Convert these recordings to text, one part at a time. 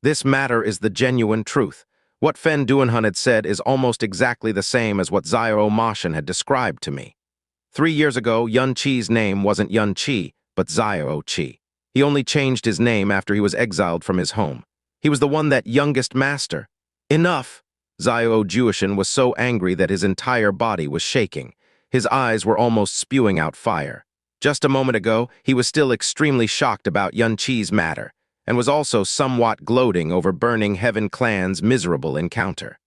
This matter is the genuine truth. What Fen Duanhun had said is almost exactly the same as what Xiao Mashin had described to me. 3 years ago, Yun Qi's name wasn't Yun Qi, but Xiao Qi. He only changed his name after he was exiled from his home. He was the one that youngest master. Enough! Xiao Juishan was so angry that his entire body was shaking. His eyes were almost spewing out fire. Just a moment ago, he was still extremely shocked about Yun Qi's matter, and was also somewhat gloating over Burning Heaven Clan's miserable encounter.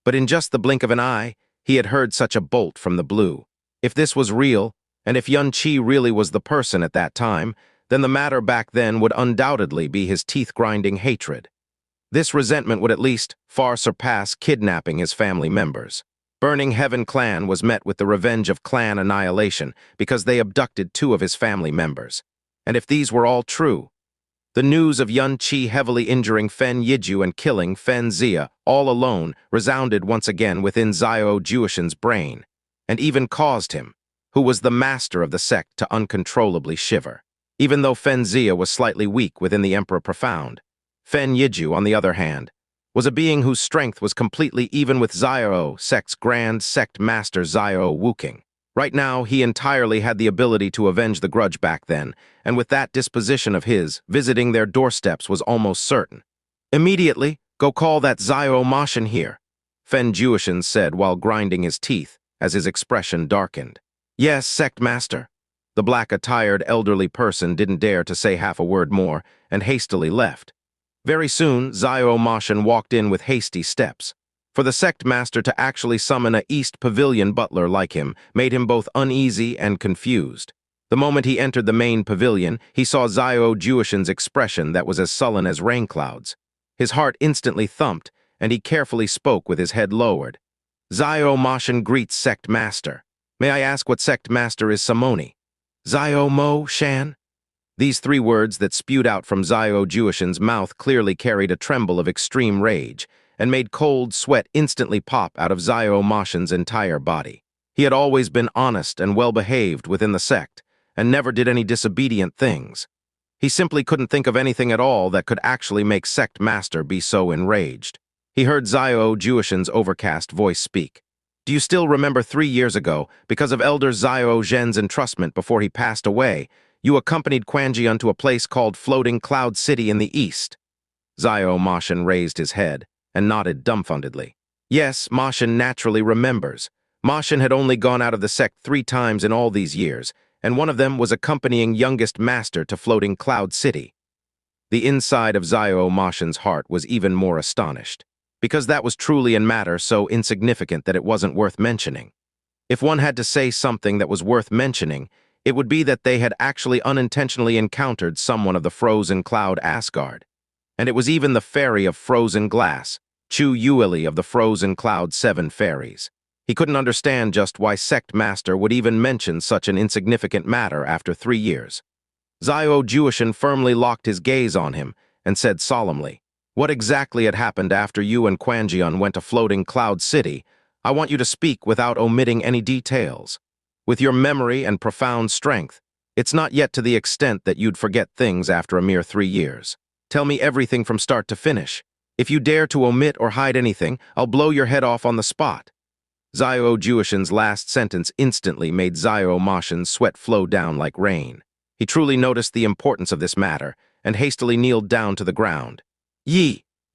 But in just the blink of an eye, he had heard such a bolt from the blue. If this was real, and if Yun Qi really was the person at that time, then the matter back then would undoubtedly be his teeth-grinding hatred. This resentment would at least far surpass kidnapping his family members. Burning Heaven Clan was met with the revenge of clan annihilation because they abducted 2 of his family members. And if these were all true, the news of Yun Qi heavily injuring Fen Yiju and killing Fen Zia all alone resounded once again within Xiao Juishan's brain, and even caused him, who was the master of the sect, to uncontrollably shiver. Even though Fen Zia was slightly weak within the Emperor Profound, Fen Yiju, on the other hand, was a being whose strength was completely even with Xiao sect's grand sect master Xiao Wuking. Right now, he entirely had the ability to avenge the grudge back then, and with that disposition of his, visiting their doorsteps was almost certain. Immediately, go call that Xiao Mashin here, Fen Juishan said while grinding his teeth, as his expression darkened. Yes, sect master. The black-attired elderly person didn't dare to say half a word more, and hastily left. Very soon, Xiao Mashin walked in with hasty steps. For the sect master to actually summon a East Pavilion butler like him made him both uneasy and confused. The moment he entered the main pavilion, he saw Xiao Juishan's expression that was as sullen as rain clouds. His heart instantly thumped, and he carefully spoke with his head lowered. Xiao Mashin greets sect master. May I ask what sect master is Samoni? Xiao Mo Shan? These 3 words that spewed out from Xiao Juishan's mouth clearly carried a tremble of extreme rage, and made cold sweat instantly pop out of Xiao Mashin's entire body. He had always been honest and well-behaved within the sect, and never did any disobedient things. He simply couldn't think of anything at all that could actually make sect master be so enraged. He heard Xiao Juishan's overcast voice speak. Do you still remember 3 years ago, because of Elder Xiao Zhen's entrustment before he passed away, you accompanied Quanjian to a place called Floating Cloud City in the east? Xiao Mashin raised his head and nodded dumbfoundedly. Yes, Mashin naturally remembers. Mashin had only gone out of the sect 3 times in all these years, and one of them was accompanying youngest master to Floating Cloud City. The inside of Xiao Mashin's heart was even more astonished, because that was truly a matter so insignificant that it wasn't worth mentioning. If one had to say something that was worth mentioning, it would be that they had actually unintentionally encountered someone of the Frozen Cloud Asgard. And it was even the fairy of frozen glass, Chu Yuili of the Frozen Cloud 7 fairies. He couldn't understand just why sect master would even mention such an insignificant matter after 3 years. Xiao Juishan firmly locked his gaze on him and said solemnly, what exactly had happened after you and Quanjian went to Floating Cloud City? I want you to speak without omitting any details. With your memory and profound strength, it's not yet to the extent that you'd forget things after a mere 3 years. Tell me everything from start to finish. If you dare to omit or hide anything, I'll blow your head off on the spot. Xiao Juishan's last sentence instantly made Xiao Mashin's sweat flow down like rain. He truly noticed the importance of this matter, and hastily kneeled down to the ground.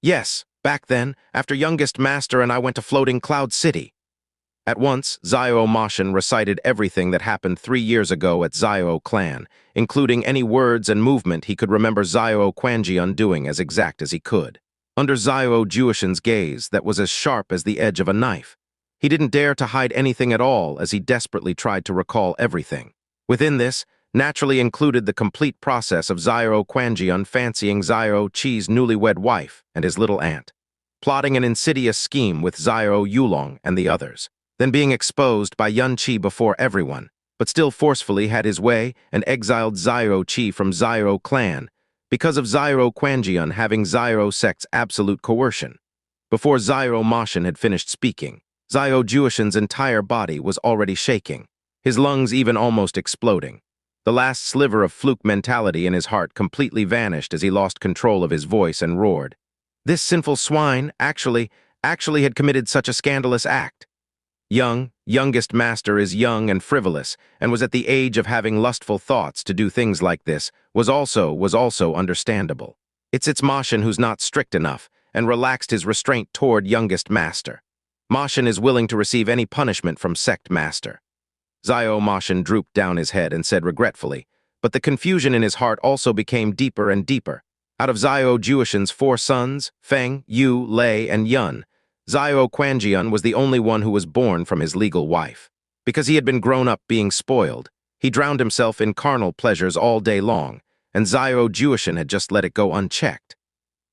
Yes, back then, after youngest master and I went to Floating Cloud City. At once, Xiao Mashin recited everything that happened 3 years ago at Xiao Clan, including any words and movement he could remember Xiao Quanjian doing as exact as he could. Under Xiao Juishan's gaze that was as sharp as the edge of a knife, he didn't dare to hide anything at all as he desperately tried to recall everything. Within this, naturally included the complete process of Xiao Quanjian fancying Xiao Qi's newlywed wife and his little aunt, plotting an insidious scheme with Xiao Yulong and the others, then being exposed by Yun Qi before everyone, but still forcefully had his way and exiled Xiao Qi from Xiao Clan because of Xiao Quanjian having Xiao sect's absolute coercion. Before Xiao Mashin had finished speaking, Xiao Juishan's entire body was already shaking, his lungs even almost exploding. The last sliver of fluke mentality in his heart completely vanished as he lost control of his voice and roared. This sinful swine actually had committed such a scandalous act. Youngest master is young and frivolous, and was at the age of having lustful thoughts to do things like this, was also understandable. It's Moshin who's not strict enough, and relaxed his restraint toward youngest master. Moshin is willing to receive any punishment from sect master. Xiao Moshin drooped down his head and said regretfully, but the confusion in his heart also became deeper and deeper. Out of Xiao Juishan's 4 sons, Feng, Yu, Lei, and Yun, Xiao Quanjian was the only one who was born from his legal wife. Because he had been grown up being spoiled, he drowned himself in carnal pleasures all day long, and Xiao Juishan had just let it go unchecked.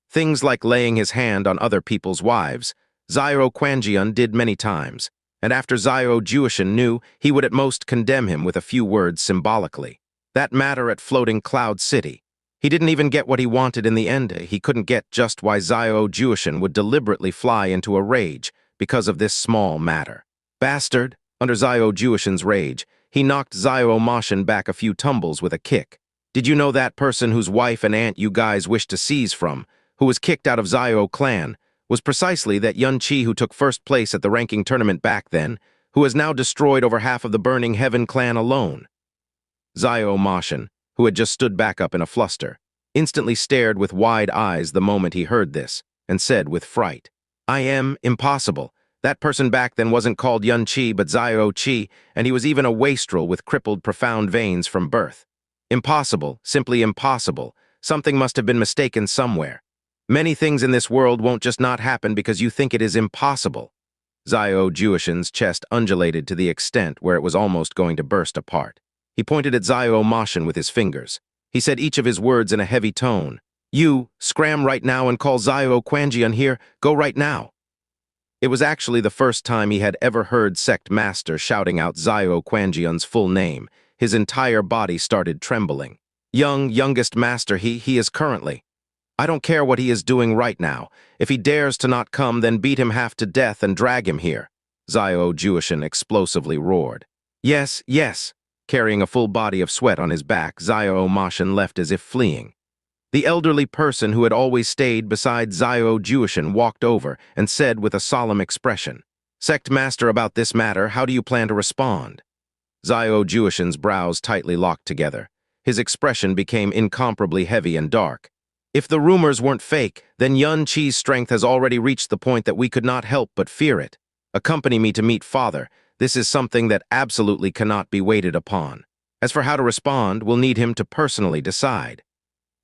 Things like laying his hand on other people's wives, Xiao Quanjian did many times, and after Xiao Juishan knew, he would at most condemn him with a few words symbolically. That matter at Floating Cloud City. He didn't even get what he wanted in the end. He couldn't get just why Xiao Juishan would deliberately fly into a rage because of this small matter. Bastard! Under Xiao Juishan's rage, he knocked Xiao Moshin back a few tumbles with a kick. Did you know that person whose wife and aunt you guys wished to seize from, who was kicked out of Xiao clan, was precisely that Yun Qi who took first place at the ranking tournament back then, who has now destroyed over half of the Burning Heaven clan alone? Xiao Moshin, who had just stood back up in a fluster, instantly stared with wide eyes the moment he heard this, and said with fright, Impossible. That person back then wasn't called Yun Qi but Xiao Qi, and he was even a wastrel with crippled profound veins from birth. Impossible, simply impossible. Something must have been mistaken somewhere. Many things in this world won't just not happen because you think it is impossible. Xiao Juishan's chest undulated to the extent where it was almost going to burst apart. He pointed at Xiao Moshin with his fingers. He said each of his words in a heavy tone. You, scram right now and call Xiao Quanjian here, go right now. It was actually the first time he had ever heard Sect Master shouting out Xiao Quanjian's full name. His entire body started trembling. Youngest master he is currently. I don't care what he is doing right now. If he dares to not come, then beat him half to death and drag him here. Xiao Juishan explosively roared. Yes. Carrying a full body of sweat on his back, Xiao Moshin left as if fleeing. The elderly person who had always stayed beside Xiao Juishan walked over and said with a solemn expression, Sect Master, about this matter, how do you plan to respond? Xiao Juishan's brows tightly locked together. His expression became incomparably heavy and dark. If the rumors weren't fake, then Yun Qi's strength has already reached the point that we could not help but fear it. Accompany me to meet Father. This is something that absolutely cannot be waited upon. As for how to respond, we'll need him to personally decide.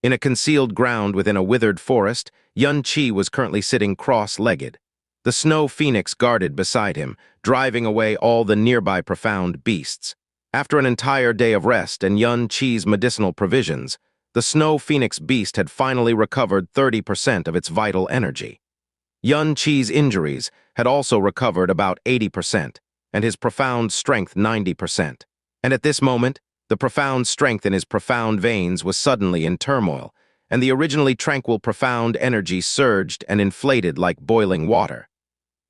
In a concealed ground within a withered forest, Yun Qi was currently sitting cross-legged. The snow phoenix guarded beside him, driving away all the nearby profound beasts. After an entire day of rest and Yun Qi's medicinal provisions, the snow phoenix beast had finally recovered 30% of its vital energy. Yun Qi's injuries had also recovered about 80%, and his profound strength 90%. And at this moment, the profound strength in his profound veins was suddenly in turmoil, and the originally tranquil profound energy surged and inflated like boiling water.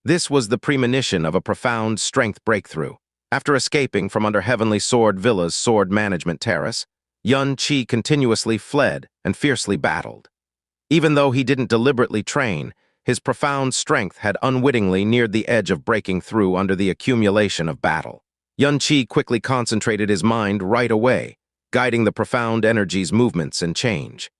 This was the premonition of a profound strength breakthrough. After escaping from under Heavenly Sword Villa's sword management terrace, Yun Qi continuously fled and fiercely battled. Even though he didn't deliberately train, his profound strength had unwittingly neared the edge of breaking through under the accumulation of battle. Yun Qi quickly concentrated his mind right away, guiding the profound energy's movements and change.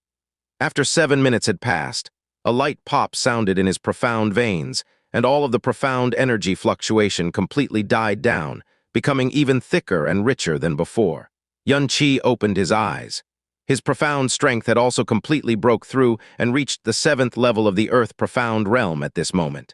After 7 minutes had passed, a light pop sounded in his profound veins, and all of the profound energy fluctuation completely died down, becoming even thicker and richer than before. Yun Qi opened his eyes. His profound strength had also completely broke through and reached the 7th level of the Earth profound realm at this moment.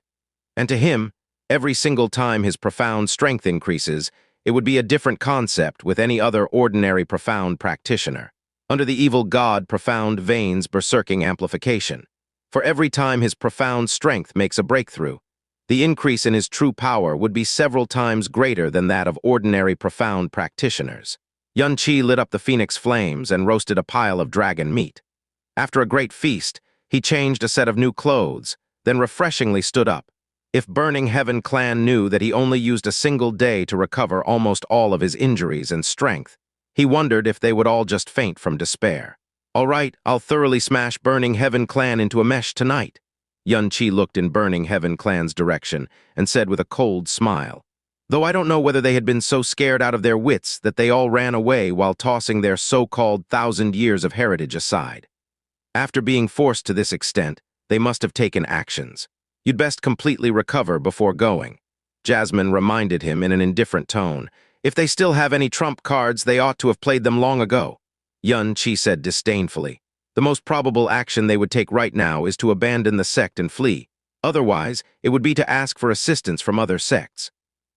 And to him, every single time his profound strength increases, it would be a different concept with any other ordinary profound practitioner. Under the evil god profound veins berserking amplification. For every time his profound strength makes a breakthrough, the increase in his true power would be several times greater than that of ordinary profound practitioners. Yun Qi lit up the phoenix flames and roasted a pile of dragon meat. After a great feast, he changed a set of new clothes, then refreshingly stood up. If Burning Heaven clan knew that he only used a single day to recover almost all of his injuries and strength, he wondered if they would all just faint from despair. All right, I'll thoroughly smash Burning Heaven clan into a mesh tonight. Xianxia looked in Burning Heaven clan's direction and said with a cold smile, "Though I don't know whether they had been so scared out of their wits that they all ran away while tossing their so-called 1,000 years of heritage aside. After being forced to this extent, they must have taken actions. You'd best completely recover before going." Jasmine reminded him in an indifferent tone, "If they still have any trump cards, they ought to have played them long ago." Xianxia said disdainfully, "The most probable action they would take right now is to abandon the sect and flee. Otherwise, it would be to ask for assistance from other sects.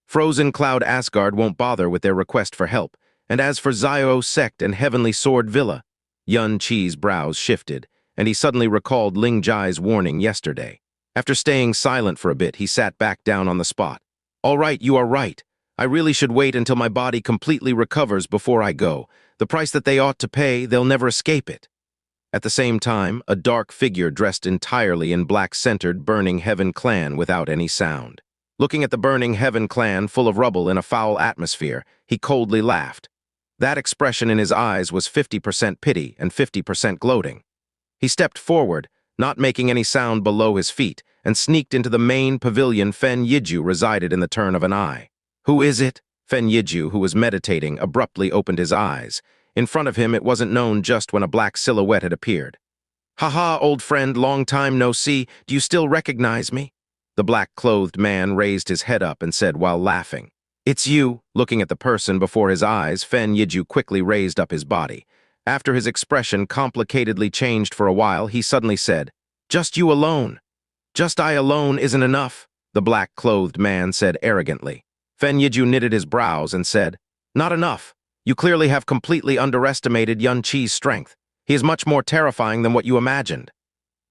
Frozen Cloud Asgard won't bother with their request for help, and as for Xiao sect and Heavenly Sword Villa..." Xianxia's brows shifted, and he suddenly recalled Ling Jai's warning yesterday. After staying silent for a bit, he sat back down on the spot. "All right, you are right. I really should wait until my body completely recovers before I go. The price that they ought to pay, they'll never escape it." At the same time, a dark figure dressed entirely in black centered Burning Heaven clan without any sound. Looking at the Burning Heaven clan full of rubble in a foul atmosphere, he coldly laughed. That expression in his eyes was 50% pity and 50% gloating. He stepped forward, not making any sound below his feet, and sneaked into the main pavilion Fen Yiju resided in the turn of an eye. "Who is it?" Fen Yiju, who was meditating, abruptly opened his eyes. In front of him, it wasn't known just when a black silhouette had appeared. "Ha-ha, old friend, long time no see. Do you still recognize me?" The black-clothed man raised his head up and said while laughing, "It's you." Looking at the person before his eyes, Fen Yiju quickly raised up his body. After his expression complicatedly changed for a while, he suddenly said, "Just you alone." "Just I alone isn't enough," the black-clothed man said arrogantly. Fen Yiju knitted his brows and said, "Not enough. You clearly have completely underestimated Xianxia's strength. He is much more terrifying than what you imagined."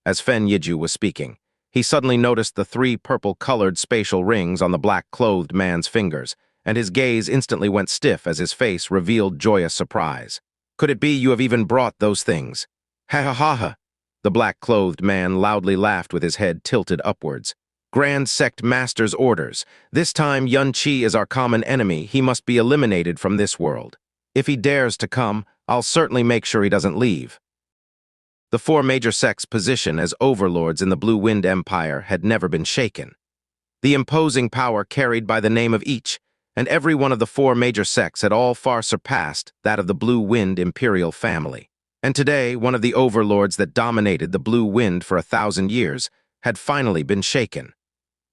As Fen Yiju was speaking, he suddenly noticed the 3 purple-colored spatial rings on the black-clothed man's fingers, and his gaze instantly went stiff as his face revealed joyous surprise. "Could it be you have even brought those things?" "Ha-ha-ha-ha." The black-clothed man loudly laughed with his head tilted upwards. "Grand Sect Master's orders. This time Xianxia is our common enemy. He must be eliminated from this world. If he dares to come, I'll certainly make sure he doesn't leave." The 4 major sects' position as overlords in the Blue Wind Empire had never been shaken. The imposing power carried by the name of each, and every one of the 4 major sects had all far surpassed that of the Blue Wind Imperial family. And today, one of the overlords that dominated the Blue Wind for 1,000 years had finally been shaken.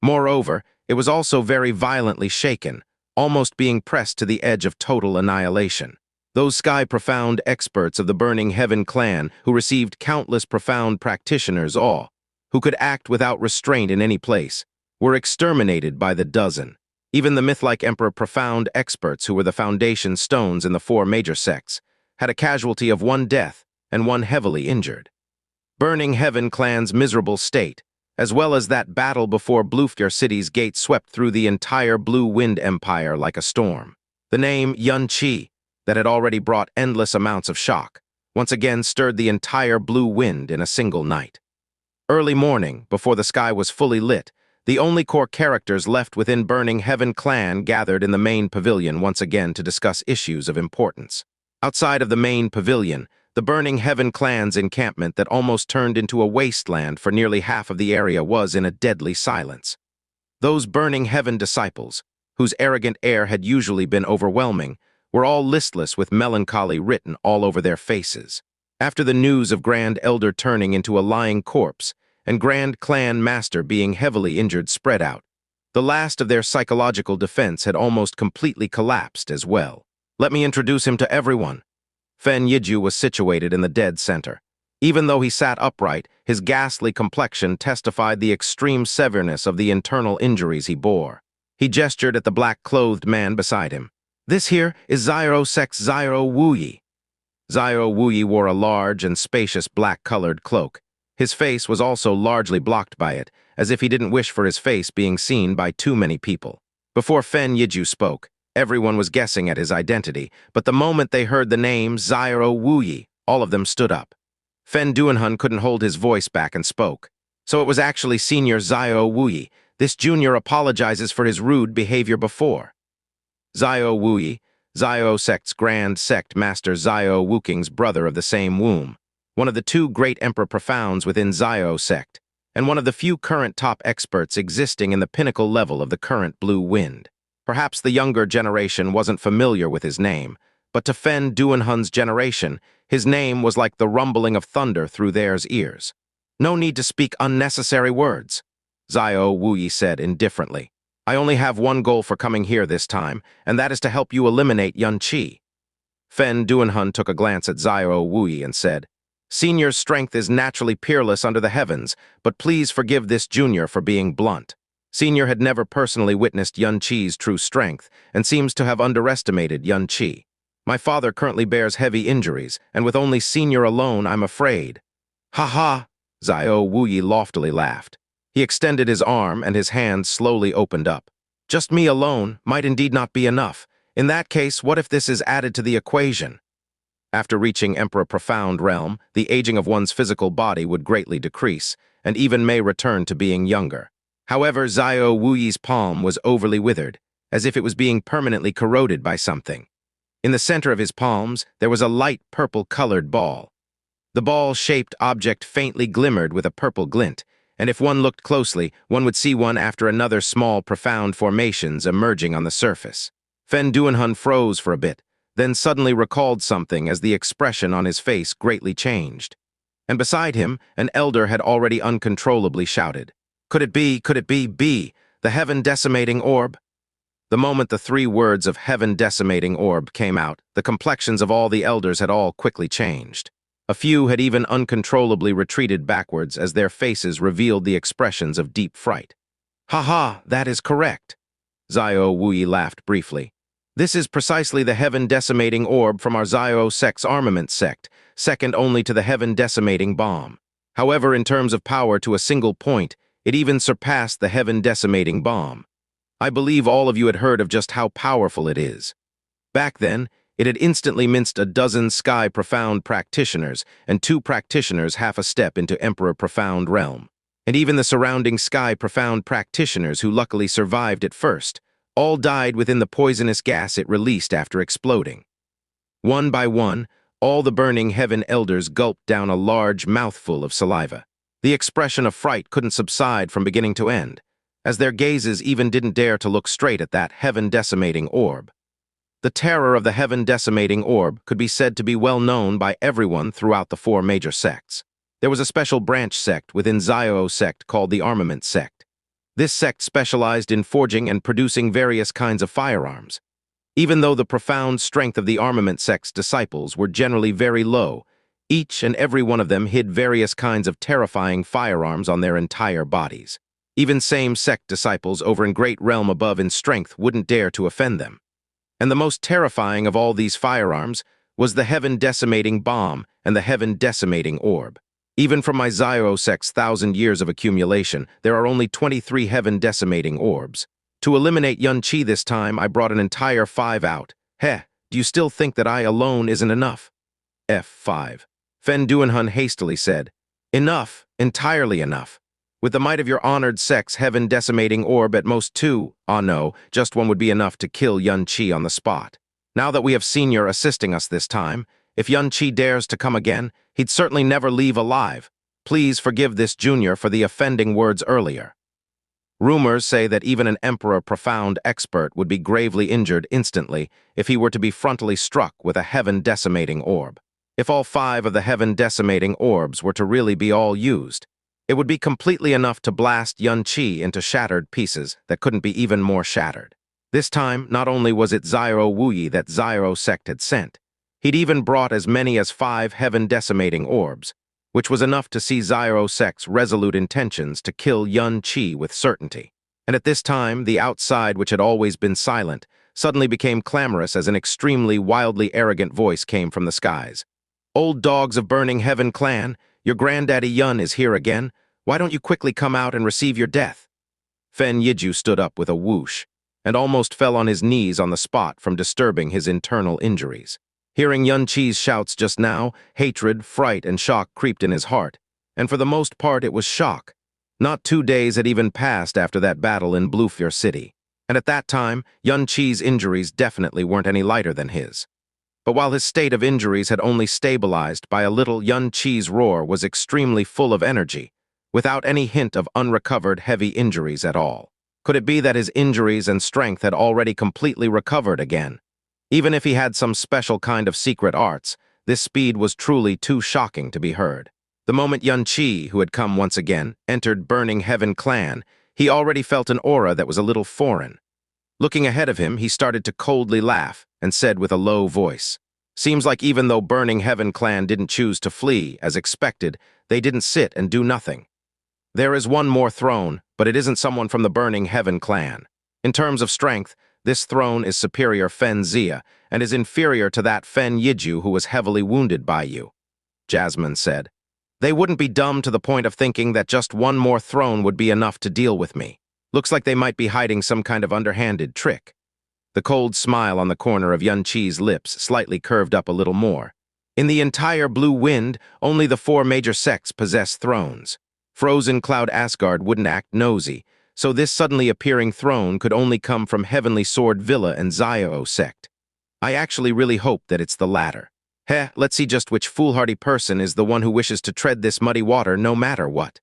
Moreover, it was also very violently shaken, almost being pressed to the edge of total annihilation. Those sky-profound experts of the Burning Heaven clan who received countless profound practitioners' awe, who could act without restraint in any place, were exterminated by the dozen. Even the myth-like Emperor profound experts who were the foundation stones in the 4 major sects had a casualty of 1 death and 1 heavily injured. Burning Heaven clan's miserable state, as well as that battle before Bluefjord City's gate, swept through the entire Blue Wind Empire like a storm. The name Xianxia, that had already brought endless amounts of shock, once again stirred the entire Blue Wind in a single night. Early morning, before the sky was fully lit, the only core characters left within Burning Heaven clan gathered in the main pavilion once again to discuss issues of importance. Outside of the main pavilion, the Burning Heaven clan's encampment that almost turned into a wasteland for nearly half of the area was in a deadly silence. Those Burning Heaven disciples, whose arrogant air had usually been overwhelming, were all listless with melancholy written all over their faces. After the news of Grand Elder turning into a lying corpse and Grand Clan Master being heavily injured spread out, the last of their psychological defense had almost completely collapsed as well. "Let me introduce him to everyone." Fen Yiju was situated in the dead center. Even though he sat upright, his ghastly complexion testified the extreme severeness of the internal injuries he bore. He gestured at the black-clothed man beside him. "This here is Xiao sect's Xiao Wuyi." Xiao Wuyi wore a large and spacious black-colored cloak. His face was also largely blocked by it, as if he didn't wish for his face being seen by too many people. Before Fen Yiju spoke, everyone was guessing at his identity, but the moment they heard the name Xiao Wuyi, all of them stood up. Fen Duanhun couldn't hold his voice back and spoke. "So it was actually Senior Xiao Wuyi. This junior apologizes for his rude behavior before." Xiao Wuyi, Xiao sect's Grand Sect Master Xiao Wuking's brother of the same womb, one of the 2 great Emperor Profounds within Xiao sect. and one of the few current top experts existing in the pinnacle level of the current blue wind. Perhaps the younger generation wasn't familiar with his name, but to Fen Duanhun's generation, his name was like the rumbling of thunder through theirs ears. "No need to speak unnecessary words," Xiao Wuyi said indifferently. "I only have one goal for coming here this time, and that is to help you eliminate Yun Qi." Fen Duanhun took a glance at Xiao Wuyi and said, "Senior's strength is naturally peerless under the heavens, but please forgive this junior for being blunt. Senior had never personally witnessed Yun Qi's true strength and seems to have underestimated Yun Qi. My father currently bears heavy injuries, and with only Senior alone, I'm afraid." "Ha ha!" Xiao Wuyi loftily laughed. He extended his arm, and his hand slowly opened up. "Just me alone might indeed not be enough. In that case, what if this is added to the equation?" After reaching Emperor Profound Realm, the aging of one's physical body would greatly decrease, and even may return to being younger. However, Xiao Wuyi's palm was overly withered, as if it was being permanently corroded by something. In the center of his palms, there was a light purple-colored ball. The ball-shaped object faintly glimmered with a purple glint, and if one looked closely, one would see one after another small, profound formations emerging on the surface. Fen Duanhun froze for a bit, then suddenly recalled something as the expression on his face greatly changed. And beside him, an elder had already uncontrollably shouted, could it be, the heaven-decimating orb?" The moment the three words of heaven-decimating orb came out, the complexions of all the elders had all quickly changed. A few had even uncontrollably retreated backwards as their faces revealed the expressions of deep fright. "Ha ha, that is correct." Xiao Wuyi laughed briefly. "This is precisely the heaven-decimating orb from our Xiao sect's armament sect, second only to the heaven-decimating bomb. However, in terms of power to a single point, it even surpassed the heaven-decimating bomb. I believe all of you had heard of just how powerful it is. Back then, it had instantly minced a dozen Sky Profound practitioners and 2 practitioners half a step into Emperor Profound Realm. And even the surrounding Sky Profound practitioners who luckily survived at first, all died within the poisonous gas it released after exploding. One by one, all the burning heaven elders gulped down a large mouthful of saliva. The expression of fright couldn't subside from beginning to end, as their gazes even didn't dare to look straight at that heaven-decimating orb. The terror of the heaven-decimating orb could be said to be well known by everyone throughout the 4 major sects. There was a special branch sect within Xiao sect called the Armament sect. This sect specialized in forging and producing various kinds of firearms. Even though the profound strength of the Armament sect's disciples were generally very low, each and every one of them hid various kinds of terrifying firearms on their entire bodies. Even same sect disciples over in great realm above in strength wouldn't dare to offend them. And the most terrifying of all these firearms was the heaven-decimating bomb and the heaven-decimating orb. Even from my Xiao sect's 1,000 years of accumulation, there are only 23 heaven-decimating orbs. To eliminate Yun Qi this time, I brought an entire 5 out. Heh, do you still think that I alone isn't enough? F5. Fen Duanhun hastily said, "Enough, entirely enough. With the might of your honored sect's heaven-decimating orb at most 2, ah no, just 1 would be enough to kill Yun Qi on the spot. Now that we have Senior assisting us this time, if Yun Qi dares to come again, he'd certainly never leave alive. Please forgive this junior for the offending words earlier." Rumors say that even an Emperor Profound expert would be gravely injured instantly if he were to be frontally struck with a heaven-decimating orb. If all 5 of the heaven-decimating orbs were to really be all used, it would be completely enough to blast Yun Qi into shattered pieces that couldn't be even more shattered. This time, not only was it Xiao Wuyi that Xiao sect had sent, he'd even brought as many as 5 heaven-decimating orbs, which was enough to see Xiao sect's resolute intentions to kill Yun Qi with certainty. And at this time, the outside, which had always been silent, suddenly became clamorous as an extremely wildly arrogant voice came from the skies. "Old dogs of Burning Heaven clan, your granddaddy Yun is here again. Why don't you quickly come out and receive your death?" Fen Yiju stood up with a whoosh, and almost fell on his knees on the spot from disturbing his internal injuries. Hearing Yun Qi's shouts just now, hatred, fright, and shock creeped in his heart, and for the most part it was shock. Not 2 days had even passed after that battle in Bluefear City, and at that time, Yun Qi's injuries definitely weren't any lighter than his. But while his state of injuries had only stabilized by a little, Yun Qi's roar was extremely full of energy, without any hint of unrecovered heavy injuries at all. Could it be that his injuries and strength had already completely recovered again? Even if he had some special kind of secret arts, this speed was truly too shocking to be heard. The moment Xianxia, who had come once again, entered Burning Heaven Clan, he already felt an aura that was a little foreign. Looking ahead of him, he started to coldly laugh and said with a low voice, "Seems like even though Burning Heaven Clan didn't choose to flee, as expected, they didn't sit and do nothing. There is one more throne, but it isn't someone from the Burning Heaven Clan. In terms of strength, this throne is superior Fen Zia and is inferior to that Fen Yiju who was heavily wounded by you," Jasmine said. "They wouldn't be dumb to the point of thinking that just one more throne would be enough to deal with me. Looks like they might be hiding some kind of underhanded trick." The cold smile on the corner of Xianxia's lips slightly curved up a little more. In the entire Blue Wind, only the 4 major sects possess thrones. Frozen Cloud Asgard wouldn't act nosy, so this suddenly appearing throne could only come from Heavenly Sword Villa and Xiao sect. I actually really hope that it's the latter. Let's see just which foolhardy person is the one who wishes to tread this muddy water no matter what.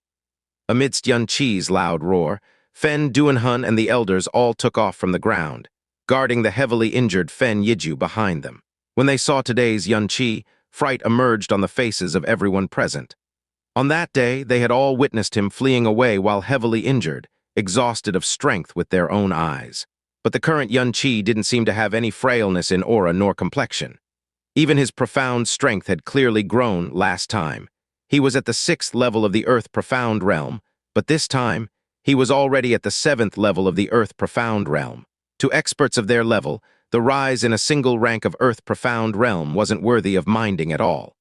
Amidst Xianxia's loud roar, Fen Duanhun and the elders all took off from the ground, guarding the heavily injured Fen Yiju behind them. When they saw today's Xianxia, fright emerged on the faces of everyone present. On that day, they had all witnessed him fleeing away while heavily injured, exhausted of strength with their own eyes. But the current Xianxia didn't seem to have any frailness in aura nor complexion. Even his profound strength had clearly grown last time. He was at the 6th level of the Earth Profound Realm, but this time, he was already at the 7th level of the Earth Profound Realm. To experts of their level, the rise in a single rank of Earth Profound Realm wasn't worthy of minding at all.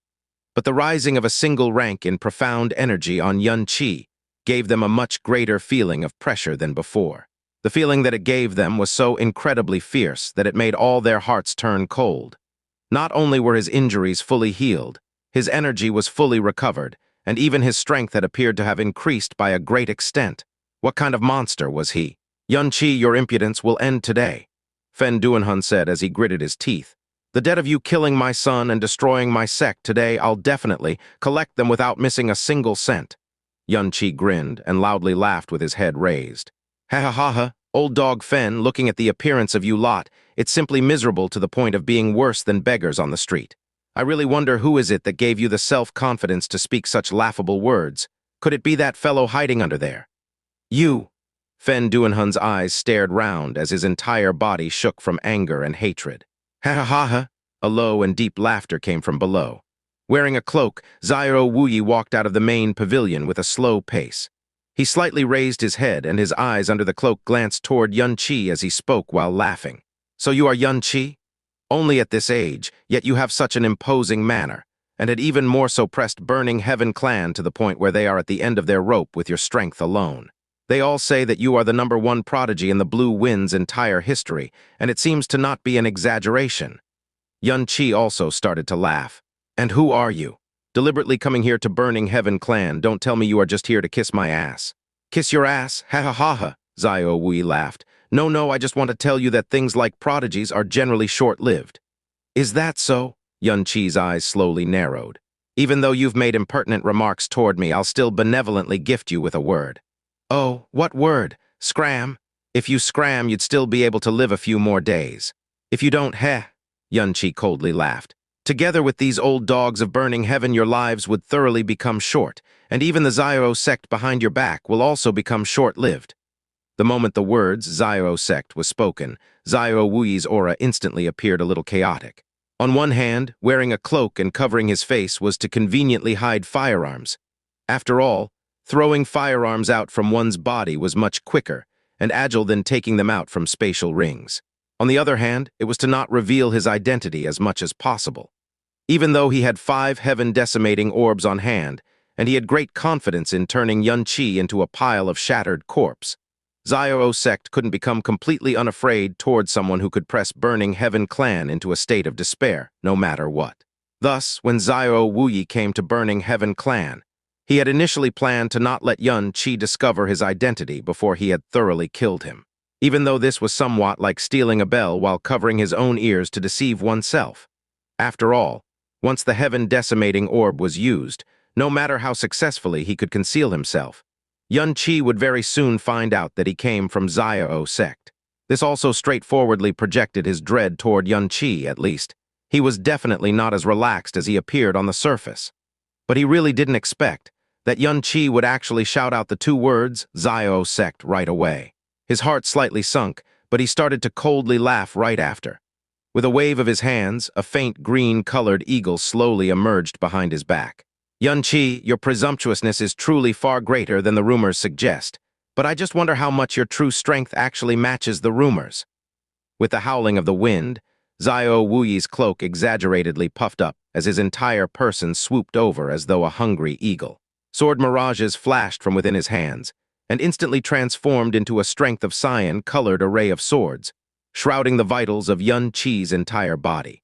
But the rising of a single rank in profound energy on Xianxia gave them a much greater feeling of pressure than before. The feeling that it gave them was so incredibly fierce that it made all their hearts turn cold. Not only were his injuries fully healed, his energy was fully recovered, and even his strength had appeared to have increased by a great extent. What kind of monster was he? "Xianxia, your impudence will end today," Fen Duanhun said as he gritted his teeth. "The debt of you killing my son and destroying my sect today, I'll definitely collect them without missing a single cent." Xianxia grinned and loudly laughed with his head raised. "Ha ha ha ha, old dog Fen, looking at the appearance of you lot, it's simply miserable to the point of being worse than beggars on the street. I really wonder who is it that gave you the self-confidence to speak such laughable words. Could it be that fellow hiding under there?" "You!" Fen Duanhun's eyes stared round as his entire body shook from anger and hatred. "Ha ha ha ha!" A low and deep laughter came from below. Wearing a cloak, Xiao Wuyi walked out of the main pavilion with a slow pace. He slightly raised his head and his eyes under the cloak glanced toward Xianxia as he spoke while laughing. "So you are Xianxia? Only at this age, yet you have such an imposing manner, and had even more so pressed Burning Heaven Clan to the point where they are at the end of their rope with your strength alone. They all say that you are the #1 prodigy in the Blue Wind's entire history, and it seems to not be an exaggeration." Xianxia also started to laugh. "And who are you? Deliberately coming here to Burning Heaven Clan, don't tell me you are just here to kiss my ass." "Kiss your ass? Ha ha ha ha," Xiao Wui laughed. No, I just want to tell you that things like prodigies are generally short-lived." "Is that so?" Xianxia's eyes slowly narrowed. "Even though you've made impertinent remarks toward me, I'll still benevolently gift you with a word." "Oh, what word? Scram? If you scram, you'd still be able to live a few more days. If you don't, Xianxia coldly laughed. "Together with these old dogs of Burning Heaven, your lives would thoroughly become short, and even the Xiao sect behind your back will also become short-lived." The moment the words Xiao sect was spoken, Xiao Wuyi's aura instantly appeared a little chaotic. On one hand, wearing a cloak and covering his face was to conveniently hide firearms. After all, throwing firearms out from one's body was much quicker and agile than taking them out from spatial rings. On the other hand, it was to not reveal his identity as much as possible. Even though he had 5 heaven-decimating orbs on hand, and he had great confidence in turning Xianxia into a pile of shattered corpse, Xiao sect couldn't become completely unafraid toward someone who could press Burning Heaven Clan into a state of despair, no matter what. Thus, when Xiao Wuyi came to Burning Heaven Clan, he had initially planned to not let Xianxia discover his identity before he had thoroughly killed him, even though this was somewhat like stealing a bell while covering his own ears to deceive oneself. After all, once the heaven-decimating orb was used, No matter how successfully he could conceal himself, Yun Qi would very soon find out that he came from Xiao sect. This also straightforwardly projected his dread toward Yun Qi, at least. He was definitely not as relaxed as he appeared on the surface. But he really didn't expect that Yun Qi would actually shout out the two words, Xiao sect, right away. His heart slightly sunk, but he started to coldly laugh right after. With a wave of his hands, a faint green-colored eagle slowly emerged behind his back. Yun Qi, your presumptuousness is truly far greater than the rumors suggest, but I just wonder how much your true strength actually matches the rumors. With the howling of the wind, Xiao Wuyi's cloak exaggeratedly puffed up as his entire person swooped over as though a hungry eagle. Sword mirages flashed from within his hands and instantly transformed into a strength of cyan-colored array of swords, shrouding the vitals of Yun Qi's entire body.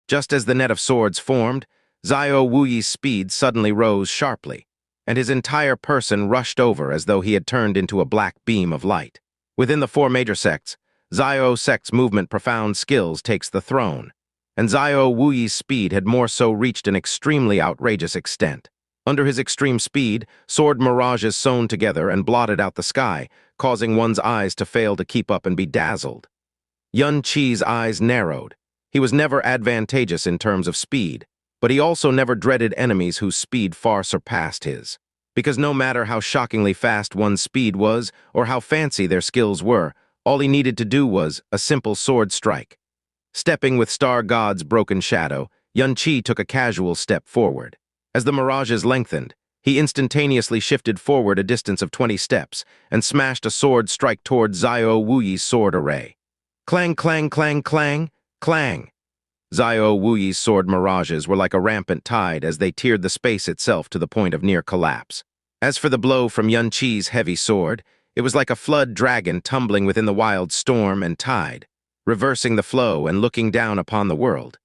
Just as the net of swords formed, Xiao Wuyi's speed suddenly rose sharply, and his entire person rushed over as though he had turned into a black beam of light. Within the four major sects, Xiao sect's movement profound skills takes the throne, and Xiao Wuyi's speed had more so reached an extremely outrageous extent. Under his extreme speed, sword mirages sewn together and blotted out the sky, causing one's eyes to fail to keep up and be dazzled. Yun Qi's eyes narrowed. He was never advantageous in terms of speed, but he also never dreaded enemies whose speed far surpassed his. Because no matter how shockingly fast one's speed was or how fancy their skills were, all he needed to do was a simple sword strike. Stepping with Star God's broken shadow, Yun Qi took a casual step forward. As the mirages lengthened, he instantaneously shifted forward a distance of 20 steps and smashed a sword strike toward Xiao Wuyi's sword array. Clang, clang, clang, clang, clang. Xiao Wuyi's sword mirages were like a rampant tide as they teared the space itself to the point of near collapse. As for the blow from Yun Qi's heavy sword, it was like a flood dragon tumbling within the wild storm and tide, reversing the flow and looking down upon the world.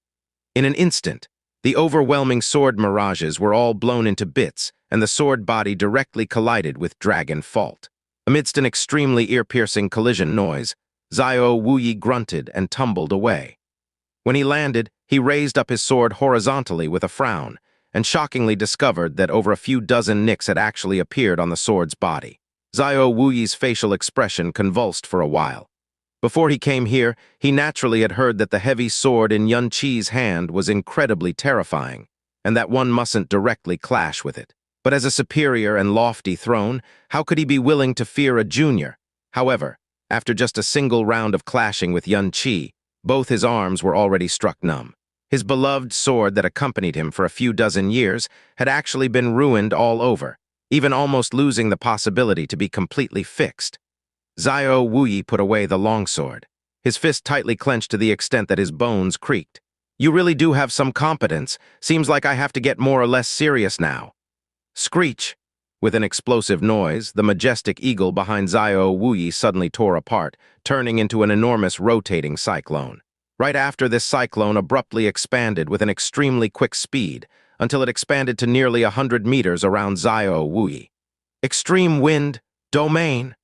In an instant, the overwhelming sword mirages were all blown into bits, and the sword body directly collided with Dragon Fault. Amidst an extremely ear-piercing collision noise, Xiao Wuyi grunted and tumbled away. When he landed, he raised up his sword horizontally with a frown, and shockingly discovered that over a few dozen nicks had actually appeared on the sword's body. Xiao Wuyi's facial expression convulsed for a while. Before he came here, he naturally had heard that the heavy sword in Yun Qi's hand was incredibly terrifying, and that one mustn't directly clash with it. But as a superior and lofty throne, how could he be willing to fear a junior? However, after just a single round of clashing with Yun Qi, both his arms were already struck numb. His beloved sword that accompanied him for a few dozen years had actually been ruined all over, even almost losing the possibility to be completely fixed. Xiao Wuyi put away the longsword, his fist tightly clenched to the extent that his bones creaked. You really do have some competence. Seems like I have to get more or less serious now. Screech! With an explosive noise, the majestic eagle behind Xiao Wuyi suddenly tore apart, turning into an enormous rotating cyclone. Right after this cyclone abruptly expanded with an extremely quick speed, until it expanded to nearly 100 meters around Xiao Wuyi. Extreme wind, domain!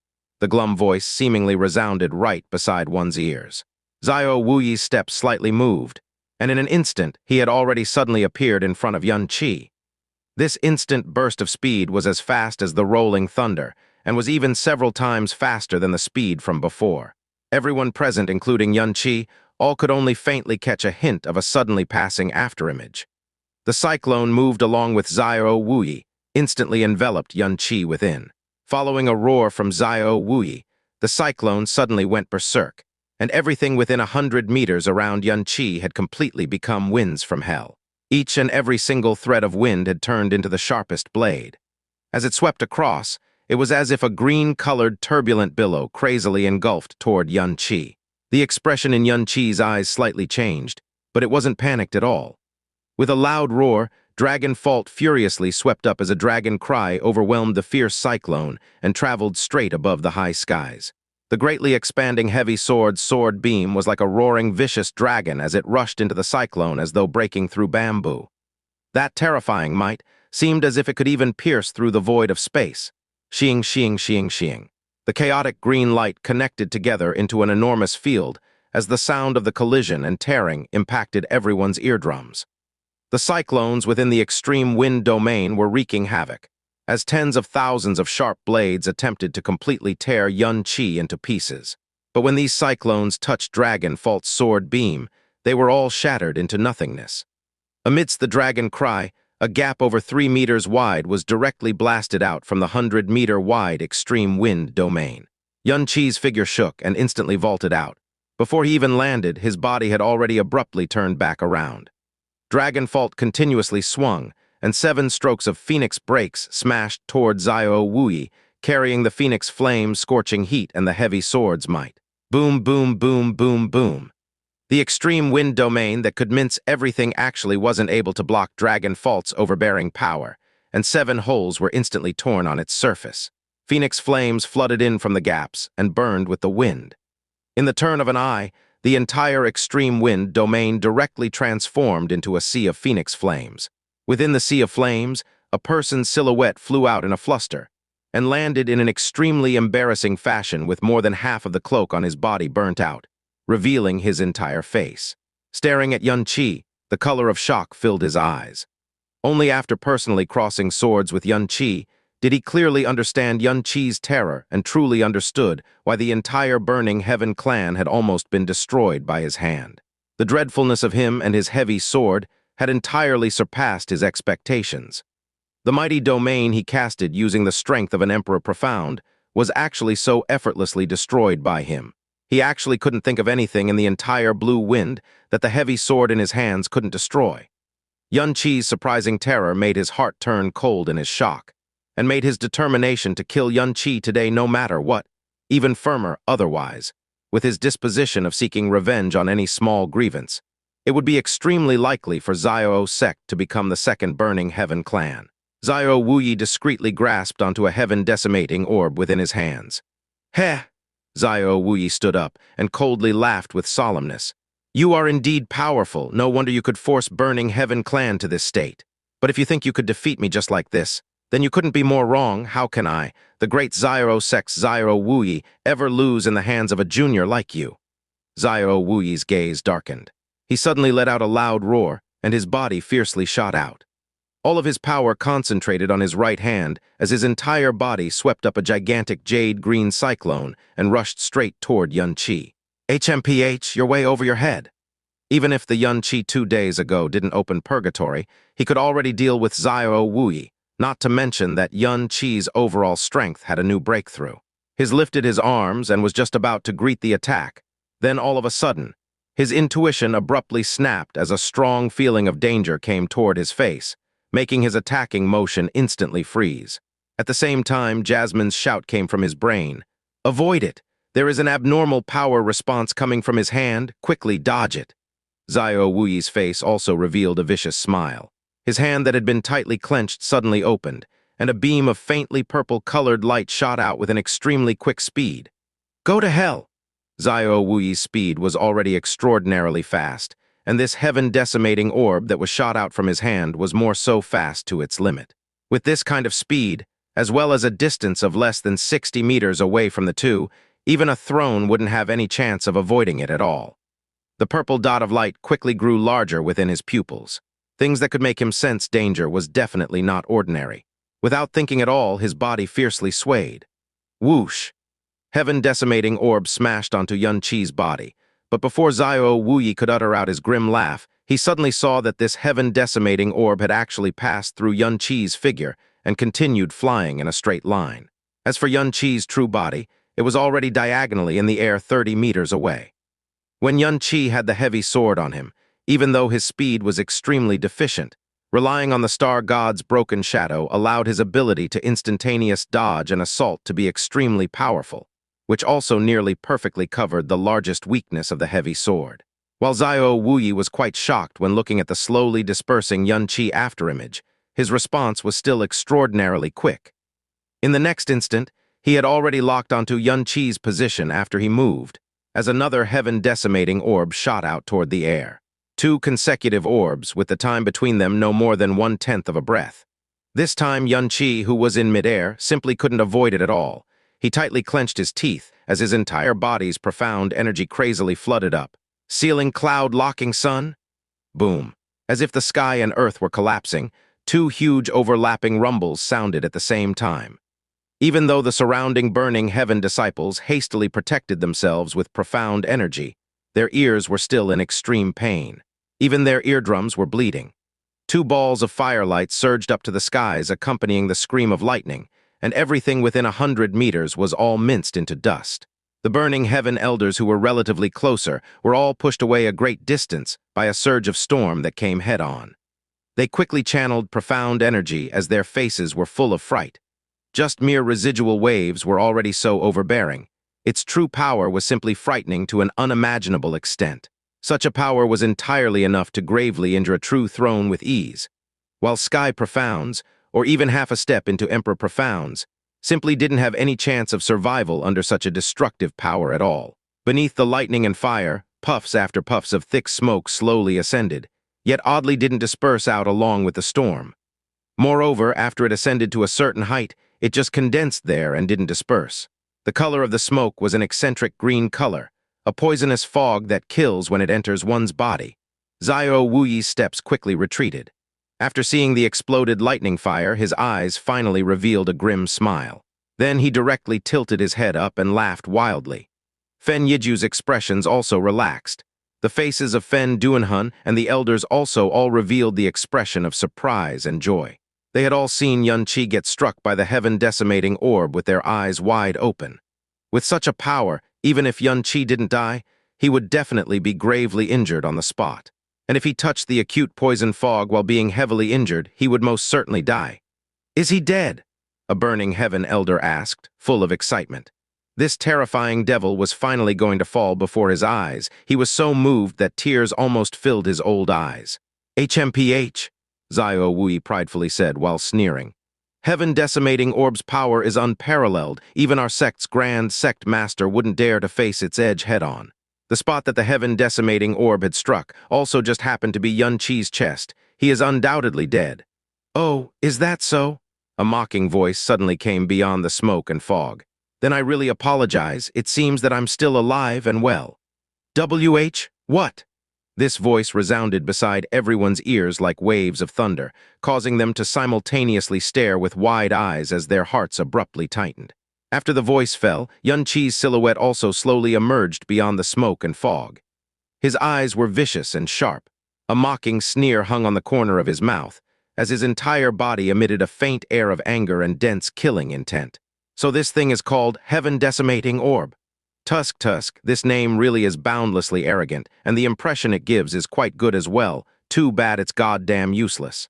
The glum voice seemingly resounded right beside one's ears. Xiao Wuyi's steps slightly moved, and in an instant he had already suddenly appeared in front of Yun Qi. This instant burst of speed was as fast as the rolling thunder, and was even several times faster than the speed from before. Everyone present, including Yun Qi, all could only faintly catch a hint of a suddenly passing afterimage. The cyclone moved along with Xiao Wuyi, instantly enveloped Yun Qi within. Following a roar from Xiao Wuyi, the cyclone suddenly went berserk, and everything within 100 meters around Yun Qi had completely become winds from hell. Each and every single thread of wind had turned into the sharpest blade. As it swept across, it was as if a green-colored turbulent billow crazily engulfed toward Yun Qi. The expression in Yun Qi's eyes slightly changed, but it wasn't panicked at all. With a loud roar, Dragon Fault furiously swept up as a dragon cry overwhelmed the fierce cyclone and traveled straight above the high skies. The greatly expanding heavy sword beam was like a roaring vicious dragon as it rushed into the cyclone as though breaking through bamboo. That terrifying might seemed as if it could even pierce through the void of space. Xiang, xiang, xiang, xiang. The chaotic green light connected together into an enormous field as the sound of the collision and tearing impacted everyone's eardrums. The cyclones within the extreme wind domain were wreaking havoc, as tens of thousands of sharp blades attempted to completely tear Xianxia into pieces. But when these cyclones touched Dragon Fault's sword beam, they were all shattered into nothingness. Amidst the dragon cry, a gap over 3 meters wide was directly blasted out from the 100-meter-wide extreme wind domain. Xianxia's figure shook and instantly vaulted out. Before he even landed, his body had already abruptly turned back around. Dragon Fault continuously swung, and 7 strokes of Phoenix Breaks smashed toward Xiao Wuyi, carrying the Phoenix Flame's scorching heat and the heavy sword's might. Boom, boom, boom, boom, boom. The extreme wind domain that could mince everything actually wasn't able to block Dragon Fault's overbearing power, and 7 holes were instantly torn on its surface. Phoenix flames flooded in from the gaps and burned with the wind. In the turn of an eye, the entire extreme wind domain directly transformed into a sea of Phoenix flames. Within the sea of flames, a person's silhouette flew out in a fluster and landed in an extremely embarrassing fashion with more than half of the cloak on his body burnt out, revealing his entire face. Staring at Xianxia, the color of shock filled his eyes. Only after personally crossing swords with Xianxia did he clearly understand Xianxia's terror and truly understood why the entire burning Heaven clan had almost been destroyed by his hand. The dreadfulness of him and his heavy sword had entirely surpassed his expectations. The mighty domain he casted using the strength of an Emperor Profound was actually so effortlessly destroyed by him. He actually couldn't think of anything in the entire blue wind that the heavy sword in his hands couldn't destroy. Xianxia's surprising terror made his heart turn cold in his shock, and made his determination to kill Xianxia today no matter what, even firmer otherwise, with his disposition of seeking revenge on any small grievance. It would be extremely likely for Xiao's sect to become the second burning Heaven clan. Xiao Wuyi discreetly grasped onto a heaven-decimating orb within his hands. Heh! Xiao Wuyi stood up and coldly laughed with solemnness. You are indeed powerful. No wonder you could force burning Heaven clan to this state. But if you think you could defeat me just like this, then you couldn't be more wrong. How can I, the great Xiao sect's Xiao Wuyi, ever lose in the hands of a junior like you? Xiao Wuyi's gaze darkened. He suddenly let out a loud roar, and his body fiercely shot out. All of his power concentrated on his right hand as his entire body swept up a gigantic jade-green cyclone and rushed straight toward Xianxia. HMPH, you're way over your head. Even if the Xianxia 2 days ago didn't open purgatory, he could already deal with Xiao Wuyi, not to mention that Xianxia's overall strength had a new breakthrough. He lifted his arms and was just about to greet the attack. Then all of a sudden, his intuition abruptly snapped as a strong feeling of danger came toward his face, making his attacking motion instantly freeze. At the same time, Jasmine's shout came from his brain. Avoid it! There is an abnormal power response coming from his hand. Quickly dodge it. Xiao Wuyi's face also revealed a vicious smile. His hand that had been tightly clenched suddenly opened, and a beam of faintly purple-colored light shot out with an extremely quick speed. Go to hell! Xiao Wuyi's speed was already extraordinarily fast, and this heaven-decimating orb that was shot out from his hand was more so fast to its limit. With this kind of speed, as well as a distance of less than 60 meters away from the two, even a throne wouldn't have any chance of avoiding it at all. The purple dot of light quickly grew larger within his pupils. Things that could make him sense danger was definitely not ordinary. Without thinking at all, his body fiercely swayed. Whoosh! Heaven-decimating orb smashed onto Xianxia's body, but before Xiao Wuyi could utter out his grim laugh, he suddenly saw that this heaven-decimating orb had actually passed through Xianxia's figure and continued flying in a straight line. As for Xianxia's true body, it was already diagonally in the air 30 meters away. When Xianxia had the heavy sword on him, even though his speed was extremely deficient, relying on the star god's broken shadow allowed his ability to instantaneous dodge and assault to be extremely powerful, which also nearly perfectly covered the largest weakness of the heavy sword. While Xiao Wuyi was quite shocked when looking at the slowly dispersing Xianxia afterimage, his response was still extraordinarily quick. In the next instant, he had already locked onto Xianxia's position after he moved, as another heaven-decimating orb shot out toward the air. 2 consecutive orbs, with the time between them no more than 1/10 of a breath. This time Xianxia, who was in midair, simply couldn't avoid it at all. He tightly clenched his teeth as his entire body's profound energy crazily flooded up. Sealing cloud locking sun? Boom. As if the sky and earth were collapsing, two huge overlapping rumbles sounded at the same time. Even though the surrounding burning heaven disciples hastily protected themselves with profound energy, their ears were still in extreme pain. Even their eardrums were bleeding. Two balls of firelight surged up to the skies, accompanying the scream of lightning, and everything within 100 meters was all minced into dust. The burning heaven elders who were relatively closer were all pushed away a great distance by a surge of storm that came head-on. They quickly channeled profound energy as their faces were full of fright. Just mere residual waves were already so overbearing. Its true power was simply frightening to an unimaginable extent. Such a power was entirely enough to gravely injure a true throne with ease, while Sky Profounds, or even half a step into Emperor Profounds, simply didn't have any chance of survival under such a destructive power at all. Beneath the lightning and fire, puffs after puffs of thick smoke slowly ascended, yet oddly didn't disperse out along with the storm. Moreover, after it ascended to a certain height, it just condensed there and didn't disperse. The color of the smoke was an eccentric green color, a poisonous fog that kills when it enters one's body. Xiao Wuyi's steps quickly retreated. After seeing the exploded lightning fire, his eyes finally revealed a grim smile. Then he directly tilted his head up and laughed wildly. Fen Yiju's expressions also relaxed. The faces of Fen Duanhun and the elders also all revealed the expression of surprise and joy. They had all seen Yuan Qi get struck by the heaven-decimating orb with their eyes wide open. With such a power, even if Yuan Qi didn't die, he would definitely be gravely injured on the spot. And if he touched the acute poison fog while being heavily injured, he would most certainly die. "Is he dead?" a burning heaven elder asked, full of excitement. This terrifying devil was finally going to fall before his eyes. He was so moved that tears almost filled his old eyes. "HMPH," Xiao Wuyi pridefully said while sneering. "Heaven-decimating orb's power is unparalleled. Even our sect's grand sect master wouldn't dare to face its edge head-on." The spot that the heaven-decimating orb had struck also just happened to be Yuan Qi's chest. He is undoubtedly dead. "Oh, is that so?" A mocking voice suddenly came beyond the smoke and fog. "Then I really apologize. It seems that I'm still alive and well." "WH, what?" This voice resounded beside everyone's ears like waves of thunder, causing them to simultaneously stare with wide eyes as their hearts abruptly tightened. After the voice fell, Yuan Qi's silhouette also slowly emerged beyond the smoke and fog. His eyes were vicious and sharp. A mocking sneer hung on the corner of his mouth, as his entire body emitted a faint air of anger and dense killing intent. "So this thing is called Heaven-Decimating Orb. Tusk, this name really is boundlessly arrogant, and the impression it gives is quite good as well. Too bad it's goddamn useless."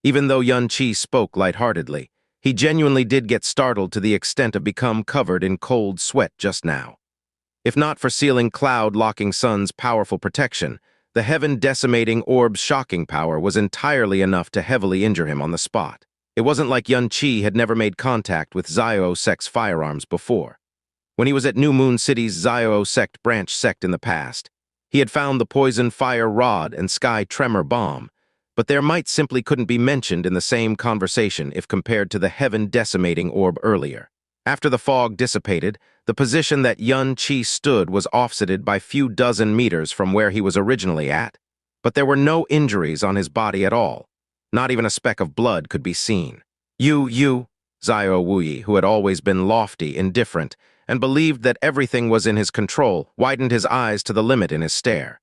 Even though Yuan Qi spoke lightheartedly, he genuinely did get startled to the extent of become covered in cold sweat just now. If not for Sealing Cloud-Locking Sun's powerful protection, the heaven-decimating orb's shocking power was entirely enough to heavily injure him on the spot. It wasn't like Yuan Qi had never made contact with Xiao Sect's firearms before. When he was at New Moon City's Xiao Sect branch sect in the past, he had found the poison fire rod and sky tremor bomb, but their might simply couldn't be mentioned in the same conversation if compared to the heaven-decimating orb earlier. After the fog dissipated, the position that Yuan Qi stood was offsetted by few dozen meters from where he was originally at, but there were no injuries on his body at all. Not even a speck of blood could be seen. You, Xiao Wuyi, who had always been lofty, indifferent, and believed that everything was in his control, widened his eyes to the limit in his stare.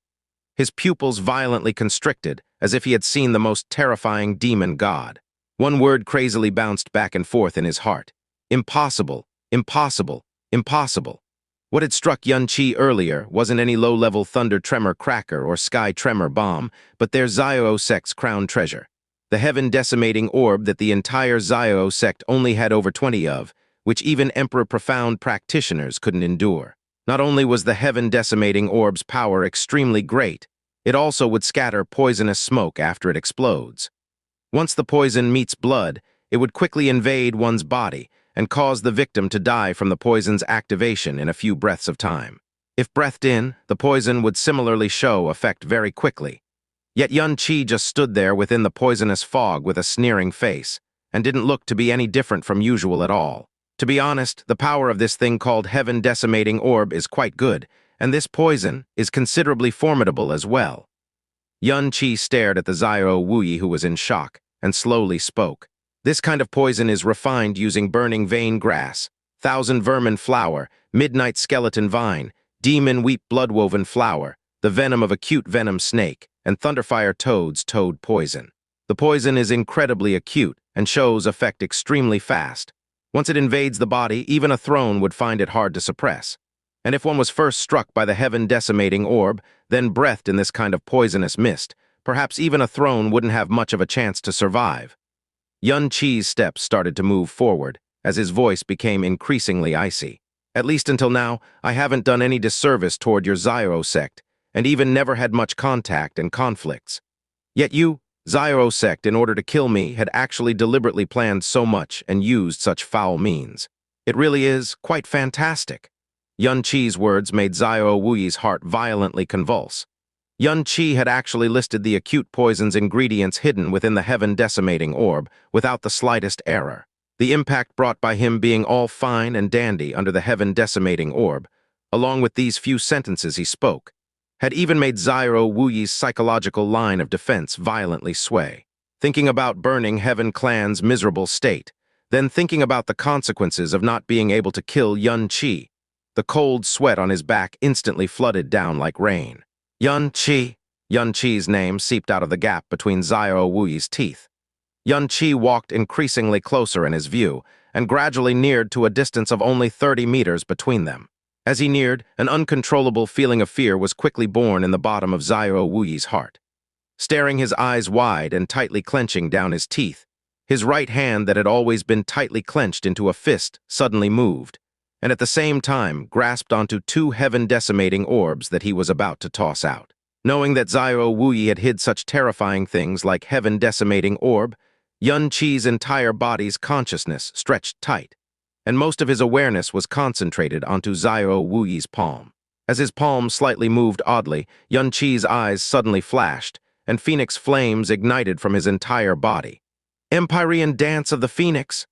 His pupils violently constricted, as if he had seen the most terrifying demon god. One word crazily bounced back and forth in his heart. Impossible, impossible, impossible. What had struck Yuan Qi earlier wasn't any low-level thunder tremor cracker or sky tremor bomb, but their Xiao Sect's crown treasure. The heaven-decimating orb that the entire Xiao Sect only had over 20 of, which even Emperor Profound practitioners couldn't endure. Not only was the heaven-decimating orb's power extremely great, it also would scatter poisonous smoke after it explodes. Once the poison meets blood, it would quickly invade one's body and cause the victim to die from the poison's activation in a few breaths of time. If breathed in, the poison would similarly show effect very quickly. Yet Yuan Qi just stood there within the poisonous fog with a sneering face, and didn't look to be any different from usual at all. To be honest, the power of this thing called Heaven-Decimating Orb is quite good, and this poison is considerably formidable as well. Xianxia stared at the Xiao Wuyi, who was in shock, and slowly spoke. This kind of poison is refined using burning vein grass, thousand vermin flower, midnight skeleton vine, demon weep bloodwoven flower, the venom of acute venom snake, and thunderfire toad's toad poison. The poison is incredibly acute and shows effect extremely fast. Once it invades the body, even a throne would find it hard to suppress. And if one was first struck by the heaven-decimating orb, then breathed in this kind of poisonous mist, perhaps even a throne wouldn't have much of a chance to survive. Xianxia's steps started to move forward, as his voice became increasingly icy. At least until now, I haven't done any disservice toward your Xiao sect, and even never had much contact and conflicts. Yet you, Xiao sect, in order to kill me, had actually deliberately planned so much and used such foul means. It really is quite fantastic. Xianxia's words made Xiao Wuyi's heart violently convulse. Xianxia had actually listed the acute poison's ingredients hidden within the heaven-decimating orb without the slightest error. The impact brought by him being all fine and dandy under the heaven-decimating orb, along with these few sentences he spoke, had even made Xiao Wuyi's psychological line of defense violently sway. Thinking about burning Heaven Clan's miserable state, then thinking about the consequences of not being able to kill Xianxia, the cold sweat on his back instantly flooded down like rain. Xianxia's name seeped out of the gap between Xiao Wuyi's teeth. Xianxia walked increasingly closer in his view and gradually neared to a distance of only 30 meters between them. As he neared, an uncontrollable feeling of fear was quickly born in the bottom of Xiao Wuyi's heart. Staring his eyes wide and tightly clenching down his teeth, his right hand that had always been tightly clenched into a fist suddenly moved, and at the same time grasped onto two heaven-decimating orbs that he was about to toss out. Knowing that Xiao Wuyi had hid such terrifying things like heaven-decimating orb, Xianxia's entire body's consciousness stretched tight, and most of his awareness was concentrated onto Xiao Wuyi's palm. As his palm slightly moved oddly, Xianxia's eyes suddenly flashed, and phoenix flames ignited from his entire body. Empyrean Dance of the Phoenix!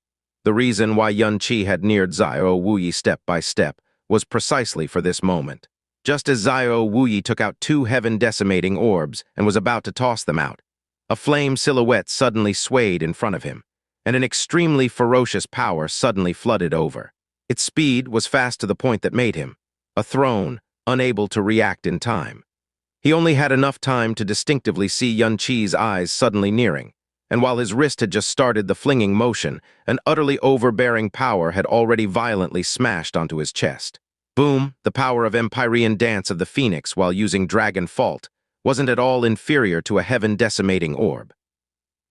The reason why Xianxia had neared Xiao Wuyi step by step was precisely for this moment. Just as Xiao Wuyi took out two heaven-decimating orbs and was about to toss them out, a flame silhouette suddenly swayed in front of him, and an extremely ferocious power suddenly flooded over. Its speed was fast to the point that made him a throne, unable to react in time. He only had enough time to distinctively see Xianxia's eyes suddenly nearing, and while his wrist had just started the flinging motion, an utterly overbearing power had already violently smashed onto his chest. Boom, the power of Empyrean Dance of the Phoenix while using Dragon Fault wasn't at all inferior to a heaven-decimating orb.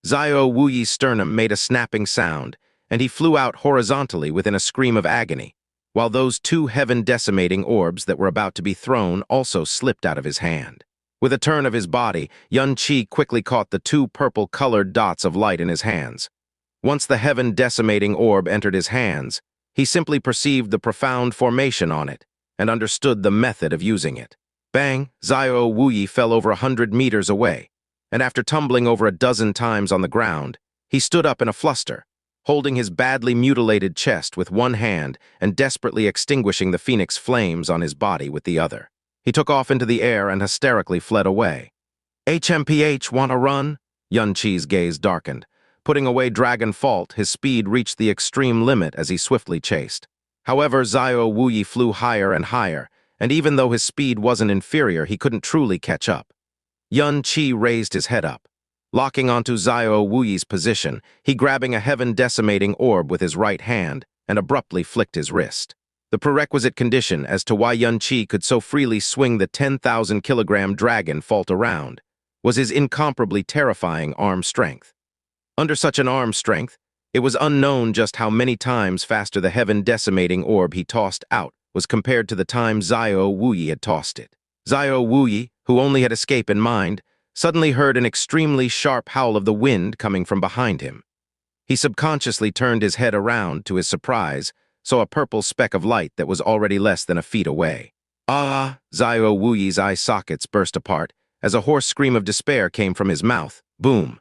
Xiao Wuyi's sternum made a snapping sound, and he flew out horizontally within a scream of agony, while those two heaven-decimating orbs that were about to be thrown also slipped out of his hand. With a turn of his body, Xianxia quickly caught the two purple-colored dots of light in his hands. Once the heaven-decimating orb entered his hands, he simply perceived the profound formation on it and understood the method of using it. Bang! Xiao Wuyi fell over 100 meters away, and after tumbling over a dozen times on the ground, he stood up in a fluster, holding his badly mutilated chest with one hand and desperately extinguishing the phoenix flames on his body with the other. He took off into the air and hysterically fled away. HMPH, wanna run? Xianxia's gaze darkened. Putting away Dragon Fault, his speed reached the extreme limit as he swiftly chased. However, Xiao Wuyi flew higher and higher, and even though his speed wasn't inferior, he couldn't truly catch up. Xianxia raised his head up. Locking onto Xiao Wuyi's position, he grabbing a heaven-decimating orb with his right hand and abruptly flicked his wrist. The prerequisite condition as to why Xianxia could so freely swing the 10,000-kilogram Dragon Fault around was his incomparably terrifying arm strength. Under such an arm strength, it was unknown just how many times faster the heaven-decimating orb he tossed out was compared to the time Xiao Wuyi had tossed it. Xiao Wuyi, who only had escape in mind, suddenly heard an extremely sharp howl of the wind coming from behind him. He subconsciously turned his head around, to his surprise, saw a purple speck of light that was already less than a feet away. Ah! Xiao Wuyi's eye sockets burst apart as a hoarse scream of despair came from his mouth. Boom!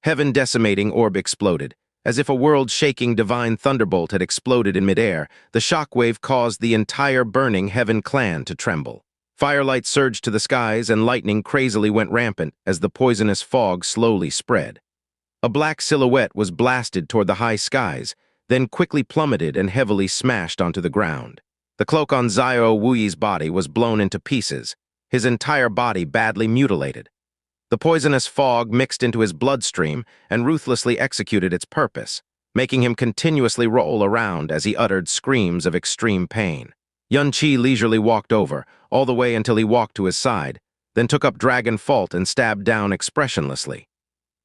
Heaven-decimating orb exploded. As if a world-shaking divine thunderbolt had exploded in midair, the shockwave caused the entire burning Heaven clan to tremble. Firelight surged to the skies and lightning crazily went rampant as the poisonous fog slowly spread. A black silhouette was blasted toward the high skies, then quickly plummeted and heavily smashed onto the ground. The cloak on Xiao Wuyi's body was blown into pieces, his entire body badly mutilated. The poisonous fog mixed into his bloodstream and ruthlessly executed its purpose, making him continuously roll around as he uttered screams of extreme pain. Xianxia leisurely walked over, all the way until he walked to his side, then took up Dragon Fault and stabbed down expressionlessly.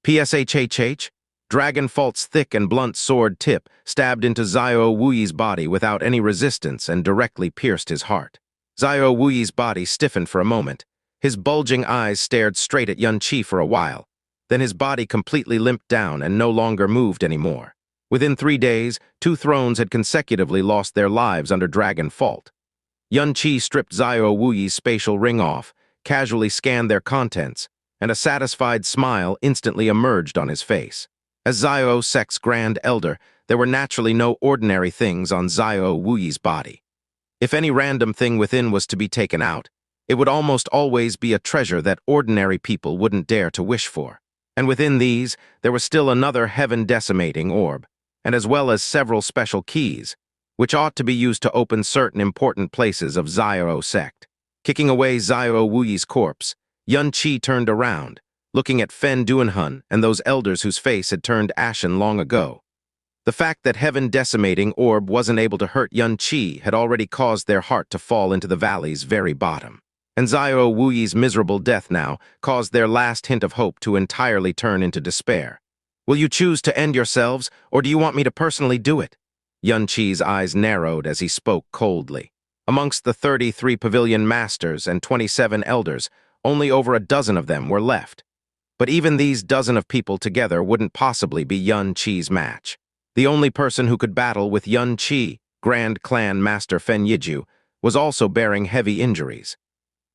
PSHHH, Dragon Fault's thick and blunt sword tip stabbed into Xiao Wuyi's body without any resistance and directly pierced his heart. Xiao Wuyi's body stiffened for a moment. His bulging eyes stared straight at Xianxia for a while. Then his body completely limped down and no longer moved anymore. Within 3 days, 2 thrones had consecutively lost their lives under Dragon Fault. Xianxia stripped Xiao Wuyi's spatial ring off, casually scanned their contents, and a satisfied smile instantly emerged on his face. As Xiao Sec's Grand Elder, there were naturally no ordinary things on Xiao Wuyi's body. If any random thing within was to be taken out, it would almost always be a treasure that ordinary people wouldn't dare to wish for. And within these, there was still another heaven-decimating orb, and as well as several special keys, which ought to be used to open certain important places of Xiao sect. Kicking away Xiao Wuyi's corpse, Xianxia turned around, looking at Fen Duanhun and those elders whose face had turned ashen long ago. The fact that heaven-decimating orb wasn't able to hurt Xianxia had already caused their heart to fall into the valley's very bottom. And Xiao Wuyi's miserable death now caused their last hint of hope to entirely turn into despair. Will you choose to end yourselves, or do you want me to personally do it? Xianxia's eyes narrowed as he spoke coldly. Amongst the 33 pavilion masters and 27 elders, only over a dozen of them were left. But even these dozen of people together wouldn't possibly be Xianxia's match. The only person who could battle with Xianxia, Grand Clan Master Fen Yiju, was also bearing heavy injuries.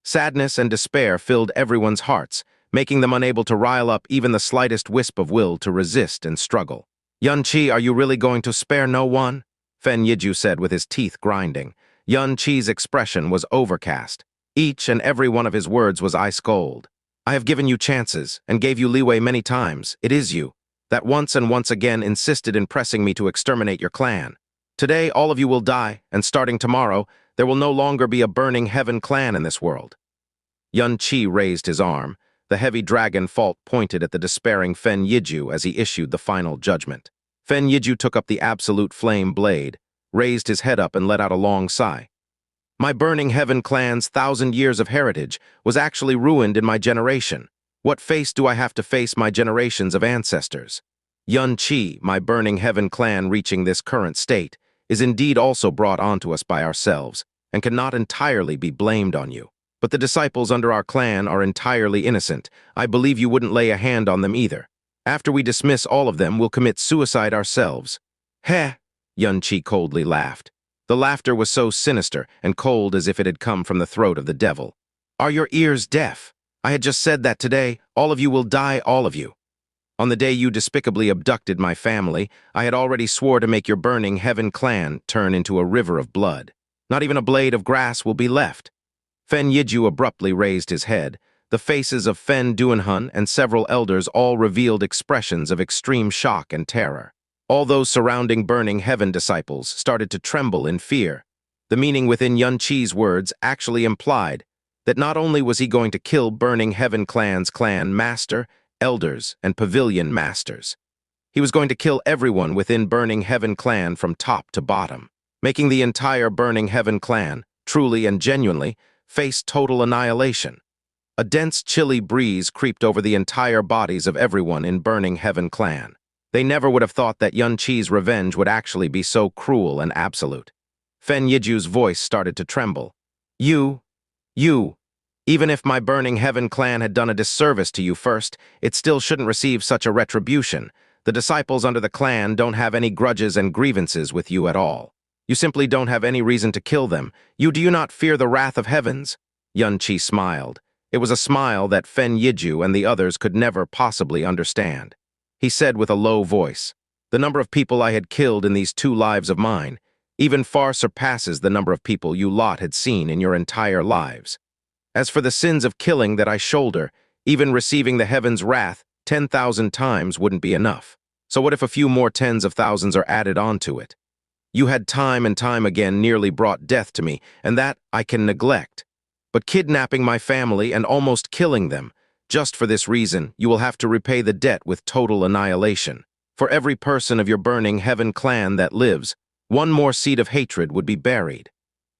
Sadness and despair filled everyone's hearts, making them unable to rile up even the slightest wisp of will to resist and struggle. Xianxia, are you really going to spare no one? Fen Yiju said with his teeth grinding. Xianxia's expression was overcast. Each and every one of his words was ice cold. I have given you chances and gave you leeway many times. It is you that once and once again insisted in pressing me to exterminate your clan. Today, all of you will die, and starting tomorrow, there will no longer be a burning heaven clan in this world. Xianxia raised his arm. The heavy Dragon Fault pointed at the despairing Fen Yiju as he issued the final judgment. Fen Yiju took up the absolute flame blade, raised his head up and let out a long sigh. My burning heaven clan's 1,000 years of heritage was actually ruined in my generation. What face do I have to face my generations of ancestors? Xianxia, my burning heaven clan reaching this current state, is indeed also brought onto us by ourselves, and cannot entirely be blamed on you. But the disciples under our clan are entirely innocent. I believe you wouldn't lay a hand on them either. After we dismiss all of them, we'll commit suicide ourselves. Heh, Xianxia coldly laughed. The laughter was so sinister and cold as if it had come from the throat of the devil. Are your ears deaf? I had just said that today, all of you will die, all of you. On the day you despicably abducted my family, I had already swore to make your burning heaven clan turn into a river of blood. Not even a blade of grass will be left. Fen Yiju abruptly raised his head. The faces of Fen Duanhun and several elders all revealed expressions of extreme shock and terror. All those surrounding burning heaven disciples started to tremble in fear. The meaning within Xianxia's words actually implied that not only was he going to kill burning heaven clan's clan master, elders, and pavilion masters, he was going to kill everyone within burning heaven clan from top to bottom, making the entire burning heaven clan, truly and genuinely, face total annihilation. A dense, chilly breeze creeped over the entire bodies of everyone in burning heaven clan. They never would have thought that Xianxia's revenge would actually be so cruel and absolute. Fen Yiju's voice started to tremble. You, even if my burning heaven clan had done a disservice to you first, it still shouldn't receive such a retribution. The disciples under the clan don't have any grudges and grievances with you at all. You simply don't have any reason to kill them. Do you not fear the wrath of heavens? Xianxia smiled. It was a smile that Fen Yiju and the others could never possibly understand. He said with a low voice, the number of people I had killed in these 2 lives of mine even far surpasses the number of people you lot had seen in your entire lives. As for the sins of killing that I shoulder, even receiving the heaven's wrath 10,000 times wouldn't be enough. So what if a few more tens of thousands are added onto it? You had time and time again nearly brought death to me, and that I can neglect. But kidnapping my family and almost killing them, just for this reason, you will have to repay the debt with total annihilation. For every person of your burning heaven clan that lives, one more seed of hatred would be buried.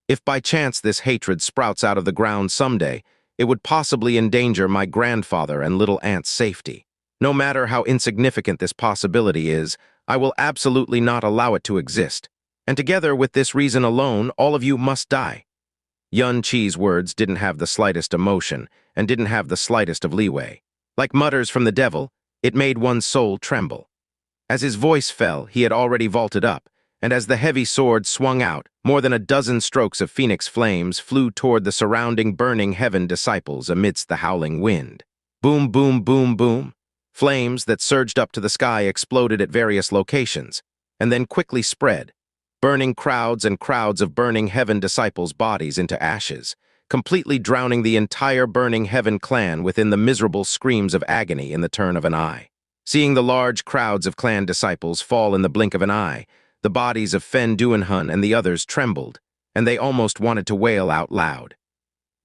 If by chance this hatred sprouts out of the ground someday, it would possibly endanger my grandfather and little aunt's safety. No matter how insignificant this possibility is, I will absolutely not allow it to exist. And together with this reason alone, all of you must die. Xianxia's words didn't have the slightest emotion and didn't have the slightest of leeway. Like mutters from the devil, it made one's soul tremble. As his voice fell, he had already vaulted up, and as the heavy sword swung out, more than a dozen strokes of phoenix flames flew toward the surrounding burning heaven disciples amidst the howling wind. Boom, boom, boom, boom. Flames that surged up to the sky exploded at various locations, and then quickly spread, burning crowds and crowds of burning heaven disciples' bodies into ashes, completely drowning the entire burning heaven clan within the miserable screams of agony in the turn of an eye. Seeing the large crowds of clan disciples fall in the blink of an eye, the bodies of Fen Duanhun and the others trembled, and they almost wanted to wail out loud.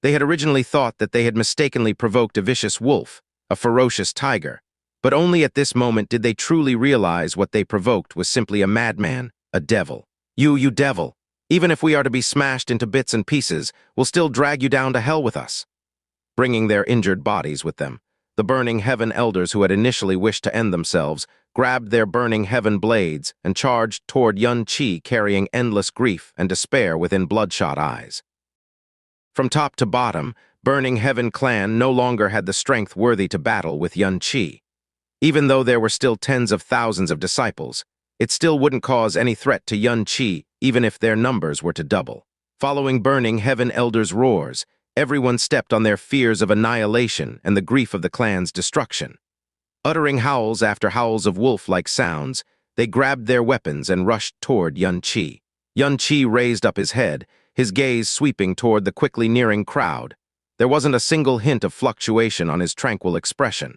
They had originally thought that they had mistakenly provoked a vicious wolf, a ferocious tiger, but only at this moment did they truly realize what they provoked was simply a madman, a devil. You devil! Even if we are to be smashed into bits and pieces, we'll still drag you down to hell with us. Bringing their injured bodies with them, the burning heaven elders who had initially wished to end themselves grabbed their burning heaven blades and charged toward Xianxia carrying endless grief and despair within bloodshot eyes. From top to bottom, burning heaven clan no longer had the strength worthy to battle with Xianxia. Even though there were still tens of thousands of disciples, it still wouldn't cause any threat to Xianxia even if their numbers were to double. Following burning heaven elders' roars, everyone stepped on their fears of annihilation and the grief of the clan's destruction. Uttering howls after howls of wolf-like sounds, they grabbed their weapons and rushed toward Xianxia. Xianxia raised up his head, his gaze sweeping toward the quickly nearing crowd. There wasn't a single hint of fluctuation on his tranquil expression.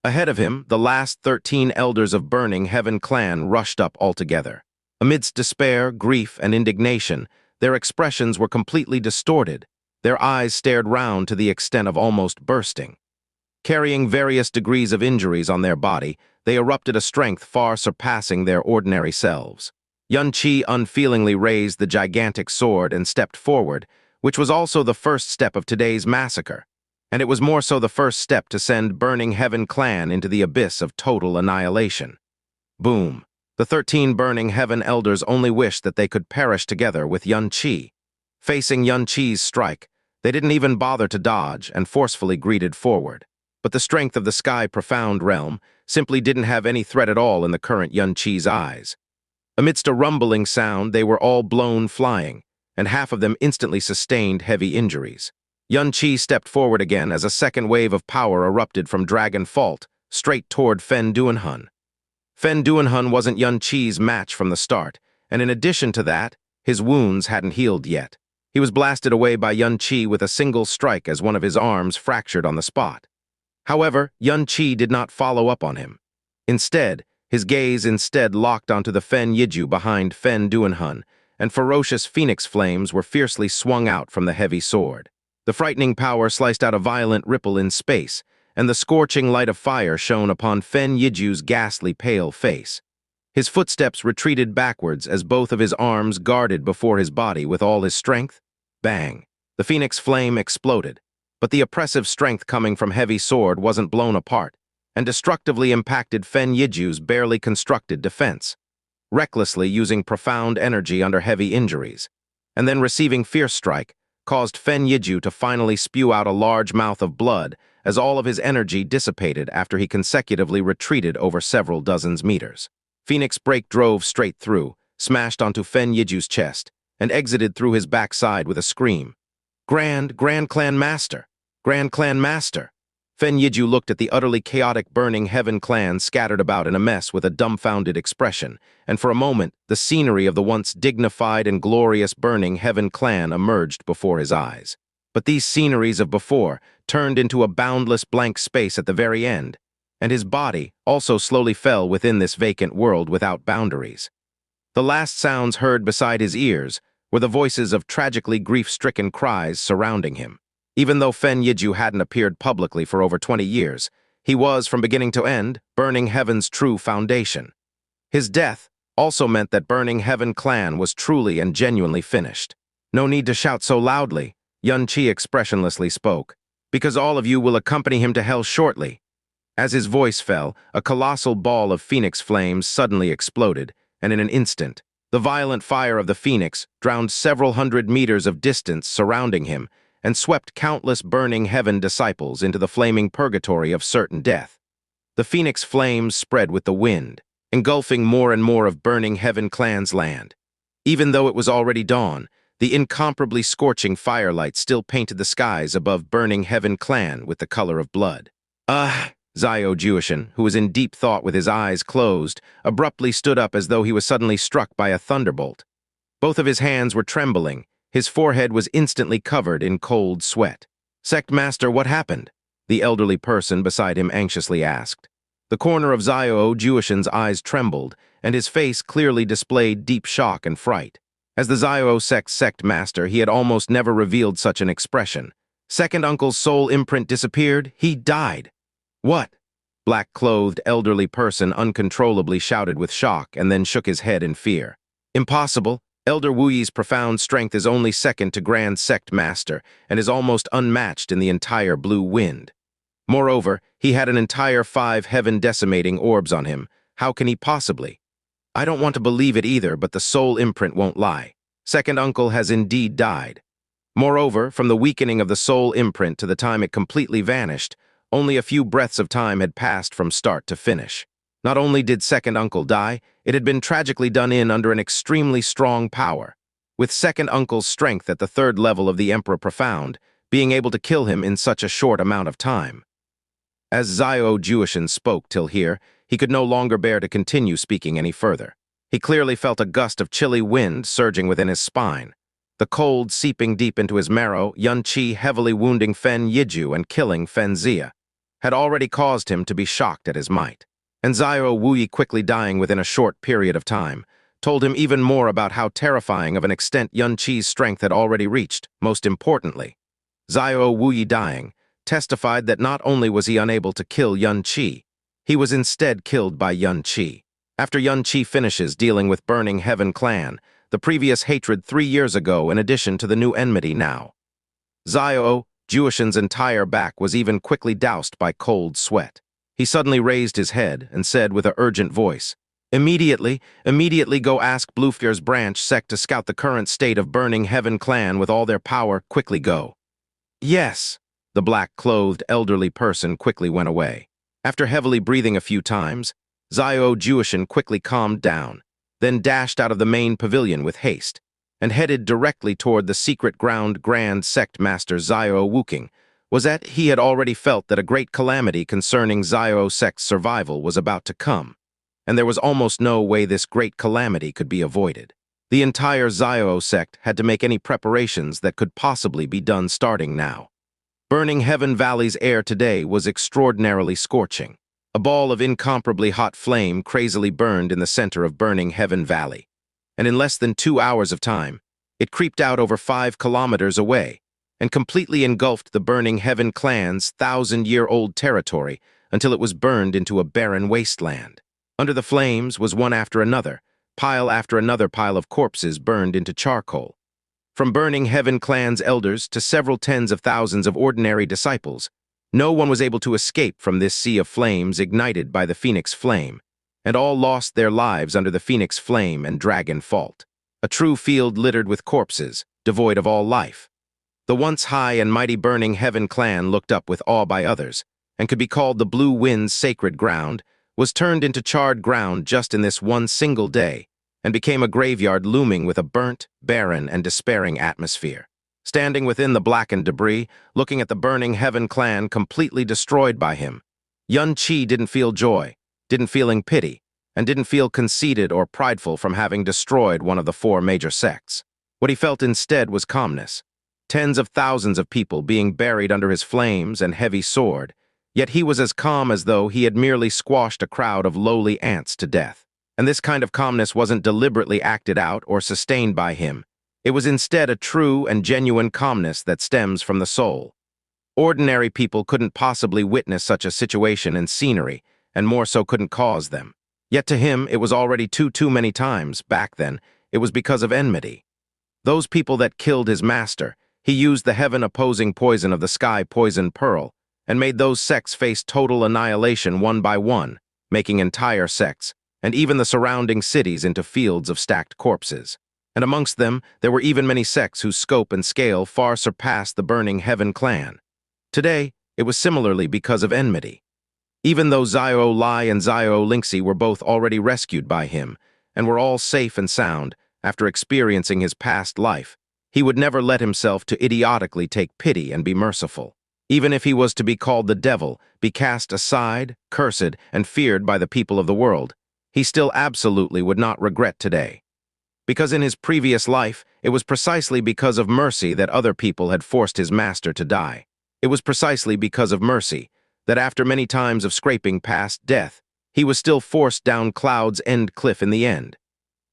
Ahead of him, the last 13 elders of burning heaven clan rushed up altogether. Amidst despair, grief, and indignation, their expressions were completely distorted. Their eyes stared round to the extent of almost bursting. Carrying various degrees of injuries on their body, they erupted a strength far surpassing their ordinary selves. Xianxia unfeelingly raised the gigantic sword and stepped forward, which was also the first step of today's massacre. And it was more so the first step to send burning heaven clan into the abyss of total annihilation. Boom. The 13 burning heaven elders only wished that they could perish together with Xianxia. Facing Xianxia's strike, they didn't even bother to dodge and forcefully greeted forward. But the strength of the sky profound realm simply didn't have any threat at all in the current Xianxia's eyes. Amidst a rumbling sound, they were all blown flying, and half of them instantly sustained heavy injuries. Xianxia stepped forward again as a second wave of power erupted from Dragon Fault, straight toward Fen Duanhun. Fen Duanhun wasn't Xianxia's match from the start, and in addition to that, his wounds hadn't healed yet. He was blasted away by Xianxia with a single strike as one of his arms fractured on the spot. However, Xianxia did not follow up on him. Instead, his gaze locked onto the Fen Yiju behind Fen Duanhun, and ferocious phoenix flames were fiercely swung out from the heavy sword. The frightening power sliced out a violent ripple in space, and the scorching light of fire shone upon Fen Yiju's ghastly pale face. His footsteps retreated backwards as both of his arms guarded before his body with all his strength. Bang! The phoenix flame exploded, but the oppressive strength coming from heavy sword wasn't blown apart, and destructively impacted Fen Yiju's barely constructed defense, recklessly using profound energy under heavy injuries, and then receiving fierce strike, caused Fen Yiju to finally spew out a large mouth of blood as all of his energy dissipated after he consecutively retreated over several dozens meters. Phoenix Break drove straight through, smashed onto Fen Yiju's chest, and exited through his backside with a scream. Grand Clan Master! Grand Clan Master! Fen Yiju looked at the utterly chaotic burning heaven clan scattered about in a mess with a dumbfounded expression, and for a moment, the scenery of the once dignified and glorious burning heaven clan emerged before his eyes. But these sceneries of before turned into a boundless blank space at the very end, and his body also slowly fell within this vacant world without boundaries. The last sounds heard beside his ears were the voices of tragically grief-stricken cries surrounding him. Even though Fen Yiju hadn't appeared publicly for over 20 years, he was, from beginning to end, Burning Heaven's true foundation. His death also meant that Burning Heaven clan was truly and genuinely finished. "No need to shout so loudly," Xianxia expressionlessly spoke, "because all of you will accompany him to hell shortly." As his voice fell, a colossal ball of phoenix flames suddenly exploded, and in an instant, the violent fire of the phoenix drowned several hundred meters of distance surrounding him and swept countless Burning Heaven disciples into the flaming purgatory of certain death. The phoenix flames spread with the wind, engulfing more and more of Burning Heaven clan's land. Even though it was already dawn, the incomparably scorching firelight still painted the skies above Burning Heaven clan with the color of blood. Xiao Juishan, who was in deep thought with his eyes closed, abruptly stood up as though he was suddenly struck by a thunderbolt. Both of his hands were trembling. His forehead was instantly covered in cold sweat. "Sect Master, what happened?" the elderly person beside him anxiously asked. The corner of Xiao Juishan's eyes trembled, and his face clearly displayed deep shock and fright. As the Xiao sect master, he had almost never revealed such an expression. Second uncle's soul imprint disappeared. He died. "What?" Black-clothed elderly person uncontrollably shouted with shock and then shook his head in fear. "Impossible. Elder Wuyi's profound strength is only second to Grand Sect Master and is almost unmatched in the entire Blue Wind. Moreover, he had an entire 5 heaven-decimating orbs on him. How can he possibly?" "I don't want to believe it either, but the soul imprint won't lie. Second uncle has indeed died. Moreover, from the weakening of the soul imprint to the time it completely vanished, only a few breaths of time had passed from start to finish. Not only did second uncle die, it had been tragically done in under an extremely strong power. With second uncle's strength at the 3rd level of the Emperor Profound, being able to kill him in such a short amount of time." As Xiao Juishan spoke till here, he could no longer bear to continue speaking any further. He clearly felt a gust of chilly wind surging within his spine. The cold seeping deep into his marrow, Yunqi heavily wounding Fen Yiju and killing Fen Zia had already caused him to be shocked at his might. And Xiao Wuyi quickly dying within a short period of time told him even more about how terrifying of an extent Yunqi's strength had already reached. Most importantly, Xiao Wuyi dying testified that not only was he unable to kill Yunqi, he was instead killed by Yunqi. After Yunqi finishes dealing with Burning Heaven clan, the previous hatred 3 years ago in addition to the new enmity now. Xiao Juishan's entire back was even quickly doused by cold sweat. He suddenly raised his head and said with an urgent voice, immediately go ask Bluefear's branch sect to scout the current state of Burning Heaven clan with all their power, quickly go." "Yes." The black-clothed elderly person quickly went away. After heavily breathing a few times, Xiao Juishan quickly calmed down, then dashed out of the main pavilion with haste, and headed directly toward the secret ground Grand Sect Master Xiao Wuking. Was that he had already felt that a great calamity concerning Xiao sect's survival was about to come, and there was almost no way this great calamity could be avoided. The entire Xiao sect had to make any preparations that could possibly be done starting now. Burning Heaven Valley's air today was extraordinarily scorching. A ball of incomparably hot flame crazily burned in the center of Burning Heaven Valley, and in less than 2 hours of time, it creeped out over 5 kilometers away and completely engulfed the Burning Heaven clan's 1,000-year-old territory until it was burned into a barren wasteland. Under the flames was one after another, pile after another pile of corpses burned into charcoal. From Burning Heaven clan's elders to several tens of thousands of ordinary disciples, no one was able to escape from this sea of flames ignited by the Phoenix Flame, and all lost their lives under the Phoenix Flame and Dragon Fault. A true field littered with corpses, devoid of all life. The once high and mighty Burning Heaven clan, looked up with awe by others, and could be called the Blue Wind's sacred ground, was turned into charred ground just in this one single day, and became a graveyard looming with a burnt, barren, and despairing atmosphere. Standing within the blackened debris, looking at the Burning Heaven clan completely destroyed by him, Yunqi didn't feel joy, didn't feel pity, and didn't feel conceited or prideful from having destroyed one of the 4 major sects. What he felt instead was calmness. tens of thousands of people being buried under his flames and heavy sword, yet he was as calm as though he had merely squashed a crowd of lowly ants to death. And this kind of calmness wasn't deliberately acted out or sustained by him. It was instead a true and genuine calmness that stems from the soul. Ordinary people couldn't possibly witness such a situation and scenery, and more so couldn't cause them. Yet to him, it was already too many times, back then. It was because of enmity. Those people that killed his master, he used the heaven-opposing poison of the sky poison pearl, and made those sects face total annihilation one by one, making entire sects, and even the surrounding cities into fields of stacked corpses. And amongst them, there were even many sects whose scope and scale far surpassed the burning Heaven clan. Today, it was similarly because of enmity. Even though Xiao Lai and Xiao Lingxi were both already rescued by him, and were all safe and sound after experiencing his past life, he would never let himself to idiotically take pity and be merciful. Even if he was to be called the devil, be cast aside, cursed, and feared by the people of the world, he still absolutely would not regret today. Because in his previous life, it was precisely because of mercy that other people had forced his master to die. It was precisely because of mercy that after many times of scraping past death, he was still forced down Cloud's End cliff in the end.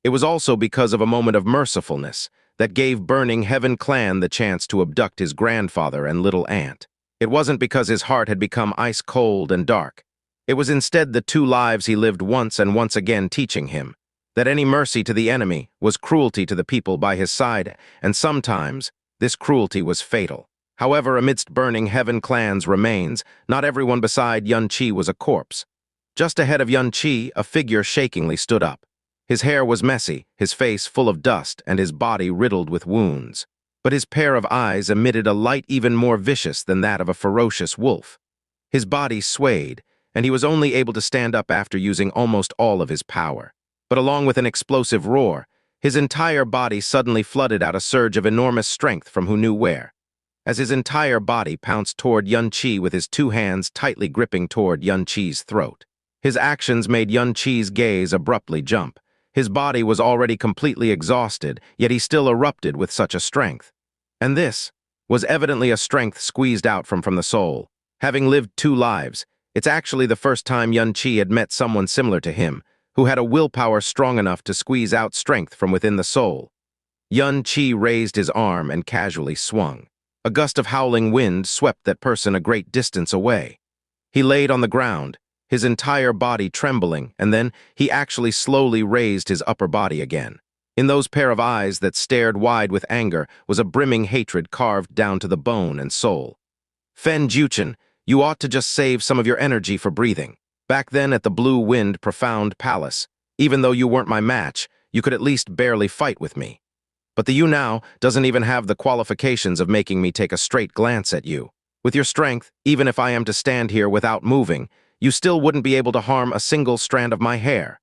It was also because of a moment of mercifulness that gave burning Heaven clan the chance to abduct his grandfather and little aunt. It wasn't because his heart had become ice cold and dark. It was instead the two lives he lived once and once again teaching him that any mercy to the enemy was cruelty to the people by his side, and sometimes this cruelty was fatal. However, amidst burning Heaven clan's remains, not everyone beside Xianxia was a corpse. Just ahead of Xianxia, a figure shakingly stood up. His hair was messy, his face full of dust, and his body riddled with wounds. But his pair of eyes emitted a light even more vicious than that of a ferocious wolf. His body swayed, and he was only able to stand up after using almost all of his power. But along with an explosive roar, his entire body suddenly flooded out a surge of enormous strength from who knew where. As his entire body pounced toward Xianxia with his two hands tightly gripping toward Xianxia's throat. His actions made Xianxia's gaze abruptly jump. His body was already completely exhausted, yet he still erupted with such a strength. And this was evidently a strength squeezed out from the soul. Having lived two lives, it's actually the first time Xianxia had met someone similar to him, who had a willpower strong enough to squeeze out strength from within the soul. Xianxia raised his arm and casually swung. A gust of howling wind swept that person a great distance away. He laid on the ground, his entire body trembling, and then he actually slowly raised his upper body again. In those pair of eyes that stared wide with anger was a brimming hatred carved down to the bone and soul. Fen Juchen, you ought to just save some of your energy for breathing. Back then at the Blue Wind Profound Palace, even though you weren't my match, you could at least barely fight with me. But the you now doesn't even have the qualifications of making me take a straight glance at you. With your strength, even if I am to stand here without moving, you still wouldn't be able to harm a single strand of my hair.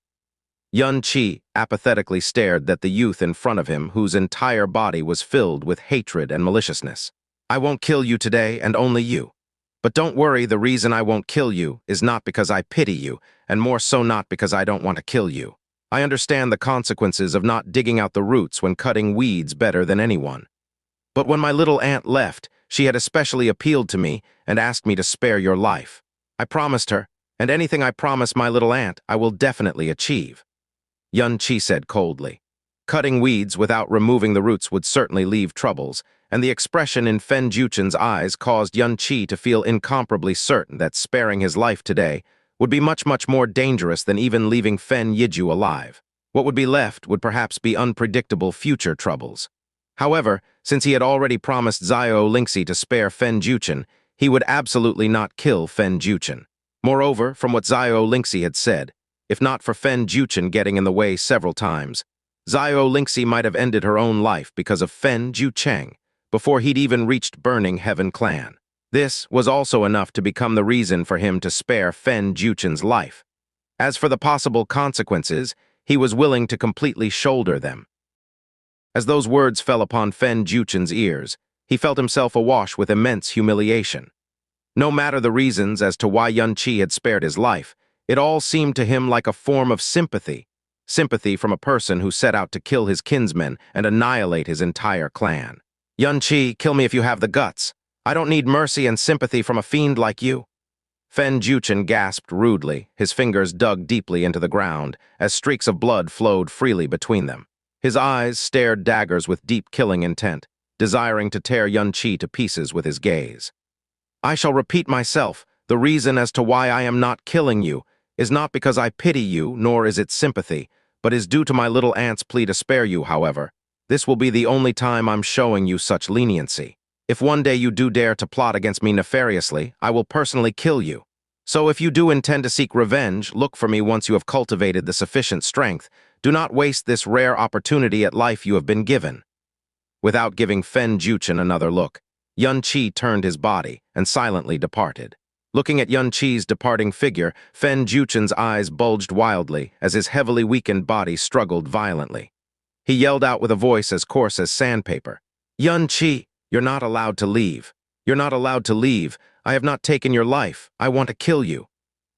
Xianxia apathetically stared at the youth in front of him whose entire body was filled with hatred and maliciousness. I won't kill you today, and only you. But don't worry, the reason I won't kill you is not because I pity you, and more so not because I don't want to kill you. I understand the consequences of not digging out the roots when cutting weeds better than anyone. But when my little aunt left, she had especially appealed to me and asked me to spare your life. I promised her, and anything I promise my little aunt, I will definitely achieve. Xianxia said coldly. Cutting weeds without removing the roots would certainly leave troubles, and the expression in Fen Juchen's eyes caused Xianxia to feel incomparably certain that sparing his life today would be much more dangerous than even leaving Fen Yiju alive. What would be left would perhaps be unpredictable future troubles. However, since he had already promised Xiao Lingxi to spare Fen Juchen, he would absolutely not kill Fen Juchen. Moreover, from what Xiao Lingxi had said, if not for Fen Juchen getting in the way several times, Xiao Lingxi might have ended her own life because of Fen Jucheng before he'd even reached burning Heaven clan. This was also enough to become the reason for him to spare Fen Juchen's life. As for the possible consequences, he was willing to completely shoulder them. As those words fell upon Fen Juchen's ears, he felt himself awash with immense humiliation. No matter the reasons as to why Xianxia had spared his life, it all seemed to him like a form of sympathy. Sympathy from a person who set out to kill his kinsmen and annihilate his entire clan. Xianxia, kill me if you have the guts. I don't need mercy and sympathy from a fiend like you. Fen Juchen gasped rudely, his fingers dug deeply into the ground, as streaks of blood flowed freely between them. His eyes stared daggers with deep killing intent, desiring to tear Xianxia to pieces with his gaze. I shall repeat myself, the reason as to why I am not killing you is not because I pity you, nor is it sympathy, but is due to my little aunt's plea to spare you, however. This will be the only time I'm showing you such leniency. If one day you do dare to plot against me nefariously, I will personally kill you. So if you do intend to seek revenge, look for me once you have cultivated the sufficient strength. Do not waste this rare opportunity at life you have been given. Without giving Fen Juchen another look, Xianxia turned his body and silently departed. Looking at Xianxia's departing figure, Fen Juchen's eyes bulged wildly as his heavily weakened body struggled violently. He yelled out with a voice as coarse as sandpaper, "Xianxia, you're not allowed to leave. You're not allowed to leave. I have not taken your life. I want to kill you.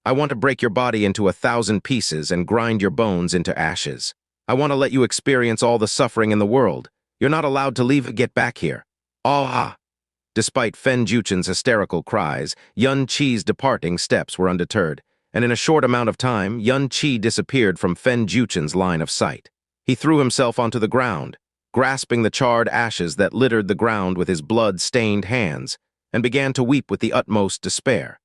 I want to break your body into 1,000 pieces and grind your bones into ashes. I want to let you experience all the suffering in the world. You're not allowed to leave. Get back here. Ah!" Despite Fen Juchen's hysterical cries, Xianxia's departing steps were undeterred, and in a short amount of time, Xianxia disappeared from Fen Juchen's line of sight. He threw himself onto the ground, grasping the charred ashes that littered the ground with his blood-stained hands, and began to weep with the utmost despair.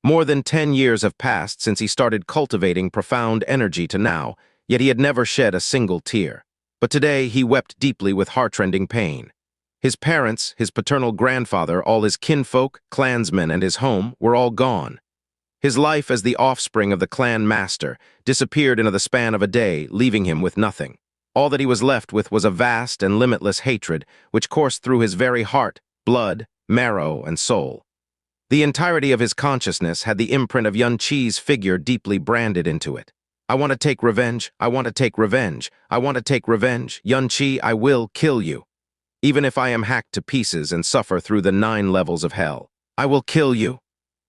More than 10 years have passed since he started cultivating profound energy to now, yet he had never shed a single tear. But today he wept deeply with heartrending pain. His parents, his paternal grandfather, all his kinfolk, clansmen, and his home were all gone. His life as the offspring of the clan master disappeared in the span of a day, leaving him with nothing. All that he was left with was a vast and limitless hatred which coursed through his very heart, blood, marrow, and soul. The entirety of his consciousness had the imprint of Xianxia's figure deeply branded into it. I want to take revenge. I want to take revenge. I want to take revenge. Xianxia, I will kill you. Even if I am hacked to pieces and suffer through the 9 levels of hell, I will kill you.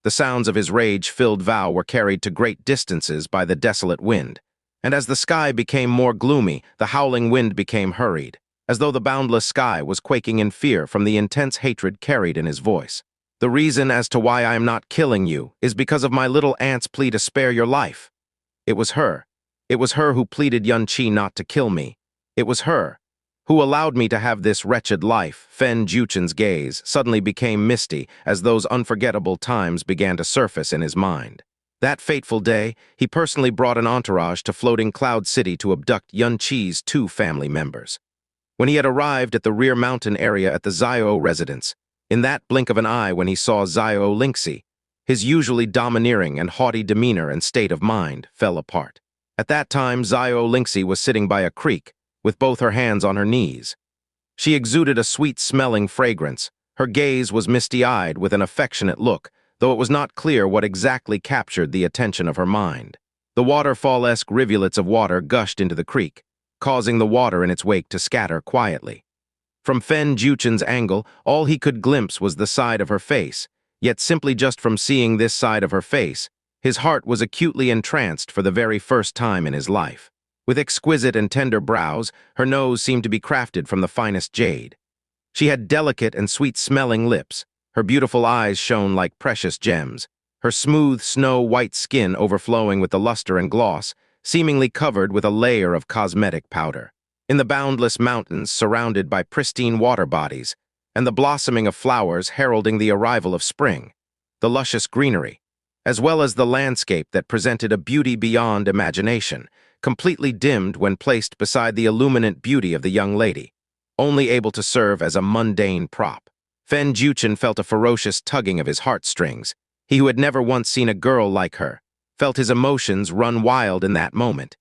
The sounds of his rage-filled vow were carried to great distances by the desolate wind, and as the sky became more gloomy, the howling wind became hurried, as though the boundless sky was quaking in fear from the intense hatred carried in his voice. The reason as to why I am not killing you is because of my little aunt's plea to spare your life. It was her. It was her who pleaded Xianxia not to kill me. It was her who allowed me to have this wretched life. Fen Juchen's gaze suddenly became misty as those unforgettable times began to surface in his mind. That fateful day, he personally brought an entourage to Floating Cloud City to abduct Xianxia's 2 family members. When he had arrived at the rear mountain area at the Xiao residence, in that blink of an eye when he saw Xiao Lingxi, his usually domineering and haughty demeanor and state of mind fell apart. At that time, Xiao Lingxi was sitting by a creek, with both her hands on her knees. She exuded a sweet-smelling fragrance. Her gaze was misty-eyed with an affectionate look, though it was not clear what exactly captured the attention of her mind. The waterfall-esque rivulets of water gushed into the creek, causing the water in its wake to scatter quietly. From Fen Juchen's angle, all he could glimpse was the side of her face, yet simply just from seeing this side of her face, his heart was acutely entranced for the very first time in his life. With exquisite and tender brows, her nose seemed to be crafted from the finest jade. She had delicate and sweet-smelling lips. Her beautiful eyes shone like precious gems, her smooth, snow-white skin overflowing with the luster and gloss, seemingly covered with a layer of cosmetic powder. In the boundless mountains surrounded by pristine water bodies, and the blossoming of flowers heralding the arrival of spring, the luscious greenery, as well as the landscape that presented a beauty beyond imagination, completely dimmed when placed beside the illuminant beauty of the young lady, only able to serve as a mundane prop. Fen Juchen felt a ferocious tugging of his heartstrings. He who had never once seen a girl like her, felt his emotions run wild in that moment.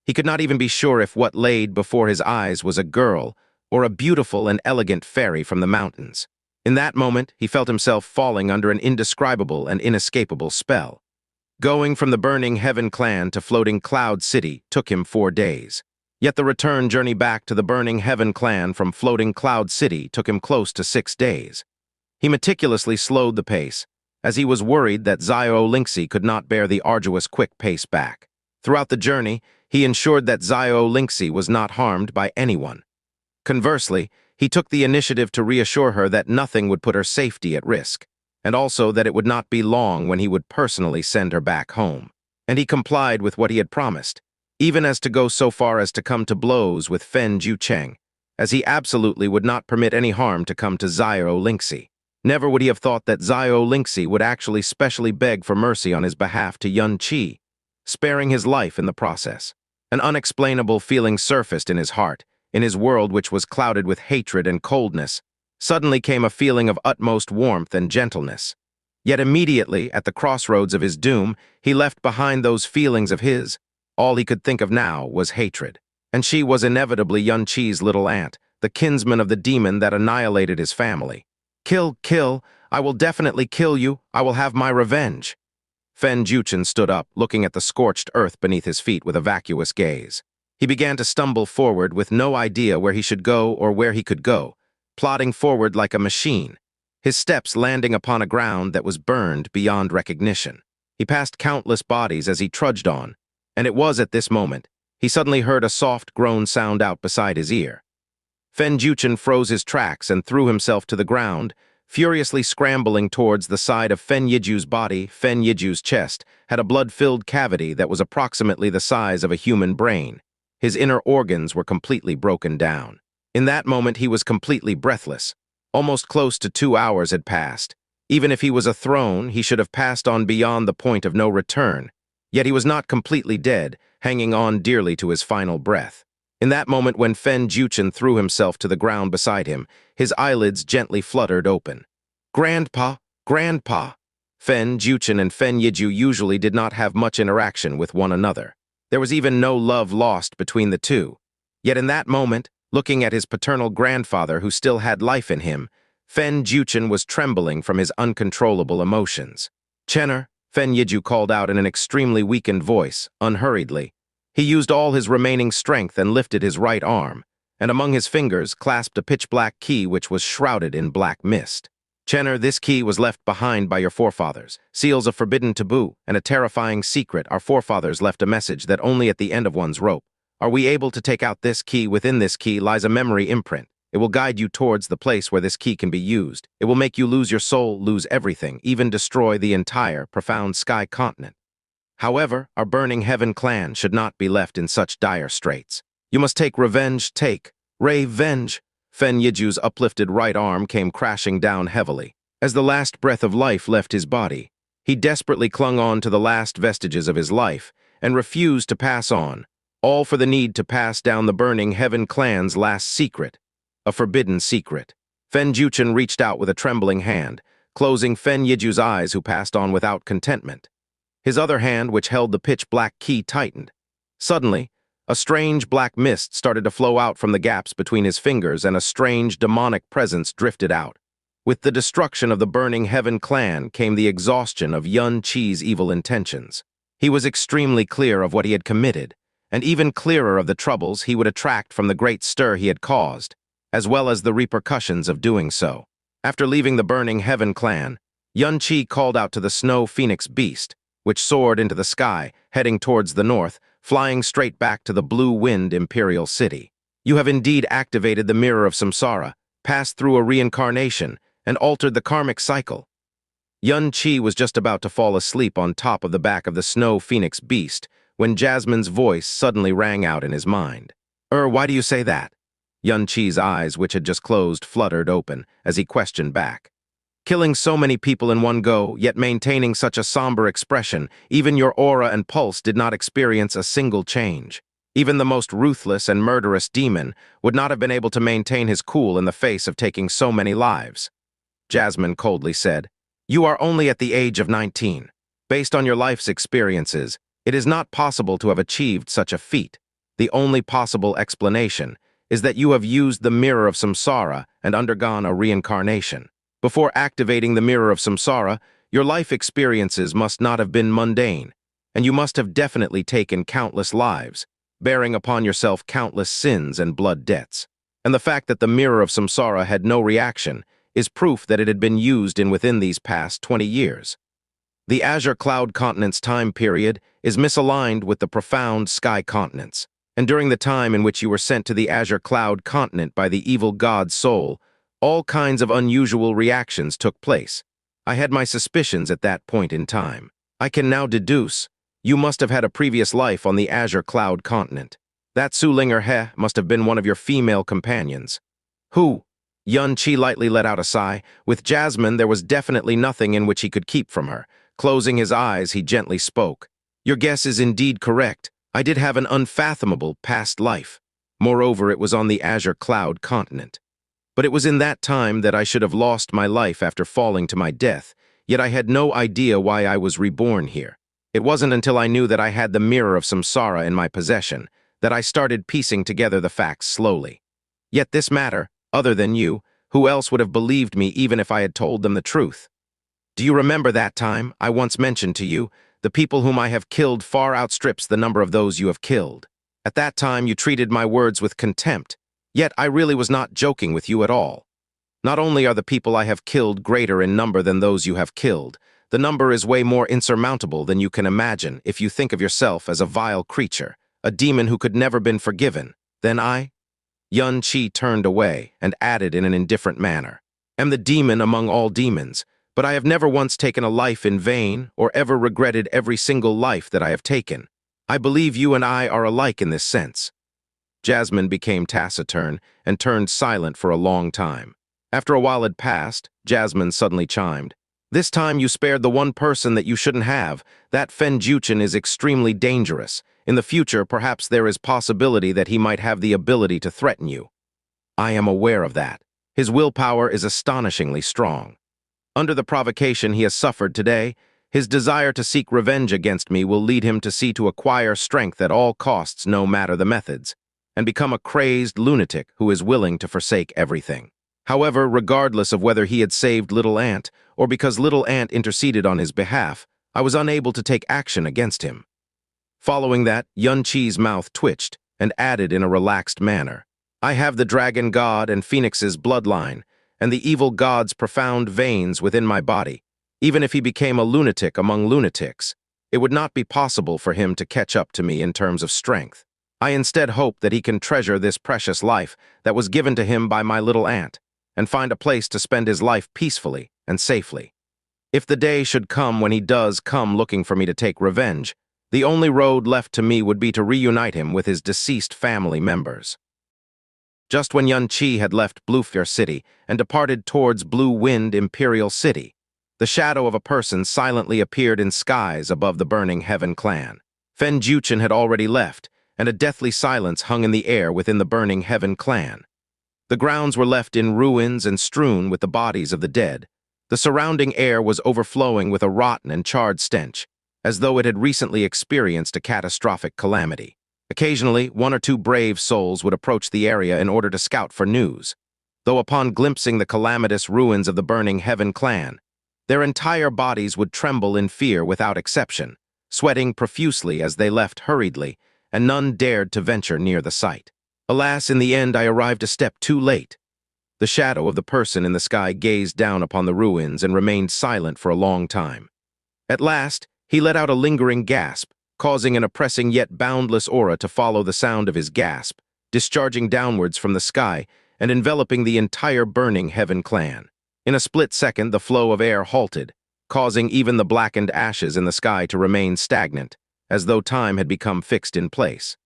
He could not even be sure if what laid before his eyes was a girl or a beautiful and elegant fairy from the mountains. In that moment, he felt himself falling under an indescribable and inescapable spell. Going from the burning Heaven clan to Floating Cloud City took him 4 days. Yet the return journey back to the burning Heaven clan from Floating Cloud City took him close to 6 days. He meticulously slowed the pace, as he was worried that Xiao Lingxi could not bear the arduous quick pace back. Throughout the journey, he ensured that Xiao Lingxi was not harmed by anyone. Conversely, he took the initiative to reassure her that nothing would put her safety at risk, and also that it would not be long when he would personally send her back home. And he complied with what he had promised, even as to go so far as to come to blows with Fen Jiucheng, as he absolutely would not permit any harm to come to Xiao Lingxi. Never would he have thought that Xiao Lingxi would actually specially beg for mercy on his behalf to Yun Qi, sparing his life in the process. An unexplainable feeling surfaced in his heart, in his world which was clouded with hatred and coldness. Suddenly came a feeling of utmost warmth and gentleness. Yet immediately, at the crossroads of his doom, he left behind those feelings of his. All he could think of now was hatred. And she was inevitably Yun Qi's little aunt, the kinsman of the demon that annihilated his family. Kill, kill, I will definitely kill you, I will have my revenge. Fen Jiuchen stood up, looking at the scorched earth beneath his feet with a vacuous gaze. He began to stumble forward with no idea where he should go or where he could go, plodding forward like a machine, his steps landing upon a ground that was burned beyond recognition. He passed countless bodies as he trudged on, and it was at this moment he suddenly heard a soft groan sound out beside his ear. Fen Jiuchen froze his tracks and threw himself to the ground, furiously scrambling towards the side of Fen Yiju's body. Fen Yiju's chest had a blood-filled cavity that was approximately the size of a human brain. His inner organs were completely broken down. In that moment, he was completely breathless. Almost close to 2 hours had passed. Even if he was a throne, he should have passed on beyond the point of no return. Yet he was not completely dead, hanging on dearly to his final breath. In that moment when Fen Jiuchen threw himself to the ground beside him, his eyelids gently fluttered open. "Grandpa, Grandpa!" Fen Jiuchen and Fen Yiju usually did not have much interaction with one another. There was even no love lost between the two. Yet in that moment, looking at his paternal grandfather who still had life in him, Fen Jiuchen was trembling from his uncontrollable emotions. "Chenner," Fen Yiju called out in an extremely weakened voice, unhurriedly. He used all his remaining strength and lifted his right arm, and among his fingers clasped a pitch-black key which was shrouded in black mist. "Chenner, this key was left behind by your forefathers. Seals of forbidden taboo and a terrifying secret. Our forefathers left a message that only at the end of one's rope. Are we able to take out this key? Within this key lies a memory imprint. It will guide you towards the place where this key can be used. It will make you lose your soul, lose everything, even destroy the entire profound sky continent. However, our burning heaven clan should not be left in such dire straits. You must take revenge, take revenge." Fen Yiju's uplifted right arm came crashing down heavily. As the last breath of life left his body, he desperately clung on to the last vestiges of his life and refused to pass on, all for the need to pass down the burning heaven clan's last secret, a forbidden secret. Fen Jiuchen reached out with a trembling hand, closing Fen Yiju's eyes, who passed on without contentment. His other hand, which held the pitch-black key, tightened. Suddenly, a strange black mist started to flow out from the gaps between his fingers, and a strange demonic presence drifted out. With the destruction of the burning heaven clan came the exhaustion of Yun Qi's evil intentions. He was extremely clear of what he had committed, and even clearer of the troubles he would attract from the great stir he had caused, as well as the repercussions of doing so. After leaving the burning heaven clan, Yun Qi called out to the snow phoenix beast, which soared into the sky, heading towards the north, flying straight back to the blue wind imperial city. "You have indeed activated the mirror of samsara, passed through a reincarnation, and altered the karmic cycle." Yun Qi was just about to fall asleep on top of the back of the snow phoenix beast when Jasmine's voice suddenly rang out in his mind. Why do you say that?" Yun Qi's eyes, which had just closed, fluttered open as he questioned back. "Killing so many people in one go, yet maintaining such a somber expression, even your aura and pulse did not experience a single change. Even the most ruthless and murderous demon would not have been able to maintain his cool in the face of taking so many lives." Jasmine coldly said, "You are only at the age of 19. Based on your life's experiences, it is not possible to have achieved such a feat. The only possible explanation is that you have used the mirror of samsara and undergone a reincarnation. Before activating the mirror of samsara, your life experiences must not have been mundane, and you must have definitely taken countless lives, bearing upon yourself countless sins and blood debts. And the fact that the mirror of samsara had no reaction is proof that it had been used within these past 20 years. The Azure Cloud Continent's time period is misaligned with the profound sky continents. And during the time in which you were sent to the Azure Cloud continent by the evil god Soul, all kinds of unusual reactions took place. I had my suspicions at that point in time. I can now deduce you must have had a previous life on the Azure Cloud continent. That Sulinger He must have been one of your female companions. Who? Xianxia lightly let out a sigh. With Jasmine, there was definitely nothing in which he could keep from her. Closing his eyes, he gently spoke. Your guess is indeed correct. I did have an unfathomable past life. Moreover, it was on the Azure Cloud continent. But it was in that time that I should have lost my life after falling to my death, yet I had no idea why I was reborn here. It wasn't until I knew that I had the mirror of Samsara in my possession that I started piecing together the facts slowly. Yet this matter, other than you, who else would have believed me even if I had told them the truth? Do you remember that time I once mentioned to you, the people whom I have killed far outstrips the number of those you have killed? At that time you treated my words with contempt, yet I really was not joking with you at all. Not only are the people I have killed greater in number than those you have killed, the number is way more insurmountable than you can imagine if you think of yourself as a vile creature, a demon who could never been forgiven. Then I? Xianxia turned away and added in an indifferent manner, am the demon among all demons, but I have never once taken a life in vain or ever regretted every single life that I have taken. I believe you and I are alike in this sense. Jasmine became taciturn and turned silent for a long time. After a while had passed, Jasmine suddenly chimed. This time you spared the one person that you shouldn't have. That Fen-Juchen is extremely dangerous. In the future, perhaps there is possibility that he might have the ability to threaten you. I am aware of that. His willpower is astonishingly strong. Under the provocation he has suffered today, his desire to seek revenge against me will lead him to see to acquire strength at all costs, no matter the methods, and become a crazed lunatic who is willing to forsake everything. However, regardless of whether he had saved Little Ant, or because Little Ant interceded on his behalf, I was unable to take action against him. Following that, Xianxia's mouth twitched and added in a relaxed manner, I have the dragon god and phoenix's bloodline, and the evil god's profound veins within my body. Even if he became a lunatic among lunatics, it would not be possible for him to catch up to me in terms of strength. I instead hope that he can treasure this precious life that was given to him by my little ant, and find a place to spend his life peacefully and safely. If the day should come when he does come looking for me to take revenge, the only road left to me would be to reunite him with his deceased family members. Just when Xianxia had left Bluefear City and departed towards Blue Wind Imperial City, the shadow of a person silently appeared in skies above the burning Heaven clan. Fen-Juchen had already left, and a deathly silence hung in the air within the burning Heaven clan. The grounds were left in ruins and strewn with the bodies of the dead. The surrounding air was overflowing with a rotten and charred stench, as though it had recently experienced a catastrophic calamity. Occasionally, one or two brave souls would approach the area in order to scout for news, though upon glimpsing the calamitous ruins of the burning Heaven clan, their entire bodies would tremble in fear without exception, sweating profusely as they left hurriedly, and none dared to venture near the site. Alas, in the end I arrived a step too late. The shadow of the person in the sky gazed down upon the ruins and remained silent for a long time. At last, he let out a lingering gasp, causing an oppressing yet boundless aura to follow the sound of his gasp, discharging downwards from the sky and enveloping the entire burning Heaven clan. In a split second, the flow of air halted, causing even the blackened ashes in the sky to remain stagnant, as though time had become fixed in place.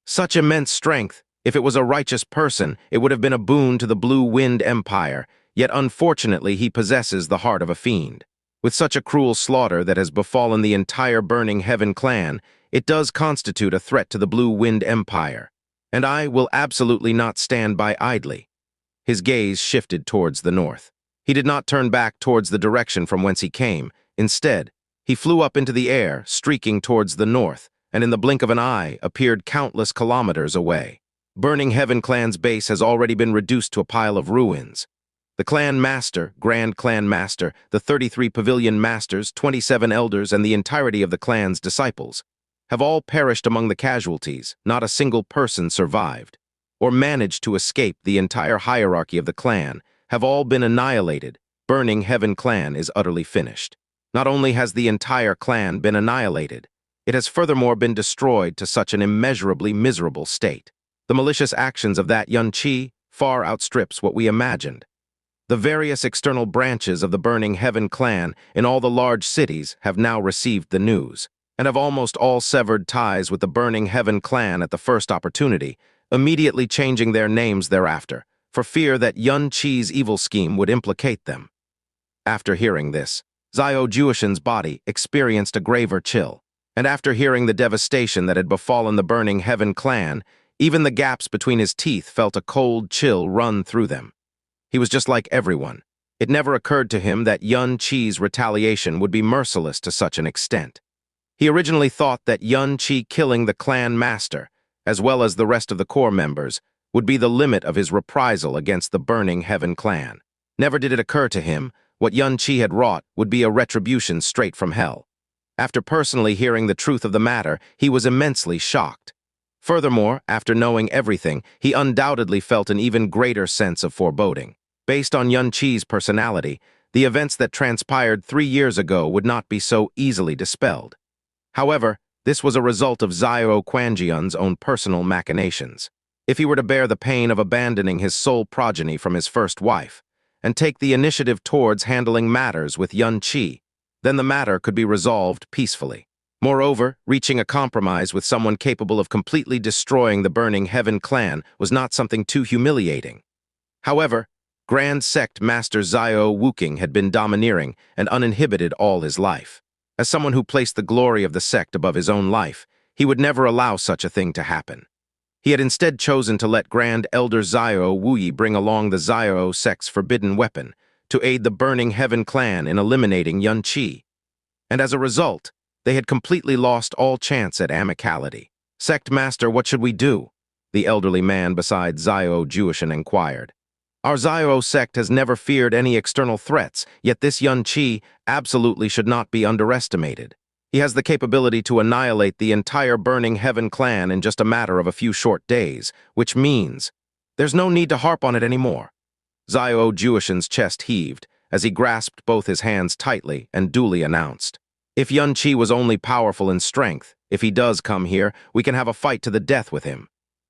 Such immense strength! If it was a righteous person, it would have been a boon to the Blue Wind Empire, yet unfortunately he possesses the heart of a fiend. With such a cruel slaughter that has befallen the entire burning Heaven clan, it does constitute a threat to the Blue Wind Empire, and I will absolutely not stand by idly. His gaze shifted towards the north. He did not turn back towards the direction from whence he came. Instead, he flew up into the air, streaking towards the north, and in the blink of an eye appeared countless kilometers away. Burning Heaven clan's base has already been reduced to a pile of ruins. The clan master, grand clan master, the 33 pavilion masters, 27 elders, and the entirety of the clan's disciples have all perished among the casualties. Not a single person survived, or managed to escape. The entire hierarchy of the clan have all been annihilated. Burning Heaven clan is utterly finished. Not only has the entire clan been annihilated, It has furthermore been destroyed to such an immeasurably miserable state. The malicious actions of that Xianxia far outstrips what we imagined. The various external branches of the Burning Heaven clan in all the large cities have now received the news, and have almost all severed ties with the Burning Heaven clan at the first opportunity, immediately changing their names thereafter, for fear that Xianxia's evil scheme would implicate them. After hearing this, Xiao Juishan's body experienced a graver chill, and after hearing the devastation that had befallen the Burning Heaven clan, even the gaps between his teeth felt a cold chill run through them. He was just like everyone. It never occurred to him that Xianxia's retaliation would be merciless to such an extent. He originally thought that Xianxia killing the clan master, as well as the rest of the core members, would be the limit of his reprisal against the Burning Heaven clan. Never did it occur to him what Xianxia had wrought would be a retribution straight from hell. After personally hearing the truth of the matter, he was immensely shocked. Furthermore, after knowing everything, he undoubtedly felt an even greater sense of foreboding. Based on Xianxia's personality, the events that transpired 3 years ago would not be so easily dispelled. However, this was a result of Xiao Quanjian's own personal machinations. If he were to bear the pain of abandoning his sole progeny from his first wife, and take the initiative towards handling matters with Xianxia, then the matter could be resolved peacefully. Moreover, reaching a compromise with someone capable of completely destroying the Burning Heaven clan was not something too humiliating. However, Grand Sect Master Xiao Wuking had been domineering and uninhibited all his life. As someone who placed the glory of the sect above his own life, he would never allow such a thing to happen. He had instead chosen to let Grand Elder Xiao Wuyi bring along the Xiao sect's forbidden weapon to aid the Burning Heaven clan in eliminating Xianxia. And as a result, they had completely lost all chance at amicality. "Sect Master, what should we do?" the elderly man beside Xiao Juishan inquired. "Our Xiao sect has never feared any external threats, yet this Xianxia absolutely should not be underestimated. He has the capability to annihilate the entire Burning Heaven clan in just a matter of a few short days, which means there's no need to harp on it anymore." Xiao Juishan's chest heaved as he grasped both his hands tightly and duly announced, "If Xianxia was only powerful in strength, if he does come here, we can have a fight to the death with him.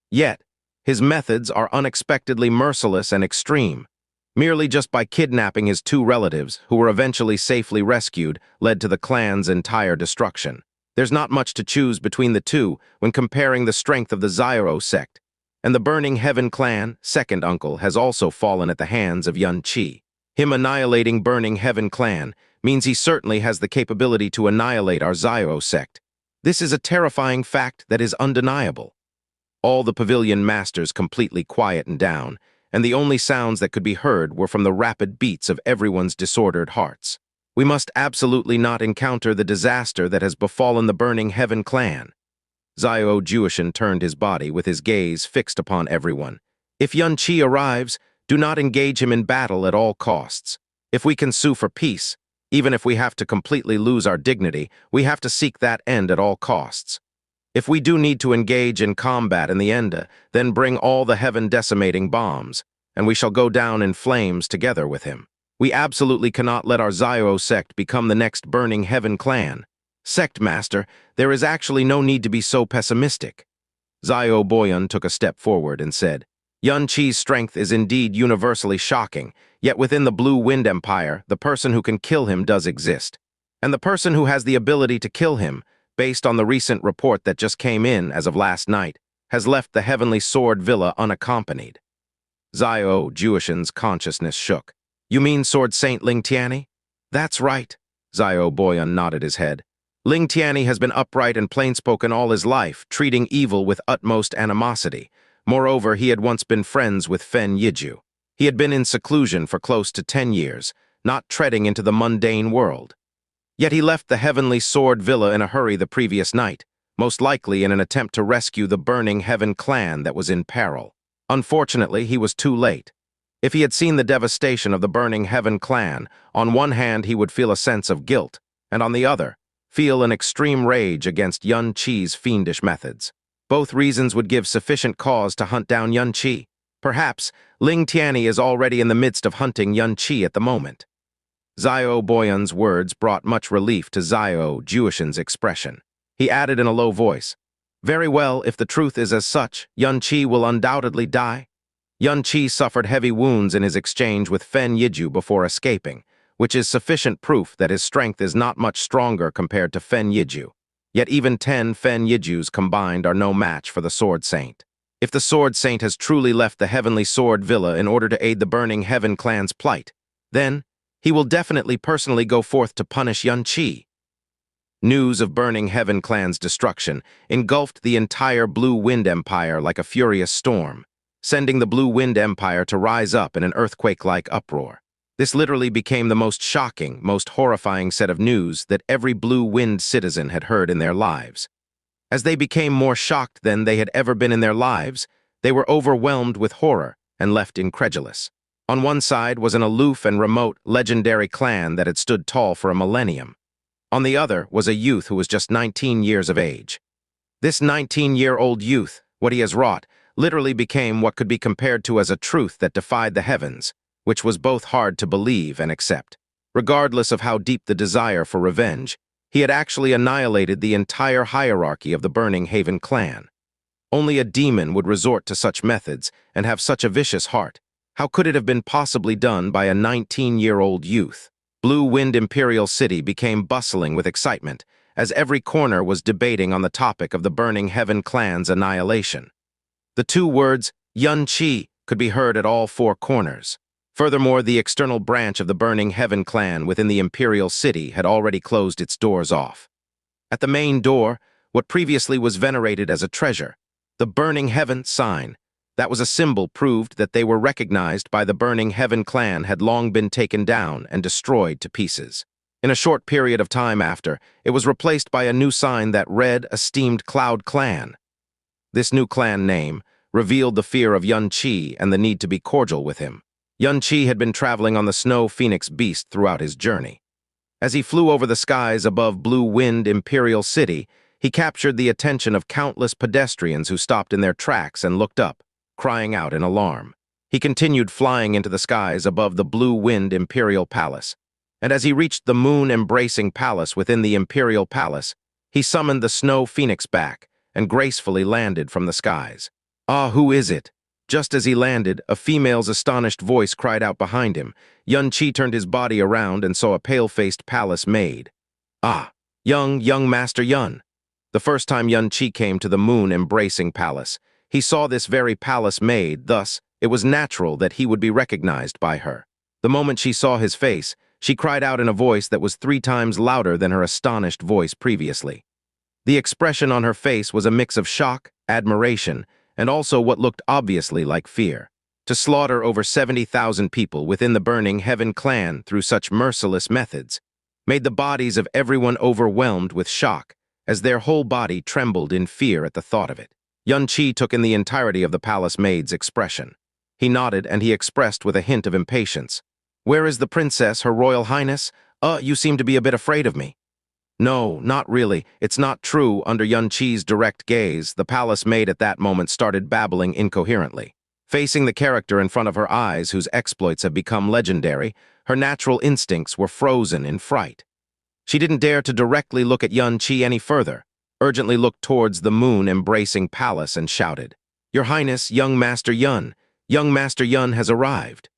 Yet, his methods are unexpectedly merciless and extreme. Merely just by kidnapping his 2 relatives, who were eventually safely rescued, led to the clan's entire destruction. There's not much to choose between the two when comparing the strength of the Xiao sect, and the Burning Heaven clan, second uncle, has also fallen at the hands of Xianxia. Him annihilating Burning Heaven clan means he certainly has the capability to annihilate our Xiao sect. This is a terrifying fact that is undeniable." All the pavilion masters completely quietened down, and the only sounds that could be heard were from the rapid beats of everyone's disordered hearts. "We must absolutely not encounter the disaster that has befallen the Burning Heaven clan." Xiao Juishan turned his body with his gaze fixed upon everyone. "If Xianxia arrives, do not engage him in battle at all costs. If we can sue for peace, even if we have to completely lose our dignity, we have to seek that end at all costs. If we do need to engage in combat in the end, then bring all the heaven-decimating bombs, and we shall go down in flames together with him. We absolutely cannot let our Xiao sect become the next Burning Heaven clan. Sect Master, there is actually no need to be so pessimistic." Xiao Boyan took a step forward and said, "Xianxia's strength is indeed universally shocking, yet within the Blue Wind Empire, the person who can kill him does exist. And the person who has the ability to kill him, based on the recent report that just came in as of last night, has left the Heavenly Sword Villa unaccompanied." Xiao Juishan's consciousness shook. "You mean Sword Saint Ling Tianni?" "That's right." Xiao Boyan nodded his head. "Ling Tianni has been upright and plain-spoken all his life, treating evil with utmost animosity. Moreover, he had once been friends with Fen Yiju. He had been in seclusion for close to 10 years, not treading into the mundane world. Yet he left the Heavenly Sword Villa in a hurry the previous night, most likely in an attempt to rescue the Burning Heaven clan that was in peril. Unfortunately, he was too late. If he had seen the devastation of the Burning Heaven clan, on one hand he would feel a sense of guilt, and on the other, feel an extreme rage against Xianxia's fiendish methods. Both reasons would give sufficient cause to hunt down Xianxia. Perhaps Ling Tianni is already in the midst of hunting Xianxia at the moment." Xiao Boyan's words brought much relief to Xiao Juishan's expression. He added in a low voice, "Very well, if the truth is as such, Xianxia will undoubtedly die." Xianxia suffered heavy wounds in his exchange with Fen Yiju before escaping, which is sufficient proof that his strength is not much stronger compared to Fen Yiju. Yet even 10 Fen Yijus combined are no match for the Sword Saint. If the Sword Saint has truly left the Heavenly Sword Villa in order to aid the Burning Heaven clan's plight, then he will definitely personally go forth to punish Xianxia. News of Burning Heaven clan's destruction engulfed the entire Blue Wind Empire like a furious storm, sending the Blue Wind Empire to rise up in an earthquake-like uproar. This literally became the most shocking, most horrifying set of news that every Blue Wind citizen had heard in their lives. As they became more shocked than they had ever been in their lives, they were overwhelmed with horror and left incredulous. On one side was an aloof and remote, legendary clan that had stood tall for a millennium. On the other was a youth who was just 19 years of age. This 19-year-old youth, what he has wrought, literally became what could be compared to as a truth that defied the heavens, which was both hard to believe and accept. Regardless of how deep the desire for revenge, he had actually annihilated the entire hierarchy of the Burning Haven clan. Only a demon would resort to such methods and have such a vicious heart. How could it have been possibly done by a 19-year-old youth? Blue Wind Imperial City became bustling with excitement, as every corner was debating on the topic of the Burning Heaven clan's annihilation. The two words, Xianxia, could be heard at all four corners. Furthermore, the external branch of the Burning Heaven clan within the Imperial City had already closed its doors off. At the main door, what previously was venerated as a treasure, the Burning Heaven sign, that was a symbol proved that they were recognized by the Burning Heaven clan had long been taken down and destroyed to pieces. In a short period of time after, it was replaced by a new sign that read, Esteemed Cloud Clan. This new clan name revealed the fear of Xianxia and the need to be cordial with him. Xianxia had been traveling on the Snow Phoenix Beast throughout his journey. As he flew over the skies above Blue Wind Imperial City, he captured the attention of countless pedestrians who stopped in their tracks and looked up, crying out in alarm. He continued flying into the skies above the Blue Wind Imperial Palace, and as he reached the moon-embracing palace within the Imperial Palace, he summoned the Snow Phoenix back and gracefully landed from the skies. "Ah, who is it?" Just as he landed, a female's astonished voice cried out behind him. Xianxia turned his body around and saw a pale-faced palace maid. "Ah, young Master Yun." The first time Xianxia came to the moon-embracing palace, he saw this very palace maid, thus it was natural that he would be recognized by her. The moment she saw his face, she cried out in a voice that was 3 times louder than her astonished voice previously. The expression on her face was a mix of shock, admiration, and also what looked obviously like fear. To slaughter over 70,000 people within the Burning Heaven clan through such merciless methods made the bodies of everyone overwhelmed with shock, as their whole body trembled in fear at the thought of it. Xianxia took in the entirety of the palace maid's expression. He nodded and he expressed with a hint of impatience, "Where is the princess, Her Royal Highness? You seem to be a bit afraid of me." "No, not really. It's not true." Under Xianxia's direct gaze, the palace maid at that moment started babbling incoherently. Facing the character in front of her eyes whose exploits have become legendary, her natural instincts were frozen in fright. She didn't dare to directly look at Xianxia any further, urgently looked towards the moon-embracing palace and shouted, "Your Highness, young Master Yun! Young Master Yun has arrived!"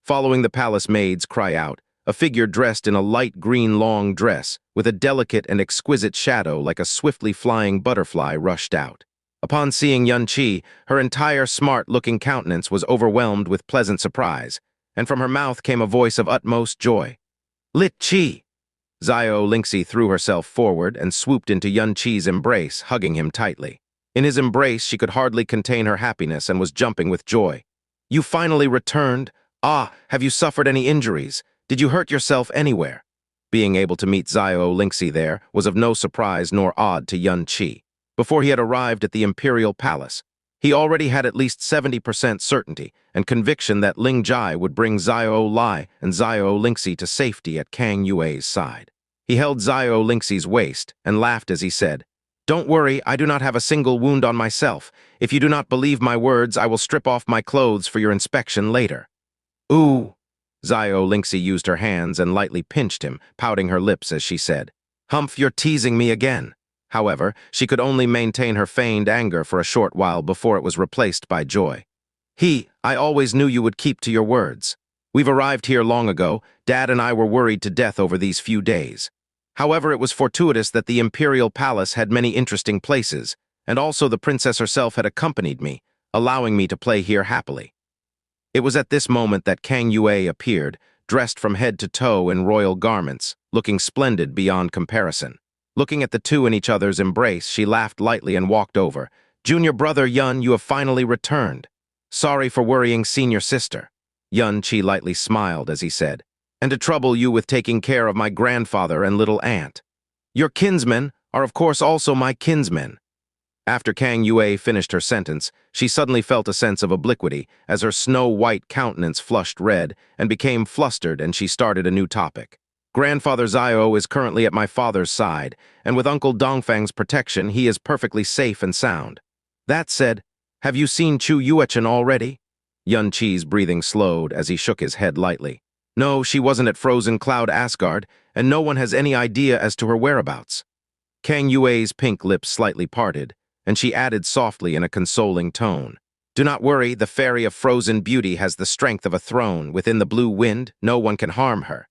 Following the palace maid's cry out, a figure dressed in a light green long dress, with a delicate and exquisite shadow like a swiftly flying butterfly, rushed out. Upon seeing Xianxia, her entire smart-looking countenance was overwhelmed with pleasant surprise, and from her mouth came a voice of utmost joy. "Lit Chi!" Xianxia threw herself forward and swooped into Xianxia's embrace, hugging him tightly. In his embrace, she could hardly contain her happiness and was jumping with joy. "You finally returned? Ah, have you suffered any injuries? Did you hurt yourself anywhere?" Being able to meet Xianxia there was of no surprise nor odd to Xianxia. Before he had arrived at the Imperial Palace, he already had at least 70% certainty and conviction that Ling Jai would bring Xianxia and Xianxia to safety at Kang Yue's side. He held Xianxia's waist and laughed as he said, "Don't worry, I do not have a single wound on myself. If you do not believe my words, I will strip off my clothes for your inspection later." "Ooh." Xianxia used her hands and lightly pinched him, pouting her lips as she said, "Humph, you're teasing me again." However, she could only maintain her feigned anger for a short while before it was replaced by joy. I always knew you would keep to your words. We've arrived here long ago. Dad and I were worried to death over these few days. However, it was fortuitous that the Imperial Palace had many interesting places, and also the princess herself had accompanied me, allowing me to play here happily. It was at this moment that Kang Yue appeared, dressed from head to toe in royal garments, looking splendid beyond comparison. Looking at the two in each other's embrace, she laughed lightly and walked over. "Junior brother Yun, you have finally returned. Sorry for worrying senior sister." Yun Qi lightly smiled as he said, "And to trouble you with taking care of my grandfather and little aunt. Your kinsmen are of course also my kinsmen." After Kang Yue finished her sentence, she suddenly felt a sense of obliquity as her snow-white countenance flushed red and became flustered, and she started a new topic. "Grandfather Xiao is currently at my father's side, and with Uncle Dongfang's protection, he is perfectly safe and sound. That said, have you seen Chu Yuechen already?" Yun Qi's breathing slowed as he shook his head lightly. "No, she wasn't at Frozen Cloud Asgard, and no one has any idea as to her whereabouts." Kang Yue's pink lips slightly parted, and she added softly in a consoling tone, "Do not worry, the fairy of frozen beauty has the strength of a throne. Within the blue wind, no one can harm her.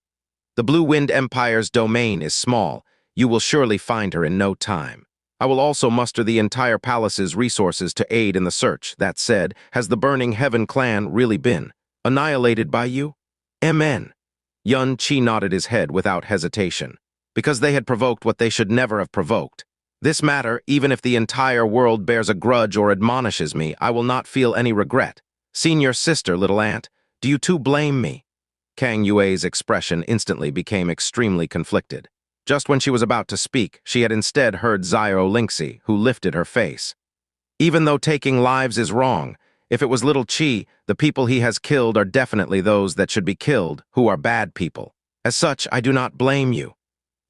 The Blue Wind Empire's domain is small. You will surely find her in no time. I will also muster the entire palace's resources to aid in the search. That said, has the Burning Heaven clan really been annihilated by you?" "Amen." Yun Qi nodded his head without hesitation. "Because they had provoked what they should never have provoked. This matter, even if the entire world bears a grudge or admonishes me, I will not feel any regret. Senior sister, little aunt, do you too blame me?" Kang Yue's expression instantly became extremely conflicted. Just when she was about to speak, she had instead heard Xiao Lingxi, who lifted her face. "Even though taking lives is wrong, if it was little Qi, the people he has killed are definitely those that should be killed, who are bad people. As such, I do not blame you."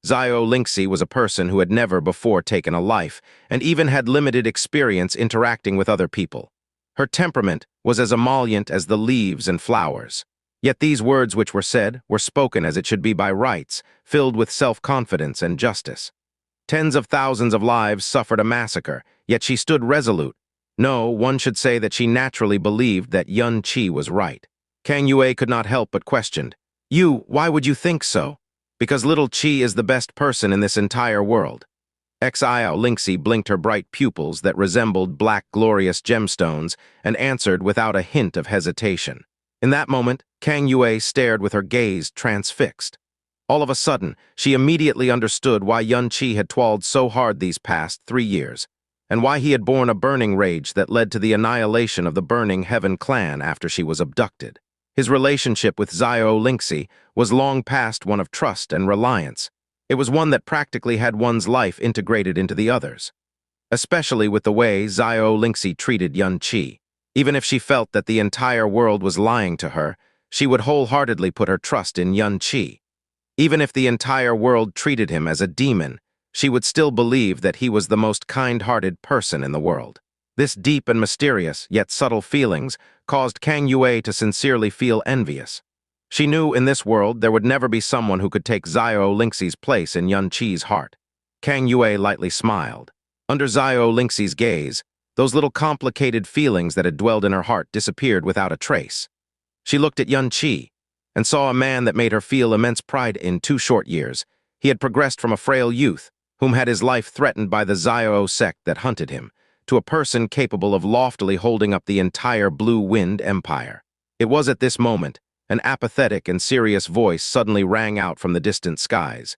Xiao Lingxi was a person who had never before taken a life, and even had limited experience interacting with other people. Her temperament was as emollient as the leaves and flowers. Yet these words which were said were spoken as it should be by rights, filled with self-confidence and justice. Tens of thousands of lives suffered a massacre, yet she stood resolute. No, one should say that she naturally believed that Yun Qi was right. Kang Yue could not help but question, Why would you think so?" "Because little Qi is the best person in this entire world." Xiao Lingxi blinked her bright pupils that resembled black glorious gemstones and answered without a hint of hesitation. In that moment, Kang Yue stared with her gaze transfixed. All of a sudden, she immediately understood why Yun Qi had toiled so hard these past 3 years, and why he had borne a burning rage that led to the annihilation of the Burning Heaven clan after she was abducted. His relationship with Xiao Lingxi was long past one of trust and reliance. It was one that practically had one's life integrated into the other's. Especially with the way Xiao Lingxi treated Yun Qi. Even if she felt that the entire world was lying to her, she would wholeheartedly put her trust in Yun Qi. Even if the entire world treated him as a demon, she would still believe that he was the most kind-hearted person in the world. This deep and mysterious, yet subtle feelings caused Kang Yue to sincerely feel envious. She knew in this world there would never be someone who could take Xiao Lingxi's place in Yun Qi's heart. Kang Yue lightly smiled. Under Xiao Lingxi's gaze, those little complicated feelings that had dwelled in her heart disappeared without a trace. She looked at Yun Qi and saw a man that made her feel immense pride. In 2 short years, he had progressed from a frail youth, whom had his life threatened by the Xiao sect that hunted him, to a person capable of loftily holding up the entire Blue Wind Empire. It was at this moment, an apathetic and serious voice suddenly rang out from the distant skies.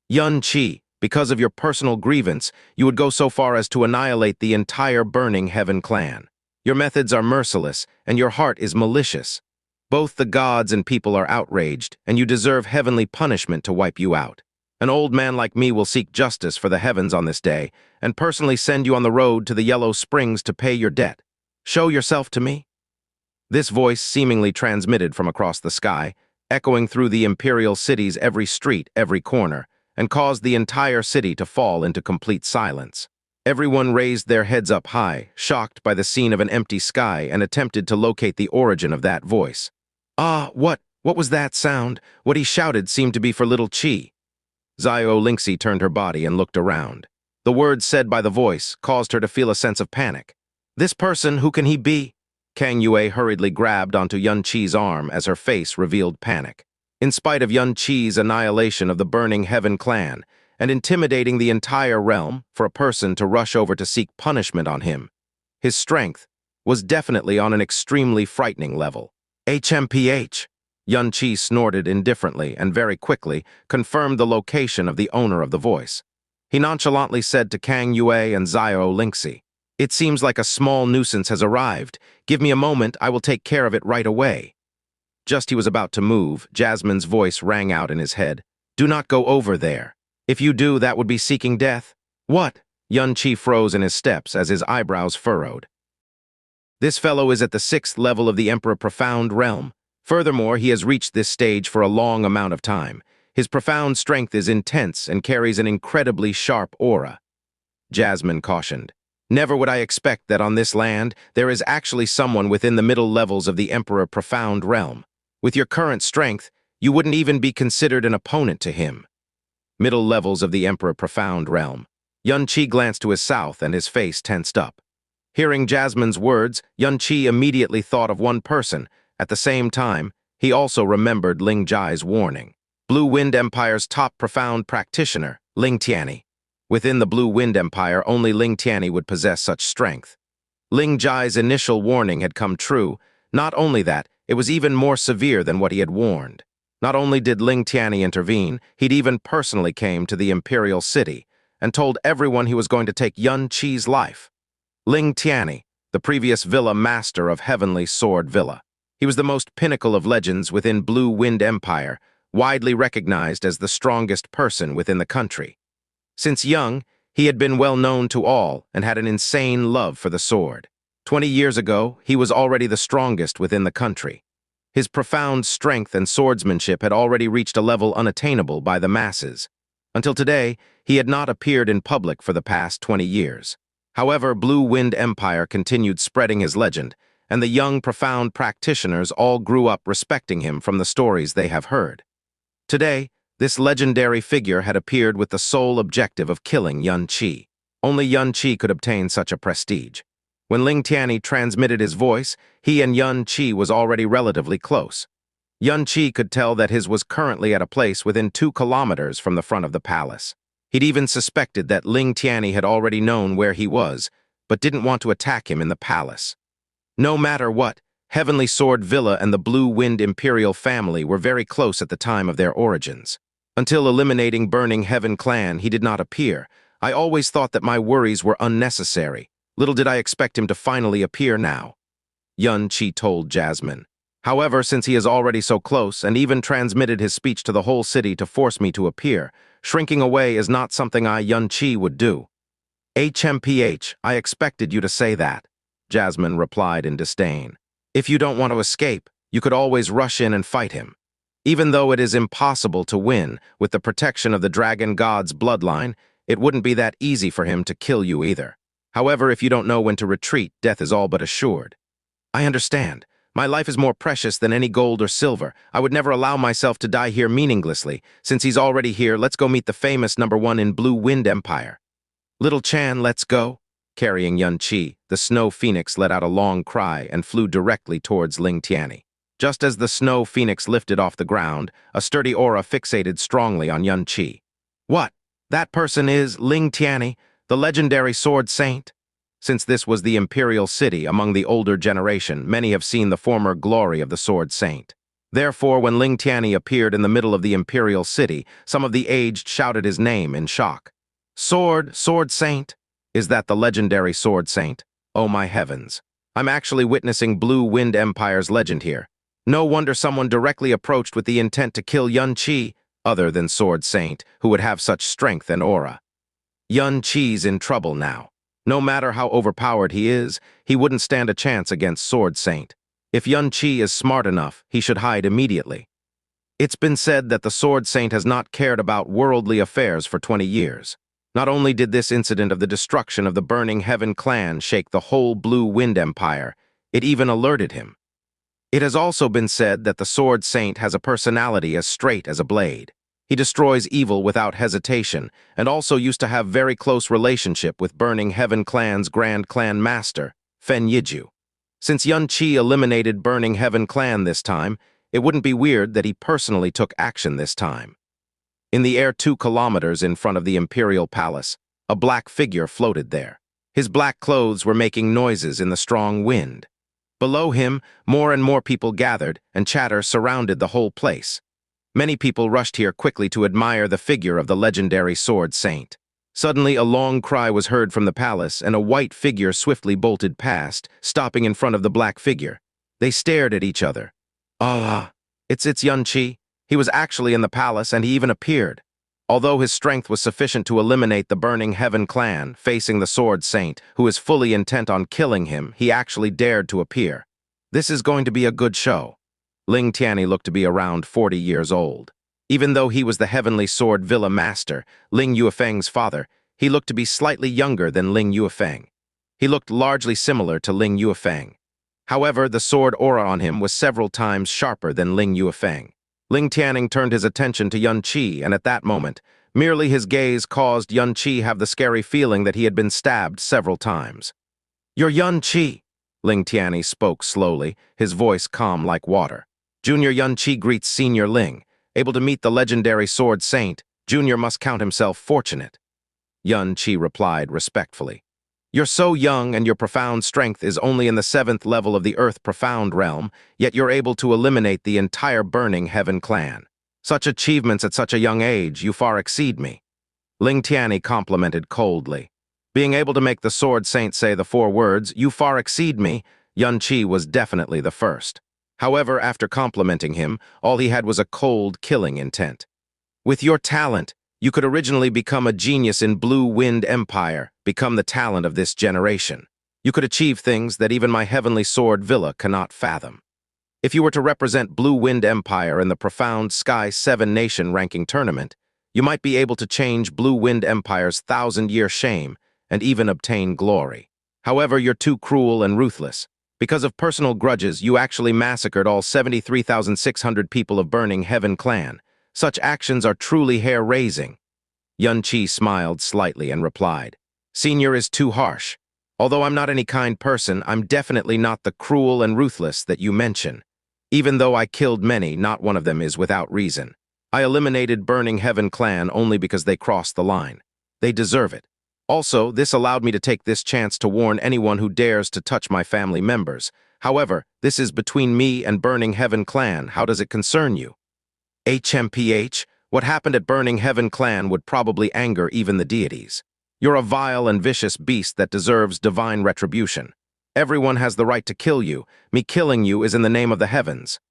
"Yun Qi, because of your personal grievance, you would go so far as to annihilate the entire Burning Heaven clan. Your methods are merciless, and your heart is malicious. Both the gods and people are outraged, and you deserve heavenly punishment to wipe you out. An old man like me will seek justice for the heavens on this day, and personally send you on the road to the Yellow Springs to pay your debt. Show yourself to me." This voice seemingly transmitted from across the sky, echoing through the imperial city's every street, every corner, and caused the entire city to fall into complete silence. Everyone raised their heads up high, shocked by the scene of an empty sky, and attempted to locate the origin of that voice. What was that sound? What he shouted seemed to be for little Qi." Xiao Lingxi turned her body and looked around. The words said by the voice caused her to feel a sense of panic. This person, who can he be? Kang Yue hurriedly grabbed onto Yun Qi's arm as her face revealed panic. In spite of Yun Qi's annihilation of the Burning Heaven clan and intimidating the entire realm for a person to rush over to seek punishment on him, his strength was definitely on an extremely frightening level. HMPH! Yun Qi snorted indifferently and very quickly confirmed the location of the owner of the voice. He nonchalantly said to Kang Yue and Xiao Lingxi, "It seems like a small nuisance has arrived. Give me a moment, I will take care of it right away." Just he was about to move, Jasmine's voice rang out in his head. "Do not go over there. If you do, that would be seeking death." "What?" Yun Qi froze in his steps as his eyebrows furrowed. "This fellow is at the 6th level of the Emperor Profound Realm. Furthermore, he has reached this stage for a long amount of time. His profound strength is intense and carries an incredibly sharp aura." Jasmine cautioned. "Never would I expect that on this land there is actually someone within the middle levels of the Emperor Profound Realm. With your current strength, you wouldn't even be considered an opponent to him." Middle levels of the Emperor Profound Realm. Yun Qi glanced to his south and his face tensed up. Hearing Jasmine's words, Yun Qi immediately thought of one person. At the same time, he also remembered Ling Jai's warning. Blue Wind Empire's top profound practitioner, Ling Tianni. Within the Blue Wind Empire, only Ling Tianni would possess such strength. Ling Jai's initial warning had come true. Not only that, it was even more severe than what he had warned. Not only did Ling Tianni intervene, he'd even personally came to the Imperial City and told everyone he was going to take Yun Qi's life. Ling Tianni, the previous Villa Master of Heavenly Sword Villa. He was the most pinnacle of legends within Blue Wind Empire, widely recognized as the strongest person within the country. Since young, he had been well known to all and had an insane love for the sword. 20 years ago, he was already the strongest within the country. His profound strength and swordsmanship had already reached a level unattainable by the masses. Until today, he had not appeared in public for the past 20 years. However, Blue Wind Empire continued spreading his legend, and the young, profound practitioners all grew up respecting him from the stories they have heard. Today, this legendary figure had appeared with the sole objective of killing Yun Qi. Only Yun Qi could obtain such a prestige. When Ling Tianni transmitted his voice, he and Yun Qi was already relatively close. Yun Qi could tell that his was currently at a place within 2 kilometers from the front of the palace. He'd even suspected that Ling Tianni had already known where he was, but didn't want to attack him in the palace. No matter what, Heavenly Sword Villa and the Blue Wind Imperial family were very close at the time of their origins. Until eliminating Burning Heaven clan, he did not appear. I always thought that my worries were unnecessary. Little did I expect him to finally appear now. Yun Qi told Jasmine. However, since he is already so close and even transmitted his speech to the whole city to force me to appear, shrinking away is not something I, Yun Qi, would do. HMPH, I expected you to say that, Jasmine replied in disdain. If you don't want to escape, you could always rush in and fight him. Even though it is impossible to win with the protection of the Dragon God's bloodline, it wouldn't be that easy for him to kill you either. However, if you don't know when to retreat, death is all but assured. I understand. My life is more precious than any gold or silver. I would never allow myself to die here meaninglessly. Since he's already here, let's go meet the famous #1 in Blue Wind Empire. Little Chan, let's go. Carrying Yun Qi, the Snow Phoenix let out a long cry and flew directly towards Ling Tianni. Just as the Snow Phoenix lifted off the ground, a sturdy aura fixated strongly on Yun Qi. What? That person is Ling Tianni, the legendary sword saint? Since this was the Imperial City among the older generation, many have seen the former glory of the sword saint. Therefore, when Ling Tianni appeared in the middle of the Imperial City, some of the aged shouted his name in shock. Sword saint? Is that the legendary sword saint? Oh my heavens. I'm actually witnessing Blue Wind Empire's legend here. No wonder someone directly approached with the intent to kill Yun Qi, other than Sword Saint, who would have such strength and aura. Yun Qi's in trouble now. No matter how overpowered he is, he wouldn't stand a chance against Sword Saint. If Yun Qi is smart enough, he should hide immediately. It's been said that the Sword Saint has not cared about worldly affairs for 20 years. Not only did this incident of the destruction of the Burning Heaven clan shake the whole Blue Wind Empire, it even alerted him. It has also been said that the Sword Saint has a personality as straight as a blade. He destroys evil without hesitation, and also used to have very close relationship with Burning Heaven Clan's Grand Clan Master, Fen Yiju. Since Yun Qi eliminated Burning Heaven Clan this time, it wouldn't be weird that he personally took action this time. In the air 2 kilometers in front of the Imperial Palace, a black figure floated there. His black clothes were making noises in the strong wind. Below him, more and more people gathered, and chatter surrounded the whole place. Many people rushed here quickly to admire the figure of the legendary sword saint. Suddenly, a long cry was heard from the palace, and a white figure swiftly bolted past, stopping in front of the black figure. They stared at each other. Ah, it's Yun Qi. He was actually in the palace, and he even appeared. Although his strength was sufficient to eliminate the Burning Heaven clan, facing the Sword Saint, who is fully intent on killing him, he actually dared to appear. This is going to be a good show. Ling Tianni looked to be around 40 years old. Even though he was the Heavenly Sword Villa Master, Ling Yuefeng's father, he looked to be slightly younger than Ling Yuefeng. He looked largely similar to Ling Yuefeng. However, the sword aura on him was several times sharper than Ling Yuefeng. Ling Tianni turned his attention to Yun Qi, and at that moment, merely his gaze caused Yun Qi have the scary feeling that he had been stabbed several times. "You're Yun Qi," Ling Tianni spoke slowly, his voice calm like water. Junior Yun Qi greets Senior Ling. Able to meet the legendary Sword Saint, Junior must count himself fortunate. Yun Qi replied respectfully. "You're so young, and your profound strength is only in the 7th level of the Earth Profound Realm, yet you're able to eliminate the entire Burning Heaven clan. Such achievements at such a young age, you far exceed me." Ling Tianni complimented coldly. Being able to make the Sword Saint say the 4 words, "You far exceed me," Yun Qi was definitely the first. However, after complimenting him, all he had was a cold, killing intent. "With your talent, you could originally become a genius in Blue Wind Empire, become the talent of this generation. You could achieve things that even my Heavenly Sword Villa cannot fathom. If you were to represent Blue Wind Empire in the Profound Sky 7 Nation ranking tournament, you might be able to change Blue Wind Empire's 1,000-year shame and even obtain glory. However, you're too cruel and ruthless. Because of personal grudges, you actually massacred all 73,600 people of Burning Heaven clan. Such actions are truly hair-raising." Yun Qi smiled slightly and replied, "Senior is too harsh. Although I'm not any kind person, I'm definitely not the cruel and ruthless that you mention. Even though I killed many, not one of them is without reason. I eliminated Burning Heaven clan only because they crossed the line. They deserve it. Also, this allowed me to take this chance to warn anyone who dares to touch my family members. However, this is between me and Burning Heaven clan. How does it concern you?" "HMPH, what happened at Burning Heaven clan would probably anger even the deities. You're a vile and vicious beast that deserves divine retribution. Everyone has the right to kill you. Me killing you is in the name of the heavens."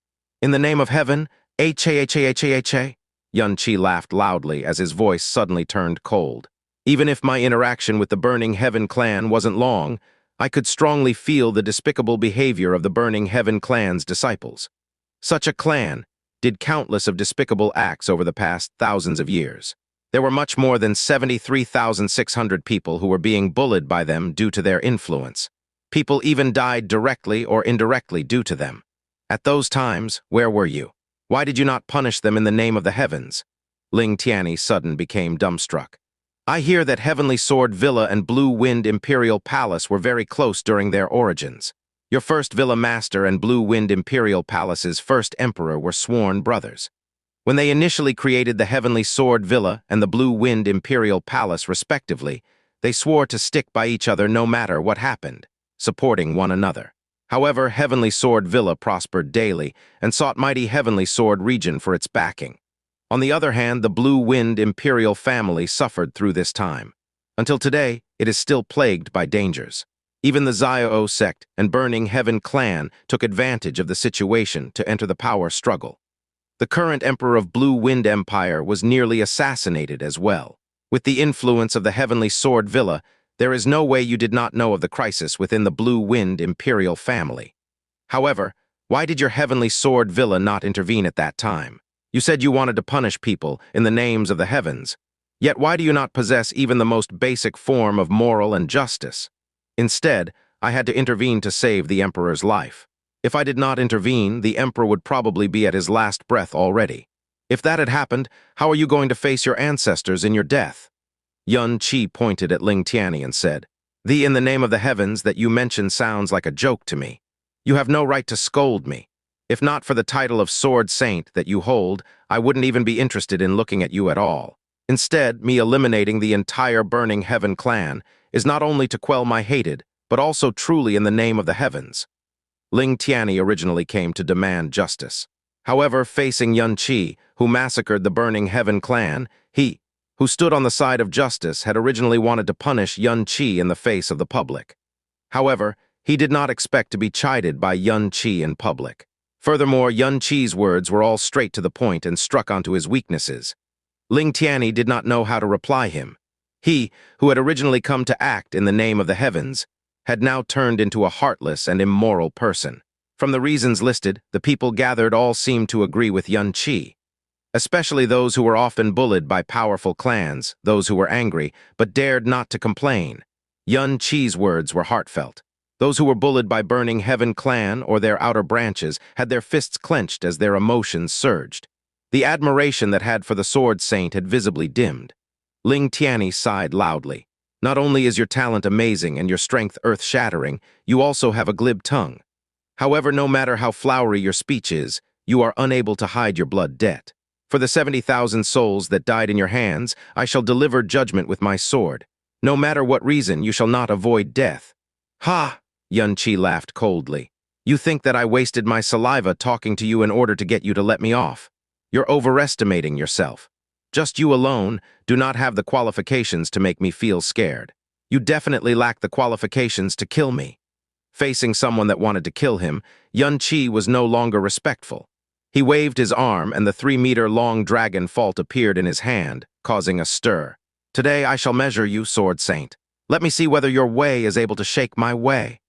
"In the name of heaven? H-A-H-A-H-A-H-A?" Yun Qi laughed loudly as his voice suddenly turned cold. "Even if my interaction with the Burning Heaven clan wasn't long, I could strongly feel the despicable behavior of the Burning Heaven clan's disciples. Such a clan did countless of despicable acts over the past thousands of years. There were much more than 73,600 people who were being bullied by them due to their influence. People even died directly or indirectly due to them. At those times, where were you? Why did you not punish them in the name of the heavens?" Ling Tianni suddenly became dumbstruck. "I hear that Heavenly Sword Villa and Blue Wind Imperial Palace were very close during their origins. Your first Villa Master and Blue Wind Imperial Palace's first Emperor were sworn brothers. When they initially created the Heavenly Sword Villa and the Blue Wind Imperial Palace respectively, they swore to stick by each other no matter what happened, supporting one another. However, Heavenly Sword Villa prospered daily and sought mighty Heavenly Sword region for its backing. On the other hand, the Blue Wind Imperial family suffered through this time. Until today, it is still plagued by dangers. Even the Xiao sect and Burning Heaven clan took advantage of the situation to enter the power struggle. The current emperor of Blue Wind Empire was nearly assassinated as well. With the influence of the Heavenly Sword Villa, there is no way you did not know of the crisis within the Blue Wind Imperial family. However, why did your Heavenly Sword Villa not intervene at that time? You said you wanted to punish people in the names of the heavens. Yet why do you not possess even the most basic form of moral and justice? Instead, I had to intervene to save the Emperor's life. If I did not intervene, the Emperor would probably be at his last breath already. If that had happened, how are you going to face your ancestors in your death? Yuan Qi pointed at Ling Tianni and said, "The in the name of the heavens that you mention sounds like a joke to me. You have no right to scold me. If not for the title of Sword Saint that you hold, I wouldn't even be interested in looking at you at all. Instead, me eliminating the entire Burning Heaven clan is not only to quell my hated, but also truly in the name of the heavens." Ling Tianni originally came to demand justice. However, facing Yuan Qi, who massacred the Burning Heaven clan, he, who stood on the side of justice, had originally wanted to punish Yuan Qi in the face of the public. However, he did not expect to be chided by Yuan Qi in public. Furthermore, Yuan Qi's words were all straight to the point and struck onto his weaknesses. Ling Tianni did not know how to reply him. He, who had originally come to act in the name of the heavens, had now turned into a heartless and immoral person. From the reasons listed, the people gathered all seemed to agree with Yuan Qi, especially those who were often bullied by powerful clans, those who were angry, but dared not to complain. Yuan Qi's words were heartfelt. Those who were bullied by Burning Heaven clan or their outer branches had their fists clenched as their emotions surged. The admiration that had for the Sword Saint had visibly dimmed. Ling Tianni sighed loudly. "Not only is your talent amazing and your strength earth-shattering, you also have a glib tongue. However, no matter how flowery your speech is, you are unable to hide your blood debt. For the 70,000 souls that died in your hands, I shall deliver judgment with my sword. No matter what reason, you shall not avoid death." "Ha!" Yuan Qi laughed coldly. "You think that I wasted my saliva talking to you in order to get you to let me off? You're overestimating yourself. Just you alone do not have the qualifications to make me feel scared. You definitely lack the qualifications to kill me." Facing someone that wanted to kill him, Yuan Qi was no longer respectful. He waved his arm, and the 3-meter-long dragon fault appeared in his hand, causing a stir. "Today I shall measure you, Sword Saint. Let me see whether your way is able to shake my way."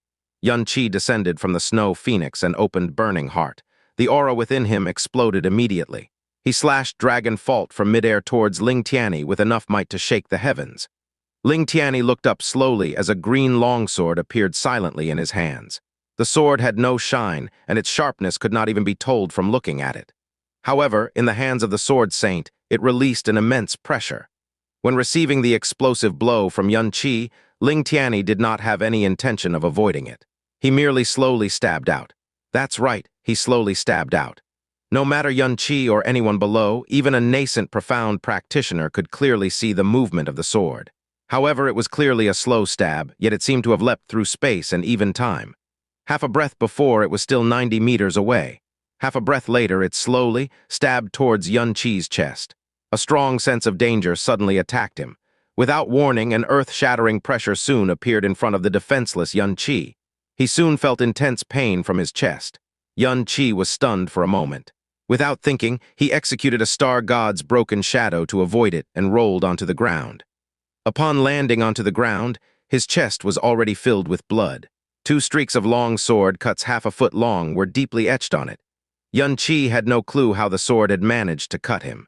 Yuan Qi descended from the snow phoenix and opened Burning Heart. The aura within him exploded immediately. He slashed Dragon Fault from midair towards Ling Tianni with enough might to shake the heavens. Ling Tianni looked up slowly as a green longsword appeared silently in his hands. The sword had no shine, and its sharpness could not even be told from looking at it. However, in the hands of the Sword Saint, it released an immense pressure. When receiving the explosive blow from Yuan Qi, Ling Tianni did not have any intention of avoiding it. He merely slowly stabbed out. That's right, he slowly stabbed out. No matter Yuan Qi or anyone below, even a nascent profound practitioner could clearly see the movement of the sword. However, it was clearly a slow stab, yet it seemed to have leapt through space and even time. Half a breath before, it was still 90 meters away. Half a breath later, it slowly stabbed towards Yuan Qi's chest. A strong sense of danger suddenly attacked him. Without warning, an earth-shattering pressure soon appeared in front of the defenseless Yuan Qi. He soon felt intense pain from his chest. Yuan Qi was stunned for a moment. Without thinking, he executed a star god's broken shadow to avoid it and rolled onto the ground. Upon landing onto the ground, his chest was already filled with blood. 2 streaks of long sword cuts half a foot long were deeply etched on it. Yuan Qi had no clue how the sword had managed to cut him.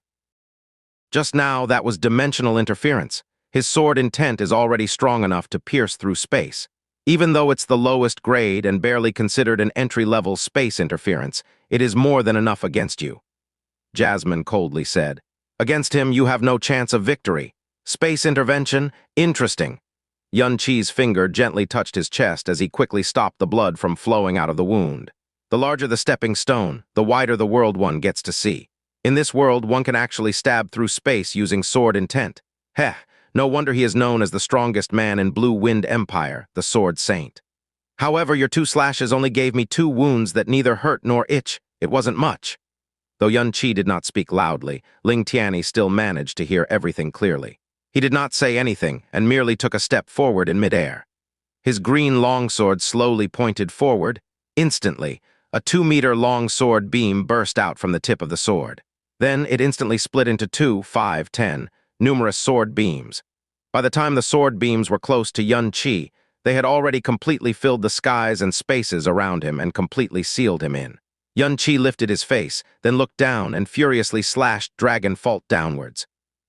Just now, that was dimensional interference. His sword intent is already strong enough to pierce through space. Even though it's the lowest grade and barely considered an entry-level space interference, it is more than enough against you. Jasmine coldly said, "Against him, you have no chance of victory. Space intervention? Interesting." Yuan Qi's finger gently touched his chest as he quickly stopped the blood from flowing out of the wound. The larger the stepping stone, the wider the world one gets to see. In this world, one can actually stab through space using sword intent. Heh, no wonder he is known as the strongest man in Blue Wind Empire, the Sword Saint. However, your 2 slashes only gave me 2 wounds that neither hurt nor itch. It wasn't much. Though Yuan Qi did not speak loudly, Ling Tianni still managed to hear everything clearly. He did not say anything and merely took a step forward in midair. His green longsword slowly pointed forward. Instantly, a 2-meter-long sword beam burst out from the tip of the sword. Then it instantly split into 2, 5, 10, numerous sword beams. By the time the sword beams were close to Yuan Qi, they had already completely filled the skies and spaces around him and completely sealed him in. Yuan Qi lifted his face, then looked down and furiously slashed Dragon Fault downwards.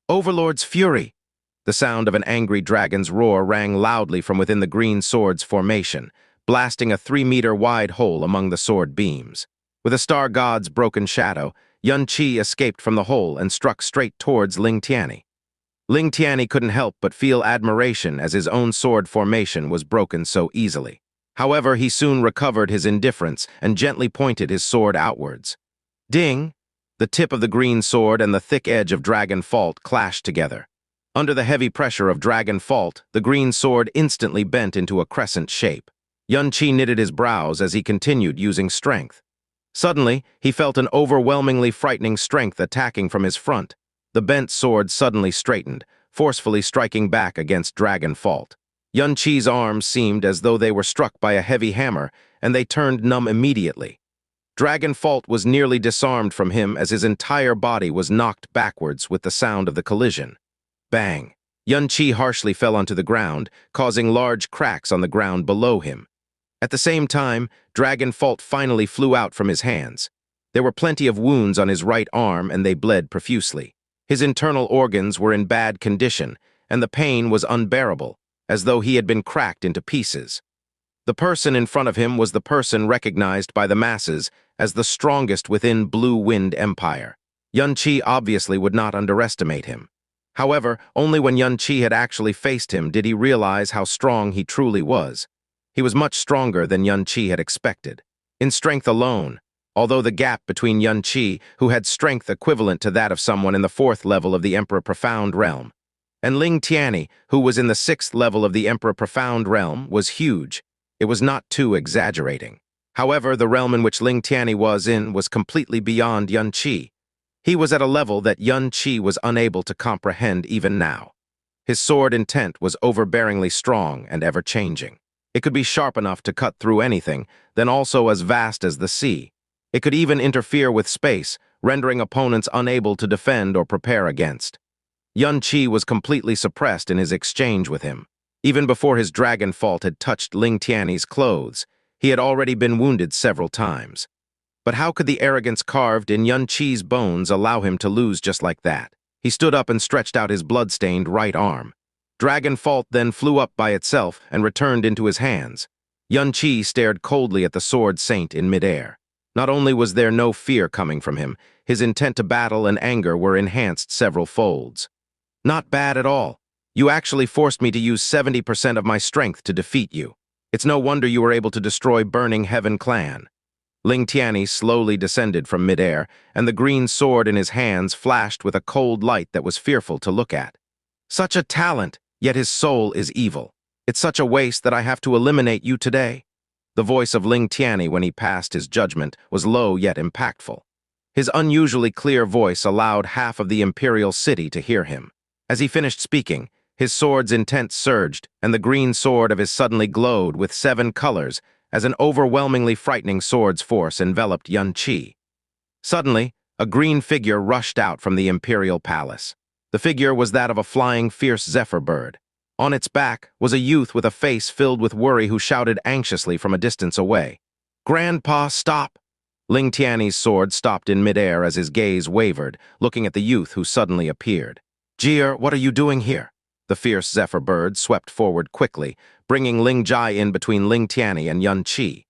Overlord's fury! The sound of an angry dragon's roar rang loudly from within the green sword's formation, blasting a 3-meter-wide hole among the sword beams. With a star god's broken shadow, Yun Qi escaped from the hole and struck straight towards Ling Tianni. Ling Tianni couldn't help but feel admiration as his own sword formation was broken so easily. However, he soon recovered his indifference and gently pointed his sword outwards. Ding! The tip of the green sword and the thick edge of Dragon Fault clashed together. Under the heavy pressure of Dragon Fault, the green sword instantly bent into a crescent shape. Yun Qi knitted his brows as he continued using strength. Suddenly, he felt an overwhelmingly frightening strength attacking from his front. The bent sword suddenly straightened, forcefully striking back against Dragon Fault. Yun Qi's arms seemed as though they were struck by a heavy hammer, and they turned numb immediately. Dragon Fault was nearly disarmed from him as his entire body was knocked backwards with the sound of the collision. Bang! Yun Qi harshly fell onto the ground, causing large cracks on the ground below him. At the same time, Dragon Fault finally flew out from his hands. There were plenty of wounds on his right arm and they bled profusely. His internal organs were in bad condition, and the pain was unbearable, as though he had been cracked into pieces. The person in front of him was the person recognized by the masses as the strongest within Blue Wind Empire. Yun Qi obviously would not underestimate him. However, only when Yun Qi had actually faced him did he realize how strong he truly was. He was much stronger than Yun Qi had expected. In strength alone, although the gap between Yun Qi, who had strength equivalent to that of someone in the 4th level of the Emperor Profound Realm, and Ling Tianni, who was in the 6th level of the Emperor Profound Realm, was huge. It was not too exaggerating. However, the realm in which Ling Tianni was in was completely beyond Yun Qi. He was at a level that Yun Qi was unable to comprehend even now. His sword intent was overbearingly strong and ever-changing. It could be sharp enough to cut through anything, then also as vast as the sea. It could even interfere with space, rendering opponents unable to defend or prepare against. Yun Qi was completely suppressed in his exchange with him. Even before his Dragon Fault had touched Ling Tianni's clothes, he had already been wounded several times. But how could the arrogance carved in Yun Qi's bones allow him to lose just like that? He stood up and stretched out his blood-stained right arm. Dragon Fault then flew up by itself and returned into his hands. Yun Qi stared coldly at the sword saint in midair. Not only was there no fear coming from him, his intent to battle and anger were enhanced several folds. Not bad at all. You actually forced me to use 70% of my strength to defeat you. It's no wonder you were able to destroy Burning Heaven Clan. Ling Tianni slowly descended from midair, and the green sword in his hands flashed with a cold light that was fearful to look at. Such a talent, yet his soul is evil. It's such a waste that I have to eliminate you today. The voice of Ling Tianni when he passed his judgment was low yet impactful. His unusually clear voice allowed half of the imperial city to hear him. As he finished speaking, his sword's intent surged, and the green sword of his suddenly glowed with 7 colors as an overwhelmingly frightening sword's force enveloped Yun Qi. Suddenly, a green figure rushed out from the imperial palace. The figure was that of a flying fierce zephyr bird. On its back was a youth with a face filled with worry who shouted anxiously from a distance away. "Grandpa, stop!" Ling Tianni's sword stopped in midair as his gaze wavered, looking at the youth who suddenly appeared. "Jie, what are you doing here?" The fierce zephyr bird swept forward quickly, bringing Ling Jai in between Ling Tianni and Yun Qi.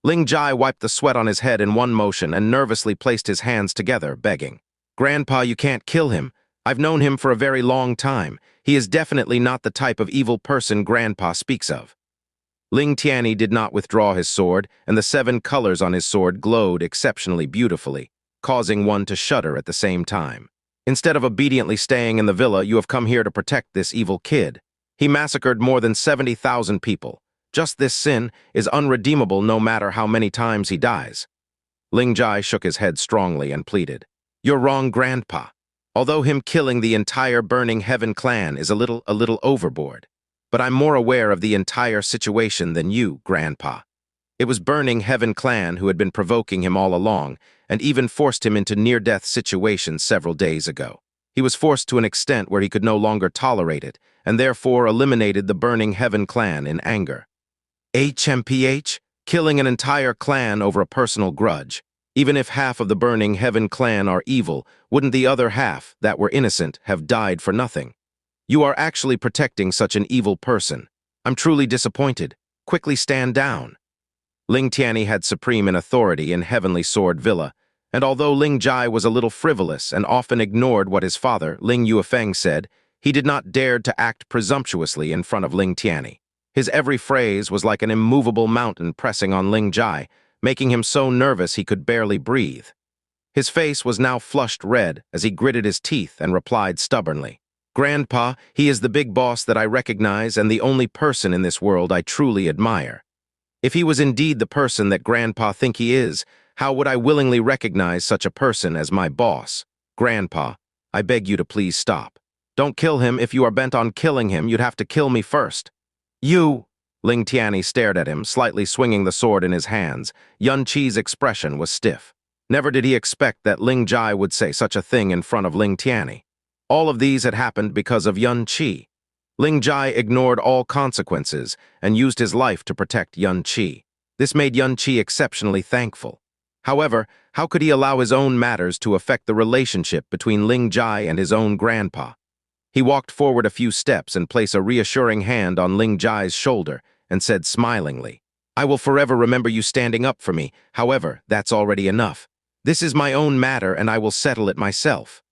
Ling Jai wiped the sweat on his head in one motion and nervously placed his hands together, begging. "Grandpa, you can't kill him. I've known him for a very long time. He is definitely not the type of evil person Grandpa speaks of." Ling Tianni did not withdraw his sword, and the 7 colors on his sword glowed exceptionally beautifully, causing one to shudder at the same time. "Instead of obediently staying in the villa, you have come here to protect this evil kid. He massacred more than 70,000 people. Just this sin is unredeemable no matter how many times he dies." Ling Jai shook his head strongly and pleaded. "You're wrong, Grandpa. Although him killing the entire Burning Heaven clan is a little overboard. But I'm more aware of the entire situation than you, Grandpa. It was Burning Heaven clan who had been provoking him all along, and even forced him into near-death situations several days ago. He was forced to an extent where he could no longer tolerate it, and therefore eliminated the Burning Heaven clan in anger. HMPH, killing an entire clan over a personal grudge. Even if half of the Burning Heaven clan are evil, wouldn't the other half, that were innocent, have died for nothing? You are actually protecting such an evil person. I'm truly disappointed. Quickly stand down." Ling Tianni had supreme in authority in Heavenly Sword Villa, And although Ling Jai was a little frivolous and often ignored what his father, Ling Yuefeng, said, he did not dare to act presumptuously in front of Ling Tianni. His every phrase was like an immovable mountain pressing on Ling Jai, making him so nervous he could barely breathe. His face was now flushed red as he gritted his teeth and replied stubbornly, "Grandpa, he is the big boss that I recognize and the only person in this world I truly admire. If he was indeed the person that Grandpa think he is, how would I willingly recognize such a person as my boss? Grandpa, I beg you to please stop. Don't kill him. If you are bent on killing him, you'd have to kill me first." "You!" Ling Tianni stared at him, slightly swinging the sword in his hands. Yun Qi's expression was stiff. Never did he expect that Ling Jai would say such a thing in front of Ling Tianni. All of these had happened because of Yun Qi. Ling Jai ignored all consequences and used his life to protect Yun Qi. This made Yun Qi exceptionally thankful. However, how could he allow his own matters to affect the relationship between Ling Jai and his own grandpa? He walked forward a few steps and placed a reassuring hand on Ling Jai's shoulder and said smilingly, "I will forever remember you standing up for me. However, that's already enough. This is my own matter and I will settle it myself."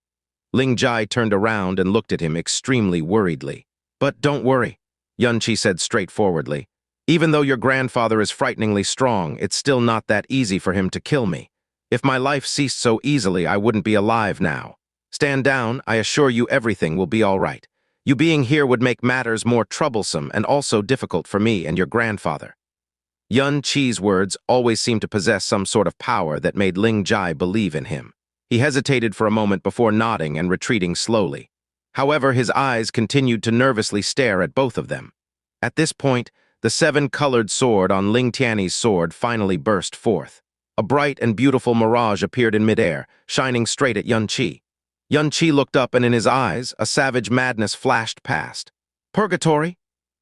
Ling Jai turned around and looked at him extremely worriedly. "But don't worry," Yun Qi said straightforwardly. "Even though your grandfather is frighteningly strong, it's still not that easy for him to kill me. If my life ceased so easily, I wouldn't be alive now. Stand down, I assure you everything will be all right. You being here would make matters more troublesome and also difficult for me and your grandfather." Yun Qi's words always seemed to possess some sort of power that made Ling Jai believe in him. He hesitated for a moment before nodding and retreating slowly. However, his eyes continued to nervously stare at both of them. At this point, the seven-colored sword on Ling Tianni's sword finally burst forth. A bright and beautiful mirage appeared in midair, shining straight at Yun Qi. Yun Qi looked up and in his eyes, a savage madness flashed past. "Purgatory?"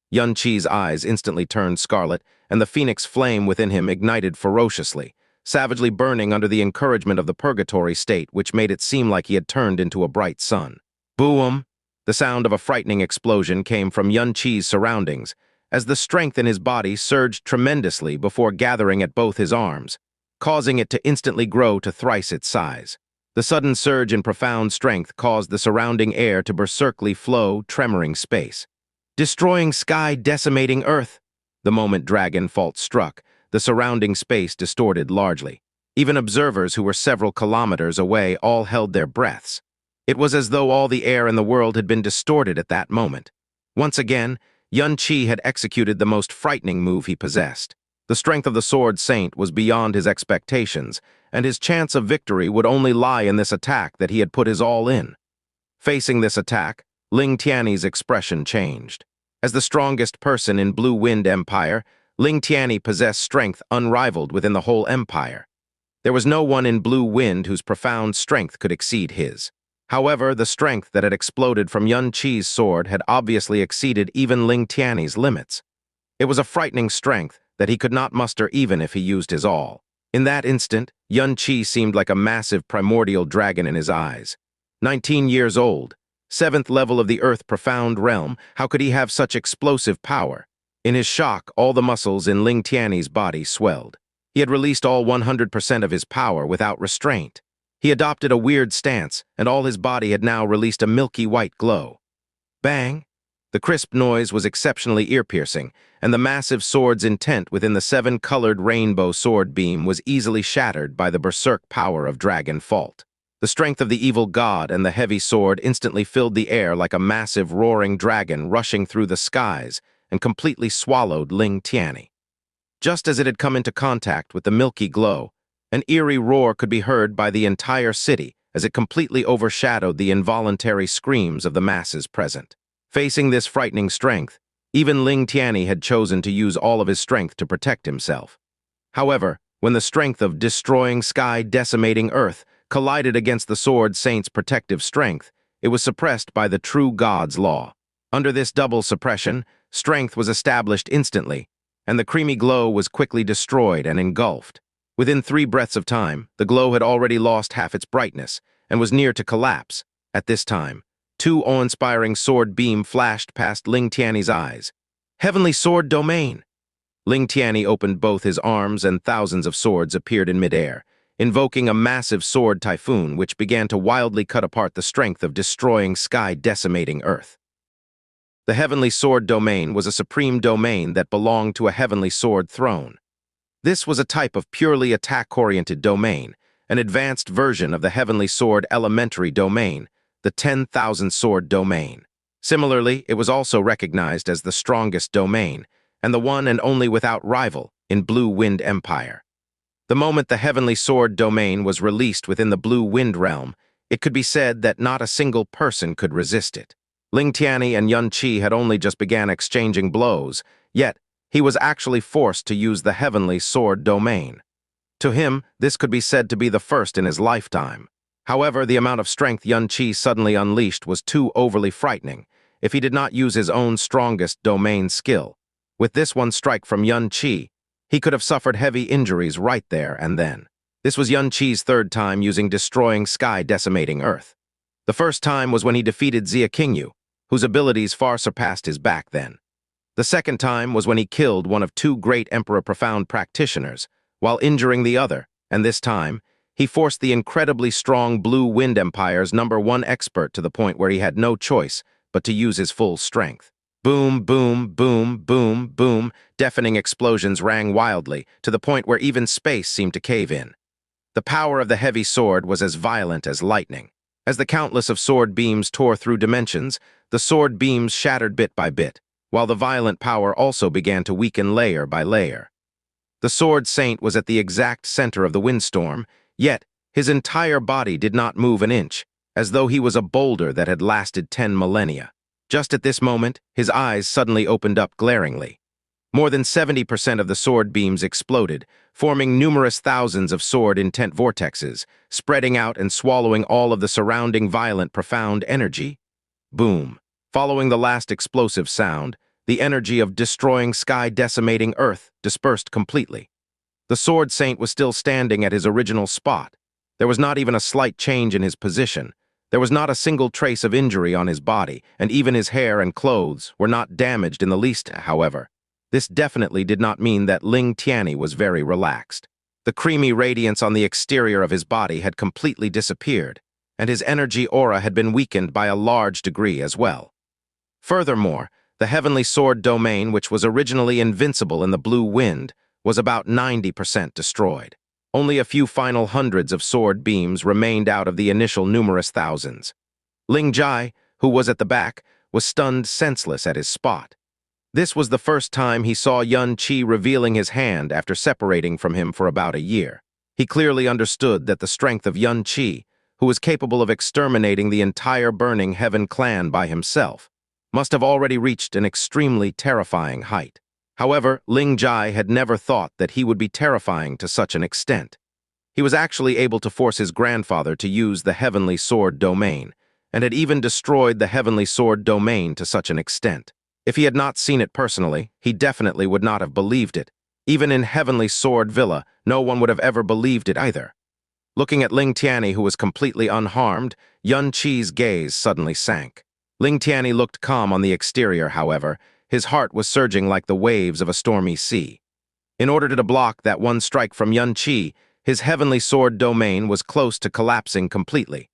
Yun Qi's eyes instantly turned scarlet, and the phoenix flame within him ignited ferociously, savagely burning under the encouragement of the purgatory state, which made it seem like he had turned into a bright sun. Boom! The sound of a frightening explosion came from Yun Qi's surroundings, as the strength in his body surged tremendously before gathering at both his arms, causing it to instantly grow to thrice its size. The sudden surge in profound strength caused the surrounding air to berserkly flow, tremoring space. "Destroying sky, decimating earth." The moment Dragon Fault struck, the surrounding space distorted largely. Even observers who were several kilometers away all held their breaths. It was as though all the air in the world had been distorted at that moment. Once again, Yun Qi had executed the most frightening move he possessed. The strength of the Sword Saint was beyond his expectations, and his chance of victory would only lie in this attack that he had put his all in. Facing this attack, Ling Tianni's expression changed. As the strongest person in Blue Wind Empire, Ling Tianni possessed strength unrivaled within the whole empire. There was no one in Blue Wind whose profound strength could exceed his. However, the strength that had exploded from Yun Qi's sword had obviously exceeded even Ling Tianni's limits. It was a frightening strength that he could not muster even if he used his all. In that instant, Yun Qi seemed like a massive primordial dragon in his eyes. 19 years old, 7th level of the Earth Profound Realm, how could he have such explosive power? In his shock, all the muscles in Ling Tianni's body swelled. He had released all 100% of his power without restraint. He adopted a weird stance, and all his body had now released a milky white glow. Bang! The crisp noise was exceptionally ear-piercing, and the massive sword's intent within the seven-colored rainbow sword beam was easily shattered by the berserk power of Dragon Fault. The strength of the evil god and the heavy sword instantly filled the air like a massive roaring dragon rushing through the skies and completely swallowed Ling Tianni. Just as it had come into contact with the milky glow, an eerie roar could be heard by the entire city as it completely overshadowed the involuntary screams of the masses present. Facing this frightening strength, even Ling Tianni had chosen to use all of his strength to protect himself. However, when the strength of destroying sky, decimating earth, collided against the Sword Saint's protective strength, it was suppressed by the true God's law. Under this double suppression, strength was established instantly, and the creamy glow was quickly destroyed and engulfed. Within 3 breaths of time, the glow had already lost half its brightness and was near to collapse. At this time, 2 awe-inspiring sword beam flashed past Ling Tianni's eyes. Heavenly Sword Domain! Ling Tianni opened both his arms and thousands of swords appeared in midair, invoking a massive sword typhoon which began to wildly cut apart the strength of destroying sky, decimating Earth. The Heavenly Sword domain was a supreme domain that belonged to a Heavenly Sword throne. This was a type of purely attack-oriented domain, an advanced version of the Heavenly Sword elementary domain, the 10,000 Sword domain. Similarly, it was also recognized as the strongest domain, and the one and only without rival in Blue Wind Empire. The moment the Heavenly Sword domain was released within the Blue Wind realm, it could be said that not a single person could resist it. Ling Tianni and Xianxia had only just began exchanging blows, yet he was actually forced to use the Heavenly Sword domain. To him, this could be said to be the first in his lifetime. However, the amount of strength Xianxia suddenly unleashed was too overly frightening if he did not use his own strongest domain skill. With this one strike from Xianxia, he could have suffered heavy injuries right there and then. This was Xianxia's third time using destroying sky, decimating Earth. The first time was when he defeated Xianxia, whose abilities far surpassed his back then. The second time was when he killed one of two great Emperor Profound practitioners, while injuring the other, and this time, he forced the incredibly strong Blue Wind Empire's #1 expert to the point where he had no choice but to use his full strength. Boom, boom, boom, boom, boom, deafening explosions rang wildly, to the point where even space seemed to cave in. The power of the heavy sword was as violent as lightning. As the countless of sword beams tore through dimensions, the sword beams shattered bit by bit, while the violent power also began to weaken layer by layer. The Sword Saint was at the exact center of the windstorm, yet his entire body did not move an inch, as though he was a boulder that had lasted 10 millennia. Just at this moment, his eyes suddenly opened up glaringly. More than 70% of the sword beams exploded, forming numerous thousands of sword-intent vortexes, spreading out and swallowing all of the surrounding violent, profound energy. Boom. Following the last explosive sound, the energy of destroying sky, decimating Earth dispersed completely. The Sword Saint was still standing at his original spot. There was not even a slight change in his position. There was not a single trace of injury on his body, and even his hair and clothes were not damaged in the least, however. This definitely did not mean that Ling Tianni was very relaxed. The creamy radiance on the exterior of his body had completely disappeared, and his energy aura had been weakened by a large degree as well. Furthermore, the Heavenly Sword domain, which was originally invincible in the Blue Wind, was about 90% destroyed. Only a few final hundreds of sword beams remained out of the initial numerous thousands. Ling Jai, who was at the back, was stunned senseless at his spot. This was the first time he saw Xianxia revealing his hand after separating from him for about a year. He clearly understood that the strength of Xianxia, who was capable of exterminating the entire Burning Heaven clan by himself, must have already reached an extremely terrifying height. However, Ling Jai had never thought that he would be terrifying to such an extent. He was actually able to force his grandfather to use the Heavenly Sword domain, and had even destroyed the Heavenly Sword domain to such an extent. If he had not seen it personally, he definitely would not have believed it. Even in Heavenly Sword Villa, no one would have ever believed it either. Looking at Ling Tianni, who was completely unharmed, Xianxia's gaze suddenly sank. Ling Tianni looked calm on the exterior, however. His heart was surging like the waves of a stormy sea. In order to block that one strike from Xianxia, his Heavenly Sword domain was close to collapsing completely.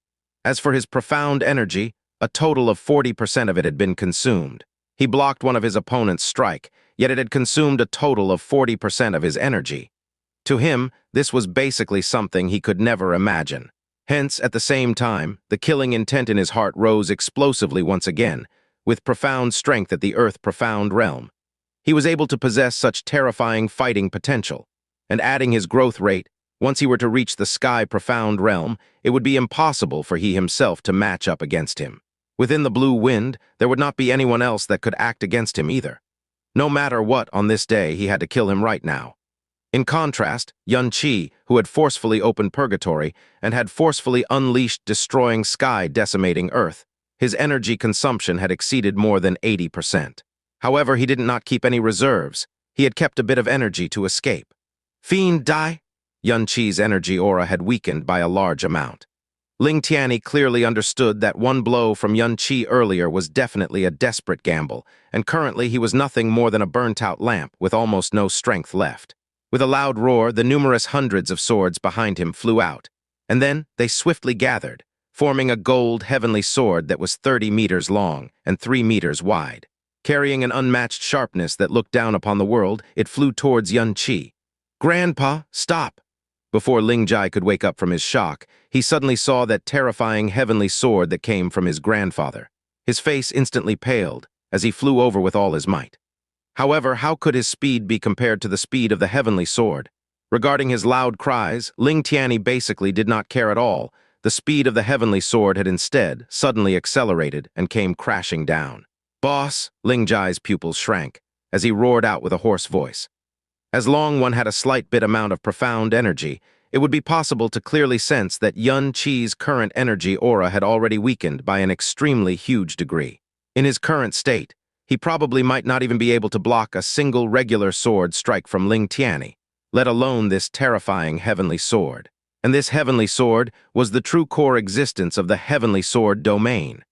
As for his profound energy, a total of 40% of it had been consumed. He blocked one of his opponent's strike, yet it had consumed a total of 40% of his energy. To him, this was basically something he could never imagine. Hence, at the same time, the killing intent in his heart rose explosively once again, with profound strength at the Earth Profound realm. He was able to possess such terrifying fighting potential, and adding his growth rate, once he were to reach the Sky Profound realm, it would be impossible for he himself to match up against him. Within the Blue Wind, there would not be anyone else that could act against him either. No matter what, on this day, he had to kill him right now. In contrast, Xianxia, who had forcefully opened Purgatory and had forcefully unleashed destroying sky, decimating Earth, his energy consumption had exceeded more than 80%. However, he did not keep any reserves. He had kept a bit of energy to escape. Fiend die? Xianxia's energy aura had weakened by a large amount. Ling Tianni clearly understood that one blow from Xianxia earlier was definitely a desperate gamble, and currently he was nothing more than a burnt-out lamp with almost no strength left. With a loud roar, the numerous hundreds of swords behind him flew out, and then they swiftly gathered, forming a gold heavenly sword that was 30 meters long and 3 meters wide. Carrying an unmatched sharpness that looked down upon the world, it flew towards Xianxia. "Grandpa, stop!" Before Ling Jai could wake up from his shock, he suddenly saw that terrifying heavenly sword that came from his grandfather. His face instantly paled as he flew over with all his might. However, how could his speed be compared to the speed of the heavenly sword? Regarding his loud cries, Ling Tianni basically did not care at all. The speed of the heavenly sword had instead suddenly accelerated and came crashing down. "Boss!" Ling Jai's pupils shrank as he roared out with a hoarse voice. As long one had a slight bit amount of profound energy, it would be possible to clearly sense that Yun Qi's current energy aura had already weakened by an extremely huge degree. In his current state, he probably might not even be able to block a single regular sword strike from Ling Tianni, let alone this terrifying heavenly sword. And this heavenly sword was the true core existence of the heavenly sword domain.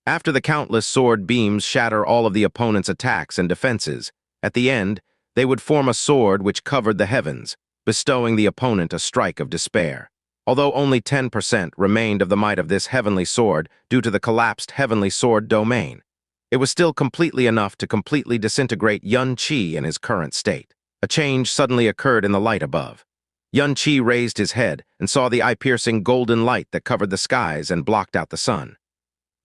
After the countless sword beams shatter all of the opponent's attacks and defenses, at the end, they would form a sword which covered the heavens, bestowing the opponent a strike of despair. Although only 10% remained of the might of this heavenly sword due to the collapsed heavenly sword domain, it was still completely enough to completely disintegrate Yun Qi in his current state. A change suddenly occurred in the light above. Yun Qi raised his head and saw the eye-piercing golden light that covered the skies and blocked out the sun.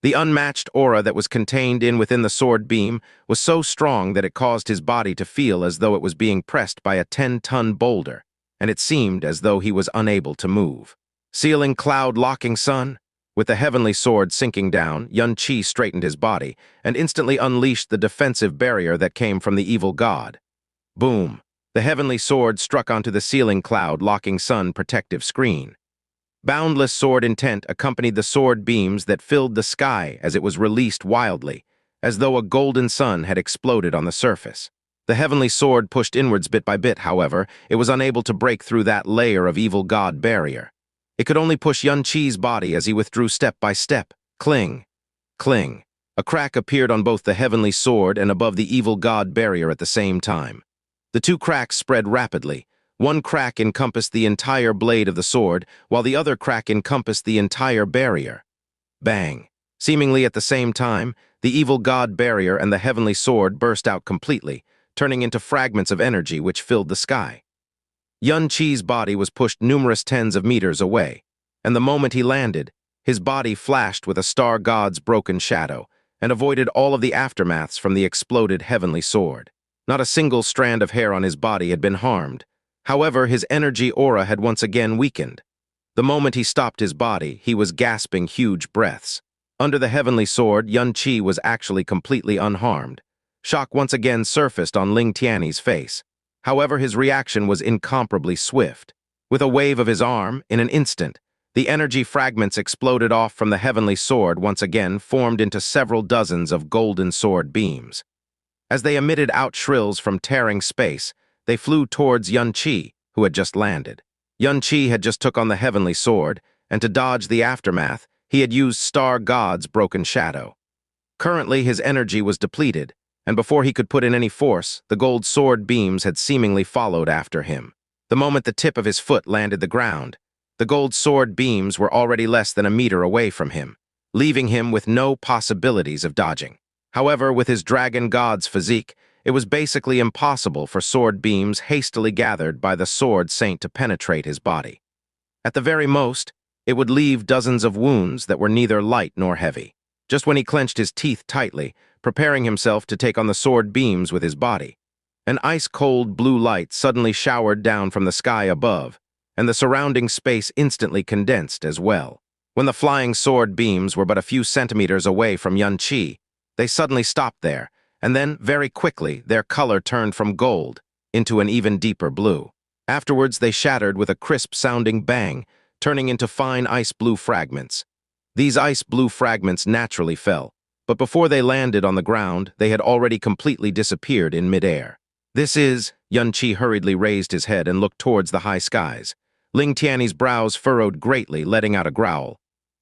The unmatched aura that was contained within the sword beam was so strong that it caused his body to feel as though it was being pressed by a 10-ton boulder, and it seemed as though he was unable to move. Sealing cloud-locking sun? With the heavenly sword sinking down, Yun Qi straightened his body and instantly unleashed the defensive barrier that came from the evil god. Boom! The heavenly sword struck onto the sealing cloud-locking sun protective screen. Boundless sword intent accompanied the sword beams that filled the sky as it was released wildly, as though a golden sun had exploded on the surface. The heavenly sword pushed inwards bit by bit, however, it was unable to break through that layer of evil god barrier. It could only push Yun Qi's body as he withdrew step by step. Cling! Cling! A crack appeared on both the heavenly sword and above the evil god barrier at the same time. The two cracks spread rapidly. One crack encompassed the entire blade of the sword, while the other crack encompassed the entire barrier. Bang! Seemingly at the same time, the evil god barrier and the heavenly sword burst out completely, turning into fragments of energy which filled the sky. Yun Qi's body was pushed numerous tens of meters away, and the moment he landed, his body flashed with a star god's broken shadow and avoided all of the aftermaths from the exploded heavenly sword. Not a single strand of hair on his body had been harmed. However, his energy aura had once again weakened. The moment he stopped his body, he was gasping huge breaths. Under the heavenly sword, Yun Qi was actually completely unharmed. Shock once again surfaced on Ling Tianni's face. However, his reaction was incomparably swift. With a wave of his arm, in an instant, the energy fragments exploded off from the heavenly sword once again formed into several dozens of golden sword beams. As they emitted out shrills from tearing space, they flew towards Yun Qi, who had just landed. Yun Qi had just took on the heavenly sword, and to dodge the aftermath, he had used Star God's broken shadow. Currently, his energy was depleted, and before he could put in any force, the gold sword beams had seemingly followed after him. The moment the tip of his foot landed the ground, the gold sword beams were already less than a meter away from him, leaving him with no possibilities of dodging. However, with his dragon god's physique, it was basically impossible for sword beams hastily gathered by the sword saint to penetrate his body. At the very most, it would leave dozens of wounds that were neither light nor heavy. Just when he clenched his teeth tightly, preparing himself to take on the sword beams with his body, an ice-cold blue light suddenly showered down from the sky above, and the surrounding space instantly condensed as well. When the flying sword beams were but a few centimeters away from Yun Qi, they suddenly stopped there, and then, very quickly, their color turned from gold into an even deeper blue. Afterwards, they shattered with a crisp-sounding bang, turning into fine ice-blue fragments. These ice-blue fragments naturally fell, but before they landed on the ground, they had already completely disappeared in midair. Yun Qi hurriedly raised his head and looked towards the high skies. Ling Tianni's brows furrowed greatly, letting out a growl.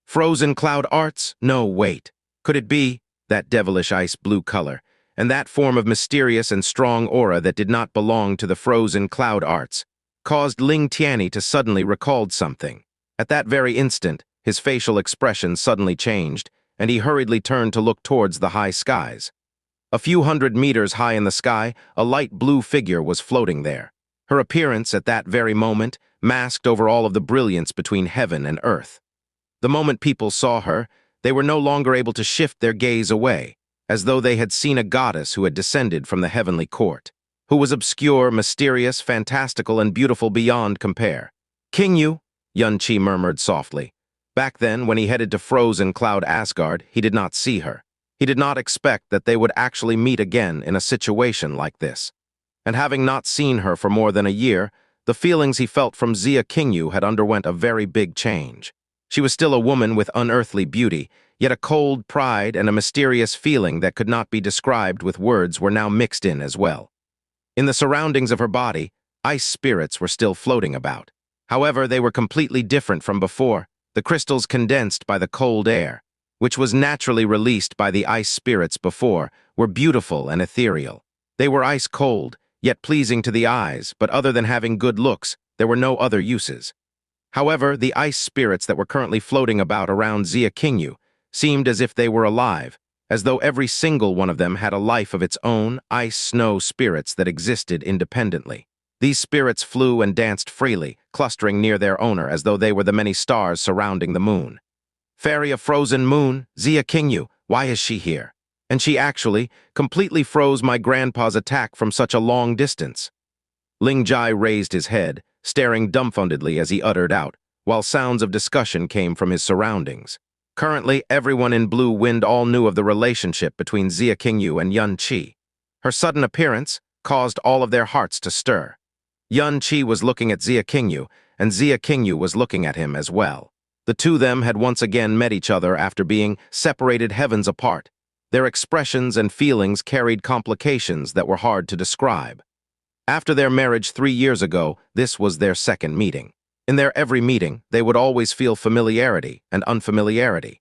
Frozen cloud arts? No, wait. Could it be? That devilish ice-blue color. and that form of mysterious and strong aura that did not belong to the frozen cloud arts, caused Ling Tianni to suddenly recall something. At that very instant, his facial expression suddenly changed, and he hurriedly turned to look towards the high skies. A few hundred meters high in the sky, a light blue figure was floating there. Her appearance at that very moment masked over all of the brilliance between heaven and earth. The moment people saw her, they were no longer able to shift their gaze away, as though they had seen a goddess who had descended from the heavenly court, who was obscure, mysterious, fantastical, and beautiful beyond compare. "King Xianxia murmured softly. Back then, when he headed to frozen cloud Asgard, he did not see her. He did not expect that they would actually meet again in a situation like this. And having not seen her for more than a year, the feelings he felt from Xianxia had underwent a very big change. She was still a woman with unearthly beauty, yet a cold pride and a mysterious feeling that could not be described with words were now mixed in as well. In the surroundings of her body, ice spirits were still floating about. However, they were completely different from before, the crystals condensed by the cold air, which was naturally released by the ice spirits before, were beautiful and ethereal. They were ice cold, yet pleasing to the eyes, but other than having good looks, there were no other uses. However, the ice spirits that were currently floating about around Xianxia seemed as if they were alive, as though every single one of them had a life of its own, ice-snow spirits that existed independently. These spirits flew and danced freely, clustering near their owner as though they were the many stars surrounding the moon. "Fairy of frozen moon, Xianxia, why is she here? And she actually completely froze my grandpa's attack from such a long distance." Ling Jai raised his head, staring dumbfoundedly as he uttered out, while sounds of discussion came from his surroundings. Currently, everyone in Blue Wind all knew of the relationship between Xianxia and Xianxia. Her sudden appearance caused all of their hearts to stir. Xianxia was looking at Xianxia, and Xianxia was looking at him as well. The two of them had once again met each other after being separated heavens apart. Their expressions and feelings carried complications that were hard to describe. After their marriage 3 years ago, this was their second meeting. In their every meeting, they would always feel familiarity and unfamiliarity.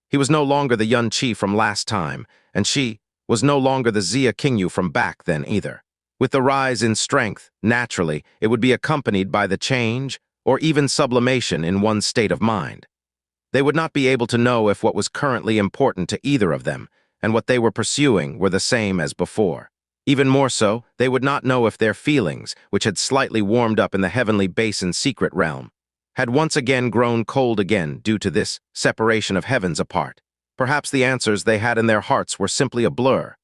He was no longer the Xianxia from last time, and she was no longer the Xianxia from back then either. With the rise in strength, naturally, it would be accompanied by the change or even sublimation in one's state of mind. They would not be able to know if what was currently important to either of them and what they were pursuing were the same as before. Even more so, they would not know if their feelings, which had slightly warmed up in the heavenly basin secret realm, had once again grown cold again due to this separation of heavens apart. Perhaps the answers they had in their hearts were simply a blur.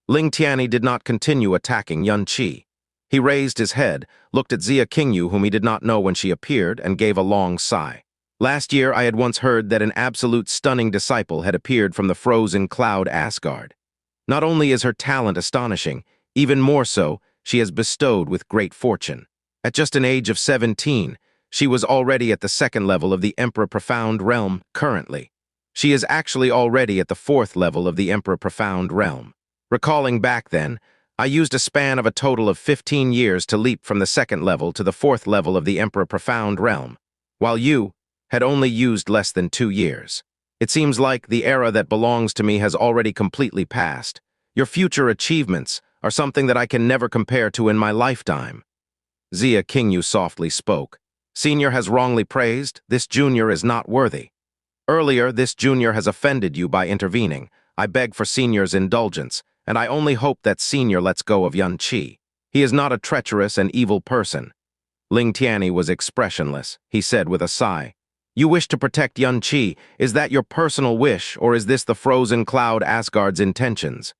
Ling Tianni did not continue attacking Xianxia. He raised his head, looked at Xianxia, whom he did not know when she appeared, and gave a long sigh. Last year, I had once heard that an absolute stunning disciple had appeared from the frozen cloud Asgard. Not only is her talent astonishing, even more so, she is bestowed with great fortune. At just an age of 17, she was already at the second level of the Emperor Profound Realm currently. She is actually already at the fourth level of the Emperor Profound Realm. Recalling back then, I used a span of a total of 15 years to leap from the second level to the fourth level of the Emperor Profound Realm, while you had only used less than 2 years. It seems like the era that belongs to me has already completely passed. Your future achievements are something that I can never compare to in my lifetime." Xianxia softly spoke. "Senior has wrongly praised, this junior is not worthy. Earlier, this junior has offended you by intervening. I beg for senior's indulgence, and I only hope that senior lets go of Xianxia. He is not a treacherous and evil person." Ling Tianni was expressionless. He said with a sigh, "You wish to protect Xianxia. Is that your personal wish, or is this the frozen cloud Asgard's intentions?"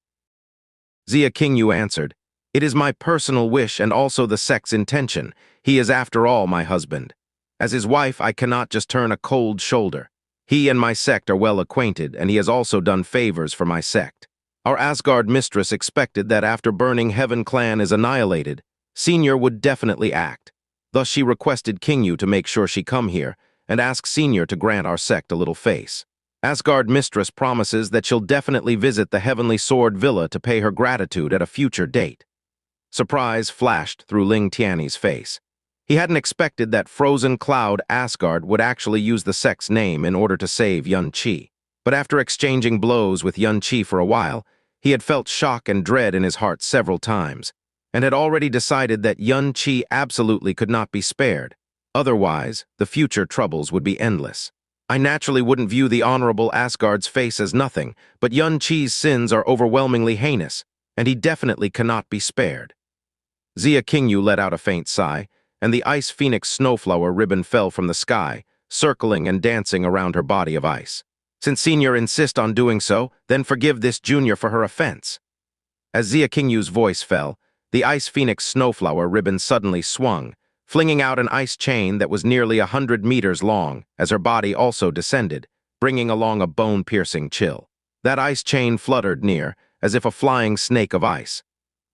Xianxia answered, "It is my personal wish and also the sect's intention. He is after all my husband. As his wife, I cannot just turn a cold shoulder. He and my sect are well acquainted, and he has also done favors for my sect. Our Asgard mistress expected that after Burning Heaven clan is annihilated, Senior would definitely act. Thus she requested King to make sure she come here and ask Senior to grant our sect a little face. Asgard mistress promises that she'll definitely visit the Heavenly Sword Villa to pay her gratitude at a future date." Surprise flashed through Ling Tianni's face. He hadn't expected that frozen cloud Asgard would actually use the sect's name in order to save Xianxia. But after exchanging blows with Xianxia for a while, He had felt shock and dread in his heart several times, and had already decided that Xianxia absolutely could not be spared. Otherwise, the future troubles would be endless. I naturally wouldn't view the honorable Asgard's face as nothing, but Xianxia's sins are overwhelmingly heinous, and he definitely cannot be spared. Xianxia let out a faint sigh, and the ice phoenix snowflower ribbon fell from the sky, circling and dancing around her body of ice. Since Senior insists on doing so, then forgive this Junior for her offense. As Xianxia's voice fell, the ice phoenix snowflower ribbon suddenly swung, flinging out an ice chain that was nearly 100 meters long, as her body also descended, bringing along a bone-piercing chill. That ice chain fluttered near, as if a flying snake of ice.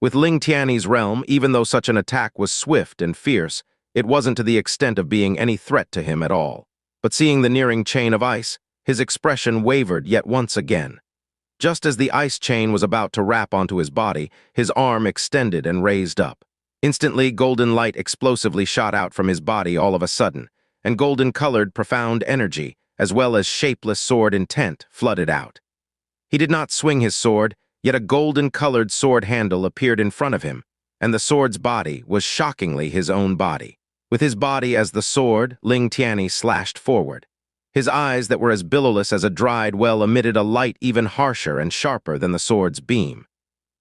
With Ling Tianni's realm, even though such an attack was swift and fierce, it wasn't to the extent of being any threat to him at all. But seeing the nearing chain of ice, his expression wavered yet once again. Just as the ice chain was about to wrap onto his body, his arm extended and raised up. Instantly, golden light explosively shot out from his body all of a sudden, and golden-colored profound energy, as well as shapeless sword intent, flooded out. He did not swing his sword, yet a golden-colored sword handle appeared in front of him, and the sword's body was shockingly his own body. With his body as the sword, Ling Tianni slashed forward. His eyes that were as billowless as a dried well emitted a light even harsher and sharper than the sword's beam.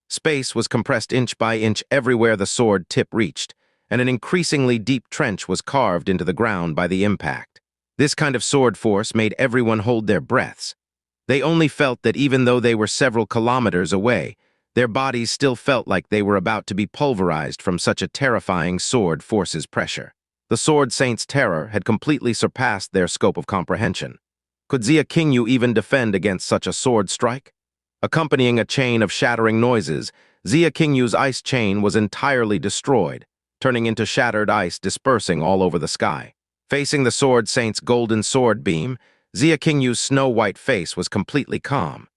Space was compressed inch by inch everywhere the sword tip reached, and an increasingly deep trench was carved into the ground by the impact. This kind of sword force made everyone hold their breaths. They only felt that even though they were several kilometers away, their bodies still felt like they were about to be pulverized from such a terrifying sword force's pressure. The Sword Saint's terror had completely surpassed their scope of comprehension. Could Xianxia even defend against such a sword strike? Accompanying a chain of shattering noises, Xianxia's ice chain was entirely destroyed, turning into shattered ice dispersing all over the sky. Facing the Sword Saint's golden sword beam, Xianxia's snow-white face was completely calm.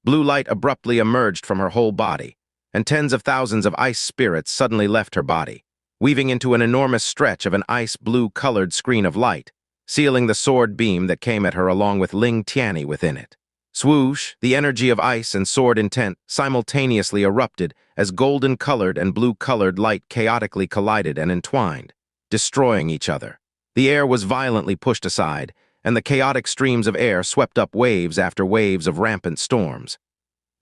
Blue light abruptly emerged from her whole body, and tens of thousands of ice spirits suddenly left her body, weaving into an enormous stretch of an ice-blue-colored screen of light, sealing the sword beam that came at her along with Ling Tianni within it. Swoosh, the energy of ice and sword intent simultaneously erupted as golden-colored and blue-colored light chaotically collided and entwined, destroying each other. The air was violently pushed aside, and the chaotic streams of air swept up waves after waves of rampant storms.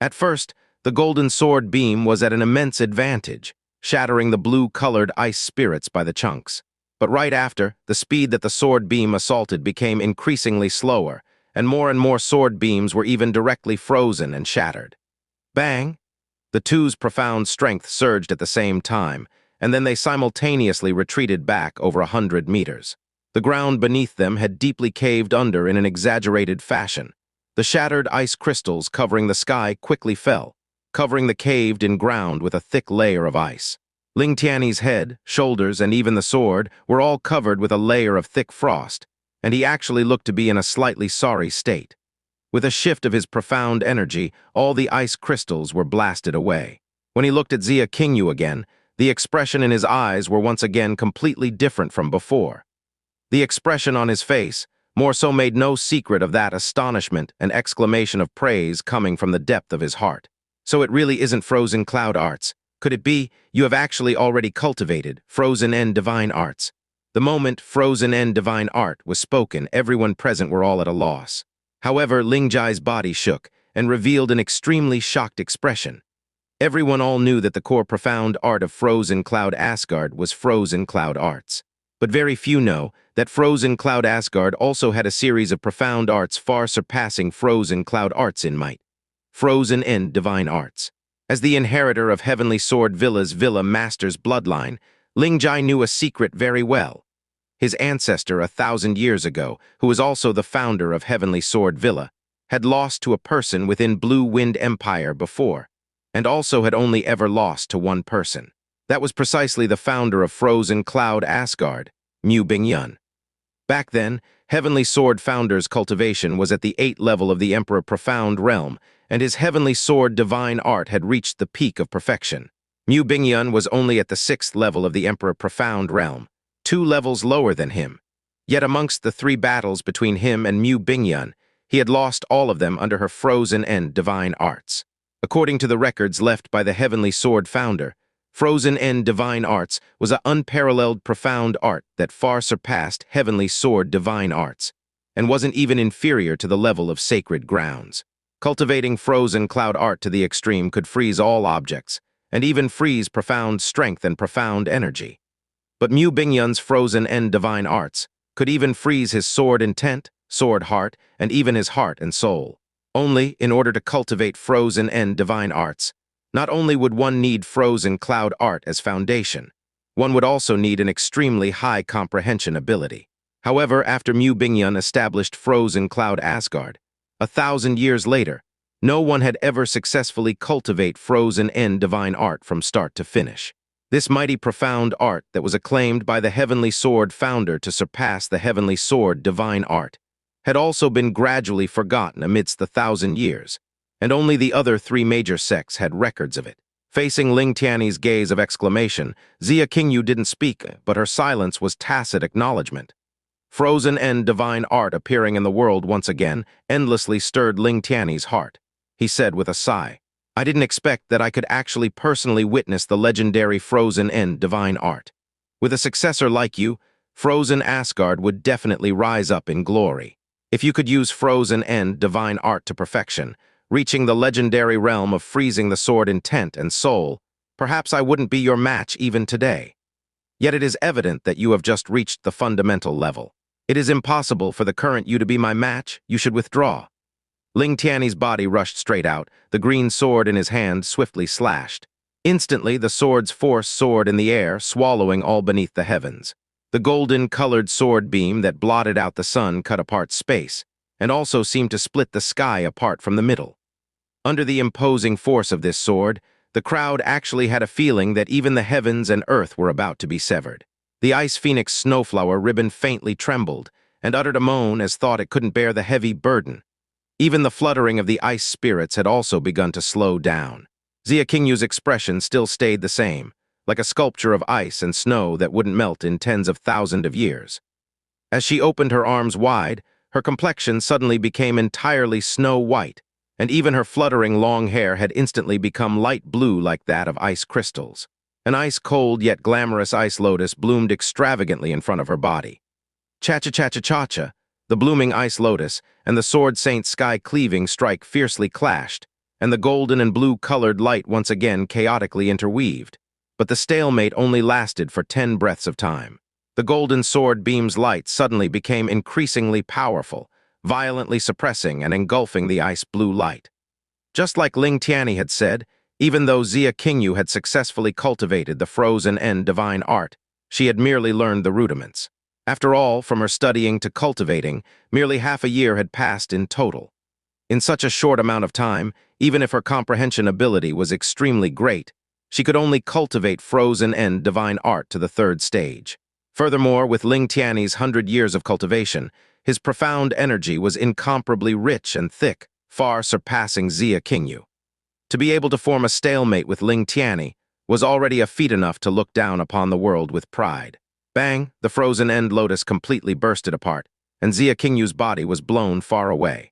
At first, the golden sword beam was at an immense advantage, shattering the blue-colored ice spirits by the chunks. But right after, the speed that the sword beam assaulted became increasingly slower, and more sword beams were even directly frozen and shattered. Bang! The two's profound strength surged at the same time, and then they simultaneously retreated back over 100 meters. The ground beneath them had deeply caved under in an exaggerated fashion. The shattered ice crystals covering the sky quickly fell, covering the caved-in ground with a thick layer of ice. Ling Tianni's head, shoulders, and even the sword were all covered with a layer of thick frost, and he actually looked to be in a slightly sorry state. With a shift of his profound energy, all the ice crystals were blasted away. When he looked at Xianxia again, the expression in his eyes were once again completely different from before. The expression on his face more so made no secret of that astonishment and exclamation of praise coming from the depth of his heart. So it really isn't frozen cloud arts. Could it be you have actually already cultivated frozen end divine arts? The moment frozen end divine art was spoken, everyone present were all at a loss. However, Ling Jai's body shook and revealed an extremely shocked expression. Everyone all knew that the core profound art of Frozen Cloud Asgard was Frozen Cloud Arts. But very few know that Frozen Cloud Asgard also had a series of profound arts far surpassing Frozen Cloud Arts in might. Frozen End Divine Arts. As the inheritor of Heavenly Sword Villa's Villa Master's bloodline, Ling Jai knew a secret very well. His ancestor 1,000 years ago, who was also the founder of Heavenly Sword Villa, had lost to a person within Blue Wind Empire before, and also had only ever lost to one person. That was precisely the founder of Frozen Cloud Asgard, Mu Bingyun. Back then, Heavenly Sword Founder's cultivation was at the 8th level of the Emperor Profound Realm, and his Heavenly Sword Divine Art had reached the peak of perfection. Mu Bingyun was only at the 6th level of the Emperor Profound Realm, 2 levels lower than him. Yet amongst the 3 battles between him and Mu Bingyun, he had lost all of them under her Frozen End Divine Arts. According to the records left by the Heavenly Sword founder, Frozen End Divine Arts was an unparalleled profound art that far surpassed Heavenly Sword Divine Arts, and wasn't even inferior to the level of sacred grounds. Cultivating frozen cloud art to the extreme could freeze all objects, and even freeze profound strength and profound energy. But Mu Bingyun's Frozen End Divine Arts could even freeze his sword intent, sword heart, and even his heart and soul. Only, in order to cultivate Frozen End Divine Arts, not only would one need frozen cloud art as foundation, one would also need an extremely high comprehension ability. However, after Mu Bingyun established frozen cloud Asgard, 1,000 years later, no one had ever successfully cultivate Frozen End Divine Art from start to finish. This mighty profound art that was acclaimed by the Heavenly Sword founder to surpass the Heavenly Sword Divine Art had also been gradually forgotten amidst the 1,000 years, and only the other three major sects had records of it. Facing Ling Tianni's gaze of exclamation, Xianxia didn't speak, but her silence was tacit acknowledgement. Frozen End Divine Art appearing in the world once again endlessly stirred Ling Tianni's heart. He said with a sigh, "I didn't expect that I could actually personally witness the legendary Frozen End Divine Art. With a successor like you, Frozen Asgard would definitely rise up in glory. If you could use Frozen End Divine Art to perfection, reaching the legendary realm of freezing the sword intent and soul, perhaps I wouldn't be your match even today. Yet it is evident that you have just reached the fundamental level. It is impossible for the current you to be my match. You should withdraw." Ling Tianni's body rushed straight out, the green sword in his hand swiftly slashed. Instantly, the sword's force soared in the air, swallowing all beneath the heavens. The golden-colored sword beam that blotted out the sun cut apart space, and also seemed to split the sky apart from the middle. Under the imposing force of this sword, the crowd actually had a feeling that even the heavens and earth were about to be severed. The Ice Phoenix Snowflower ribbon faintly trembled, and uttered a moan as thought it couldn't bear the heavy burden. Even the fluttering of the ice spirits had also begun to slow down. Xianxia's expression still stayed the same, like a sculpture of ice and snow that wouldn't melt in tens of thousands of years. As she opened her arms wide, her complexion suddenly became entirely snow-white, and even her fluttering long hair had instantly become light blue like that of ice crystals. An ice-cold yet glamorous ice lotus bloomed extravagantly in front of her body. Cha-cha-cha-cha-cha-cha, the blooming ice lotus and the sword saint sky cleaving strike fiercely clashed, and the golden and blue-colored light once again chaotically interweaved. But the stalemate only lasted for 10 breaths of time. The golden sword beam's light suddenly became increasingly powerful, violently suppressing and engulfing the ice-blue light. Just like Ling Tianni had said, even though Xianxia had successfully cultivated the Frozen End Divine Art, she had merely learned the rudiments. After all, from her studying to cultivating, merely half a year had passed in total. In such a short amount of time, even if her comprehension ability was extremely great, she could only cultivate Frozen End Divine Art to the 3rd stage. Furthermore, with Ling Tianni's 100 years of cultivation, his profound energy was incomparably rich and thick, far surpassing Xianxia. To be able to form a stalemate with Ling Tianni was already a feat enough to look down upon the world with pride. Bang! The frozen end lotus completely bursted apart, and Xianxia's body was blown far away.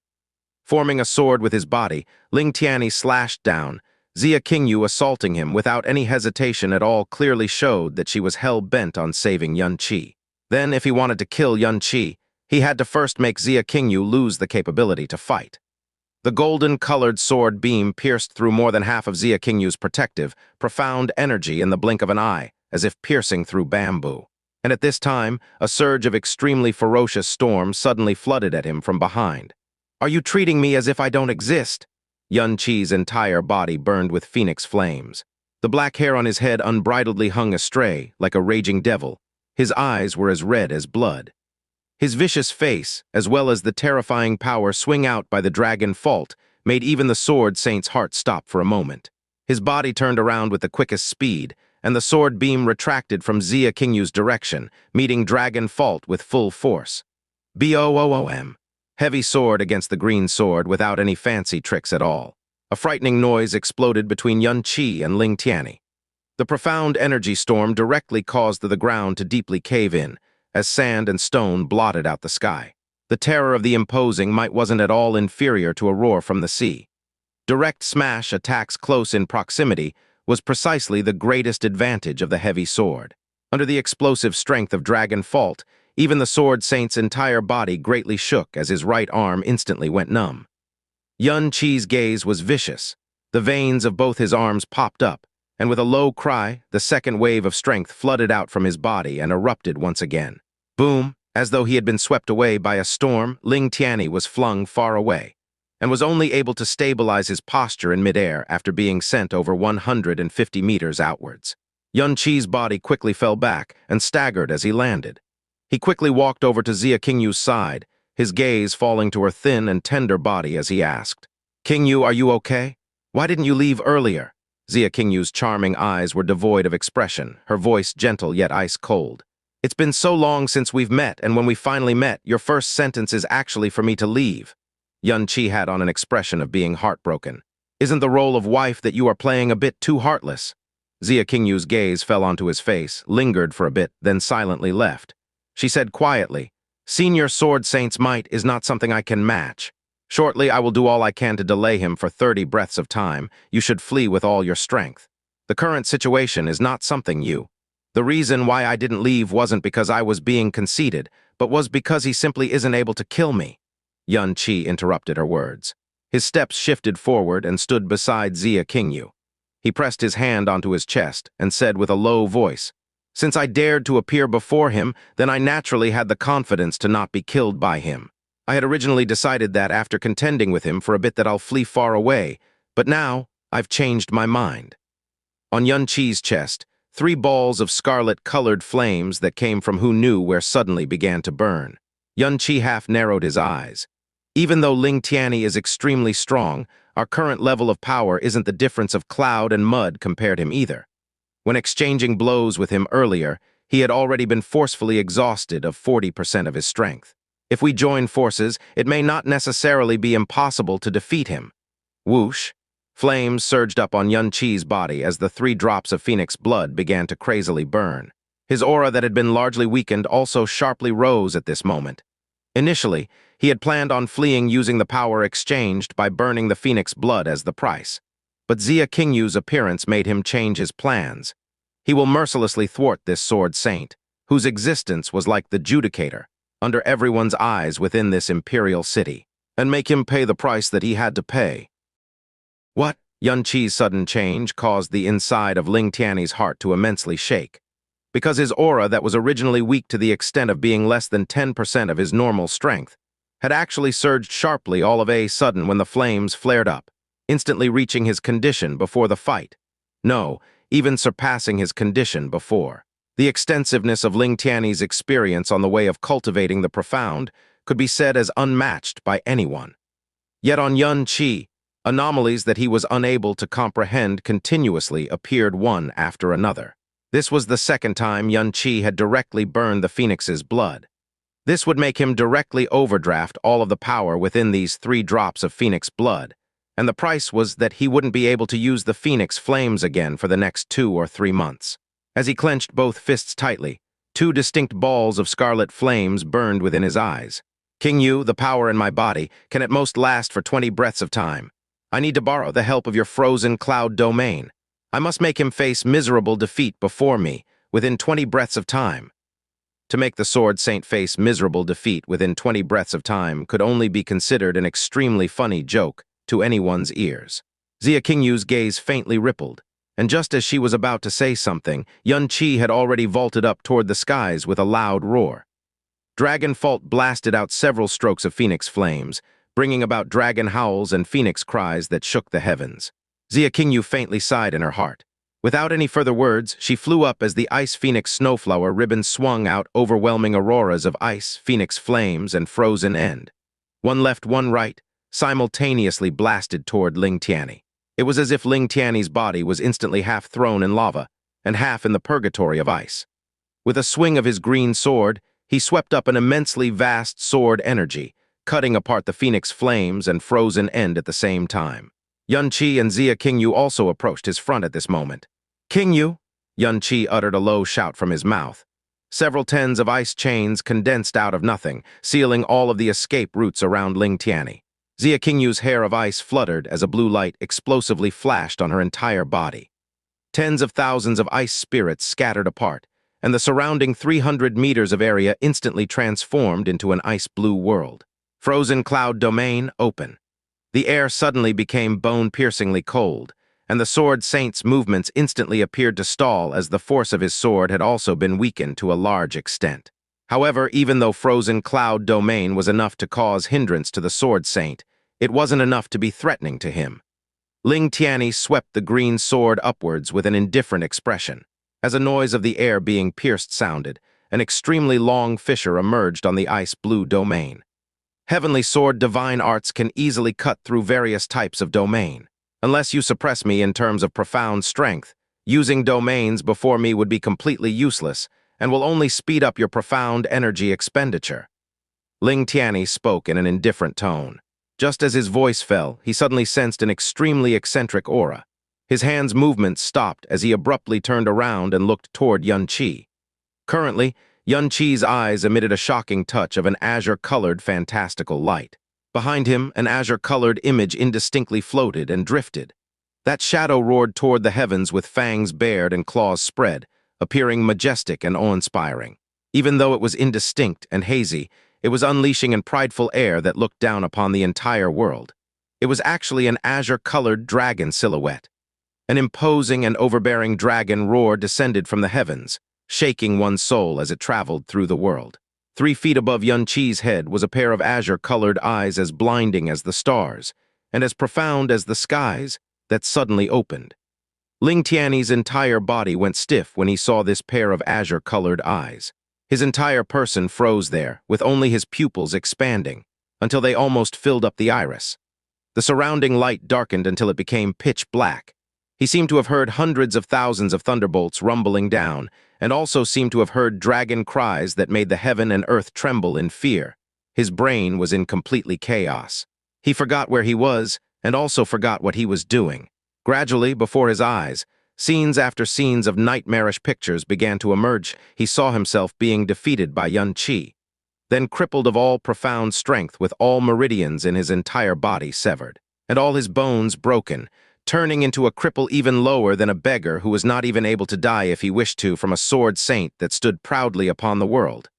Forming a sword with his body, Ling Tianni slashed down. Xianxia assaulting him without any hesitation at all clearly showed that she was hell-bent on saving Xianxia. Then, if he wanted to kill Xianxia, he had to first make Xianxia lose the capability to fight. The golden-colored sword beam pierced through more than half of Xianxia's protective, profound energy in the blink of an eye, as if piercing through bamboo. And at this time, a surge of extremely ferocious storm suddenly flooded at him from behind. "Are you treating me as if I don't exist?" Xianxia's entire body burned with phoenix flames. The black hair on his head unbridledly hung astray, like a raging devil. His eyes were as red as blood. His vicious face, as well as the terrifying power swing out by the dragon fault, made even the sword saint's heart stop for a moment. His body turned around with the quickest speed, and the sword beam retracted from Xianxia's direction, meeting dragon fault with full force. Boom! Heavy sword against the green sword without any fancy tricks at all. A frightening noise exploded between Xianxia and Ling Tianni. The profound energy storm directly caused the ground to deeply cave in, as sand and stone blotted out the sky. The terror of the imposing might wasn't at all inferior to a roar from the sea. Direct smash attacks close in proximity was precisely the greatest advantage of the heavy sword. Under the explosive strength of Dragon Fault, even the Sword Saint's entire body greatly shook as his right arm instantly went numb. Yuan Qi's gaze was vicious. The veins of both his arms popped up, and with a low cry, the second wave of strength flooded out from his body and erupted once again. Boom! As though he had been swept away by a storm, Ling Tianni was flung far away, and was only able to stabilize his posture in midair after being sent over 150 meters outwards. Yuan Qi's body quickly fell back and staggered as he landed. He quickly walked over to Xia Qingyu's side, his gaze falling to her thin and tender body as he asked, "Qingyu, are you okay? Why didn't you leave earlier?" Xia Qingyu's charming eyes were devoid of expression, her voice gentle yet ice-cold. "It's been so long since we've met, and when we finally met, your first sentence is actually for me to leave." Yuan Qi had on an expression of being heartbroken. "Isn't the role of wife that you are playing a bit too heartless?" Xia Qingyu's gaze fell onto his face, lingered for a bit, then silently left. She said quietly, "Senior Sword Saint's might is not something I can match. Shortly, I will do all I can to delay him for 30 breaths of time. You should flee with all your strength. The current situation is not something you. The reason why I didn't leave wasn't because I was being conceited, but was because he simply isn't able to kill me." Yuan Qi interrupted her words. His steps shifted forward and stood beside Xia Qingyu. He pressed his hand onto his chest and said with a low voice, "Since I dared to appear before him, then I naturally had the confidence to not be killed by him. I had originally decided that after contending with him for a bit that I'll flee far away, but now I've changed my mind." On Yuan Qi's chest, 3 balls of scarlet-colored flames that came from who knew where suddenly began to burn. Yuan Qi half narrowed his eyes. "Even though Ling Tianni is extremely strong, our current level of power isn't the difference of cloud and mud compared him either. When exchanging blows with him earlier, he had already been forcefully exhausted of 40% of his strength. If we join forces, it may not necessarily be impossible to defeat him." Whoosh! Flames surged up on Yuan Qi's body as the 3 drops of Phoenix blood began to crazily burn. His aura that had been largely weakened also sharply rose at this moment. Initially, he had planned on fleeing using the power exchanged by burning the Phoenix blood as the price. But Xia Qingyu's appearance made him change his plans. He will mercilessly thwart this Sword Saint, whose existence was like the Judicator, under everyone's eyes within this imperial city, and make him pay the price that he had to pay. What? Yuan Qi's sudden change caused the inside of Ling Tianni's heart to immensely shake. Because his aura that was originally weak to the extent of being less than 10% of his normal strength, had actually surged sharply all of a sudden when the flames flared up, instantly reaching his condition before the fight. No, even surpassing his condition before. The extensiveness of Ling Tianni's experience on the way of cultivating the profound could be said as unmatched by anyone. Yet on Yuan Qi, anomalies that he was unable to comprehend continuously appeared one after another. This was the second time Yuan Qi had directly burned the Phoenix's blood. This would make him directly overdraft all of the power within these 3 drops of Phoenix blood, and the price was that he wouldn't be able to use the Phoenix flames again for the next 2 or 3 months. As he clenched both fists tightly, 2 distinct balls of scarlet flames burned within his eyes. "Qingyu, the power in my body, can at most last for 20 breaths of time. I need to borrow the help of your frozen cloud domain. I must make him face miserable defeat before me, within 20 breaths of time." To make the Sword Saint face miserable defeat within 20 breaths of time could only be considered an extremely funny joke to anyone's ears. Xia Qingyu's gaze faintly rippled, and just as she was about to say something, Yuan Qi had already vaulted up toward the skies with a loud roar. Dragon Fault blasted out several strokes of Phoenix flames, bringing about dragon howls and Phoenix cries that shook the heavens. Xia Qingyu faintly sighed in her heart. Without any further words, she flew up as the Ice Phoenix Snowflower ribbon swung out overwhelming auroras of ice, Phoenix flames, and frozen end. One left, one right, simultaneously blasted toward Ling Tianni. It was as if Ling Tianni's body was instantly half thrown in lava and half in the purgatory of ice. With a swing of his green sword, he swept up an immensely vast sword energy, cutting apart the Phoenix flames and frozen end at the same time. Yuan Qi and Xia Qingyu also approached his front at this moment. "Qingyu!" Yuan Qi uttered a low shout from his mouth. Several tens of ice chains condensed out of nothing, sealing all of the escape routes around Ling Tianni. Xianxia's hair of ice fluttered as a blue light explosively flashed on her entire body. Tens of thousands of ice spirits scattered apart, and the surrounding 300 meters of area instantly transformed into an ice-blue world. Frozen cloud domain open. The air suddenly became bone-piercingly cold, and the sword saint's movements instantly appeared to stall as the force of his sword had also been weakened to a large extent. However, even though frozen cloud domain was enough to cause hindrance to the sword saint, it wasn't enough to be threatening to him. Ling Tianni swept the green sword upwards with an indifferent expression. As a noise of the air being pierced sounded, an extremely long fissure emerged on the ice-blue domain. Heavenly sword divine arts can easily cut through various types of domain. Unless you suppress me in terms of profound strength, using domains before me would be completely useless and will only speed up your profound energy expenditure. Ling Tianni spoke in an indifferent tone. Just as his voice fell, he suddenly sensed an extremely eccentric aura. His hand's movement stopped as he abruptly turned around and looked toward Xianxia. Currently, Xianxia's eyes emitted a shocking touch of an azure-colored fantastical light. Behind him, an azure-colored image indistinctly floated and drifted. That shadow roared toward the heavens with fangs bared and claws spread, appearing majestic and awe-inspiring. Even though it was indistinct and hazy, it was unleashing an prideful air that looked down upon the entire world. It was actually an azure-colored dragon silhouette. An imposing and overbearing dragon roar descended from the heavens, shaking one's soul as it traveled through the world. 3 feet above Xianxia's head was a pair of azure-colored eyes as blinding as the stars, and as profound as the skies, that suddenly opened. Ling Tianni's entire body went stiff when he saw this pair of azure-colored eyes. His entire person froze there, with only his pupils expanding, until they almost filled up the iris. The surrounding light darkened until it became pitch black. He seemed to have heard hundreds of thousands of thunderbolts rumbling down, and also seemed to have heard dragon cries that made the heaven and earth tremble in fear. His brain was in completely chaos. He forgot where he was, and also forgot what he was doing. Gradually, before his eyes, scenes after scenes of nightmarish pictures began to emerge. He saw himself being defeated by Xianxia, then crippled of all profound strength with all meridians in his entire body severed, and all his bones broken, turning into a cripple even lower than a beggar who was not even able to die if he wished to from a sword saint that stood proudly upon the world.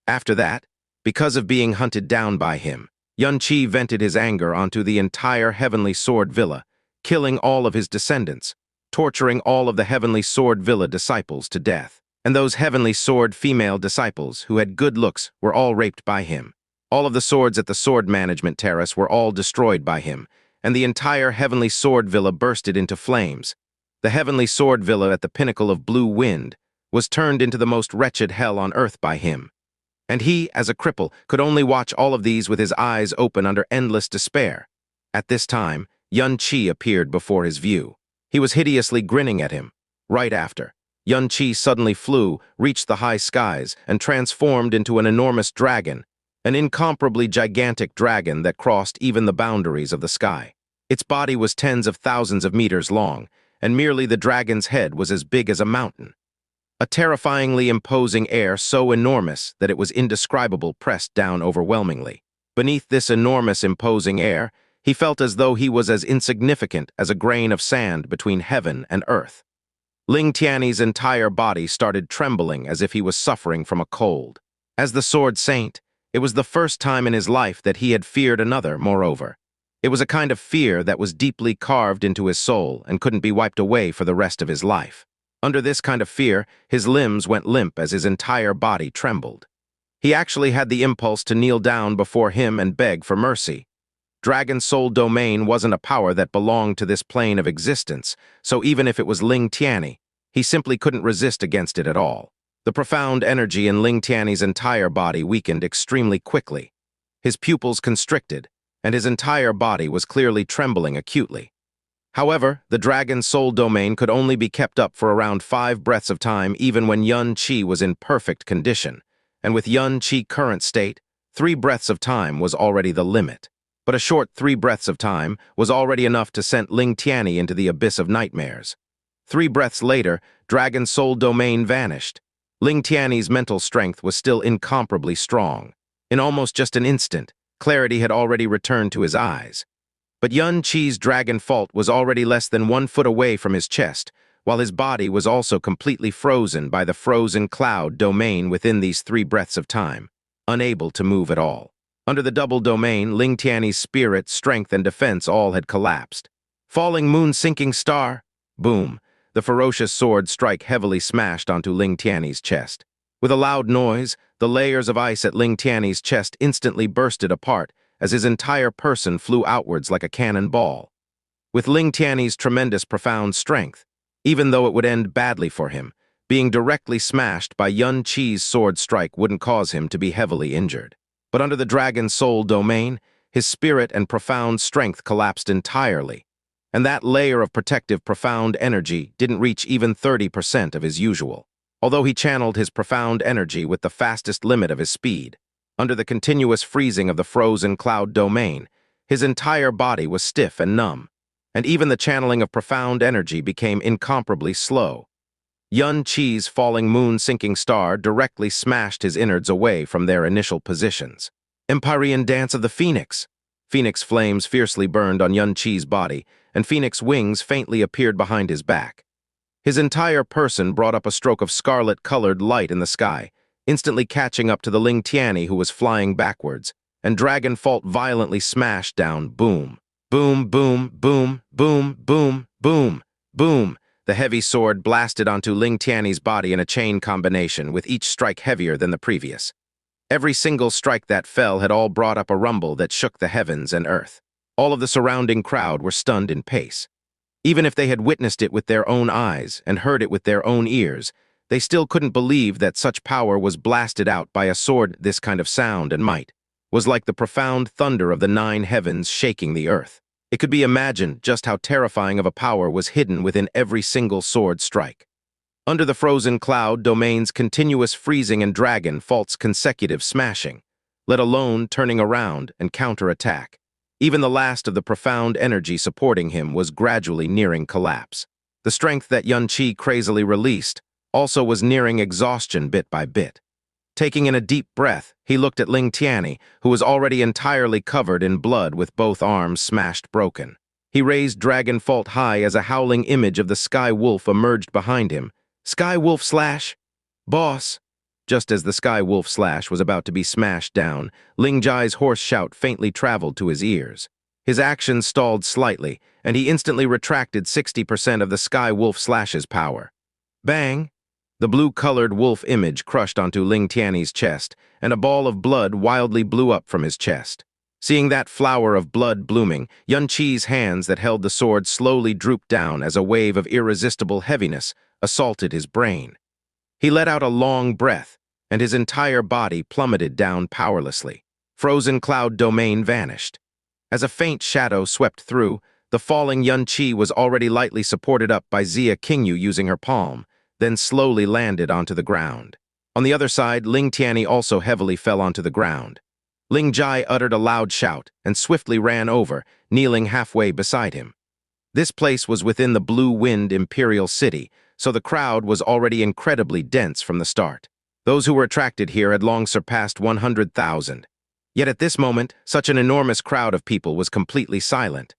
After that, because of being hunted down by him, Xianxia vented his anger onto the entire Heavenly Sword Villa, killing all of his descendants, torturing all of the Heavenly Sword Villa disciples to death. And those Heavenly Sword female disciples who had good looks were all raped by him. All of the swords at the Sword Management Terrace were all destroyed by him, and the entire Heavenly Sword Villa bursted into flames. The Heavenly Sword Villa at the pinnacle of Blue Wind was turned into the most wretched hell on earth by him. And he, as a cripple, could only watch all of these with his eyes open under endless despair. At this time, Xianxia appeared before his view. He was hideously grinning at him. Right after, Xianxia suddenly flew, reached the high skies, and transformed into an enormous dragon, an incomparably gigantic dragon that crossed even the boundaries of the sky. Its body was tens of thousands of meters long, and merely the dragon's head was as big as a mountain. A terrifyingly imposing air so enormous that it was indescribable pressed down overwhelmingly. Beneath this enormous imposing air, he felt as though he was as insignificant as a grain of sand between heaven and earth. Ling Tianni's entire body started trembling as if he was suffering from a cold. As the Sword Saint, it was the first time in his life that he had feared another, moreover. It was a kind of fear that was deeply carved into his soul and couldn't be wiped away for the rest of his life. Under this kind of fear, his limbs went limp as his entire body trembled. He actually had the impulse to kneel down before him and beg for mercy. Dragon Soul Domain wasn't a power that belonged to this plane of existence, so even if it was Ling Tianni, he simply couldn't resist against it at all. The profound energy in Ling Tianni's entire body weakened extremely quickly. His pupils constricted, and his entire body was clearly trembling acutely. However, the Dragon Soul Domain could only be kept up for around 5 breaths of time even when Xianxia was in perfect condition, and with Xianxia's current state, 3 breaths of time was already the limit. But a short 3 breaths of time was already enough to send Ling Tianni into the abyss of nightmares. 3 breaths later, Dragon Soul Domain vanished. Ling Tianni's mental strength was still incomparably strong. In almost just an instant, Clarity had already returned to his eyes. But Yun Qi's dragon fault was already less than 1 foot away from his chest, while his body was also completely frozen by the frozen cloud domain within these 3 breaths of time, unable to move at all. Under the double domain, Ling Tianni's spirit, strength, and defense all had collapsed. Falling moon sinking star! Boom! The ferocious sword strike heavily smashed onto Ling Tianni's chest. With a loud noise, the layers of ice at Ling Tianni's chest instantly bursted apart as his entire person flew outwards like a cannonball. With Ling Tianni's tremendous profound strength, even though it would end badly for him, being directly smashed by Yun Qi's sword strike wouldn't cause him to be heavily injured. But under the dragon's soul domain, his spirit and profound strength collapsed entirely, and that layer of protective profound energy didn't reach even 30% of his usual. Although he channeled his profound energy with the fastest limit of his speed, under the continuous freezing of the frozen cloud domain, his entire body was stiff and numb, and even the channeling of profound energy became incomparably slow. Yun Qi's falling moon-sinking star directly smashed his innards away from their initial positions. Empyrean Dance of the Phoenix! Phoenix flames fiercely burned on Yun Qi's body, and phoenix wings faintly appeared behind his back. His entire person brought up a stroke of scarlet-colored light in the sky, instantly catching up to the Ling Tianni who was flying backwards, and Dragon Fault violently smashed down. Boom. Boom, boom, boom, boom, boom, boom, boom. The heavy sword blasted onto Ling Tianni's body in a chain combination, with each strike heavier than the previous. Every single strike that fell had all brought up a rumble that shook the heavens and earth. All of the surrounding crowd were stunned in pace. Even if they had witnessed it with their own eyes and heard it with their own ears, they still couldn't believe that such power was blasted out by a sword. This kind of sound and might was like the profound thunder of the 9 heavens shaking the earth. It could be imagined just how terrifying of a power was hidden within every single sword strike. Under the frozen cloud domain's continuous freezing and dragon fault's consecutive smashing, let alone turning around and counterattack, even the last of the profound energy supporting him was gradually nearing collapse. The strength that Yun Qi crazily released also was nearing exhaustion bit by bit. Taking in a deep breath, he looked at Ling Tianni, who was already entirely covered in blood with both arms smashed broken. He raised Dragon Fault high as a howling image of the Sky Wolf emerged behind him. Sky Wolf slash! Boss! Just as the Sky Wolf slash was about to be smashed down, Ling Jai's hoarse shout faintly traveled to his ears. His actions stalled slightly, and he instantly retracted 60% of the Sky Wolf slash's power. Bang! The blue-colored wolf image crushed onto Ling Tianni's chest, and a ball of blood wildly blew up from his chest. Seeing that flower of blood blooming, Yun Qi's hands that held the sword slowly drooped down as a wave of irresistible heaviness assaulted his brain. He let out a long breath, and his entire body plummeted down powerlessly. Frozen cloud domain vanished. As a faint shadow swept through, the falling Yun Qi was already lightly supported up by Xia Qingyu using her palm, then slowly landed onto the ground. On the other side, Ling Tianni also heavily fell onto the ground. Ling Jai uttered a loud shout and swiftly ran over, kneeling halfway beside him. This place was within the Blue Wind Imperial City, so the crowd was already incredibly dense from the start. Those who were attracted here had long surpassed 100,000. Yet at this moment, such an enormous crowd of people was completely silent.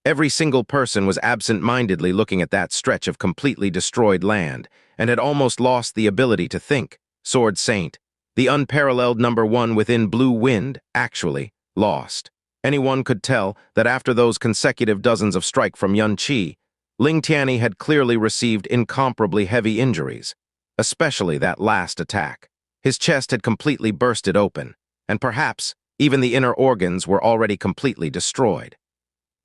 Every single person was absent-mindedly looking at that stretch of completely destroyed land, and had almost lost the ability to think. Sword Saint, the unparalleled #1 within Blue Wind, actually lost. Anyone could tell that after those consecutive dozens of strike from Yun Qi, Ling Tianni had clearly received incomparably heavy injuries, especially that last attack. His chest had completely bursted open, and perhaps even the inner organs were already completely destroyed.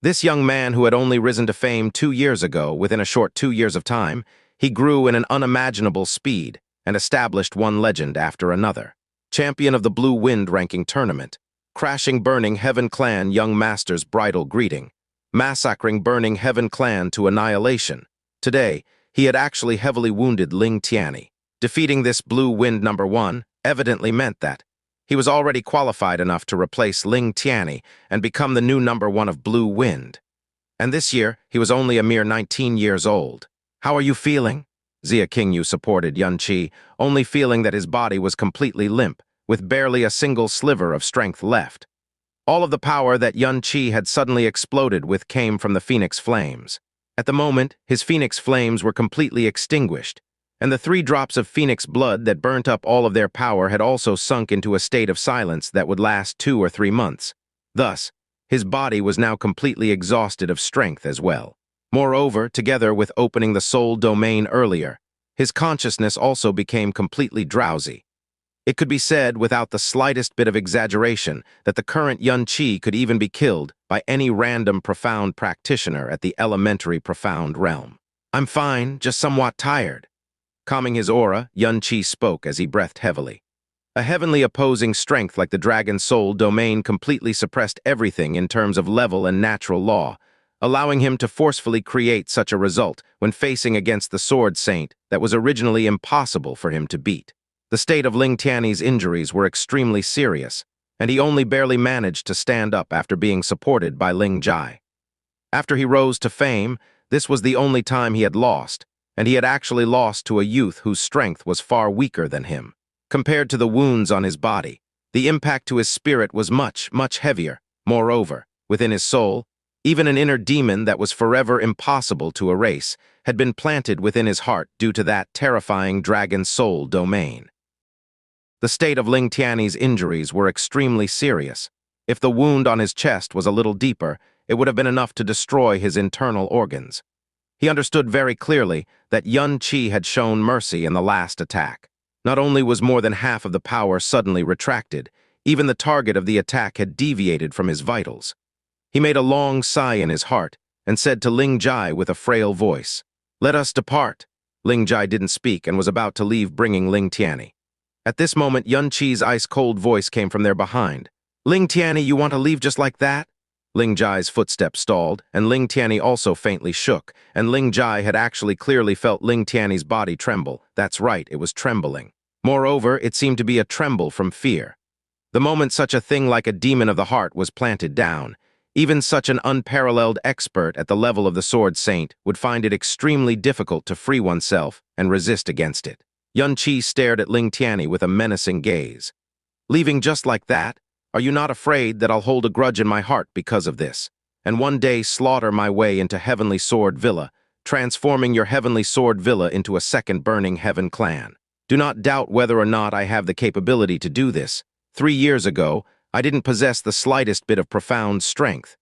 This young man who had only risen to fame 2 years ago, within a short 2 years of time, he grew in an unimaginable speed and established one legend after another. Champion of the Blue Wind ranking tournament, crashing burning Heaven Clan young master's bridal greeting, massacring burning Heaven Clan to annihilation. Today, he had actually heavily wounded Ling Tianni. Defeating this Blue Wind #1 evidently meant that he was already qualified enough to replace Ling Tianni and become the new #1 of Blue Wind. And this year, he was only a mere 19 years old. How are you feeling? Xia Qingyu supported Yun Qi, only feeling that his body was completely limp, with barely a single sliver of strength left. All of the power that Xianxia had suddenly exploded with came from the phoenix flames. At the moment, his phoenix flames were completely extinguished, and the 3 drops of phoenix blood that burnt up all of their power had also sunk into a state of silence that would last 2 or 3 months. Thus, his body was now completely exhausted of strength as well. Moreover, together with opening the soul domain earlier, his consciousness also became completely drowsy. It could be said, without the slightest bit of exaggeration, that the current Xianxia could even be killed by any random profound practitioner at the elementary profound realm. "I'm fine, just somewhat tired." Calming his aura, Xianxia spoke as he breathed heavily. A heavenly opposing strength like the dragon soul domain completely suppressed everything in terms of level and natural law, allowing him to forcefully create such a result when facing against the sword saint that was originally impossible for him to beat. The state of Ling Tianni's injuries were extremely serious, and he only barely managed to stand up after being supported by Ling Jai. After he rose to fame, this was the only time he had lost, and he had actually lost to a youth whose strength was far weaker than him. Compared to the wounds on his body, the impact to his spirit was much, much heavier. Moreover, within his soul, even an inner demon that was forever impossible to erase had been planted within his heart due to that terrifying dragon soul domain. The state of Ling Tianni's injuries were extremely serious. If the wound on his chest was a little deeper, it would have been enough to destroy his internal organs. He understood very clearly that Xianxia had shown mercy in the last attack. Not only was more than half of the power suddenly retracted, even the target of the attack had deviated from his vitals. He made a long sigh in his heart and said to Ling Jai with a frail voice, "Let us depart." Ling Jai didn't speak and was about to leave, bringing Ling Tianni. At this moment, Xianxia's ice-cold voice came from their behind. "Ling Tianni, you want to leave just like that?" Ling Jai's footsteps stalled, and Ling Tianni also faintly shook, and Ling Jai had actually clearly felt Ling Tianni's body tremble. That's right, it was trembling. Moreover, it seemed to be a tremble from fear. The moment such a thing like a demon of the heart was planted down, even such an unparalleled expert at the level of the Sword Saint would find it extremely difficult to free oneself and resist against it. Xianxia stared at Ling Tianni with a menacing gaze. "Leaving just like that? Are you not afraid that I'll hold a grudge in my heart because of this, and one day slaughter my way into Heavenly Sword Villa, transforming your Heavenly Sword Villa into a second Burning Heaven clan? Do not doubt whether or not I have the capability to do this. 3 years ago, I didn't possess the slightest bit of profound strength.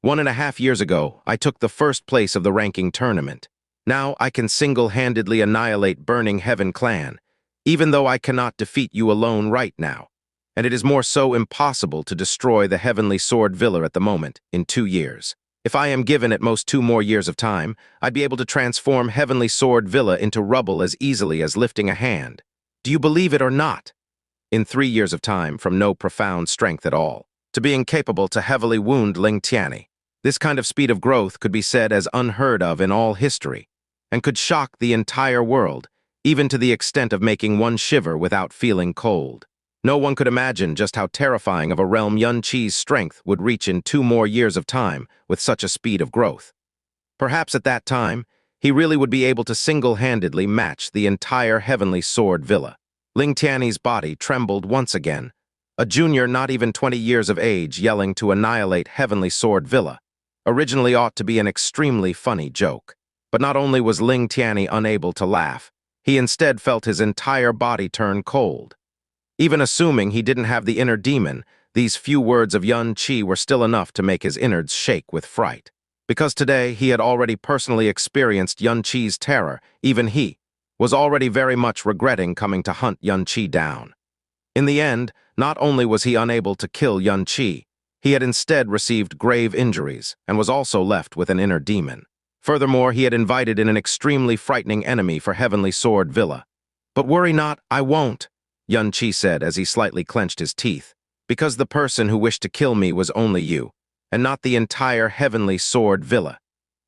1.5 years ago, I took the first place of the ranking tournament. Now I can single-handedly annihilate Burning Heaven clan, even though I cannot defeat you alone right now. And it is more so impossible to destroy the Heavenly Sword Villa at the moment, in 2 years. If I am given at most 2 more years of time, I'd be able to transform Heavenly Sword Villa into rubble as easily as lifting a hand. Do you believe it or not? In 3 years of time, from no profound strength at all, to being capable to heavily wound Ling Tianni. This kind of speed of growth could be said as unheard of in all history, and could shock the entire world, even to the extent of making one shiver without feeling cold. No one could imagine just how terrifying of a realm Xianxia's strength would reach in 2 more years of time with such a speed of growth. Perhaps at that time, he really would be able to single-handedly match the entire Heavenly Sword Villa. Ling Tianni's body trembled once again, a junior not even 20 years of age yelling to annihilate Heavenly Sword Villa. Originally ought to be an extremely funny joke. But not only was Ling Tianni unable to laugh, he instead felt his entire body turn cold. Even assuming he didn't have the inner demon, these few words of Xianxia were still enough to make his innards shake with fright. Because today he had already personally experienced Xianxia's terror, even he was already very much regretting coming to hunt Xianxia down. In the end, not only was he unable to kill Xianxia, he had instead received grave injuries and was also left with an inner demon. Furthermore, he had invited in an extremely frightening enemy for Heavenly Sword Villa. "But worry not, I won't," Xianxia said as he slightly clenched his teeth, "because the person who wished to kill me was only you, and not the entire Heavenly Sword Villa.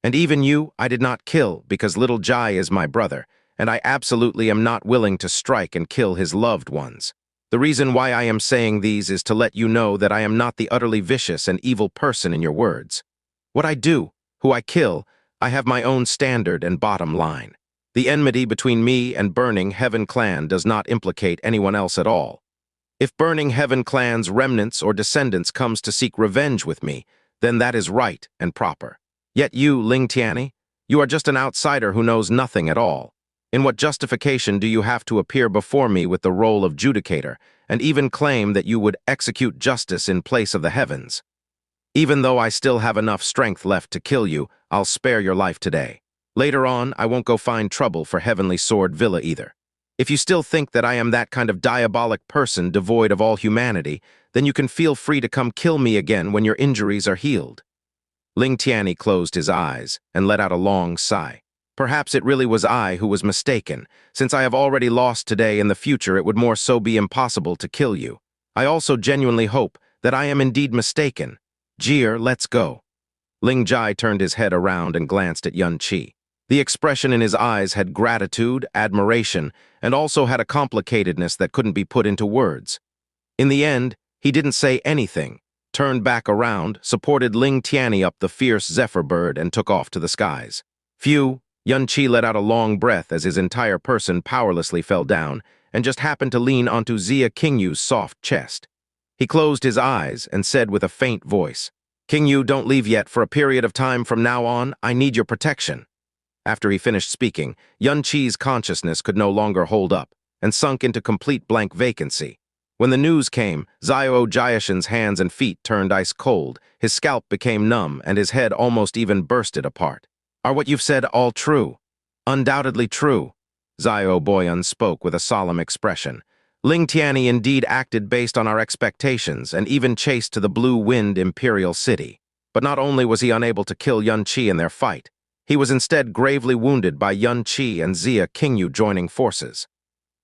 And even you I did not kill because little Jai is my brother, and I absolutely am not willing to strike and kill his loved ones. The reason why I am saying these is to let you know that I am not the utterly vicious and evil person in your words. What I do, who I kill, I have my own standard and bottom line. The enmity between me and Burning Heaven clan does not implicate anyone else at all. If burning Heaven clan's remnants or descendants comes to seek revenge with me, then that is right and proper. Yet you, Ling Tianni, you are just an outsider who knows nothing at all. In what justification do you have to appear before me with the role of judicator, and even claim that you would execute justice in place of the heavens? Even though I still have enough strength left to kill you, I'll spare your life today. Later on, I won't go find trouble for Heavenly Sword Villa either. If you still think that I am that kind of diabolic person devoid of all humanity, then you can feel free to come kill me again when your injuries are healed. Ling Tianni closed his eyes and let out a long sigh. Perhaps it really was I who was mistaken. Since I have already lost today, in the future it would more so be impossible to kill you. I also genuinely hope that I am indeed mistaken. Jir, let's go. Ling Jai turned his head around and glanced at Yuan Qi. The expression in his eyes had gratitude, admiration, and also had a complicatedness that couldn't be put into words. In the end, he didn't say anything, turned back around, supported Ling Tianni up the fierce zephyr bird, and took off to the skies. Phew, Yuan Qi let out a long breath as his entire person powerlessly fell down and just happened to lean onto Xia Qingyu's soft chest. He closed his eyes and said with a faint voice, "Qingyu, don't leave yet. For a period of time from now on, I need your protection." After he finished speaking, Yuan Qi's consciousness could no longer hold up and sunk into complete blank vacancy. When the news came, Xiao Jiashan's hands and feet turned ice cold, his scalp became numb, and his head almost even bursted apart. "Are what you've said all true?" "Undoubtedly true," Xiao Boyan spoke with a solemn expression. "Ling Tianni indeed acted based on our expectations and even chased to the Blue Wind Imperial City. But not only was he unable to kill Yuan Qi in their fight, he was instead gravely wounded by Yuan Qi and Xia Qingyu joining forces.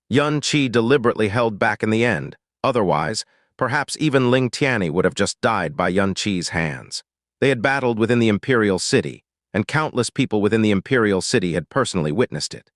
Yuan Qi deliberately held back in the end. Otherwise, perhaps even Ling Tianni would have just died by Yuan Qi's hands. They had battled within the Imperial City, and countless people within the Imperial City had personally witnessed it.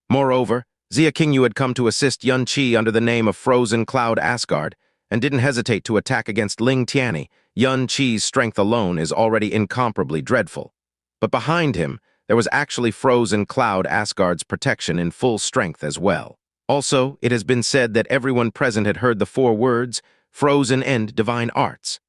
Moreover, Xia Qingyu had come to assist Yuan Qi under the name of Frozen Cloud Asgard, and didn't hesitate to attack against Ling Tianni. Yuan Qi's strength alone is already incomparably dreadful. But behind him, there was actually Frozen Cloud Asgard's protection in full strength as well. Also, it has been said that everyone present had heard the 4 words, Frozen and Divine Arts.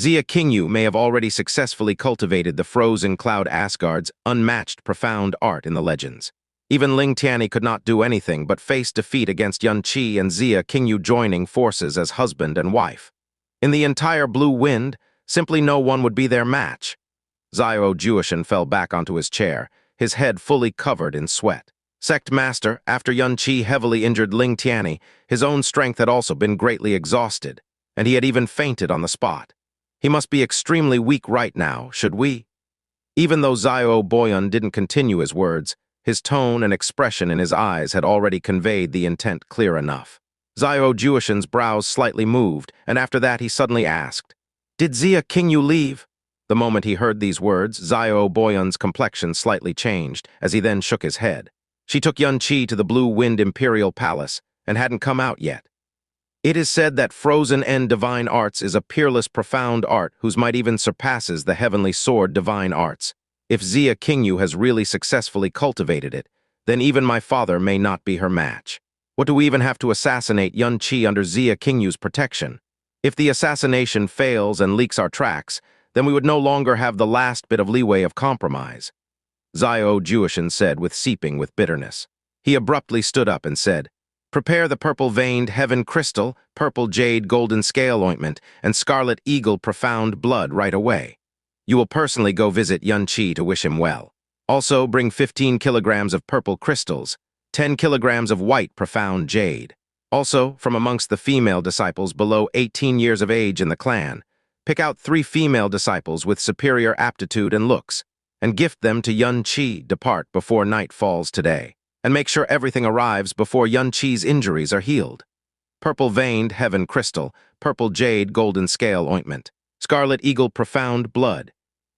Xia Qingyu may have already successfully cultivated the Frozen Cloud Asgard's unmatched profound art in the legends. Even Ling Tianni could not do anything but face defeat against Yuan Qi and Xia Qingyu joining forces as husband and wife. In the entire Blue Wind, simply no one would be their match. Xiao Jiashan fell back onto his chair, his head fully covered in sweat. Sect Master, after Yuan Qi heavily injured Ling Tianni, his own strength had also been greatly exhausted, and he had even fainted on the spot. He must be extremely weak right now, should we? Even though Xiao Boyan didn't continue his words, his tone and expression in his eyes had already conveyed the intent clear enough. Xiao Jiashan's brows slightly moved, and after that he suddenly asked, "Did Xia Qingyu leave?" The moment he heard these words, Xiao Boyan's complexion slightly changed, as he then shook his head. She took Yuan Qi to the Blue Wind Imperial Palace, and hadn't come out yet. It is said that Frozen End Divine Arts is a peerless, profound art whose might even surpasses the Heavenly Sword Divine Arts. If Xia Qingyu has really successfully cultivated it, then even my father may not be her match. What do we even have to assassinate Yuan Qi under Xia Qingyu's protection? If the assassination fails and leaks our tracks, then we would no longer have the last bit of leeway of compromise. Xiao Jiashan said with bitterness. He abruptly stood up and said, "Prepare the purple-veined heaven crystal, purple jade golden scale ointment, and scarlet eagle profound blood right away. You will personally go visit Yuan Qi to wish him well. Also, bring 15 kilograms of purple crystals, 10 kilograms of white profound jade. Also, from amongst the female disciples below 18 years of age in the clan, pick out 3 female disciples with superior aptitude and looks, and gift them to Yuan Qi. Depart before night falls today, and make sure everything arrives before Yuan Qi's injuries are healed. Purple-veined heaven crystal, purple jade golden scale ointment, scarlet eagle profound blood.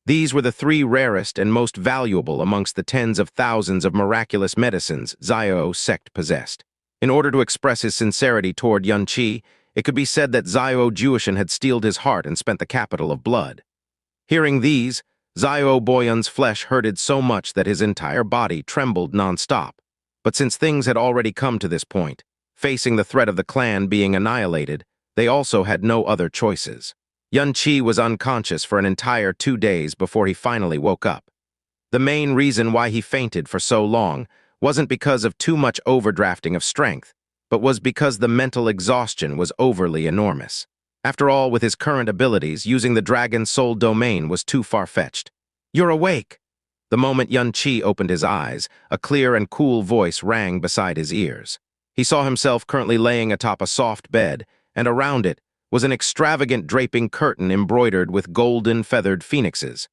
These were the 3 rarest and most valuable amongst the tens of thousands of miraculous medicines Xiao's sect possessed. In order to express his sincerity toward Yuan Qi, it could be said that Xiao Jiashan had steeled his heart and spent the capital of blood. Hearing these, Xiao Boyan's flesh hurted so much that his entire body trembled non-stop. But since things had already come to this point, Facing the threat of the clan being annihilated, they also had no other choices. Xianxia was unconscious for an entire 2 days before he finally woke up. The main reason why he fainted for so long wasn't because of too much overdrafting of strength, but was because the mental exhaustion was overly enormous. After all, with his current abilities, using the Dragon Soul domain was too far-fetched. "You're awake!" The moment Xianxia opened his eyes, a clear and cool voice rang beside his ears. He saw himself currently laying atop a soft bed, and around it was an extravagant draping curtain embroidered with golden feathered phoenixes.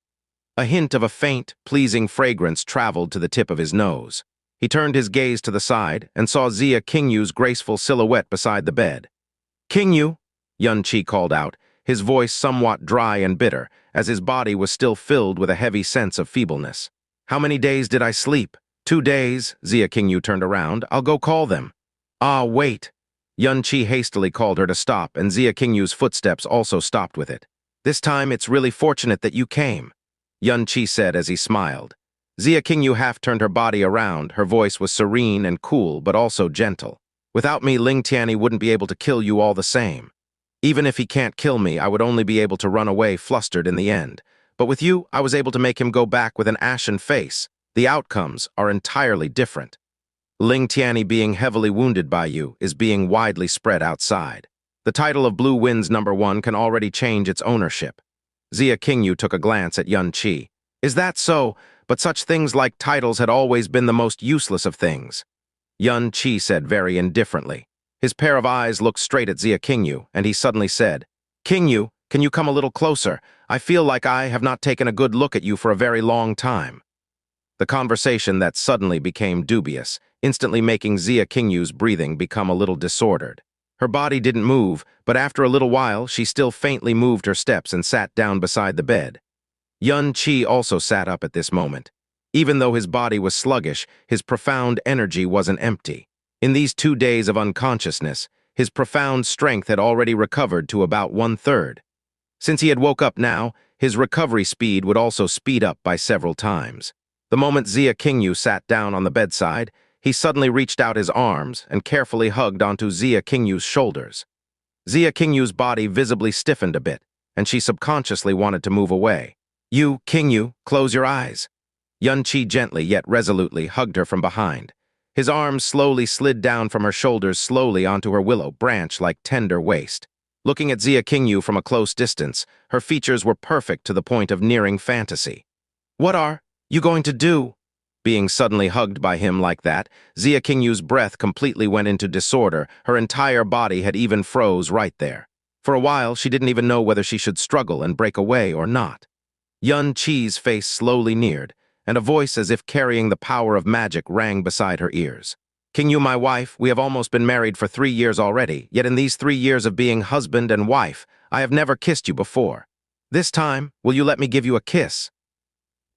A hint of a faint, pleasing fragrance traveled to the tip of his nose. He turned his gaze to the side and saw Xianxia's graceful silhouette beside the bed. "Qingyu," Xianxia called out, his voice somewhat dry and bitter, as his body was still filled with a heavy sense of feebleness. "How many days did I sleep?" "2 days," Xianxia turned around. "I'll go call them." "Ah, wait." Xianxia hastily called her to stop, and Xianxia's footsteps also stopped with it. "This time it's really fortunate that you came," Xianxia said as he smiled. Xianxia half turned her body around. Her voice was serene and cool, but also gentle. "Without me, Ling Tianni wouldn't be able to kill you all the same. Even if he can't kill me, I would only be able to run away flustered in the end. But with you, I was able to make him go back with an ashen face. The outcomes are entirely different. Ling Tianni being heavily wounded by you is being widely spread outside. The title of Blue Winds #1 can already change its ownership." Xianxia took a glance at Xianxia. "Is that so? But such things like titles had always been the most useless of things." Xianxia said very indifferently. His pair of eyes looked straight at Xianxia, and he suddenly said, "Qingyu, can you come a little closer? I feel like I have not taken a good look at you for a very long time." The conversation that suddenly became dubious, instantly making Xianxia's breathing become a little disordered. Her body didn't move, but after a little while, she still faintly moved her steps and sat down beside the bed. Xianxia also sat up at this moment. Even though his body was sluggish, his profound energy wasn't empty. In these 2 days of unconsciousness, his profound strength had already recovered to about 1/3. Since he had woke up now, his recovery speed would also speed up by several times. The moment Xianxia sat down on the bedside, he suddenly reached out his arms and carefully hugged onto Xianxia's shoulders. Xianxia's body visibly stiffened a bit, and she subconsciously wanted to move away. "You, Qingyu, close your eyes." Xianxia gently yet resolutely hugged her from behind. His arms slowly slid down from her shoulders slowly onto her willow branch like tender waist. Looking at Xianxia from a close distance, her features were perfect to the point of nearing fantasy. "What are you going to do?" Being suddenly hugged by him like that, Xianxia's breath completely went into disorder. Her entire body had even froze right there. For a while, she didn't even know whether she should struggle and break away or not. Xianxia's face slowly neared, and a voice as if carrying the power of magic rang beside her ears. "Qingyu, my wife, we have almost been married for 3 years already, yet in these 3 years of being husband and wife, I have never kissed you before. This time, will you let me give you a kiss?"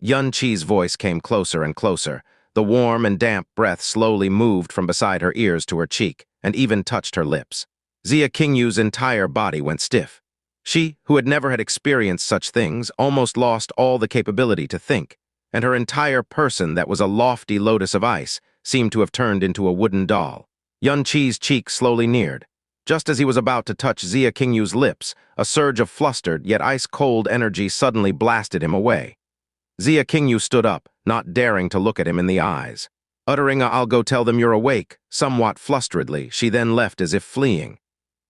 Xianxia's voice came closer and closer. The warm and damp breath slowly moved from beside her ears to her cheek, and even touched her lips. Xianxia's entire body went stiff. She, who had never had experienced such things, almost lost all the capability to think, and her entire person that was a lofty lotus of ice seemed to have turned into a wooden doll. Xianxia's cheek slowly neared. Just as he was about to touch Xianxia's lips, a surge of flustered yet ice-cold energy suddenly blasted him away. Xianxia stood up, not daring to look at him in the eyes. Uttering a "I'll go tell them you're awake," somewhat flusteredly, she then left as if fleeing.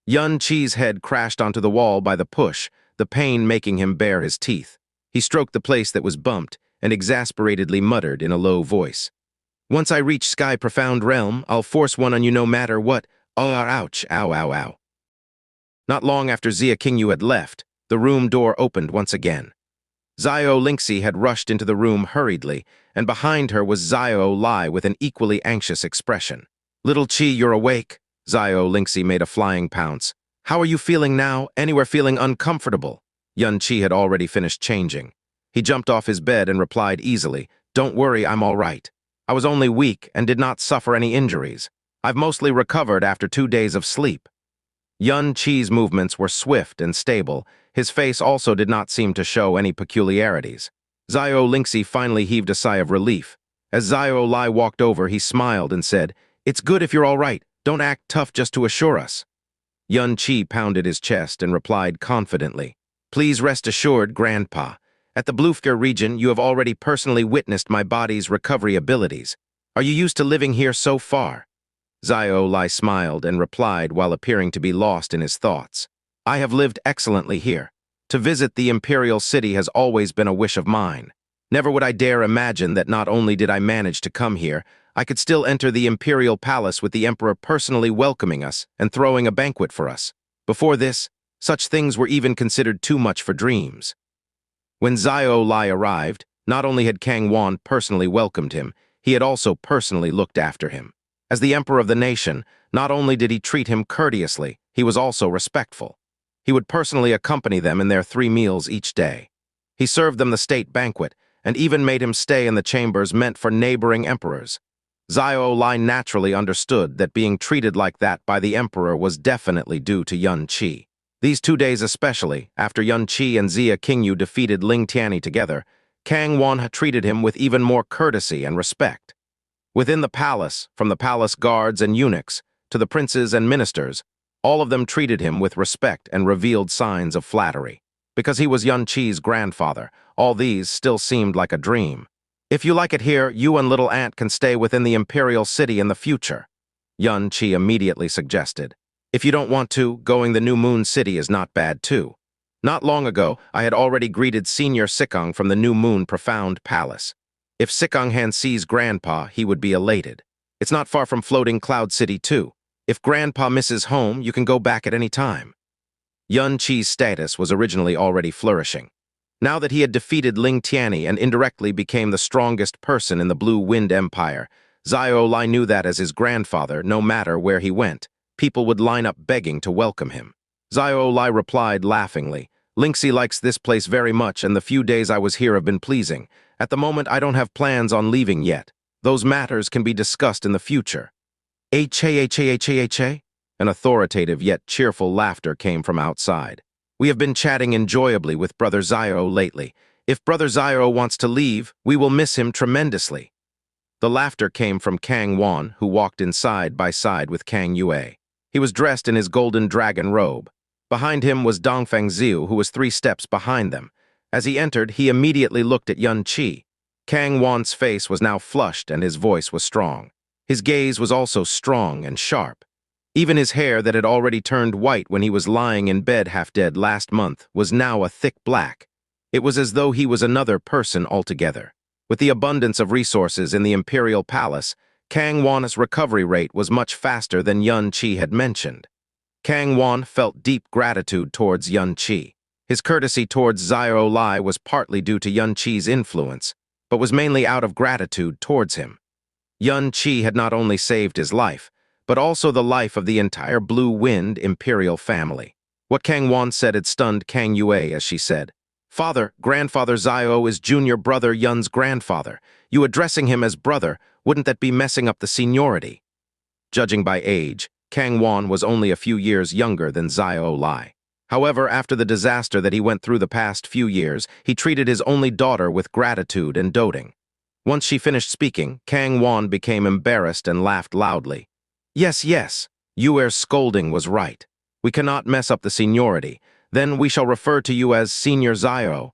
Xianxia's head crashed onto the wall by the push, the pain making him bare his teeth. He stroked the place that was bumped, and exasperatedly muttered in a low voice, "Once I reach Sky Profound Realm, I'll force one on you no matter what. Oh, ouch, ow, ow, ow." Not long after Xianxia had left, the room door opened once again. Xianxia had rushed into the room hurriedly, and behind her was Xianxia with an equally anxious expression. "Little Qi, you're awake." Xianxia made a flying pounce. "How are you feeling now? Anywhere feeling uncomfortable?" Xianxia had already finished changing. He jumped off his bed and replied easily, "Don't worry, I'm all right. I was only weak and did not suffer any injuries. I've mostly recovered after 2 days of sleep." Xianxia's movements were swift and stable. His face also did not seem to show any peculiarities. Xianxia finally heaved a sigh of relief. As Xianxia walked over, he smiled and said, "It's good if you're all right. Don't act tough just to assure us. Yun Qi pounded his chest and replied confidently, Please rest assured, Grandpa. At the Blufger region, you have already personally witnessed my body's recovery abilities. Are you used to living here so far? Xiao Lai smiled and replied while appearing to be lost in his thoughts. I have lived excellently here. To visit the imperial city has always been a wish of mine. Never would I dare imagine that not only did I manage to come here, I could still enter the imperial palace with the emperor personally welcoming us and throwing a banquet for us. Before this, such things were even considered too much for dreams. When Xiao Lai arrived, not only had Kang Wan personally welcomed him, he had also personally looked after him. As the emperor of the nation, not only did he treat him courteously, he was also respectful. He would personally accompany them in their 3 meals each day. He served them the state banquet, and even made him stay in the chambers meant for neighboring emperors. Xiao Lai naturally understood that being treated like that by the emperor was definitely due to Yun Qi. These 2 days especially, after Yun Qi and Xia Qingyu defeated Ling Tianni together, Kang Wan had treated him with even more courtesy and respect. Within the palace, from the palace guards and eunuchs to the princes and ministers, all of them treated him with respect and revealed signs of flattery. Because he was Yun Qi's grandfather, all these still seemed like a dream. If you like it here, you and little aunt can stay within the imperial city in the future, Yun Qi immediately suggested. If you don't want to, going the New Moon City is not bad too. Not long ago, I had already greeted Senior Sikong from the New Moon Profound Palace. If Sikong Han sees Grandpa, he would be elated. It's not far from Floating Cloud City too. If Grandpa misses home, you can go back at any time. Yun Qi's status was originally already flourishing. Now that he had defeated Ling Tianni and indirectly became the strongest person in the Blue Wind Empire, Xiao Lai knew that as his grandfather, no matter where he went, people would line up begging to welcome him. Xiao Lai replied laughingly, Lingxi likes this place very much and the few days I was here have been pleasing. At the moment, I don't have plans on leaving yet. Those matters can be discussed in the future. H-A-H-A-H-A-H-A? An authoritative yet cheerful laughter came from outside. We have been chatting enjoyably with Brother Xiao lately. If Brother Xiao wants to leave, we will miss him tremendously. The laughter came from Kang Wan, who walked in side by side with Kang Yue. He was dressed in his golden dragon robe. Behind him was Dongfeng Xiu, who was 3 steps behind them. As he entered, he immediately looked at Yun Qi. Kang Wan's face was now flushed and his voice was strong. His gaze was also strong and sharp. Even his hair that had already turned white when he was lying in bed half-dead last month was now a thick black. It was as though he was another person altogether. With the abundance of resources in the imperial palace, Kang Wan's recovery rate was much faster than Yun Qi had mentioned. Kang Wan felt deep gratitude towards Yun Qi. His courtesy towards Xiao Lai was partly due to Yun Qi's influence, but was mainly out of gratitude towards him. Yun Qi had not only saved his life, but also the life of the entire Blue Wind imperial family. What Kang Wan said had stunned Kang Yue as she said, Father, Grandfather Xiao is junior brother Yun's grandfather. You addressing him as brother, wouldn't that be messing up the seniority? Judging by age, Kang Wan was only a few years younger than Xiao Lai. However, after the disaster that he went through the past few years, he treated his only daughter with gratitude and doting. Once she finished speaking, Kang Wan became embarrassed and laughed loudly. Yes, Yuer's scolding was right. We cannot mess up the seniority. Then we shall refer to you as Senior Xiao.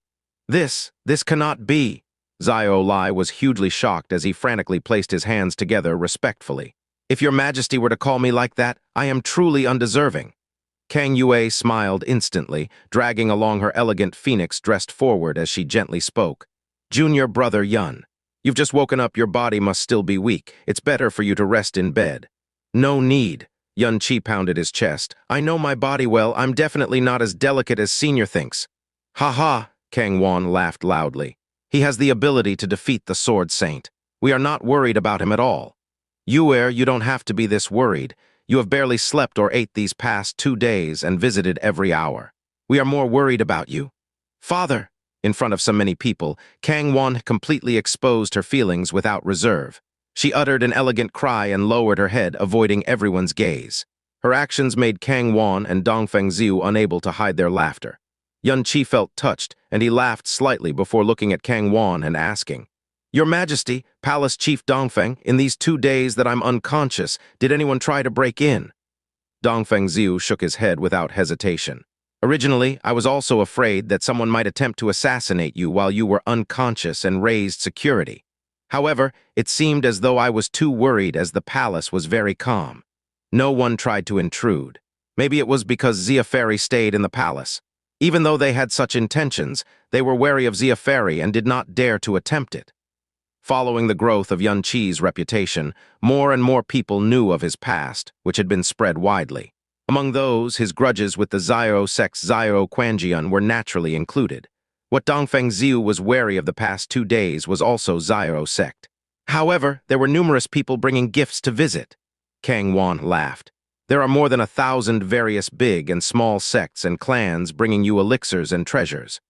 This cannot be. Xiao Lai was hugely shocked as he frantically placed his hands together respectfully. If your majesty were to call me like that, I am truly undeserving. Kang Yue smiled instantly, dragging along her elegant phoenix dressed forward as she gently spoke. Junior brother Yun, you've just woken up, your body must still be weak. It's better for you to rest in bed. No need. Yun Qi pounded his chest. I know my body well. I'm definitely not as delicate as Senior thinks. Ha ha, Kang Wan laughed loudly. He has the ability to defeat the Sword Saint. We are not worried about him at all. Yuer, you don't have to be this worried. You have barely slept or ate these past 2 days and visited every hour. We are more worried about you. Father, in front of so many people, Kang Wan completely exposed her feelings without reserve. She uttered an elegant cry and lowered her head, avoiding everyone's gaze. Her actions made Kang Wan and Dongfeng Xiu unable to hide their laughter. Yun Qi felt touched, and he laughed slightly before looking at Kang Wan and asking, Your Majesty, Palace Chief Dongfeng, in these 2 days that I'm unconscious, did anyone try to break in? Dongfeng Xiu shook his head without hesitation. Originally, I was also afraid that someone might attempt to assassinate you while you were unconscious and raised security. However, it seemed as though I was too worried as the palace was very calm. No one tried to intrude. Maybe it was because Xia Fairy stayed in the palace. Even though they had such intentions, they were wary of Xia Fairy and did not dare to attempt it. Following the growth of Yuan Qi's reputation, more and more people knew of his past, which had been spread widely. Among those, his grudges with the Xiao sect's Xiao Quanjian were naturally included. What Dongfeng Xiu was wary of the past 2 days was also Xiao sect. However, there were numerous people bringing gifts to visit. Kang Wan laughed. There are more than 1,000 various big and small sects and clans bringing you elixirs and treasures.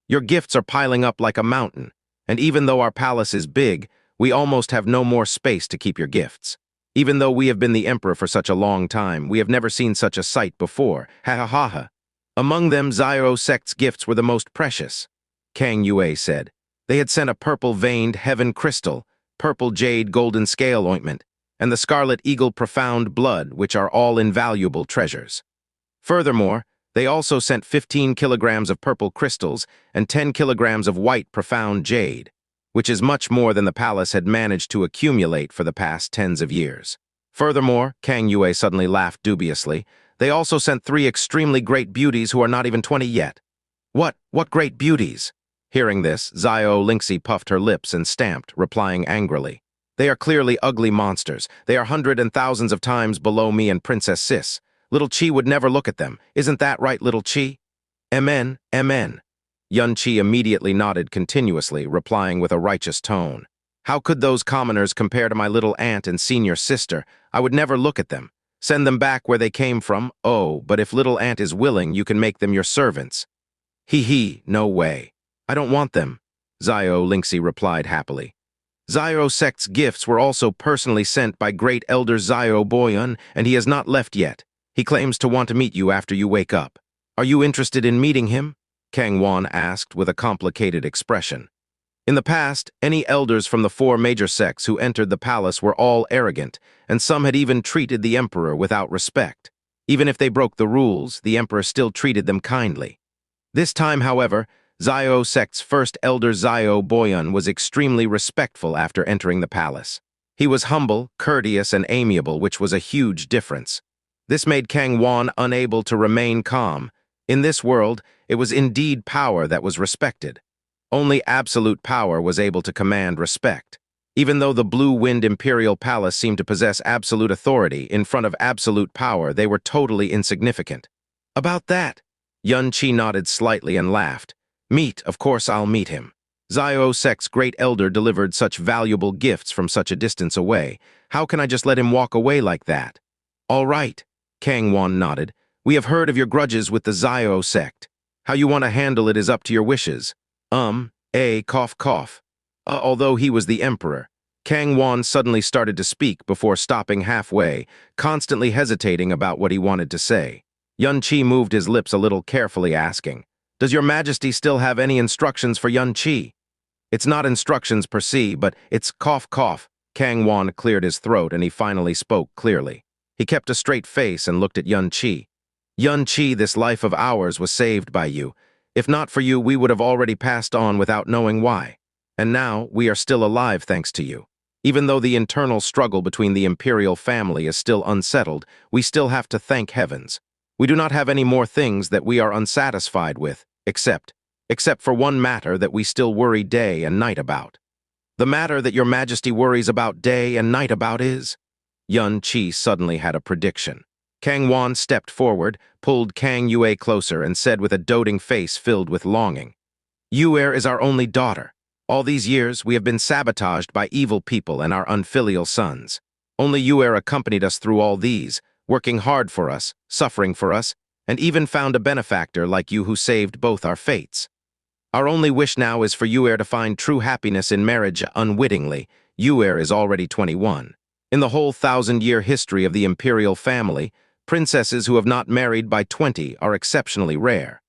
Your gifts are piling up like a mountain, and even though our palace is big, we almost have no more space to keep your gifts. Even though we have been the emperor for such a long time, we have never seen such a sight before. Ha ha ha ha. Among them, Xiao sect's gifts were the most precious. Kang Yue said. They had sent a purple-veined heaven crystal, purple jade golden scale ointment, and the scarlet eagle profound blood, which are all invaluable treasures. Furthermore, they also sent 15 kilograms of purple crystals and 10 kilograms of white profound jade, which is much more than the palace had managed to accumulate for the past tens of years. Furthermore, Kang Yue suddenly laughed dubiously, they also sent 3 extremely great beauties who are not even 20 yet. What great beauties? Hearing this, Xiao Lingxi puffed her lips and stamped, replying angrily. They are clearly ugly monsters. They are hundreds and thousands of times below me and Princess Sis. Little Qi would never look at them. Isn't that right, Little Qi? Amen, amen. Yuan Qi immediately nodded continuously, replying with a righteous tone. How could those commoners compare to my little aunt and senior sister? I would never look at them. Send them back where they came from. Oh, but if little aunt is willing, you can make them your servants. He, no way. I don't want them, Xiao Lingxi replied happily. Xiao sect's gifts were also personally sent by Great Elder Xiao Boyan, and he has not left yet. He claims to want to meet you after you wake up. Are you interested in meeting him? Kang Wan asked with a complicated expression. In the past, any elders from the 4 major sects who entered the palace were all arrogant, and some had even treated the emperor without respect. Even if they broke the rules, the emperor still treated them kindly. This time, however, Xiao sect's first elder Xiao Boyan was extremely respectful after entering the palace. He was humble, courteous, and amiable, which was a huge difference. This made Kang Wan unable to remain calm. In this world, it was indeed power that was respected. Only absolute power was able to command respect. Even though the Blue Wind Imperial Palace seemed to possess absolute authority, in front of absolute power, they were totally insignificant. About that, Yuan Qi nodded slightly and laughed. Meet, of course I'll meet him. Xiao sect's great elder delivered such valuable gifts from such a distance away. How can I just let him walk away like that? All right, Kang Wan nodded. We have heard of your grudges with the Xiao sect. How you want to handle it is up to your wishes. Cough cough. Although he was the emperor, Kang Wan suddenly started to speak before stopping halfway, constantly hesitating about what he wanted to say. Yuan Qi moved his lips a little carefully, asking, Does your Majesty still have any instructions for Yuan Qi? It's not instructions per se, but it's cough cough. Kang Wan cleared his throat and he finally spoke clearly. He kept a straight face and looked at Yuan Qi. Yuan Qi, this life of ours was saved by you. If not for you, we would have already passed on without knowing why. And now, we are still alive thanks to you. Even though the internal struggle between the imperial family is still unsettled, we still have to thank heavens. We do not have any more things that we are unsatisfied with, except for one matter that we still worry day and night about. The matter that your Majesty worries about day and night about is... Yuan Qi suddenly had a prediction. Kang Wan stepped forward, pulled Kang Yue closer, and said with a doting face filled with longing, Yue is our only daughter. All these years, we have been sabotaged by evil people and our unfilial sons. Only Yue accompanied us through all these, working hard for us, suffering for us, and even found a benefactor like you who saved both our fates. Our only wish now is for Yue to find true happiness in marriage unwittingly. Yue is already 21. In the whole 1,000-year history of the imperial family, princesses who have not married by 20 are exceptionally rare.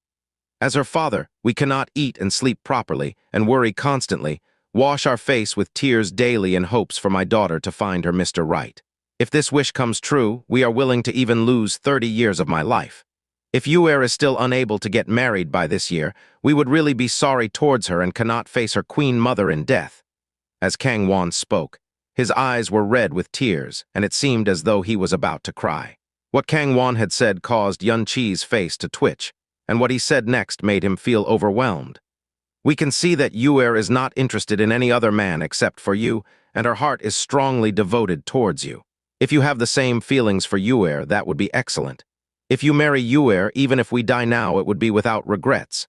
As her father, we cannot eat and sleep properly and worry constantly. Wash our face with tears daily in hopes for my daughter to find her Mr. Right. If this wish comes true, we are willing to even lose 30 years of my life. If Yuer is still unable to get married by this year, we would really be sorry towards her and cannot face her queen mother in death." As Kang Wan spoke, his eyes were red with tears, and it seemed as though he was about to cry. What Kang Wan had said caused Xianxia's face to twitch, and what he said next made him feel overwhelmed. "We can see that Yuer is not interested in any other man except for you, and her heart is strongly devoted towards you. If you have the same feelings for Yuer, that would be excellent. If you marry Yuer, even if we die now, it would be without regrets.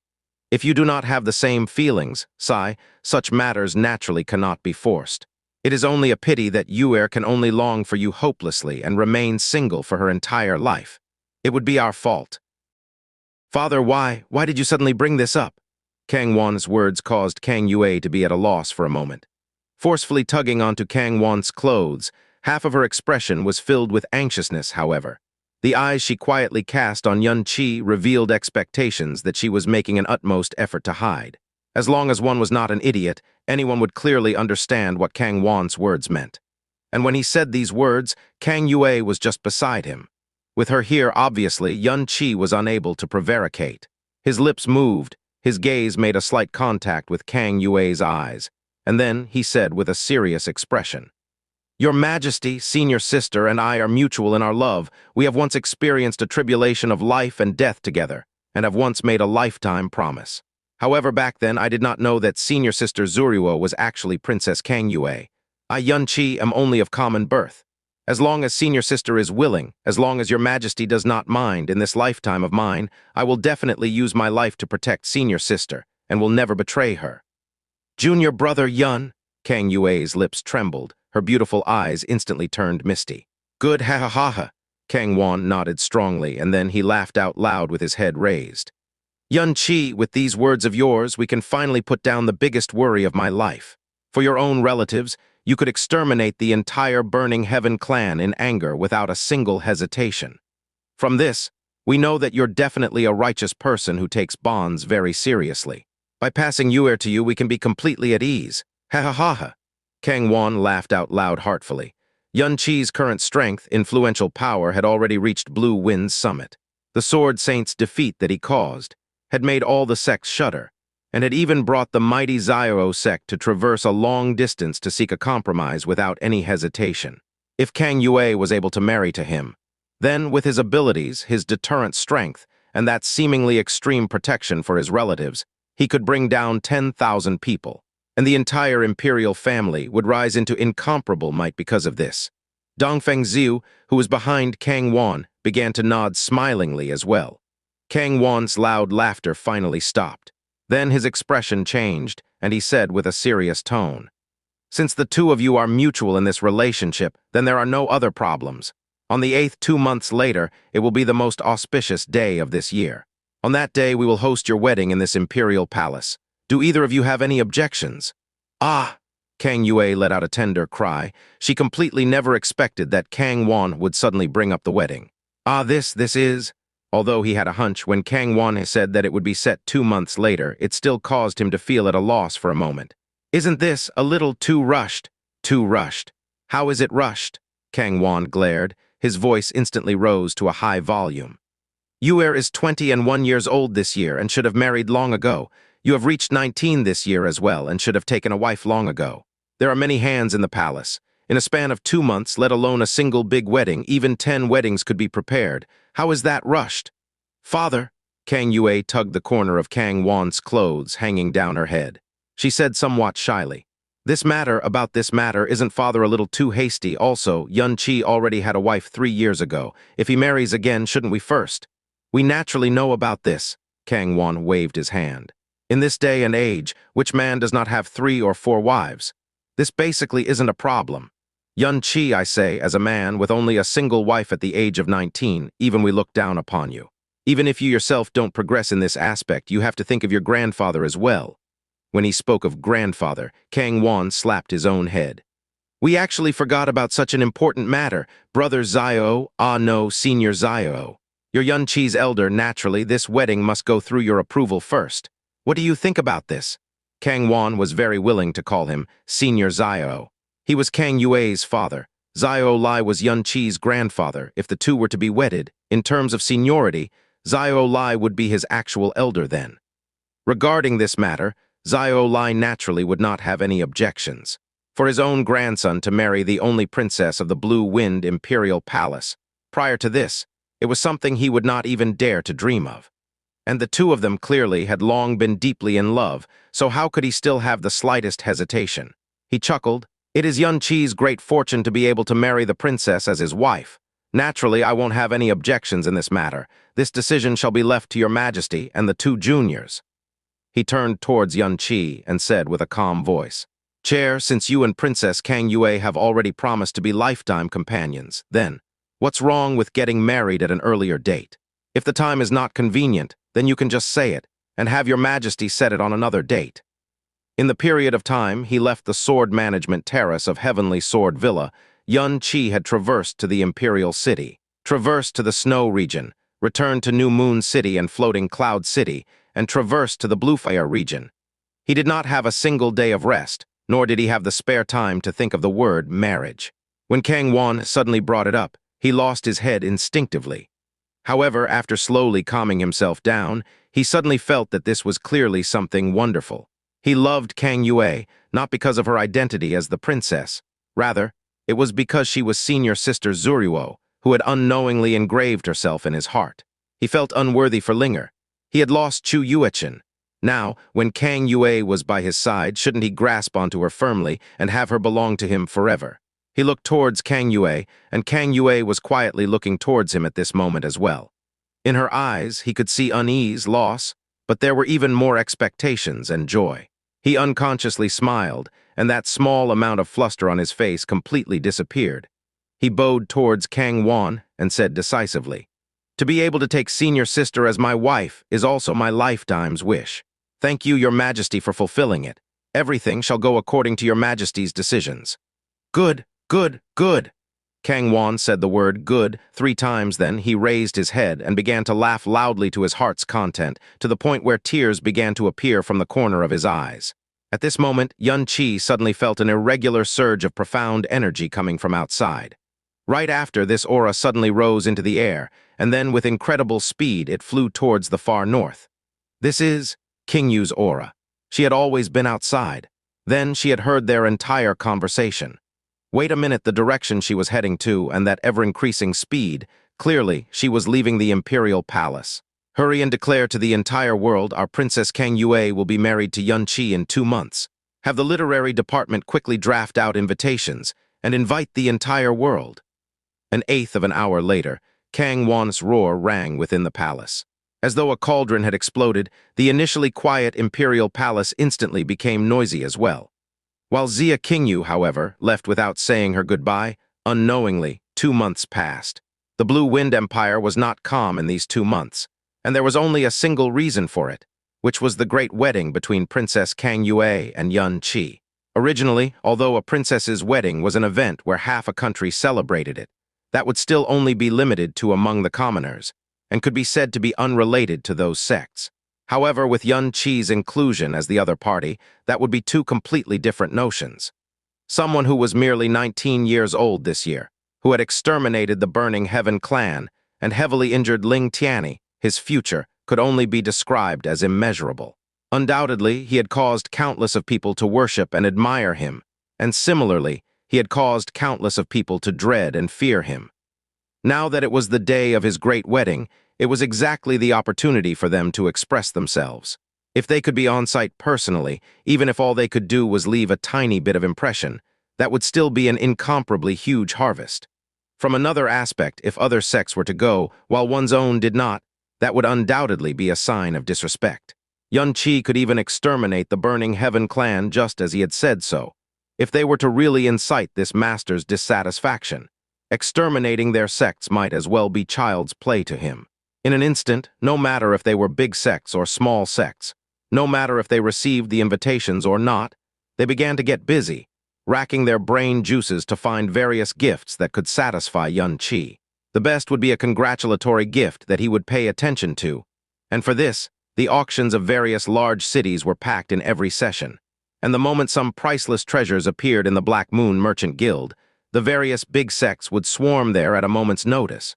If you do not have the same feelings, Sai, such matters naturally cannot be forced. It is only a pity that Yuer can only long for you hopelessly and remain single for her entire life. It would be our fault." "Father, why did you suddenly bring this up?" Kang Wan's words caused Kang Yue to be at a loss for a moment. Forcefully tugging onto Kang Wan's clothes, half of her expression was filled with anxiousness, however. The eyes she quietly cast on Xianxia revealed expectations that she was making an utmost effort to hide. As long as one was not an idiot, anyone would clearly understand what Kang Wan's words meant. And when he said these words, Kang Yue was just beside him. With her here, obviously, Xianxia was unable to prevaricate. His lips moved, his gaze made a slight contact with Kang Yue's eyes, and then he said with a serious expression, "Your Majesty, senior sister, and I are mutual in our love. We have once experienced a tribulation of life and death together, and have once made a lifetime promise. However, back then, I did not know that senior sister Zuruo was actually Princess Kang Yue. I, Xianxia, am only of common birth. As long as senior sister is willing, as long as your Majesty does not mind, in this lifetime of mine, I will definitely use my life to protect senior sister, and will never betray her." "Junior brother Yun," Kang Yue's lips trembled, her beautiful eyes instantly turned misty. "Good, ha ha ha ha." Kang Wan nodded strongly, and then he laughed out loud with his head raised. "Xianxia, with these words of yours, we can finally put down the biggest worry of my life. For your own relatives, you could exterminate the entire Burning Heaven clan in anger without a single hesitation. From this, we know that you're definitely a righteous person who takes bonds very seriously. By passing Yuer to you, we can be completely at ease. Ha ha ha ha." Kang Wan laughed out loud heartfully. Xianxia's current strength, influential power, had already reached Blue Wind's summit. The Sword Saint's defeat that he caused had made all the sects shudder, and had even brought the mighty Xiao sect to traverse a long distance to seek a compromise without any hesitation. If Kang Yue was able to marry to him, then, with his abilities, his deterrent strength, and that seemingly extreme protection for his relatives, he could bring down 10,000 people, and the entire imperial family would rise into incomparable might because of this. Dongfeng Xiu, who was behind Kang Wan, began to nod smilingly as well. Kang Wan's loud laughter finally stopped. Then his expression changed, and he said with a serious tone, "Since the two of you are mutual in this relationship, then there are no other problems. On the 8th, 2 months later, it will be the most auspicious day of this year. On that day, we will host your wedding in this imperial palace. Do either of you have any objections?" "Ah!" Kang Yue let out a tender cry. She completely never expected that Kang Wan would suddenly bring up the wedding. This is... Although he had a hunch when Kang Wan said that it would be set 2 months later, it still caused him to feel at a loss for a moment. "Isn't this a little too rushed?" "Too rushed? How is it rushed?" Kang Wan glared. His voice instantly rose to a high volume. "Yuer is 21 years old this year and should have married long ago. You have reached 19 this year as well and should have taken a wife long ago. There are many hands in the palace. In a span of 2 months, let alone a single big wedding, even 10 weddings could be prepared. How is that rushed?" "Father," Kang Yue tugged the corner of Kang Wan's clothes hanging down her head. She said somewhat shyly, About this matter, isn't father a little too hasty? Also, Xianxia already had a wife 3 years ago. If he marries again, shouldn't we first?" "We naturally know about this." Kang Wan waved his hand. "In this day and age, which man does not have 3 or 4 wives? This basically isn't a problem. Xianxia, I say, as a man with only a single wife at the age of 19, even we look down upon you. Even if you yourself don't progress in this aspect, you have to think of your grandfather as well." When he spoke of grandfather, Kang Wan slapped his own head. "We actually forgot about such an important matter. Brother Xiao, no, senior Xiao. You're Xianxia's elder, naturally, this wedding must go through your approval first. What do you think about this?" Kang Wan was very willing to call him Senior Xiao. He was Kang Yue's father. Xiao Lai was Yun Qi's grandfather. If the two were to be wedded, in terms of seniority, Xiao Lai would be his actual elder then. Regarding this matter, Xiao Lai naturally would not have any objections. For his own grandson to marry the only princess of the Blue Wind Imperial Palace. Prior to this, it was something he would not even dare to dream of. And the two of them clearly had long been deeply in love, so how could he still have the slightest hesitation? He chuckled. It is Yun Qi's great fortune to be able to marry the princess as his wife. Naturally, I won't have any objections in this matter. This decision shall be left to your majesty and the two juniors. He turned towards Yun Qi and said with a calm voice, Chair, since you and Princess Kang Yue have already promised to be lifetime companions, then, what's wrong with getting married at an earlier date? If the time is not convenient, then you can just say it, and have your majesty set it on another date. In the period of time he left the sword management terrace of Heavenly Sword Villa, Yun Qi had traversed to the Imperial City, traversed to the Snow region, returned to New Moon City and Floating Cloud City, and traversed to the Bluefire region. He did not have a single day of rest, nor did he have the spare time to think of the word marriage. When Kang Wan suddenly brought it up, he lost his head instinctively. However, after slowly calming himself down, he suddenly felt that this was clearly something wonderful. He loved Kang Yue, not because of her identity as the princess. Rather, it was because she was senior sister Zuruo, who had unknowingly engraved herself in his heart. He felt unworthy for Linger. He had lost Chu Yuechen. Now, when Kang Yue was by his side, shouldn't he grasp onto her firmly and have her belong to him forever? He looked towards Kang Yue, and Kang Yue was quietly looking towards him at this moment as well. In her eyes, he could see unease, loss, but there were even more expectations and joy. He unconsciously smiled, and that small amount of fluster on his face completely disappeared. He bowed towards Kang Wan and said decisively, To be able to take senior sister as my wife is also my lifetime's wish. Thank you, Your Majesty, for fulfilling it. Everything shall go according to Your Majesty's decisions. Good. Good, good. Kang Wan said the word good 3 times, then he raised his head and began to laugh loudly to his heart's content, to the point where tears began to appear from the corner of his eyes. At this moment, Yun Qi suddenly felt an irregular surge of profound energy coming from outside. Right after, this aura suddenly rose into the air, and then with incredible speed it flew towards the far north. This is Qingyu's aura. She had always been outside. Then she had heard their entire conversation. Wait a minute, the direction she was heading to and that ever-increasing speed, clearly she was leaving the Imperial Palace. Hurry and declare to the entire world our Princess Kang Yue will be married to Yun Qi in 2 months. Have the literary department quickly draft out invitations and invite the entire world. An eighth of an hour later, Kang Wan's roar rang within the palace. As though a cauldron had exploded, the initially quiet Imperial Palace instantly became noisy as well. While Xia Qingyu, however, left without saying her goodbye, unknowingly, 2 months passed. The Blue Wind Empire was not calm in these 2 months, and there was only a single reason for it, which was the great wedding between Princess Kang Yue and Yun Qi. Originally, although a princess's wedding was an event where half a country celebrated it, that would still only be limited to among the commoners, and could be said to be unrelated to those sects. However, with Yun Qi's inclusion as the other party, that would be 2 completely different notions. Someone who was merely 19 years old this year, who had exterminated the Burning Heaven clan and heavily injured Ling Tianni, his future could only be described as immeasurable. Undoubtedly, he had caused countless of people to worship and admire him, and similarly, he had caused countless of people to dread and fear him. Now that it was the day of his great wedding, it was exactly the opportunity for them to express themselves. If they could be on site personally, even if all they could do was leave a tiny bit of impression, that would still be an incomparably huge harvest. From another aspect, if other sects were to go, while one's own did not, that would undoubtedly be a sign of disrespect. Yun Qi could even exterminate the Burning Heaven clan just as he had said so, if they were to really incite this master's dissatisfaction. Exterminating their sects might as well be child's play to him. In an instant, no matter if they were big sects or small sects, no matter if they received the invitations or not, they began to get busy, racking their brain juices to find various gifts that could satisfy Yun Qi. The best would be a congratulatory gift that he would pay attention to, and for this, The auctions of various large cities were packed in every session, and the moment some priceless treasures appeared in the Black Moon Merchant Guild, the various big sects would swarm there at a moment's notice.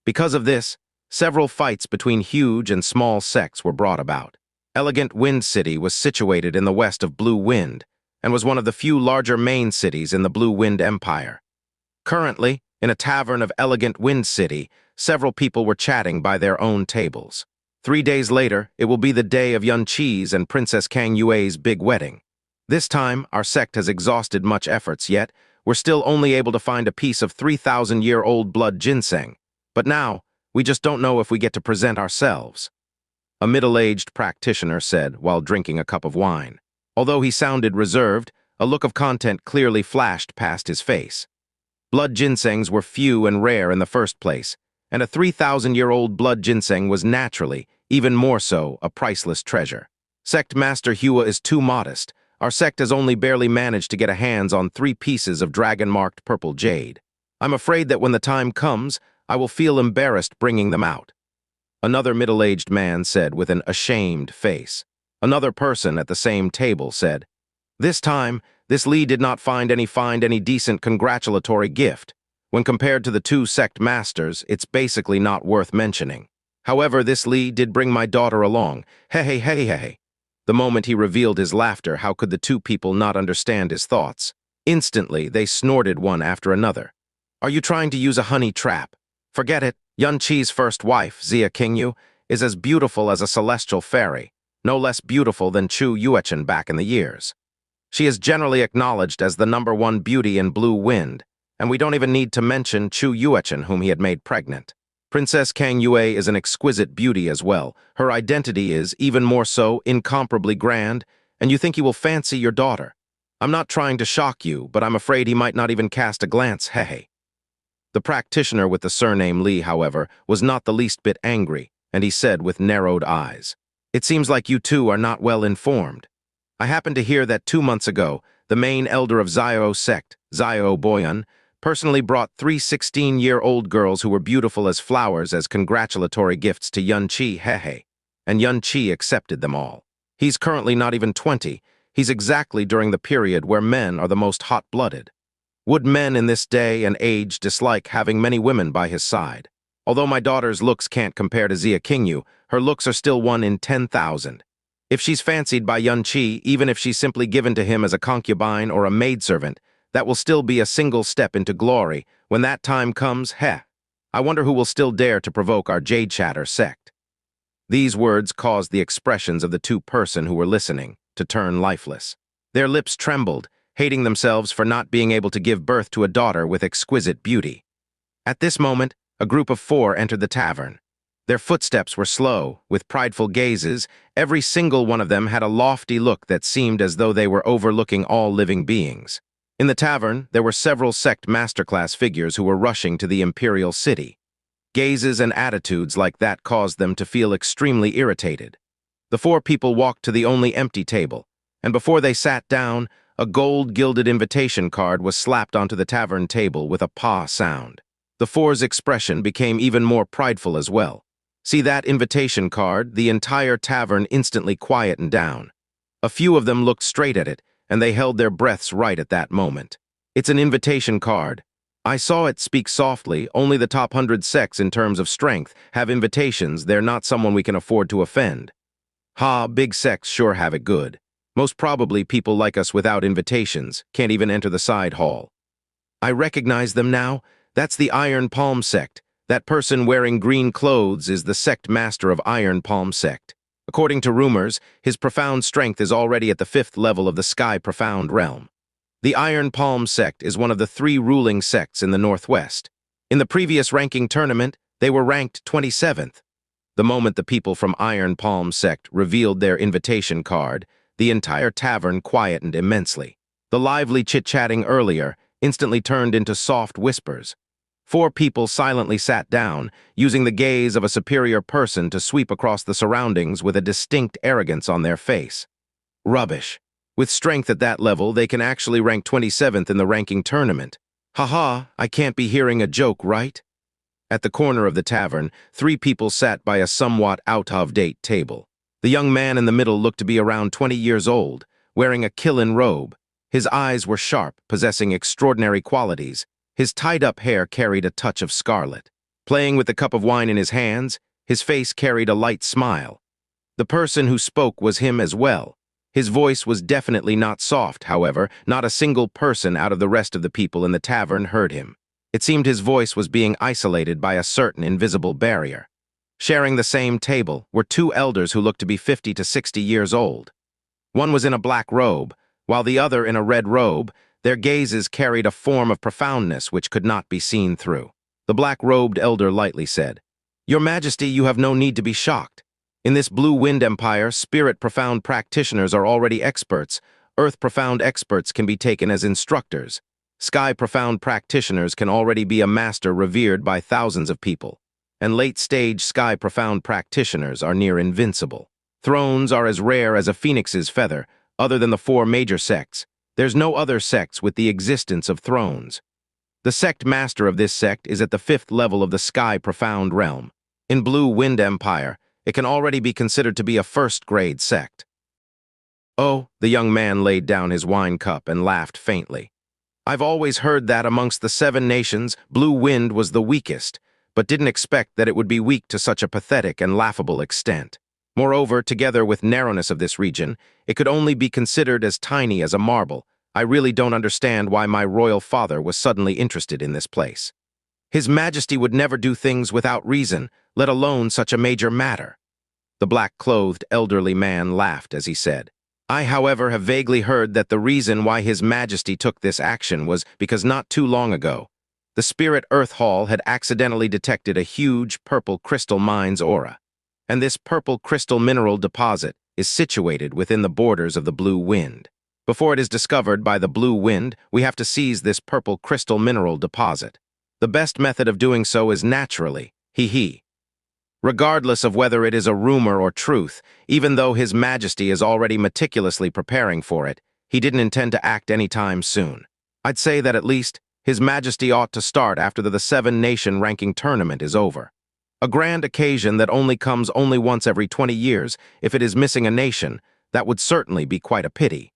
Because of this, several fights between huge and small sects were brought about. Elegant Wind City was situated in the west of Blue Wind, and was one of the few larger main cities in the Blue Wind Empire. Currently, in a tavern of Elegant Wind City, several people were chatting by their own tables. 3 days later, it will be the day of Xianxia's and Princess Kang Yue's big wedding. This time, our sect has exhausted much efforts, yet we're still only able to find a piece of 3,000-year-old blood ginseng. But now, we just don't know if we get to present ourselves. A middle-aged practitioner said while drinking a cup of wine. Although he sounded reserved, a look of content clearly flashed past his face. Blood ginsengs were few and rare in the first place, and a 3,000-year-old blood ginseng was naturally, even more so, a priceless treasure. Sect Master Hua is too modest. Our sect has only barely managed to get a hands on 3 pieces of dragon-marked purple jade. I'm afraid that when the time comes, I will feel embarrassed bringing them out. Another middle-aged man said with an ashamed face. Another person at the same table said, "This time, this Li did not find any decent congratulatory gift. When compared to the 2 sect masters, it's basically not worth mentioning. However, this Li did bring my daughter along. Hey, hey, hey, hey." The moment he revealed his laughter, how could the 2 people not understand his thoughts? Instantly, they snorted one after another. "Are you trying to use a honey trap? Forget it. Yunqi's first wife, Xia Qingyu, is as beautiful as a celestial fairy, no less beautiful than Chu Yuechen back in the years. She is generally acknowledged as the #1 beauty in Blue Wind, and we don't even need to mention Chu Yuechen, whom he had made pregnant. Princess Kang Yue is an exquisite beauty as well. Her identity is, even more so, incomparably grand, and you think he will fancy your daughter. I'm not trying to shock you, but I'm afraid he might not even cast a glance, hey." The practitioner with the surname Li, however, was not the least bit angry, and he said with narrowed eyes, "It seems like you 2 are not well informed. I happened to hear that 2 months ago, the main elder of Xiao sect, Xiao Boyan, personally brought 3 16-year-old girls who were beautiful as flowers as congratulatory gifts to Yunqi Hehe, and Yunqi accepted them all. He's currently not even 20. He's exactly during the period where men are the most hot-blooded. Would men in this day and age dislike having many women by his side? Although my daughter's looks can't compare to Xia Qingyu, her looks are still 1 in 10,000. If she's fancied by Yunqi, even if she's simply given to him as a concubine or a maidservant, that will still be a single step into glory. When that time comes, I wonder who will still dare to provoke our Jade Chatter sect." These words caused the expressions of the 2 persons who were listening to turn lifeless. Their lips trembled, hating themselves for not being able to give birth to a daughter with exquisite beauty. At this moment, a group of 4 entered the tavern. Their footsteps were slow, with prideful gazes. Every single one of them had a lofty look that seemed as though they were overlooking all living beings. In the tavern, there were several sect masterclass figures who were rushing to the imperial city. Gazes and attitudes like that caused them to feel extremely irritated. The 4 people walked to the only empty table, and before they sat down, a gold-gilded invitation card was slapped onto the tavern table with a "pa" sound. The 4's expression became even more prideful as well. See that invitation card? The entire tavern instantly quietened down. A few of them looked straight at it, and they held their breaths right at that moment. "It's an invitation card. I saw it. Speak softly. Only the top 100 sects in terms of strength have invitations. They're not someone we can afford to offend." "Ha, big sects sure have it good. Most probably people like us without invitations can't even enter the side hall." "I recognize them now. That's the Iron Palm sect. That person wearing green clothes is the sect master of Iron Palm sect. According to rumors, his profound strength is already at the 5th level of the Sky Profound realm. The Iron Palm sect is one of the 3 ruling sects in the Northwest. In the previous ranking tournament, they were ranked 27th. The moment the people from Iron Palm sect revealed their invitation card, the entire tavern quietened immensely. The lively chit-chatting earlier instantly turned into soft whispers. 4 people silently sat down, using the gaze of a superior person to sweep across the surroundings with a distinct arrogance on their face. Rubbish. With strength at that level, they can actually rank 27th in the ranking tournament. Haha, I can't be hearing a joke, right? At the corner of the tavern, 3 people sat by a somewhat out-of-date table. The young man in the middle looked to be around 20 years old, wearing a Qilin robe. His eyes were sharp, possessing extraordinary qualities. His tied-up hair carried a touch of scarlet. Playing with the cup of wine in his hands, his face carried a light smile. The person who spoke was him as well. His voice was definitely not soft, however. Not a single person out of the rest of the people in the tavern heard him. It seemed his voice was being isolated by a certain invisible barrier. Sharing the same table were two elders who looked to be 50 to 60 years old. One was in a black robe, while the other in a red robe. Their gazes carried a form of profoundness which could not be seen through. The black-robed elder lightly said, "Your Majesty, you have no need to be shocked. In this Blue Wind Empire, spirit-profound practitioners are already experts. Earth-profound experts can be taken as instructors. Sky-profound practitioners can already be a master revered by thousands of people. And late-stage sky-profound practitioners are near invincible. Thrones are as rare as a phoenix's feather. Other than the four major sects, there's no other sects with the existence of thrones. The sect master of this sect is at the 5th level of the sky-profound realm. In Blue Wind Empire, it can already be considered to be a first-grade sect." "Oh," the young man laid down his wine cup and laughed faintly. "I've always heard that amongst the 7 nations, Blue Wind was the weakest, but didn't expect that it would be weak to such a pathetic and laughable extent. Moreover, together with narrowness of this region, it could only be considered as tiny as a marble. I really don't understand why my royal father was suddenly interested in this place. His Majesty would never do things without reason, let alone such a major matter." The black-clothed elderly man laughed as he said, "I, however, have vaguely heard that the reason why His Majesty took this action was because not too long ago, the Spirit Earth Hall had accidentally detected a huge purple crystal mine's aura. And this purple crystal mineral deposit is situated within the borders of the Blue Wind. Before it is discovered by the Blue Wind, we have to seize this purple crystal mineral deposit. The best method of doing so is naturally, regardless of whether it is a rumor or truth. Even though His Majesty is already meticulously preparing for it, he didn't intend to act any time soon. I'd say that at least His Majesty ought to start after the 7-nation ranking tournament is over. A grand occasion that only comes once every 20 years. If it is missing a nation, that would certainly be quite a pity."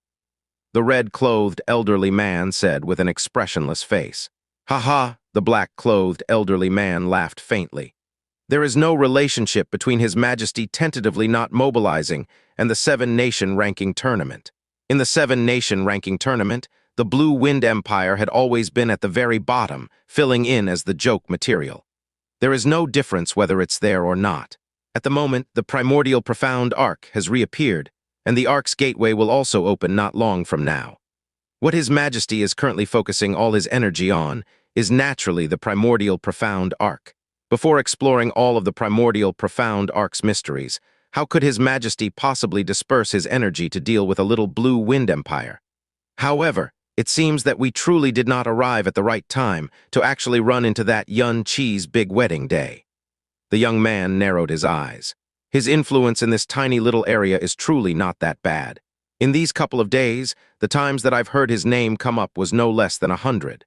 The red-clothed elderly man said with an expressionless face. "Ha ha," the black-clothed elderly man laughed faintly. "There is no relationship between His Majesty tentatively not mobilizing and the 7-nation ranking tournament. In the 7-nation ranking tournament, the Blue Wind Empire had always been at the very bottom, filling in as the joke material. There is no difference whether it's there or not. At the moment, the primordial profound arc has reappeared, and the arc's gateway will also open not long from now. What His Majesty is currently focusing all his energy on is naturally the primordial profound arc. Before exploring all of the primordial profound arc's mysteries, how could His Majesty possibly disperse his energy to deal with a little Blue Wind Empire? However, it seems that we truly did not arrive at the right time to actually run into that Xianxia's big wedding day." The young man narrowed his eyes. His influence in this tiny little area is truly not that bad. In these couple of days, the times that I've heard his name come up was no less than 100.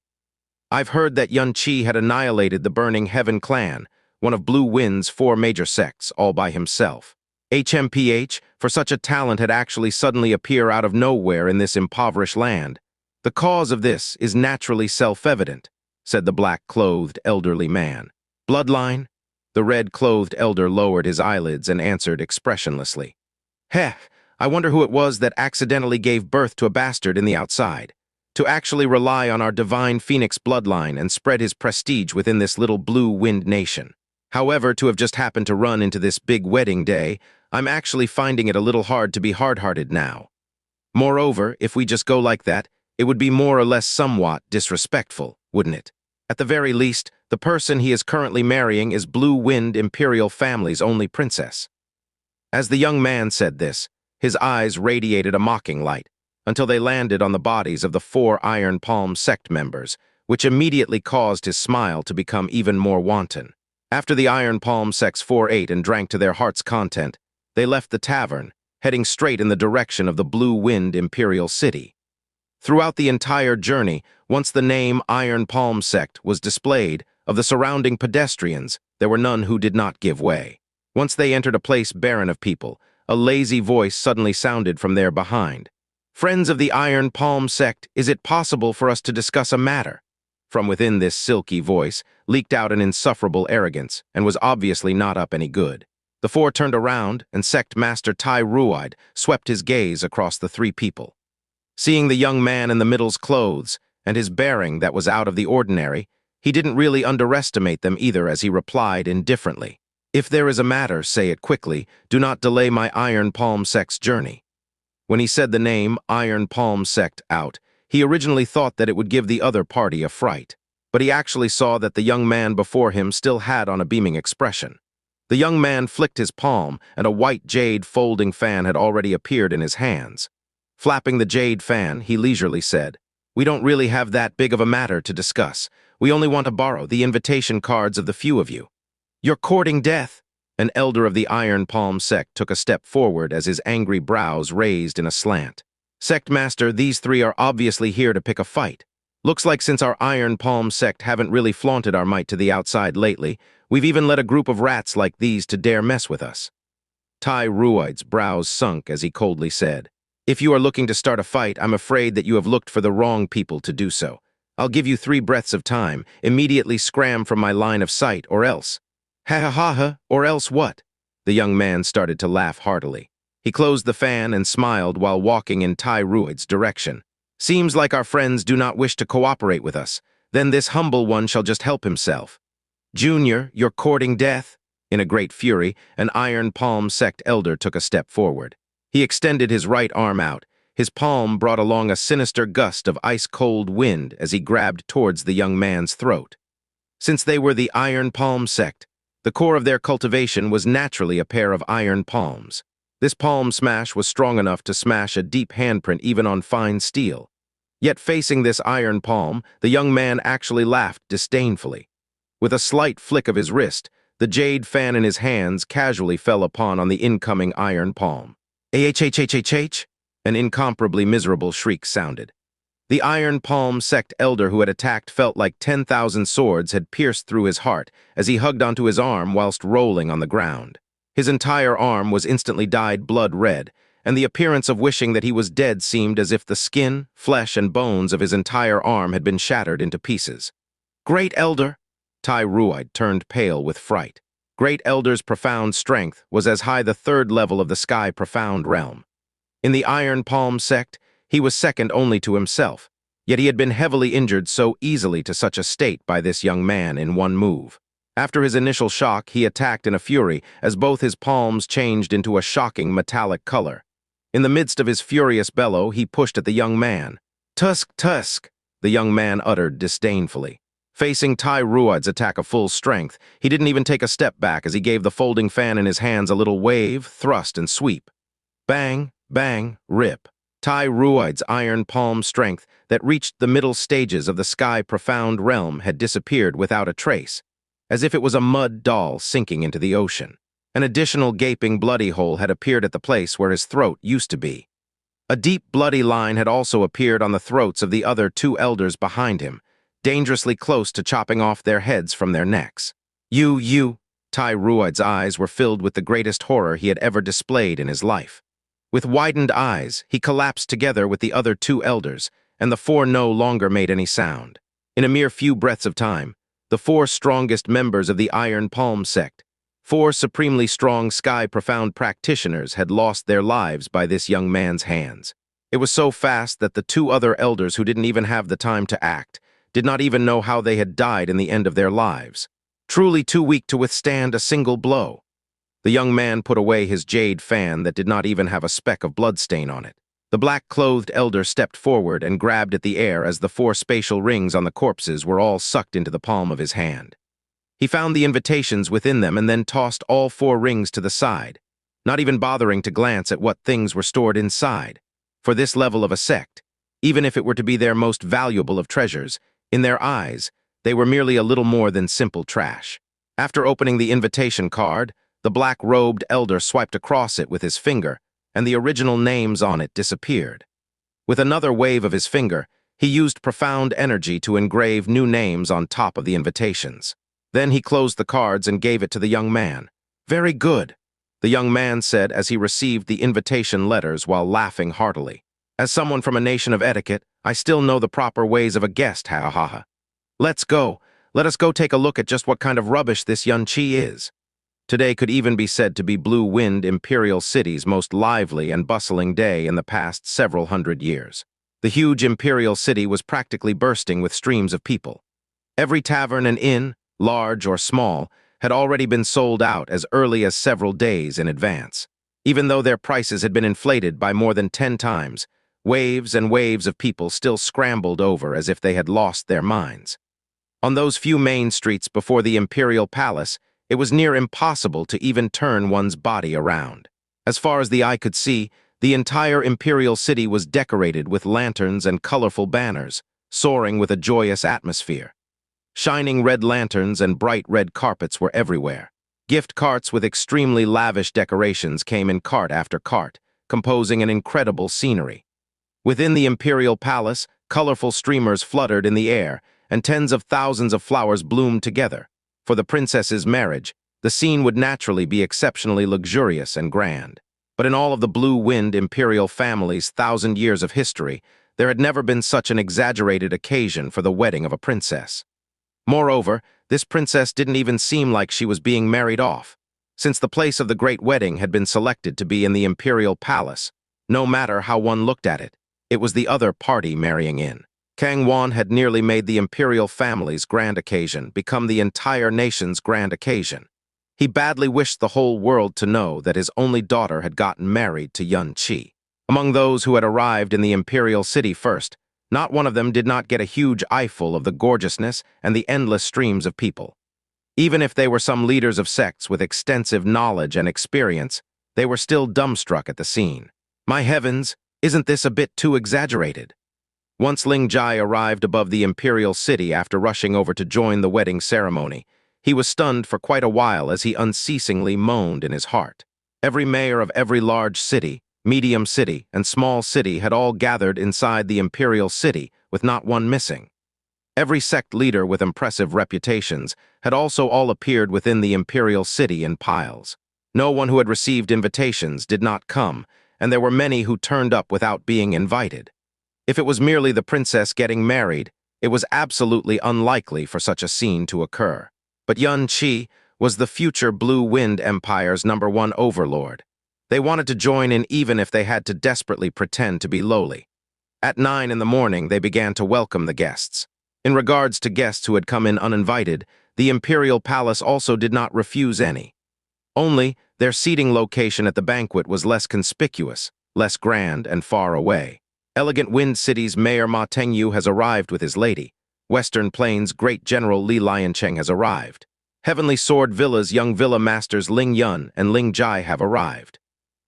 I've heard that Xianxia had annihilated the Burning Heaven clan, one of Blue Wind's 4 major sects, all by himself. HMPH, for such a talent had actually suddenly appear out of nowhere in this impoverished land. "The cause of this is naturally self-evident," said the black-clothed elderly man. "Bloodline?" The red-clothed elder lowered his eyelids and answered expressionlessly. "Heh, I wonder who it was that accidentally gave birth to a bastard in the outside. To actually rely on our divine phoenix bloodline and spread his prestige within this little Blue Wind nation. However, to have just happened to run into this big wedding day, I'm actually finding it a little hard to be hard-hearted now. Moreover, if we just go like that, it would be more or less somewhat disrespectful, wouldn't it? At the very least, the person he is currently marrying is Blue Wind Imperial family's only princess." As the young man said this, his eyes radiated a mocking light, until they landed on the bodies of the 4 Iron Palm sect members, which immediately caused his smile to become even more wanton. After the Iron Palm sects 4 ate and drank to their heart's content, they left the tavern, heading straight in the direction of the Blue Wind Imperial City. Throughout the entire journey, once the name Iron Palm Sect was displayed, of the surrounding pedestrians, there were none who did not give way. Once they entered a place barren of people, a lazy voice suddenly sounded from there behind. "Friends of the Iron Palm sect, is it possible for us to discuss a matter?" From within this silky voice leaked out an insufferable arrogance and was obviously not up any good. The four turned around, and Sect Master Tai Ruide swept his gaze across the three people. Seeing the young man in the middle's clothes and his bearing that was out of the ordinary, he didn't really underestimate them either as he replied indifferently. "If there is a matter, say it quickly. Do not delay my Iron Palm sect's journey." When he said the name Iron Palm sect out, he originally thought that it would give the other party a fright. But he actually saw that the young man before him still had on a beaming expression. The young man flicked his palm, and a white jade folding fan had already appeared in his hands. Flapping the jade fan, he leisurely said, "We don't really have that big of a matter to discuss. We only want to borrow the invitation cards of the few of you." "You're courting death." An elder of the Iron Palm sect took a step forward as his angry brows raised in a slant. "Sect Master, these three are obviously here to pick a fight. Looks like since our Iron Palm sect haven't really flaunted our might to the outside lately, we've even let a group of rats like these to dare mess with us." Tai Ruide's brows sunk as he coldly said, "If you are looking to start a fight, I'm afraid that you have looked for the wrong people to do so. I'll give you 3 breaths of time. Immediately scram from my line of sight, or else." "Ha ha ha ha, or else what?" The young man started to laugh heartily. He closed the fan and smiled while walking in Tai Ruide's direction. "Seems like our friends do not wish to cooperate with us. Then this humble one shall just help himself." "Junior, you're courting death?" In a great fury, an Iron Palm sect elder took a step forward. He extended his right arm out. His palm brought along a sinister gust of ice-cold wind as he grabbed towards the young man's throat. Since they were the Iron Palm sect, the core of their cultivation was naturally a pair of iron palms. This palm smash was strong enough to smash a deep handprint even on fine steel. Yet facing this iron palm, the young man actually laughed disdainfully. With a slight flick of his wrist, the jade fan in his hands casually fell upon on the incoming iron palm. "Ahhhhhh!" An incomparably miserable shriek sounded. The Iron Palm sect elder who had attacked felt like 10,000 swords had pierced through his heart as he hugged onto his arm whilst rolling on the ground. His entire arm was instantly dyed blood red, and the appearance of wishing that he was dead seemed as if the skin, flesh, and bones of his entire arm had been shattered into pieces. "Great Elder!" Tai Ruide turned pale with fright. Great Elder's profound strength was as high the 3rd level of the Sky Profound realm. In the Iron Palm sect, he was second only to himself, yet he had been heavily injured so easily to such a state by this young man in one move. After his initial shock, he attacked in a fury as both his palms changed into a shocking metallic color. In the midst of his furious bellow, he pushed at the young man. "Tusk, tusk!" the young man uttered disdainfully. Facing Tai Ruide's attack of full strength, he didn't even take a step back as he gave the folding fan in his hands a little wave, thrust, and sweep. Bang, bang, rip. Tai Ruide's iron palm strength that reached the middle stages of the Sky Profound realm had disappeared without a trace, as if it was a mud doll sinking into the ocean. An additional gaping bloody hole had appeared at the place where his throat used to be. A deep bloody line had also appeared on the throats of the other 2 elders behind him, dangerously close to chopping off their heads from their necks. You! Tai Ruide's eyes were filled with the greatest horror he had ever displayed in his life. With widened eyes, he collapsed together with the other 2 elders, and the 4 no longer made any sound. In a mere few breaths of time, the 4 strongest members of the Iron Palm sect, 4 supremely strong Sky Profound practitioners, had lost their lives by this young man's hands. It was so fast that the 2 other elders who didn't even have the time to act did not even know how they had died in the end of their lives. Truly too weak to withstand a single blow. The young man put away his jade fan that did not even have a speck of bloodstain on it. The black-clothed elder stepped forward and grabbed at the air as the 4 spatial rings on the corpses were all sucked into the palm of his hand. He found the invitations within them and then tossed all 4 rings to the side, not even bothering to glance at what things were stored inside. For this level of a sect, even if it were to be their most valuable of treasures, in their eyes, they were merely a little more than simple trash. After opening the invitation card, the black-robed elder swiped across it with his finger, and the original names on it disappeared. With another wave of his finger, he used profound energy to engrave new names on top of the invitations. Then he closed the cards and gave it to the young man. "Very good." the young man said as he received the invitation letters while laughing heartily. As someone from a nation of etiquette, I still know the proper ways of a guest, ha ha ha. Let's go. Let us go take a look at just what kind of rubbish this Xianxia is. Today could even be said to be Blue Wind Imperial City's most lively and bustling day in the past several hundred years. The huge imperial city was practically bursting with streams of people. Every tavern and inn, large or small, had already been sold out as early as several days in advance. Even though their prices had been inflated by more than 10 times, waves and waves of people still scrambled over as if they had lost their minds. On those few main streets before the imperial palace, it was near impossible to even turn one's body around. As far as the eye could see, the entire imperial city was decorated with lanterns and colorful banners, soaring with a joyous atmosphere. Shining red lanterns and bright red carpets were everywhere. Gift carts with extremely lavish decorations came in cart after cart, composing an incredible scenery. Within the imperial palace, colorful streamers fluttered in the air, and tens of thousands of flowers bloomed together. For the princess's marriage, the scene would naturally be exceptionally luxurious and grand. But in all of the Blue Wind imperial family's 1,000 years of history, there had never been such an exaggerated occasion for the wedding of a princess. Moreover, this princess didn't even seem like she was being married off. Since the place of the great wedding had been selected to be in the imperial palace, no matter how one looked at it, it was the other party marrying in. Kang Wan had nearly made the imperial family's grand occasion become the entire nation's grand occasion. He badly wished the whole world to know that his only daughter had gotten married to Xianxia. Among those who had arrived in the imperial city first, not one of them did not get a huge eyeful of the gorgeousness and the endless streams of people. Even if they were some leaders of sects with extensive knowledge and experience, they were still dumbstruck at the scene. My heavens, isn't this a bit too exaggerated? Once Ling Tianni arrived above the imperial city after rushing over to join the wedding ceremony, he was stunned for quite a while as he unceasingly moaned in his heart. Every mayor of every large city, medium city, and small city had all gathered inside the imperial city, with not one missing. Every sect leader with impressive reputations had also all appeared within the imperial city in piles. No one who had received invitations did not come, and there were many who turned up without being invited. If it was merely the princess getting married, it was absolutely unlikely for such a scene to occur. But Xianxia was the future Blue Wind Empire's #1 overlord. They wanted to join in even if they had to desperately pretend to be lowly. At 9 in the morning, they began to welcome the guests. In regards to guests who had come in uninvited, the imperial palace also did not refuse any. Only, their seating location at the banquet was less conspicuous, less grand, and far away. Elegant Wind City's Mayor Ma Tengyu has arrived with his lady. Western Plains' Great General Li Liancheng has arrived. Heavenly Sword Villa's young villa masters Ling Yun and Ling Jai have arrived.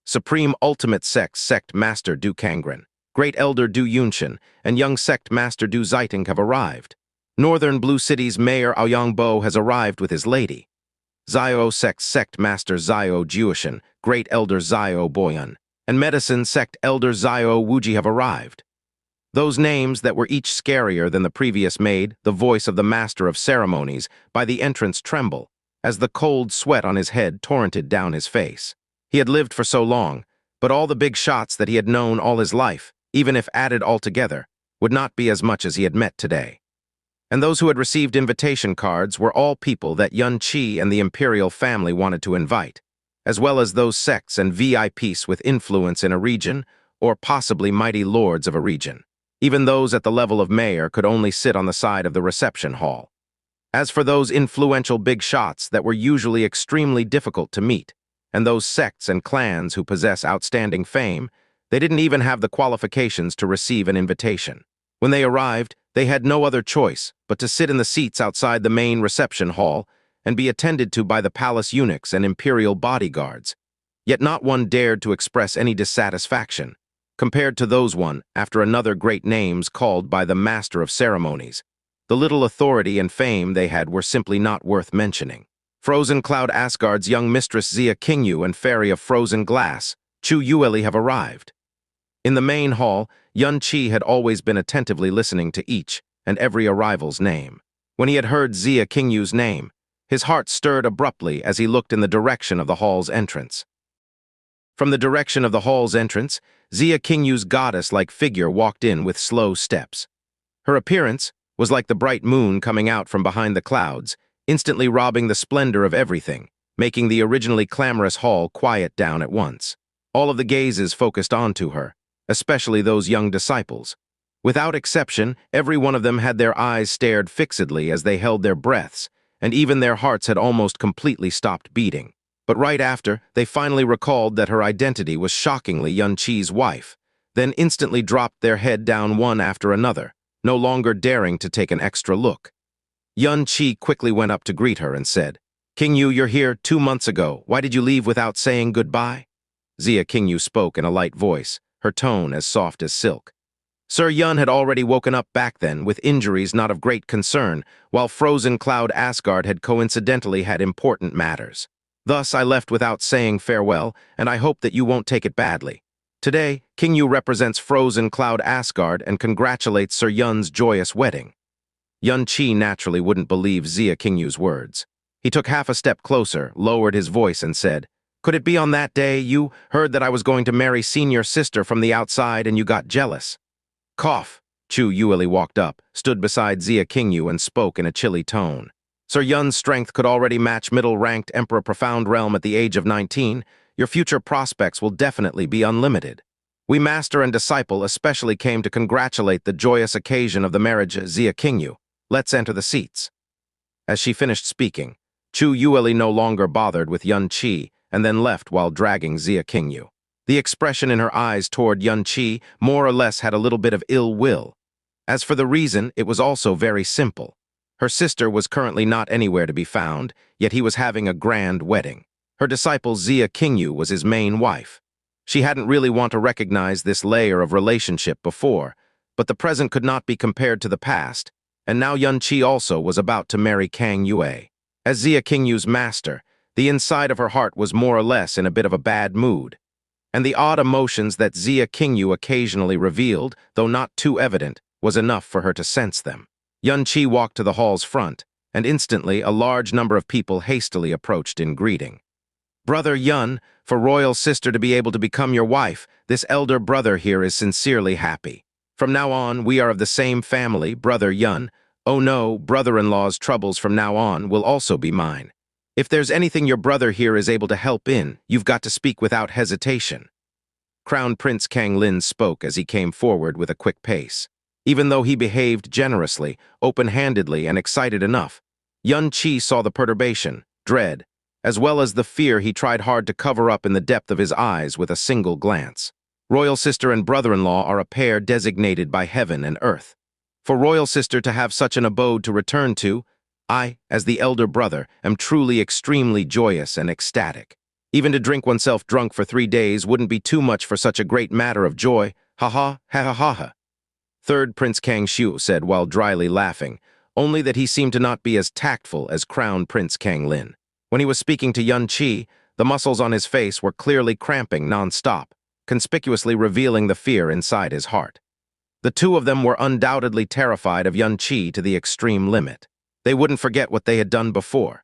Supreme Ultimate Sect Master Du Kangren, Great Elder Du Yunshan, and Young Sect Master Du Zaiting have arrived. Northern Blue City's Mayor Aoyang Bo has arrived with his lady. Zio Sect Master Zio Juishan, Great Elder Zio Boyan, and Medicine Sect Elder Zio Wuji have arrived. Those names that were each scarier than the previous made the voice of the Master of Ceremonies by the entrance tremble, as the cold sweat on his head torrented down his face. He had lived for so long, but all the big shots that he had known all his life, even if added all together, would not be as much as he had met today. And those who had received invitation cards were all people that Xianxia and the imperial family wanted to invite, as well as those sects and VIPs with influence in a region, or possibly mighty lords of a region. Even those at the level of mayor could only sit on the side of the reception hall. As for those influential big shots that were usually extremely difficult to meet, and those sects and clans who possess outstanding fame, they didn't even have the qualifications to receive an invitation. When they arrived, they had no other choice but to sit in the seats outside the main reception hall and be attended to by the palace eunuchs and imperial bodyguards. Yet not one dared to express any dissatisfaction, compared to those one after another great names called by the Master of Ceremonies. The little authority and fame they had were simply not worth mentioning. Frozen Cloud Asgard's young mistress Xia Qingyu and Fairy of Frozen Glass, Chu Yueli, have arrived. In the main hall, Xianxia had always been attentively listening to each and every arrival's name. When he had heard Xia Qingyu's name, his heart stirred abruptly as he looked in the direction of the hall's entrance. From the direction of the hall's entrance, Xia Qingyu's goddess-like figure walked in with slow steps. Her appearance was like the bright moon coming out from behind the clouds, instantly robbing the splendor of everything, making the originally clamorous hall quiet down at once. All of the gazes focused onto her, especially those young disciples. Without exception, every one of them had their eyes stared fixedly as they held their breaths, and even their hearts had almost completely stopped beating. But right after, they finally recalled that her identity was shockingly Yuan Qi's wife, then instantly dropped their head down one after another, no longer daring to take an extra look. Yuan Qi quickly went up to greet her and said, "Qingyu, you're here 2 months ago. Why did you leave without saying goodbye?" Xia Qingyu spoke in a light voice, her tone as soft as silk. Sir Yun had already woken up back then with injuries not of great concern, while frozen cloud Asgard had coincidentally had important matters. Thus, I left without saying farewell, and I hope that you won't take it badly. Today, Qingyu represents frozen cloud Asgard and congratulates Sir Yun's joyous wedding. Yuan Qi naturally wouldn't believe Xia Qingyu's words. He took half a step closer, lowered his voice, and said, "Could it be on that day you heard that I was going to marry senior sister from the outside and you got jealous?" Cough. Chu Yueli walked up, stood beside Xia Qingyu, and spoke in a chilly tone. Sir Yun's strength could already match middle-ranked Emperor Profound Realm at the age of 19. Your future prospects will definitely be unlimited. We master and disciple especially came to congratulate the joyous occasion of the marriage Xia Qingyu. Let's enter the seats. As she finished speaking, Chu Yueli no longer bothered with Yuan Qi and then left while dragging Xia Qingyu. The expression in her eyes toward Yuan Qi more or less had a little bit of ill will. As for the reason, it was also very simple. Her sister was currently not anywhere to be found, yet he was having a grand wedding. Her disciple Xia Qingyu was his main wife. She hadn't really want to recognize this layer of relationship before, but the present could not be compared to the past, and now Yuan Qi also was about to marry Kang Yue. As Xia Qingyu's master, the inside of her heart was more or less in a bit of a bad mood, and the odd emotions that Xia Qingyu occasionally revealed, though not too evident, was enough for her to sense them. Yuan Qi walked to the hall's front, and instantly a large number of people hastily approached in greeting. "Brother Yun, for royal sister to be able to become your wife, this elder brother here is sincerely happy. From now on, we are of the same family, Brother Yun. Oh no, brother-in-law's troubles from now on will also be mine. If there's anything your brother here is able to help in, you've got to speak without hesitation." Crown Prince Kang Lin spoke as he came forward with a quick pace. Even though he behaved generously, open-handedly, and excited enough, Yuan Qi saw the perturbation, dread, as well as the fear he tried hard to cover up in the depth of his eyes with a single glance. Royal sister and brother-in-law are a pair designated by heaven and earth. For royal sister to have such an abode to return to, I, as the elder brother, am truly extremely joyous and ecstatic. Even to drink oneself drunk for 3 days wouldn't be too much for such a great matter of joy. Ha ha, ha ha ha ha. Third Prince Kang Xiu said while dryly laughing, only that he seemed to not be as tactful as Crown Prince Kang Lin. When he was speaking to Yuan Qi, the muscles on his face were clearly cramping non-stop, conspicuously revealing the fear inside his heart. The two of them were undoubtedly terrified of Yuan Qi to the extreme limit. They wouldn't forget what they had done before.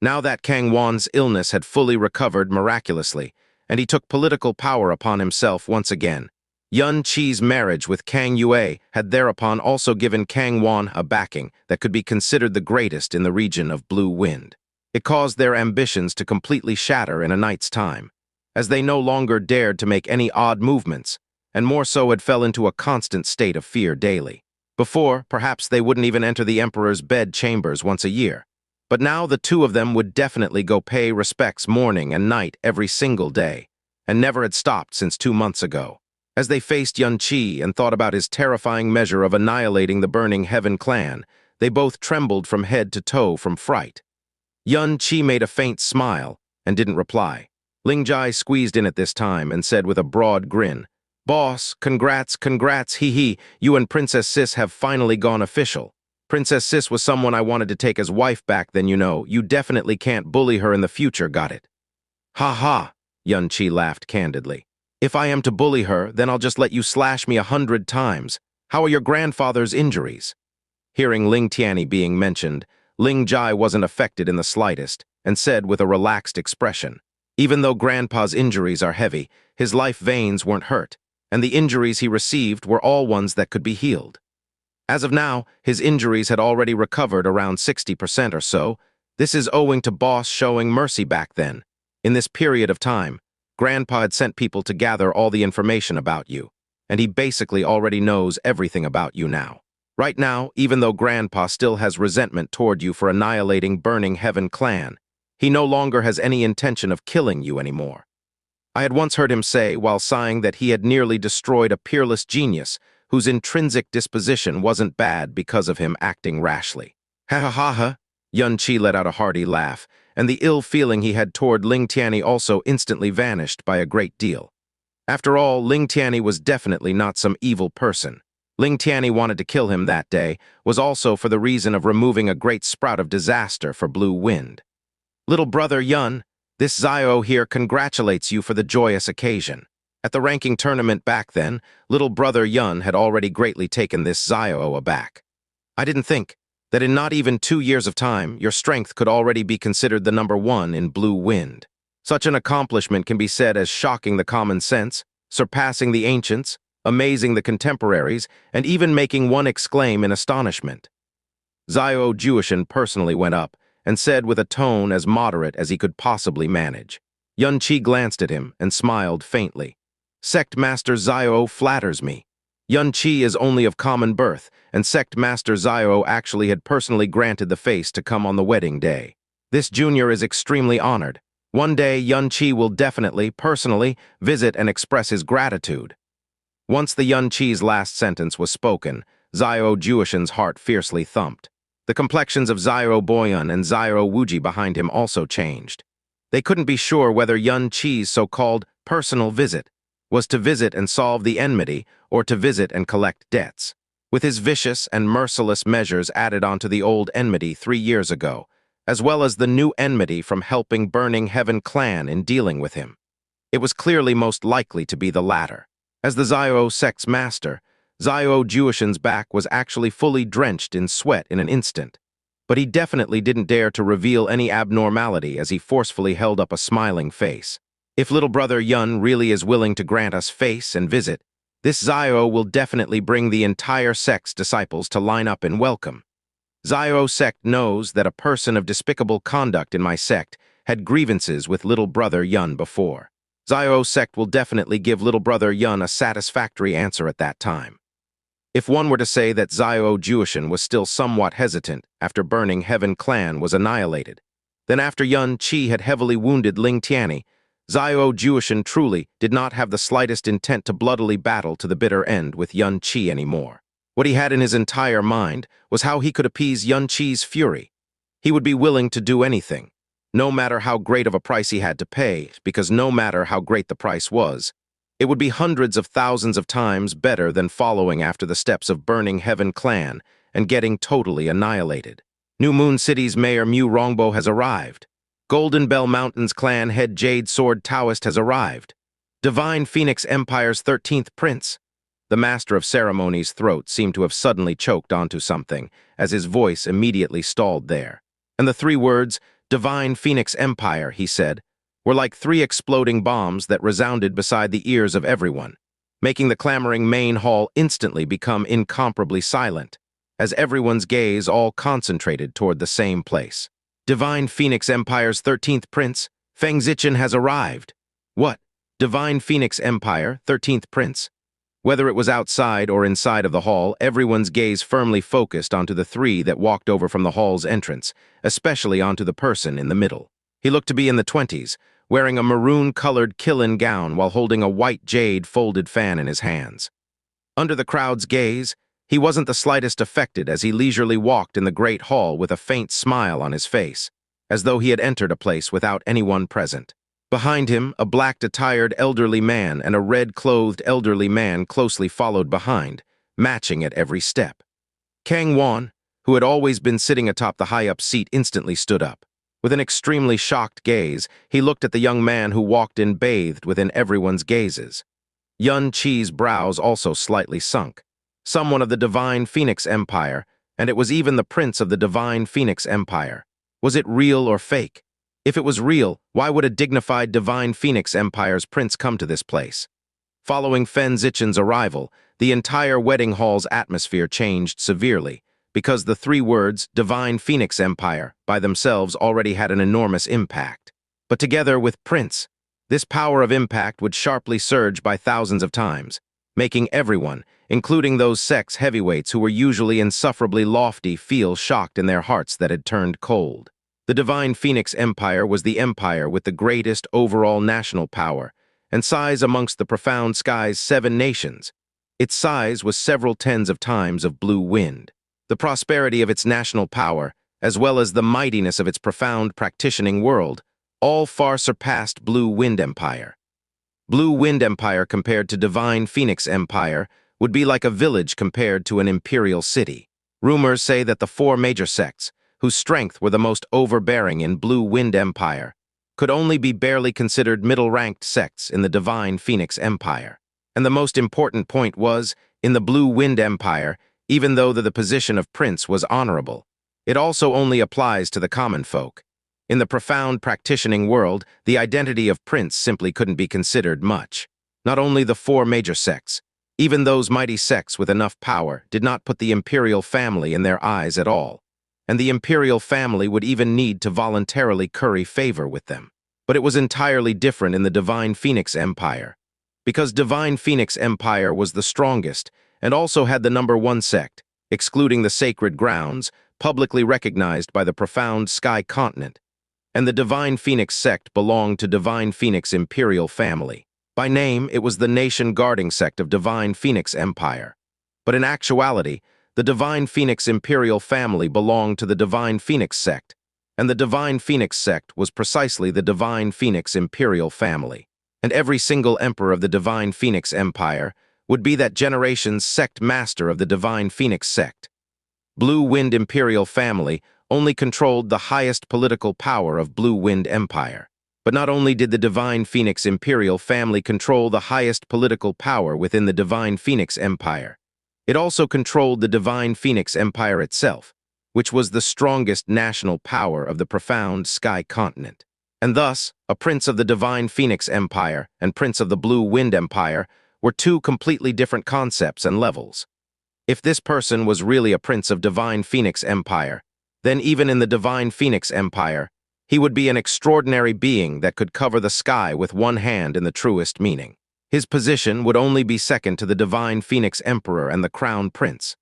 Now that Kang Wan's illness had fully recovered miraculously, and he took political power upon himself once again, Yuan Qi's marriage with Kang Yue had thereupon also given Kang Wan a backing that could be considered the greatest in the region of Blue Wind. It caused their ambitions to completely shatter in a night's time, as they no longer dared to make any odd movements, and more so had fell into a constant state of fear daily. Before, perhaps they wouldn't even enter the Emperor's bed chambers once a year, but now the two of them would definitely go pay respects morning and night every single day, and never had stopped since 2 months ago. As they faced Yuan Qi and thought about his terrifying measure of annihilating the burning Heaven clan, they both trembled from head to toe from fright. Yuan Qi made a faint smile and didn't reply. Ling Jai squeezed in at this time and said with a broad grin, "Boss, congrats, hee hee, you and Princess Sis have finally gone official. Princess Sis was someone I wanted to take as wife back then, you know. You definitely can't bully her in the future, got it?" "Ha ha," Yuan Qi laughed candidly. "If I am to bully her, then I'll just let you slash me 100 times. How are your grandfather's injuries?" Hearing Ling Tianni being mentioned, Ling Jai wasn't affected in the slightest and said with a relaxed expression, Even though Grandpa's injuries are heavy, his life veins weren't hurt, and the injuries he received were all ones that could be healed. As of now, his injuries had already recovered around 60% or so. This is owing to Boss showing mercy back then. In this period of time, Grandpa had sent people to gather all the information about you, and he basically already knows everything about you now. Right now, even though Grandpa still has resentment toward you for annihilating Burning Heaven clan, he no longer has any intention of killing you anymore. I had once heard him say, while sighing, that he had nearly destroyed a peerless genius whose intrinsic disposition wasn't bad because of him acting rashly. Ha ha ha ha! Xianxia let out a hearty laugh, and the ill feeling he had toward Ling Tianni also instantly vanished by a great deal. After all, Ling Tianni was definitely not some evil person. Ling Tianni wanted to kill him that day was also for the reason of removing a great sprout of disaster for Blue Wind. Little brother Yun, this Xiao here congratulates you for the joyous occasion. At the ranking tournament back then, little brother Yun had already greatly taken this Xiao aback. I didn't think that in not even 2 years of time, your strength could already be considered the #1 in Blue Wind. Such an accomplishment can be said as shocking the common sense, surpassing the ancients, amazing the contemporaries, and even making one exclaim in astonishment. Xiao Juishan personally went up and said with a tone as moderate as he could possibly manage. Xianxia glanced at him and smiled faintly. Sect Master Xiao flatters me. Xianxia is only of common birth, and Sect Master Xiao actually had personally granted the face to come on the wedding day. This junior is extremely honored. One day, Xianxia will definitely, personally, visit and express his gratitude. Once the Xianxia's last sentence was spoken, Xiao Juishan's heart fiercely thumped. The complexions of Xiao Boyan and Xiao Wuji behind him also changed. They couldn't be sure whether Xianxia's so-called personal visit was to visit and solve the enmity or to visit and collect debts. With his vicious and merciless measures added onto the old enmity 3 years ago, as well as the new enmity from helping Burning Heaven clan in dealing with him, it was clearly most likely to be the latter. As the Xiao sect's master, Xiao Juishan's back was actually fully drenched in sweat in an instant, but he definitely didn't dare to reveal any abnormality as he forcefully held up a smiling face. If little brother Yun really is willing to grant us face and visit, this Xiao will definitely bring the entire sect's disciples to line up in welcome. Xiao sect knows that a person of despicable conduct in my sect had grievances with little brother Yun before. Xiao sect will definitely give little brother Yun a satisfactory answer at that time. If one were to say that Xiao Juishan was still somewhat hesitant after Burning Heaven clan was annihilated, then after Xianxia had heavily wounded Ling Tianni, Xiao Juishan truly did not have the slightest intent to bloodily battle to the bitter end with Xianxia anymore. What he had in his entire mind was how he could appease Xianxia's fury. He would be willing to do anything, no matter how great of a price he had to pay, because no matter how great the price was, it would be hundreds of thousands of times better than following after the steps of Burning Heaven clan and getting totally annihilated. New Moon City's Mayor Mu Rongbo has arrived. Golden Bell Mountain's clan head Jade Sword Taoist has arrived. Divine Phoenix Empire's 13th Prince. The Master of Ceremonies' throat seemed to have suddenly choked onto something, as his voice immediately stalled there. And the 3 words, Divine Phoenix Empire, he said, were like 3 exploding bombs that resounded beside the ears of everyone, making the clamoring main hall instantly become incomparably silent, as everyone's gaze all concentrated toward the same place. Divine Phoenix Empire's 13th Prince, Feng Zichin, has arrived. What? Divine Phoenix Empire, 13th Prince? Whether it was outside or inside of the hall, everyone's gaze firmly focused onto the 3 that walked over from the hall's entrance, especially onto the person in the middle. He looked to be in the 20s, wearing a maroon-colored Killin gown while holding a white jade folded fan in his hands. Under the crowd's gaze, he wasn't the slightest affected as he leisurely walked in the great hall with a faint smile on his face, as though he had entered a place without anyone present. Behind him, a black-attired elderly man and a red-clothed elderly man closely followed behind, matching at every step. Kang Wan, who had always been sitting atop the high-up seat, instantly stood up. With an extremely shocked gaze, he looked at the young man who walked in bathed within everyone's gazes. Xianxia's brows also slightly sunk. Someone of the Divine Phoenix Empire, and it was even the prince of the Divine Phoenix Empire. Was it real or fake? If it was real, why would a dignified divine Phoenix Empire's prince come to this place? Following Fen Zichen's arrival, the entire wedding hall's atmosphere changed severely, because the three words, Divine Phoenix Empire, by themselves already had an enormous impact. But together with Prince, this power of impact would sharply surge by thousands of times, making everyone, including those sex heavyweights who were usually insufferably lofty, feel shocked in their hearts that had turned cold. The Divine Phoenix Empire was the empire with the greatest overall national power and size amongst the profound sky's 7 nations. Its size was several tens of times of Blue Wind. The prosperity of its national power, as well as the mightiness of its profound practitioning world, all far surpassed Blue Wind Empire. Blue Wind Empire compared to Divine Phoenix Empire would be like a village compared to an imperial city. Rumors say that the 4 major sects, whose strength were the most overbearing in Blue Wind Empire, could only be barely considered middle-ranked sects in the Divine Phoenix Empire. And the most important point was, in the Blue Wind Empire, even though the position of prince was honorable, it also only applies to the common folk. In the profound practitioning world, the identity of prince simply couldn't be considered much. Not only the 4 major sects, even those mighty sects with enough power did not put the imperial family in their eyes at all, and the imperial family would even need to voluntarily curry favor with them. But it was entirely different in the Divine Phoenix Empire, because Divine Phoenix Empire was the strongest and also had the #1 sect, excluding the sacred grounds, publicly recognized by the profound sky continent, and the Divine Phoenix sect belonged to Divine Phoenix Imperial family. By name, it was the nation-guarding sect of Divine Phoenix Empire. But in actuality, the Divine Phoenix Imperial family belonged to the Divine Phoenix sect, and the Divine Phoenix sect was precisely the Divine Phoenix Imperial family. And every single emperor of the Divine Phoenix Empire would be that generation's sect master of the Divine Phoenix sect. Blue Wind Imperial family only controlled the highest political power of Blue Wind Empire. But not only did the Divine Phoenix Imperial family control the highest political power within the Divine Phoenix Empire, it also controlled the Divine Phoenix Empire itself, which was the strongest national power of the profound sky continent. And thus, a prince of the Divine Phoenix Empire and prince of the Blue Wind Empire were 2 completely different concepts and levels. If this person was really a prince of Divine Phoenix Empire, then even in the Divine Phoenix Empire, he would be an extraordinary being that could cover the sky with one hand in the truest meaning. His position would only be second to the Divine Phoenix Emperor and the Crown Prince.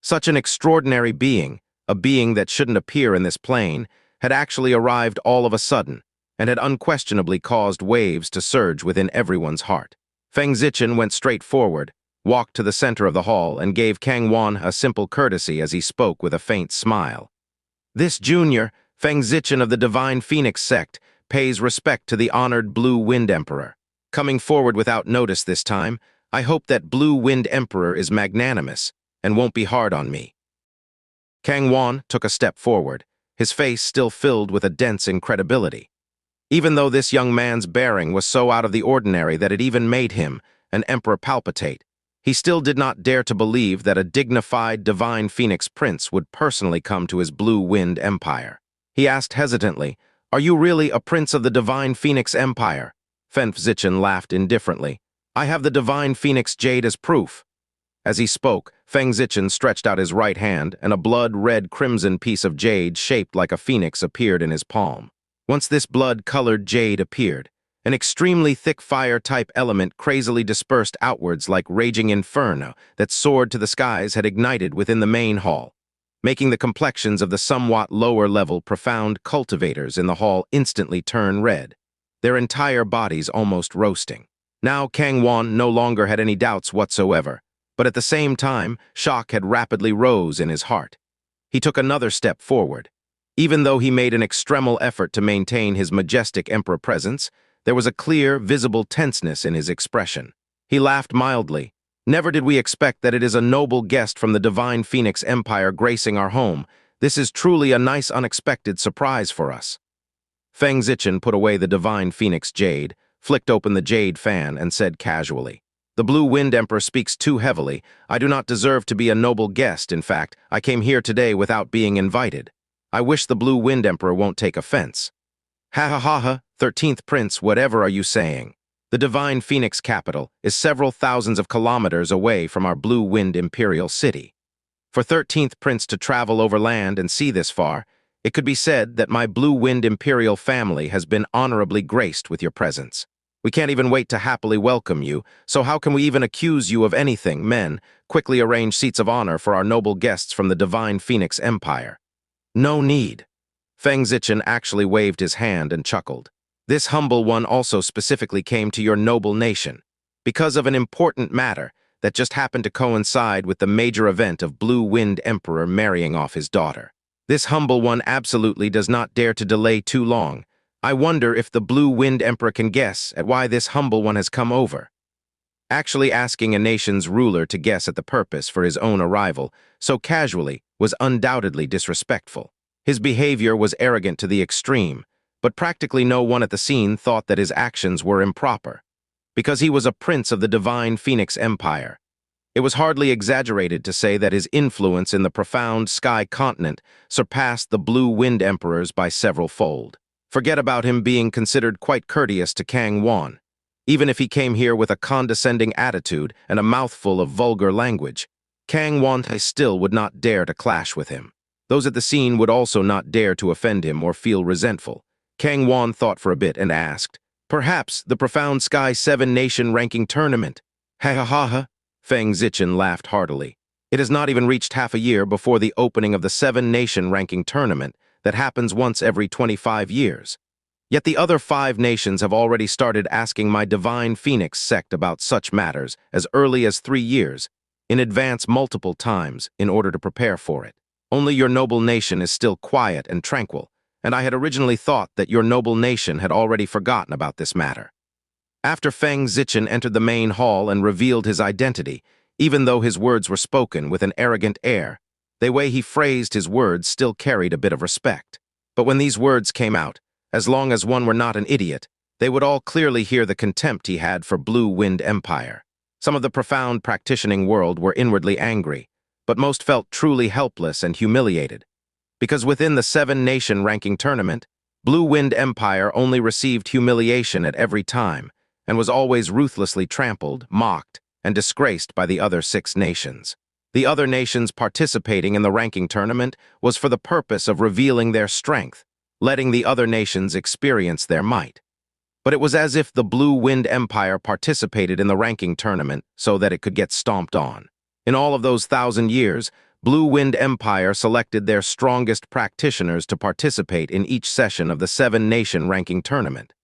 Such an extraordinary being, a being that shouldn't appear in this plane, had actually arrived all of a sudden, and had unquestionably caused waves to surge within everyone's heart. Feng Zichen went straight forward, walked to the center of the hall, and gave Kang Wan a simple courtesy as he spoke with a faint smile. This junior, Feng Zichen of the Divine Phoenix sect, pays respect to the honored Blue Wind Emperor. Coming forward without notice this time, I hope that Blue Wind Emperor is magnanimous and won't be hard on me. Kang Wan took a step forward, his face still filled with a dense incredibility. Even though this young man's bearing was so out of the ordinary that it even made him, an emperor, palpitate, he still did not dare to believe that a dignified Divine Phoenix Prince would personally come to his Blue Wind Empire. He asked hesitantly, "Are you really a prince of the Divine Phoenix Empire?" Fen Zichen laughed indifferently. "I have the Divine Phoenix Jade as proof." As he spoke, Feng Zichen stretched out his right hand, and a blood-red crimson piece of jade shaped like a phoenix appeared in his palm. Once this blood-colored jade appeared, an extremely thick fire-type element crazily dispersed outwards like raging inferno that soared to the skies had ignited within the main hall, making the complexions of the somewhat lower-level profound cultivators in the hall instantly turn red, their entire bodies almost roasting. Now Kang Wan no longer had any doubts whatsoever, but at the same time, shock had rapidly rose in his heart. He took another step forward. Even though he made an extremal effort to maintain his majestic emperor presence, there was a clear, visible tenseness in his expression. He laughed mildly. "Never did we expect that it is a noble guest from the Divine Phoenix Empire gracing our home. This is truly a nice unexpected surprise for us." Feng Zichen put away the Divine Phoenix Jade, flicked open the jade fan, and said casually, "The Blue Wind Emperor speaks too heavily. I do not deserve to be a noble guest. In fact, I came here today without being invited. I wish the Blue Wind Emperor won't take offense." Ha ha ha ha, 13th Prince, whatever are you saying? The Divine Phoenix capital is several thousands of kilometers away from our Blue Wind Imperial City. For 13th Prince to travel over land and see this far, it could be said that my Blue Wind Imperial family has been honorably graced with your presence. We can't even wait to happily welcome you, so how can we even accuse you of anything? Men, quickly arrange seats of honor for our noble guests from the Divine Phoenix Empire. No need. Feng Zichen actually waved his hand and chuckled. This humble one also specifically came to your noble nation, because of an important matter that just happened to coincide with the major event of Blue Wind Emperor marrying off his daughter. This humble one absolutely does not dare to delay too long. I wonder if the Blue Wind Emperor can guess at why this humble one has come over. Actually asking a nation's ruler to guess at the purpose for his own arrival so casually was undoubtedly disrespectful. His behavior was arrogant to the extreme, but practically no one at the scene thought that his actions were improper, because he was a prince of the Divine Phoenix Empire. It was hardly exaggerated to say that his influence in the profound sky continent surpassed the Blue Wind Emperor's by several fold. Forget about him being considered quite courteous to Kang Wan. Even if he came here with a condescending attitude and a mouthful of vulgar language, Kang Wan still would not dare to clash with him. Those at the scene would also not dare to offend him or feel resentful. Kang Wan thought for a bit and asked, "Perhaps the Profound Sky 7 Nation Ranking Tournament?" Ha ha ha ha. Feng Zichen laughed heartily. It has not even reached half a year before the opening of the 7 Nation Ranking Tournament that happens once every 25 years. Yet the other 5 nations have already started asking my Divine Phoenix sect about such matters as early as 3 years, in advance multiple times, in order to prepare for it. Only your noble nation is still quiet and tranquil, and I had originally thought that your noble nation had already forgotten about this matter. After Feng Zichen entered the main hall and revealed his identity, even though his words were spoken with an arrogant air, the way he phrased his words still carried a bit of respect. But when these words came out, as long as one were not an idiot, they would all clearly hear the contempt he had for Blue Wind Empire. Some of the profound practicing world were inwardly angry, but most felt truly helpless and humiliated. Because within the 7 Nation Ranking Tournament, Blue Wind Empire only received humiliation at every time, and was always ruthlessly trampled, mocked, and disgraced by the other 6 nations. The other nations participating in the ranking tournament was for the purpose of revealing their strength, letting the other nations experience their might. But it was as if the Blue Wind Empire participated in the ranking tournament so that it could get stomped on. In all of those 1,000 years, Blue Wind Empire selected their strongest practitioners to participate in each session of the 7 Nation Ranking Tournament.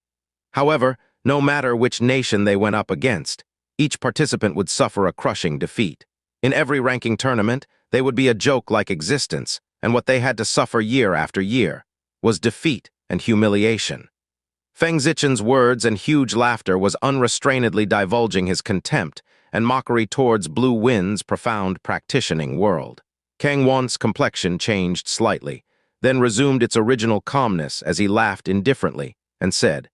However, no matter which nation they went up against, each participant would suffer a crushing defeat. In every ranking tournament, they would be a joke-like existence, and what they had to suffer year after year was defeat and humiliation. Feng Zichen's words and huge laughter was unrestrainedly divulging his contempt and mockery towards Blue Wind's profound practicing world. Kang Wan's complexion changed slightly, then resumed its original calmness as he laughed indifferently and said,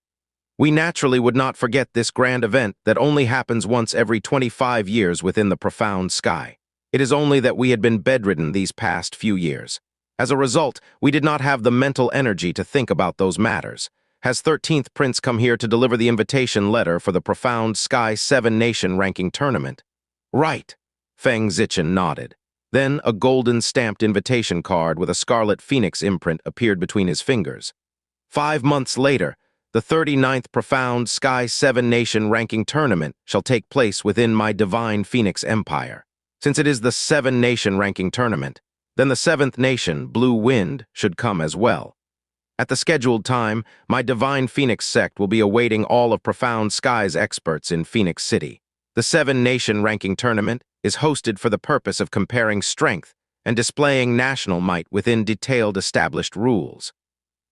"We naturally would not forget this grand event that only happens once every 25 years within the profound sky. It is only that we had been bedridden these past few years. As a result, we did not have the mental energy to think about those matters. Has 13th Prince come here to deliver the invitation letter for the Profound Sky 7 Nation Ranking Tournament?" "Right," Feng Zichen nodded. Then a golden-stamped invitation card with a scarlet phoenix imprint appeared between his fingers. 5 months later, the 39th Profound Sky 7 Nation Ranking Tournament shall take place within my Divine Phoenix Empire. Since it is the 7 Nation Ranking Tournament, then the 7th Nation, Blue Wind, should come as well. At the scheduled time, my Divine Phoenix sect will be awaiting all of Profound Sky's experts in Phoenix City. The 7 Nation Ranking Tournament is hosted for the purpose of comparing strength and displaying national might within detailed established rules.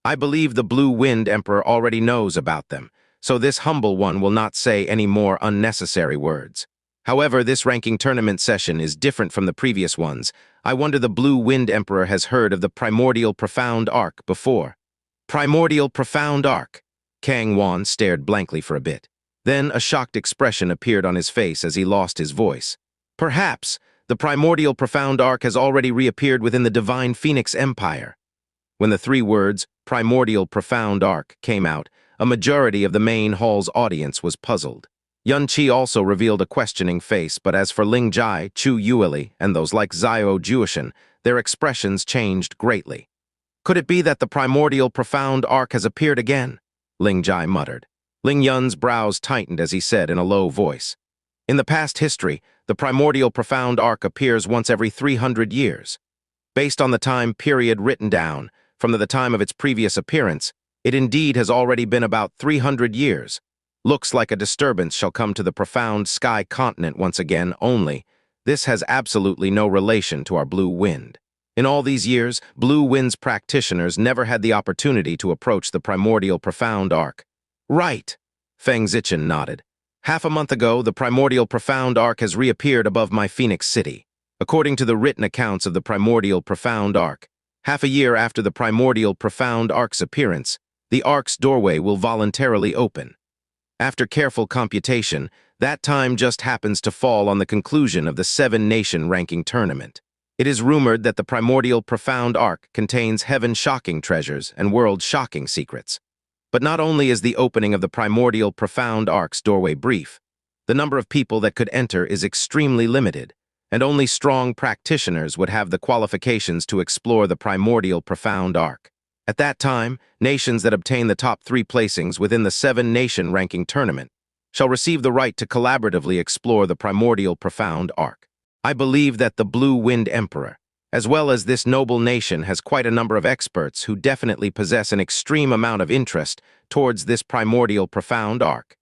I believe the Blue Wind Emperor already knows about them, so this humble one will not say any more unnecessary words. However, this ranking tournament session is different from the previous ones. I wonder the Blue Wind Emperor has heard of the Primordial Profound Arc before. Primordial Profound Arc. Kang Wan stared blankly for a bit. Then a shocked expression appeared on his face as he lost his voice. Perhaps the Primordial Profound Arc has already reappeared within the Divine Phoenix Empire. When the 3 words, primordial profound arc came out, a majority of the main hall's audience was puzzled. Yun Qi also revealed a questioning face, but as for Ling Jai, Chu Yueli, and those like Xiao Juishan, their expressions changed greatly. Could it be that the primordial profound arc has appeared again? Ling Jai muttered. Ling Yun's brows tightened as he said in a low voice. In the past history, the primordial profound arc appears once every 300 years. Based on the time period written down, from the time of its previous appearance, it indeed has already been about 300 years. Looks like a disturbance shall come to the profound sky continent once again, only this has absolutely no relation to our blue wind. In all these years, blue wind's practitioners never had the opportunity to approach the primordial profound arc. Right, Feng Zichen nodded. Half a month ago, the primordial profound arc has reappeared above my Phoenix City. According to the written accounts of the primordial profound arc, half a year after the primordial profound arc's appearance, the arc's doorway will voluntarily open. After careful computation, that time just happens to fall on the conclusion of the 7-nation ranking tournament. It is rumored that the primordial profound arc contains heaven-shocking treasures and world-shocking secrets. But not only is the opening of the primordial profound arc's doorway brief, the number of people that could enter is extremely limited, and only strong practitioners would have the qualifications to explore the primordial profound arc. At that time, nations that obtain the top 3 placings within the 7-nation ranking tournament shall receive the right to collaboratively explore the primordial profound arc. I believe that the Blue Wind Emperor, as well as this noble nation, has quite a number of experts who definitely possess an extreme amount of interest towards this primordial profound arc.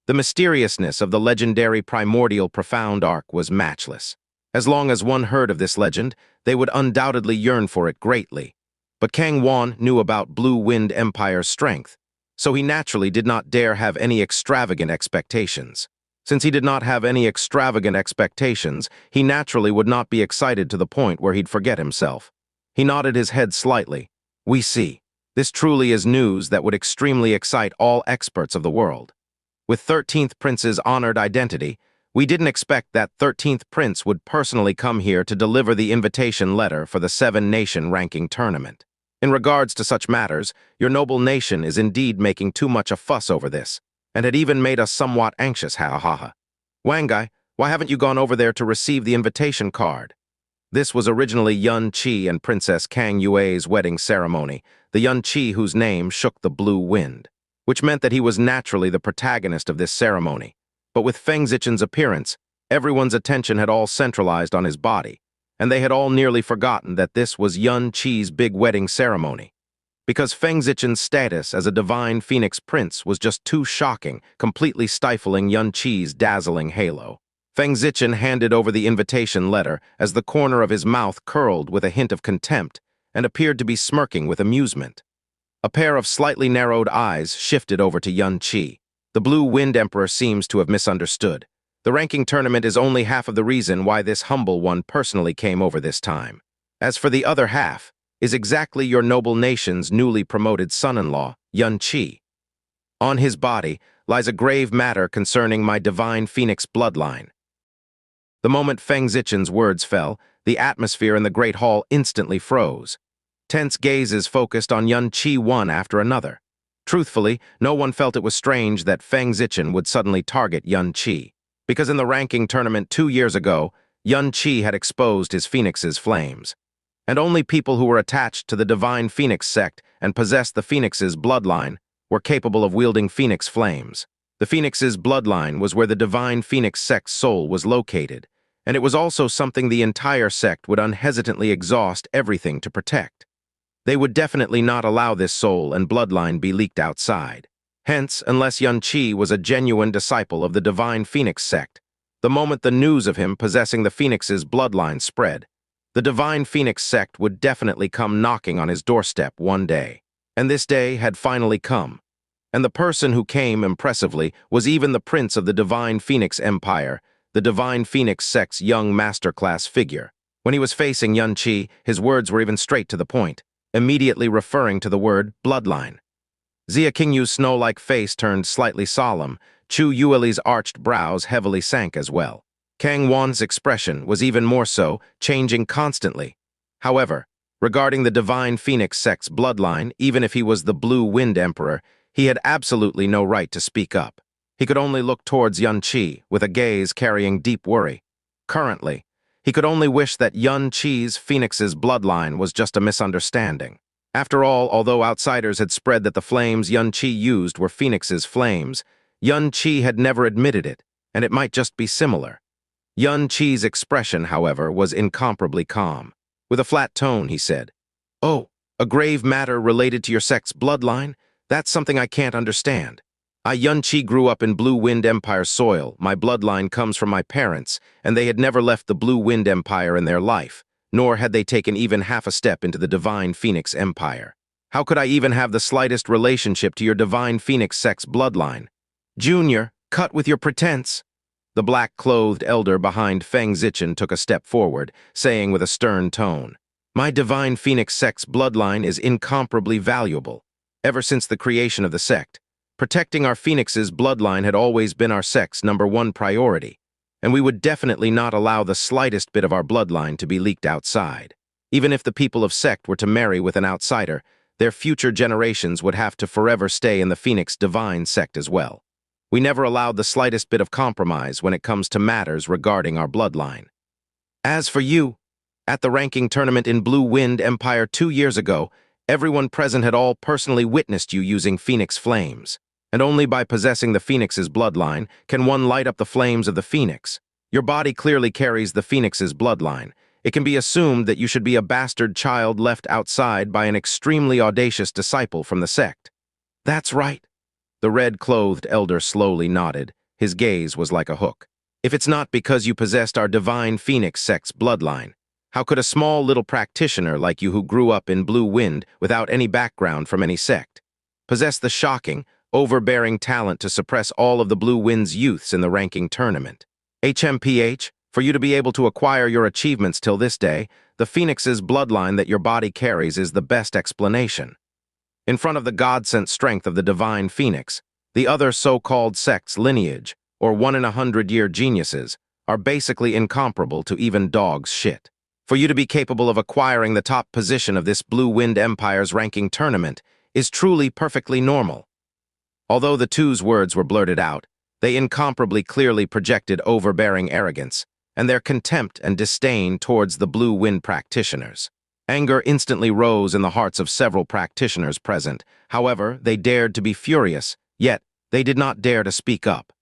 The mysteriousness of the legendary primordial profound arc was matchless. As long as one heard of this legend, they would undoubtedly yearn for it greatly. But Kang Wan knew about Blue Wind Empire's strength, so he naturally did not dare have any extravagant expectations. Since he did not have any extravagant expectations, he naturally would not be excited to the point where he'd forget himself. He nodded his head slightly. We see. This truly is news that would extremely excite all experts of the world. With 13th Prince's honored identity, we didn't expect that 13th Prince would personally come here to deliver the invitation letter for the 7-nation ranking tournament. In regards to such matters, your noble nation is indeed making too much a fuss over this, and had even made us somewhat anxious, ha. Wangai, why haven't you gone over there to receive the invitation card? This was originally Yun Qi and Princess Kang Yue's wedding ceremony, the Yun Qi whose name shook the blue wind, which meant that he was naturally the protagonist of this ceremony. But with Feng Zichen's appearance, everyone's attention had all centralized on his body, and they had all nearly forgotten that this was Yun Qi's big wedding ceremony. Because Feng Zichen's status as a divine phoenix prince was just too shocking, completely stifling Yun Qi's dazzling halo. Feng Zichen handed over the invitation letter as the corner of his mouth curled with a hint of contempt and appeared to be smirking with amusement. A pair of slightly narrowed eyes shifted over to Yun Qi. The Blue Wind Emperor seems to have misunderstood. The ranking tournament is only half of the reason why this humble one personally came over this time. As for the other half, is exactly your noble nation's newly promoted son-in-law, Yun Qi. On his body lies a grave matter concerning my divine phoenix bloodline. The moment Feng Zichen's words fell, the atmosphere in the Great Hall instantly froze. Tense gazes focused on Yun Qi one after another. Truthfully, no one felt it was strange that Feng Zichen would suddenly target Yun Qi, because in the ranking tournament 2 years ago, Yun Qi had exposed his phoenix's flames. And only people who were attached to the divine phoenix sect and possessed the phoenix's bloodline were capable of wielding phoenix flames. The phoenix's bloodline was where the divine phoenix sect's soul was located, and it was also something the entire sect would unhesitantly exhaust everything to protect. They would definitely not allow this soul and bloodline be leaked outside. Hence, unless Yun Qi was a genuine disciple of the divine phoenix sect, the moment the news of him possessing the phoenix's bloodline spread, the divine phoenix sect would definitely come knocking on his doorstep one day. And this day had finally come. And the person who came impressively was even the prince of the divine phoenix empire, the divine phoenix sect's young masterclass figure. When he was facing Yun Qi, his words were even straight to the point, immediately referring to the word bloodline. Xia Qingyu's snow-like face turned slightly solemn. Chu Yueli's arched brows heavily sank as well. Kang Wan's expression was even more so, changing constantly. However, Regarding the divine phoenix sect's bloodline, even if he was the Blue Wind Emperor, he had absolutely no right to speak up. He could only look towards Yun Qi, with a gaze carrying deep worry. Currently, he could only wish that Yun Qi's phoenix's bloodline was just a misunderstanding. After all, although outsiders had spread that the flames Yun Qi used were phoenix's flames, Yun Qi had never admitted it, and it might just be similar. Yun Qi's expression, however, was incomparably calm. With a flat tone, he said, "Oh, a grave matter related to your sect's bloodline? That's something I can't understand. I, Yun Qi, grew up in Blue Wind Empire soil. My bloodline comes from my parents, and they had never left the Blue Wind Empire in their life, nor had they taken even half a step into the Divine Phoenix Empire. How could I even have the slightest relationship to your Divine Phoenix sect's bloodline? Junior, cut with your pretense." The black-clothed elder behind Feng Zichen took a step forward, saying with a stern tone, "My Divine Phoenix sect's bloodline is incomparably valuable. Ever since the creation of the sect, protecting our Phoenix's bloodline had always been our sect's #1 priority, and we would definitely not allow the slightest bit of our bloodline to be leaked outside. Even if the people of sect were to marry with an outsider, their future generations would have to forever stay in the Phoenix Divine sect as well. We never allowed the slightest bit of compromise when it comes to matters regarding our bloodline. As for you, at the ranking tournament in Blue Wind Empire 2 years ago, everyone present had all personally witnessed you using Phoenix flames, and only by possessing the Phoenix's bloodline can one light up the flames of the Phoenix. Your body clearly carries the Phoenix's bloodline. It can be assumed that you should be a bastard child left outside by an extremely audacious disciple from the sect." "That's right." The red-clothed elder slowly nodded. His gaze was like a hook. "If it's not because you possessed our Divine Phoenix sect's bloodline, how could a small little practitioner like you who grew up in Blue Wind without any background from any sect possess the shocking, overbearing talent to suppress all of the Blue Wind's youths in the ranking tournament? HMPH, for you to be able to acquire your achievements till this day, the Phoenix's bloodline that your body carries is the best explanation. In front of the God-sent strength of the Divine Phoenix, the other so-called sect's lineage, or 1-in-100-year geniuses, are basically incomparable to even dog's shit. For you to be capable of acquiring the top position of this Blue Wind Empire's ranking tournament is truly perfectly normal." Although the two's words were blurted out, they incomparably clearly projected overbearing arrogance and their contempt and disdain towards the Blue Wind practitioners. Anger instantly rose in the hearts of several practitioners present. However, they dared to be furious, yet they did not dare to speak up.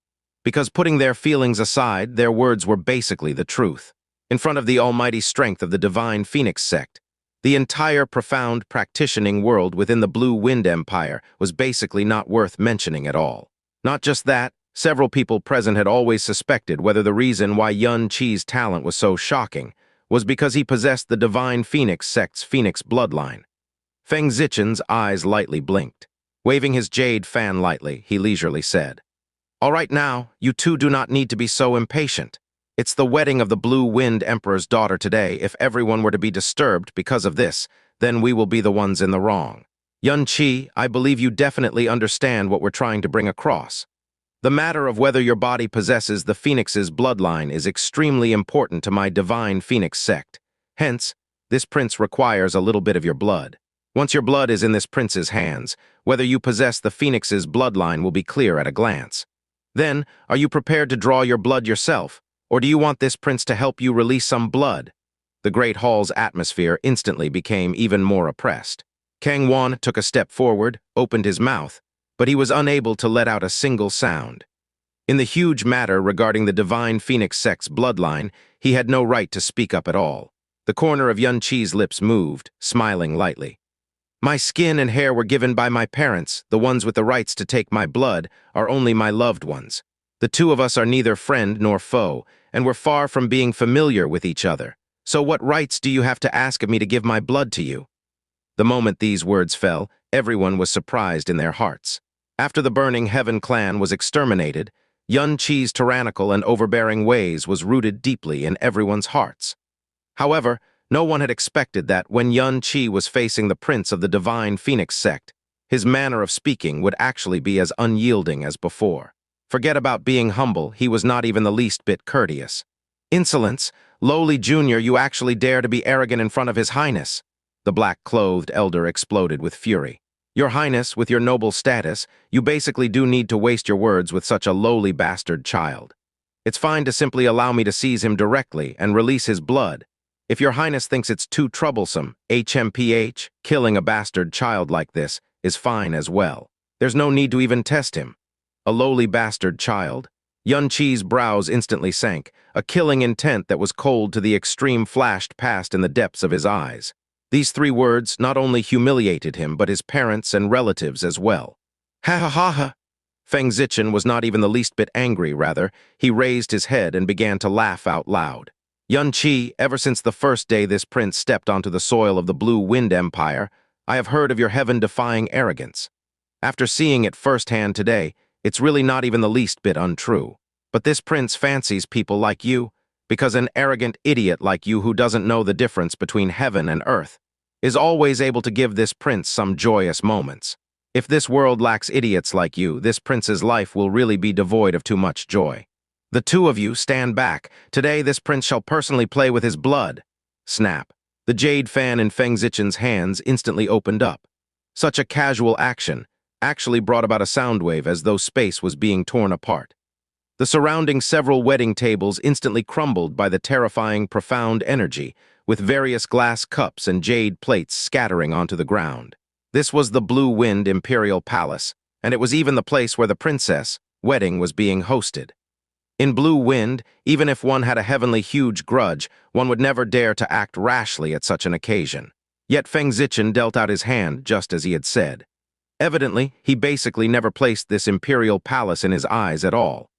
Because putting their feelings aside, their words were basically the truth. In front of the almighty strength of the Divine Phoenix sect, the entire profound practicing world within the Blue Wind Empire was basically not worth mentioning at all. Not just that, several people present had always suspected whether the reason why Yun Qi's talent was so shocking was because he possessed the Divine Phoenix sect's Phoenix bloodline. Feng Zichen's eyes lightly blinked. Waving his jade fan lightly, he leisurely said, "All right now, you two do not need to be so impatient. It's the wedding of the Blue Wind Emperor's daughter today. If everyone were to be disturbed because of this, then we will be the ones in the wrong. Yun Qi, I believe you definitely understand what we're trying to bring across. The matter of whether your body possesses the Phoenix's bloodline is extremely important to my Divine Phoenix sect. Hence, this prince requires a little bit of your blood. Once your blood is in this prince's hands, whether you possess the Phoenix's bloodline will be clear at a glance. Then, are you prepared to draw your blood yourself, or do you want this prince to help you release some blood?" The great hall's atmosphere instantly became even more oppressed. Kang Wan took a step forward, opened his mouth, but he was unable to let out a single sound. In the huge matter regarding the Divine Phoenix sect's bloodline, he had no right to speak up at all. The corner of Yun Qi's lips moved, smiling lightly. "My skin and hair were given by my parents. The ones with the rights to take my blood are only my loved ones. The two of us are neither friend nor foe, and we're far from being familiar with each other. So what rights do you have to ask of me to give my blood to you?" The moment these words fell, everyone was surprised in their hearts. After the Burning Heaven clan was exterminated, Yun Qi's tyrannical and overbearing ways was rooted deeply in everyone's hearts. However, no one had expected that when Yun Qi was facing the prince of the Divine Phoenix sect, his manner of speaking would actually be as unyielding as before. Forget about being humble, he was not even the least bit courteous. "Insolence! Lowly Junior, you actually dare to be arrogant in front of His Highness. The black-clothed elder exploded with fury. Your Highness, with your noble status, you basically do need to waste your words with such a lowly bastard child. It's fine to simply allow me to seize him directly and release his blood. If your Highness thinks it's too troublesome, HMPH, killing a bastard child like this is fine as well. There's no need to even test him. A lowly bastard child? Xianxia's brows instantly sank. A killing intent that was cold to the extreme flashed past in the depths of his eyes. These three words not only humiliated him, but his parents and relatives as well. Ha ha ha ha! Feng Zichen was not even the least bit angry, rather. He raised his head and began to laugh out loud. Xianxia, ever since the first day this prince stepped onto the soil of the Blue Wind Empire, I have heard of your heaven-defying arrogance. After seeing it firsthand today, it's really not even the least bit untrue. But this prince fancies people like you, because an arrogant idiot like you who doesn't know the difference between heaven and earth is always able to give this prince some joyous moments. If this world lacks idiots like you, this prince's life will really be devoid of too much joy. The two of you stand back. Today this prince shall personally play with his blood. Snap. The jade fan in Feng Zichen's hands instantly opened up. Such a casual action actually brought about a sound wave as though space was being torn apart. The surrounding several wedding tables instantly crumbled by the terrifying, profound energy, with various glass cups and jade plates scattering onto the ground. This was the Blue Wind Imperial Palace, and it was even the place where the princess' wedding was being hosted. In Blue Wind, even if one had a heavenly huge grudge, one would never dare to act rashly at such an occasion. Yet Feng Zichen dealt out his hand just as he had said. Evidently, he basically never placed this imperial palace in his eyes at all.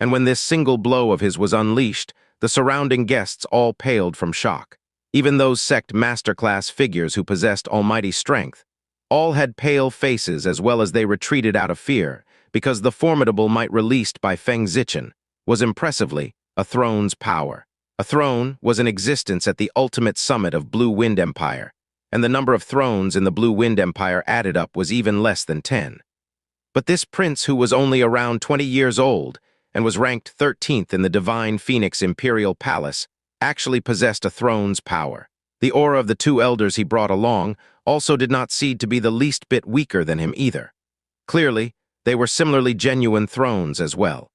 And when this single blow of his was unleashed, the surrounding guests all paled from shock. Even those sect masterclass figures who possessed almighty strength, all had pale faces as well as they retreated out of fear, because the formidable might released by Feng Zichen was impressively a throne's power. A throne was in existence at the ultimate summit of Blue Wind Empire, and the number of thrones in the Blue Wind Empire added up was even less than 10. But this prince, who was only around 20 years old and was ranked 13th in the Divine Phoenix Imperial Palace, actually possessed a throne's power. The aura of the two elders he brought along also did not seem to be the least bit weaker than him either. Clearly, they were similarly genuine thrones as well.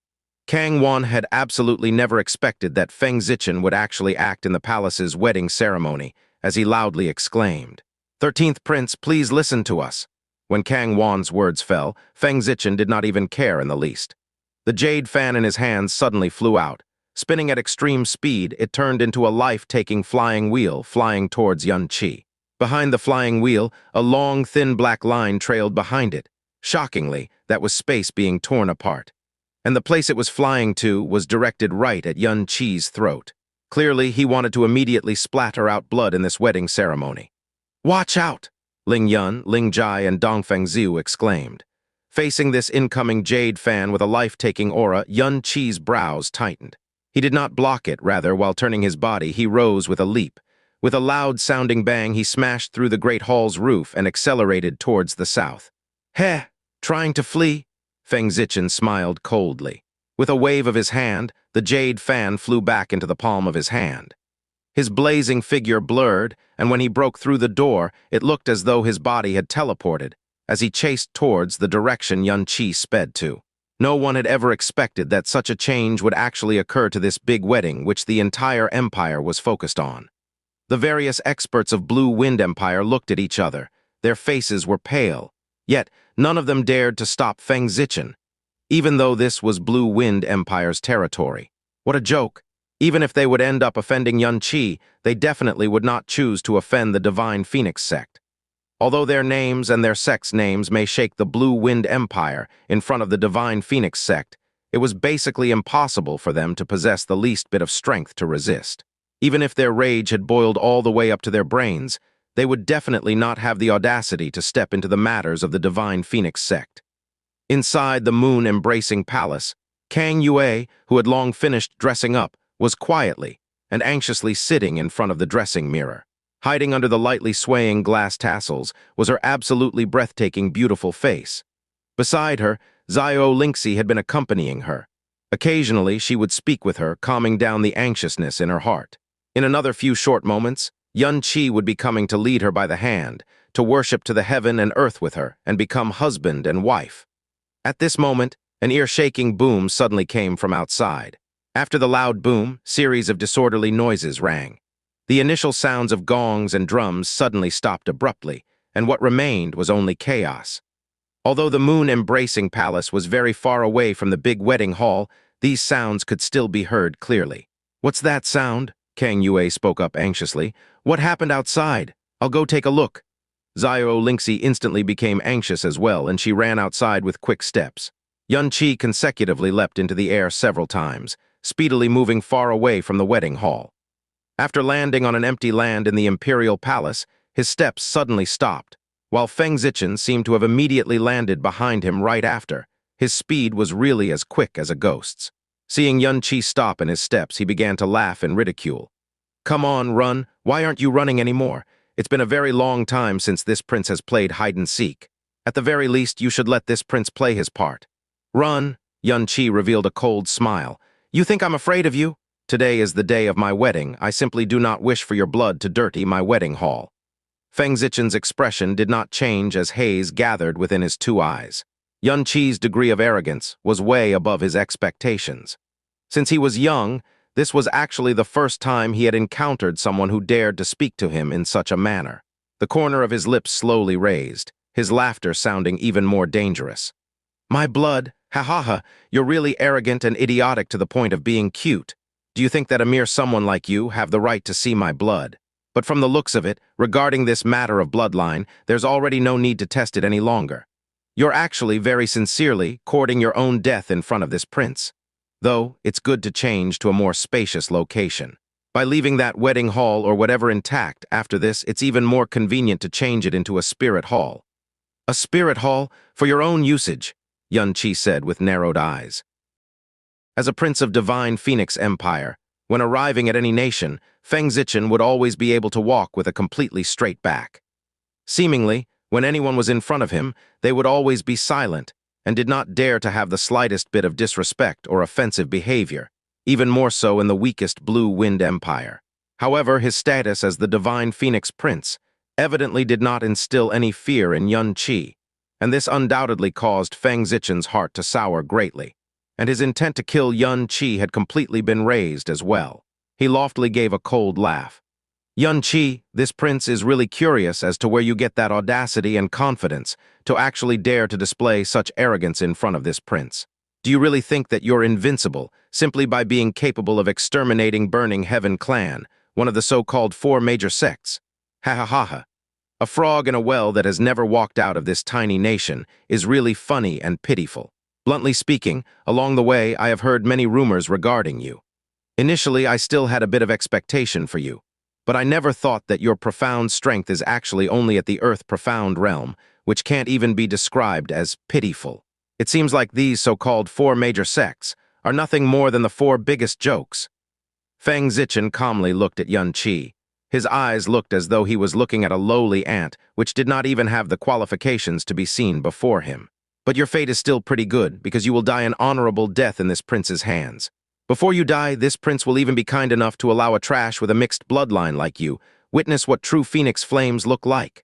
Kang Wan had absolutely never expected that Feng Zichen would actually act in the palace's wedding ceremony, as he loudly exclaimed, "13th Prince, please listen to us." When Kang Wan's words fell, Feng Zichen did not even care in the least. The jade fan in his hands suddenly flew out. Spinning at extreme speed, it turned into a life-taking flying wheel flying towards Xianxia. Behind the flying wheel, a long, thin black line trailed behind it. Shockingly, that was space being torn apart. And the place it was flying to was directed right at Xianxia's throat. Clearly, he wanted to immediately splatter out blood in this wedding ceremony. "Watch out!" Ling Yun, Ling Jai, and Dongfeng Zhu exclaimed. Facing this incoming jade fan with a life-taking aura, Xianxia's brows tightened. He did not block it, rather, while turning his body, he rose with a leap. With a loud-sounding bang, he smashed through the great hall's roof and accelerated towards the south. "Heh! Trying to flee?" Feng Zichen smiled coldly. With a wave of his hand, the jade fan flew back into the palm of his hand. His blazing figure blurred, and when he broke through the door, it looked as though his body had teleported, as he chased towards the direction Xianxia sped to. No one had ever expected that such a change would actually occur to this big wedding which the entire empire was focused on. The various experts of Blue Wind Empire looked at each other. Their faces were pale, yet none of them dared to stop Feng Zichen, even though this was Blue Wind Empire's territory. What a joke! Even if they would end up offending Xianxia, they definitely would not choose to offend the Divine Phoenix sect. Although their names and their sect's names may shake the Blue Wind Empire in front of the Divine Phoenix sect, it was basically impossible for them to possess the least bit of strength to resist. Even if their rage had boiled all the way up to their brains, they would definitely not have the audacity to step into the matters of the Divine Phoenix sect. Inside the moon-embracing palace, Kang Yue, who had long finished dressing up, was quietly and anxiously sitting in front of the dressing mirror. Hiding under the lightly swaying glass tassels was her absolutely breathtaking beautiful face. Beside her, Xiao Lingxi had been accompanying her. Occasionally, she would speak with her, calming down the anxiousness in her heart. In another few short moments, Yun Qi would be coming to lead her by the hand, to worship to the heaven and earth with her, and become husband and wife. At this moment, an ear-shaking boom suddenly came from outside. After the loud boom, series of disorderly noises rang. The initial sounds of gongs and drums suddenly stopped abruptly, and what remained was only chaos. Although the moon-embracing palace was very far away from the big wedding hall, these sounds could still be heard clearly. "What's that sound?" Kang Yue spoke up anxiously. "What happened outside? I'll go take a look." Xiao Lingxi instantly became anxious as well, and she ran outside with quick steps. Yun Qi consecutively leapt into the air several times, speedily moving far away from the wedding hall. After landing on an empty land in the imperial palace, his steps suddenly stopped. While Feng Zichen seemed to have immediately landed behind him right after, his speed was really as quick as a ghost's. Seeing Yun Qi stop in his steps, he began to laugh in ridicule. "Come on, run. Why aren't you running anymore? It's been a very long time since this prince has played hide-and-seek. At the very least, you should let this prince play his part." "Run," Yun Qi revealed a cold smile. "You think I'm afraid of you? Today is the day of my wedding. I simply do not wish for your blood to dirty my wedding hall." Feng Zichen's expression did not change as haze gathered within his two eyes. Yun Qi's degree of arrogance was way above his expectations. Since he was young, this was actually the first time he had encountered someone who dared to speak to him in such a manner. The corner of his lips slowly raised, his laughter sounding even more dangerous. "My blood, ha ha ha, you're really arrogant and idiotic to the point of being cute. Do you think that a mere someone like you have the right to see my blood? But from the looks of it, regarding this matter of bloodline, there's already no need to test it any longer. You're actually very sincerely courting your own death in front of this prince. Though, it's good to change to a more spacious location. By leaving that wedding hall or whatever intact, after this, it's even more convenient to change it into a spirit hall." "A spirit hall? For your own usage," Yun Qi said with narrowed eyes. As a prince of divine Phoenix Empire, when arriving at any nation, Feng Zichen would always be able to walk with a completely straight back. Seemingly, when anyone was in front of him, they would always be silent and did not dare to have the slightest bit of disrespect or offensive behavior, even more so in the weakest Blue Wind Empire. However, his status as the divine Phoenix Prince evidently did not instill any fear in Yun Qi, and this undoubtedly caused Feng Zichen's heart to sour greatly, and his intent to kill Yun Qi had completely been raised as well. He loftily gave a cold laugh. "Yun Qi, this prince is really curious as to where you get that audacity and confidence to actually dare to display such arrogance in front of this prince. Do you really think that you're invincible simply by being capable of exterminating Burning Heaven clan, one of the so-called 4 major sects? Ha ha ha ha. A frog in a well that has never walked out of this tiny nation is really funny and pitiful. Bluntly speaking, along the way I have heard many rumors regarding you. Initially, I still had a bit of expectation for you, but I never thought that your profound strength is actually only at the earth profound realm, which can't even be described as pitiful. It seems like these so-called 4 major sects are nothing more than the 4 biggest jokes." Feng Zichen calmly looked at Yun Qi. His eyes looked as though he was looking at a lowly ant which did not even have the qualifications to be seen before him. "But your fate is still pretty good, because you will die an honorable death in this prince's hands. Before you die, this prince will even be kind enough to allow a trash with a mixed bloodline like you witness what true phoenix flames look like."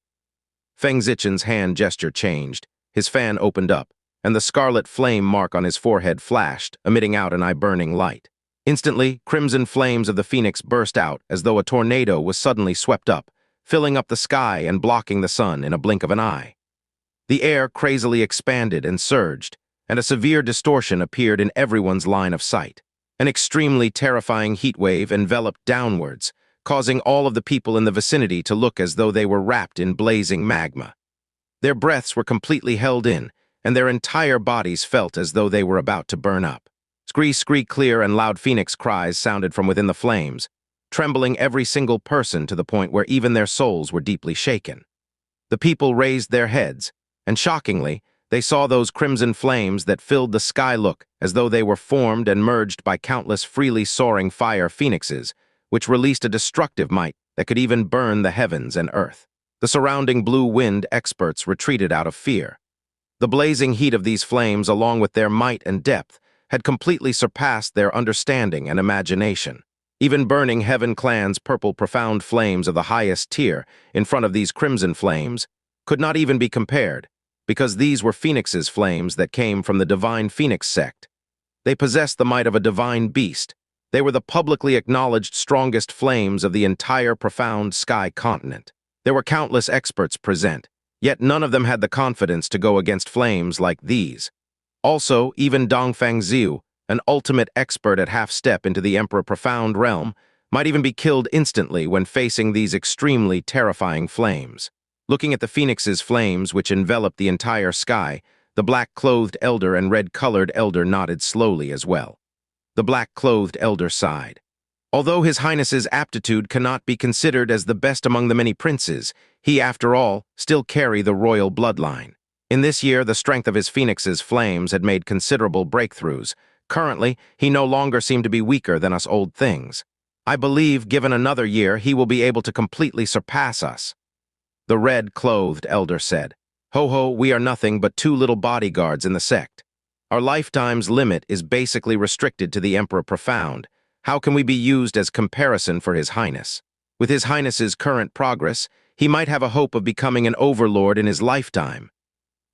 Feng Zichen's hand gesture changed, his fan opened up, and the scarlet flame mark on his forehead flashed, emitting out an eye-burning light. Instantly, crimson flames of the phoenix burst out as though a tornado was suddenly swept up, filling up the sky and blocking the sun in a blink of an eye. The air crazily expanded and surged, and a severe distortion appeared in everyone's line of sight. An extremely terrifying heat wave enveloped downwards, causing all of the people in the vicinity to look as though they were wrapped in blazing magma. Their breaths were completely held in, and their entire bodies felt as though they were about to burn up. Scree, clear and loud phoenix cries sounded from within the flames, trembling every single person to the point where even their souls were deeply shaken. The people raised their heads, and shockingly, they saw those crimson flames that filled the sky look as though they were formed and merged by countless freely soaring fire phoenixes, which released a destructive might that could even burn the heavens and earth. The surrounding Blue Wind experts retreated out of fear. The blazing heat of these flames, along with their might and depth, had completely surpassed their understanding and imagination. Even burning Heaven Clan's purple profound flames of the highest tier in front of these crimson flames could not even be compared, because these were Phoenix's flames that came from the divine Phoenix sect. They possessed the might of a divine beast. They were the publicly acknowledged strongest flames of the entire profound sky continent. There were countless experts present, yet none of them had the confidence to go against flames like these. Also, even Dongfang Ziu, an ultimate expert at half-step into the Emperor Profound realm, might even be killed instantly when facing these extremely terrifying flames. Looking at the Phoenix's flames which enveloped the entire sky, the black-clothed elder and red-colored elder nodded slowly as well. The black-clothed elder sighed. Although His Highness's aptitude cannot be considered as the best among the many princes, he, after all, still carry the royal bloodline. In this year, the strength of his Phoenix's flames had made considerable breakthroughs. Currently, he no longer seemed to be weaker than us old things. I believe, given another year, he will be able to completely surpass us. The red-clothed elder said, "Ho ho, we are nothing but two little bodyguards in the sect. Our lifetime's limit is basically restricted to the Emperor Profound. How can we be used as comparison for His Highness? With His Highness's current progress, he might have a hope of becoming an overlord in his lifetime."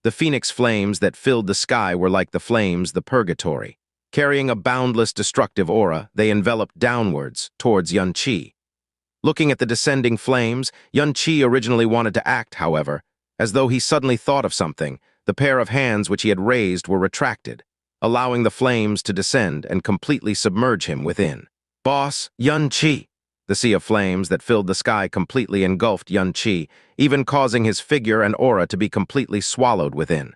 The Phoenix flames that filled the sky were like the flames the purgatory. Carrying a boundless destructive aura, they enveloped downwards towards Xianxia. Looking at the descending flames, Xianxia originally wanted to act, however. As though he suddenly thought of something, the pair of hands which he had raised were retracted, allowing the flames to descend and completely submerge him within. "Boss, Xianxia!" The sea of flames that filled the sky completely engulfed Xianxia, even causing his figure and aura to be completely swallowed within.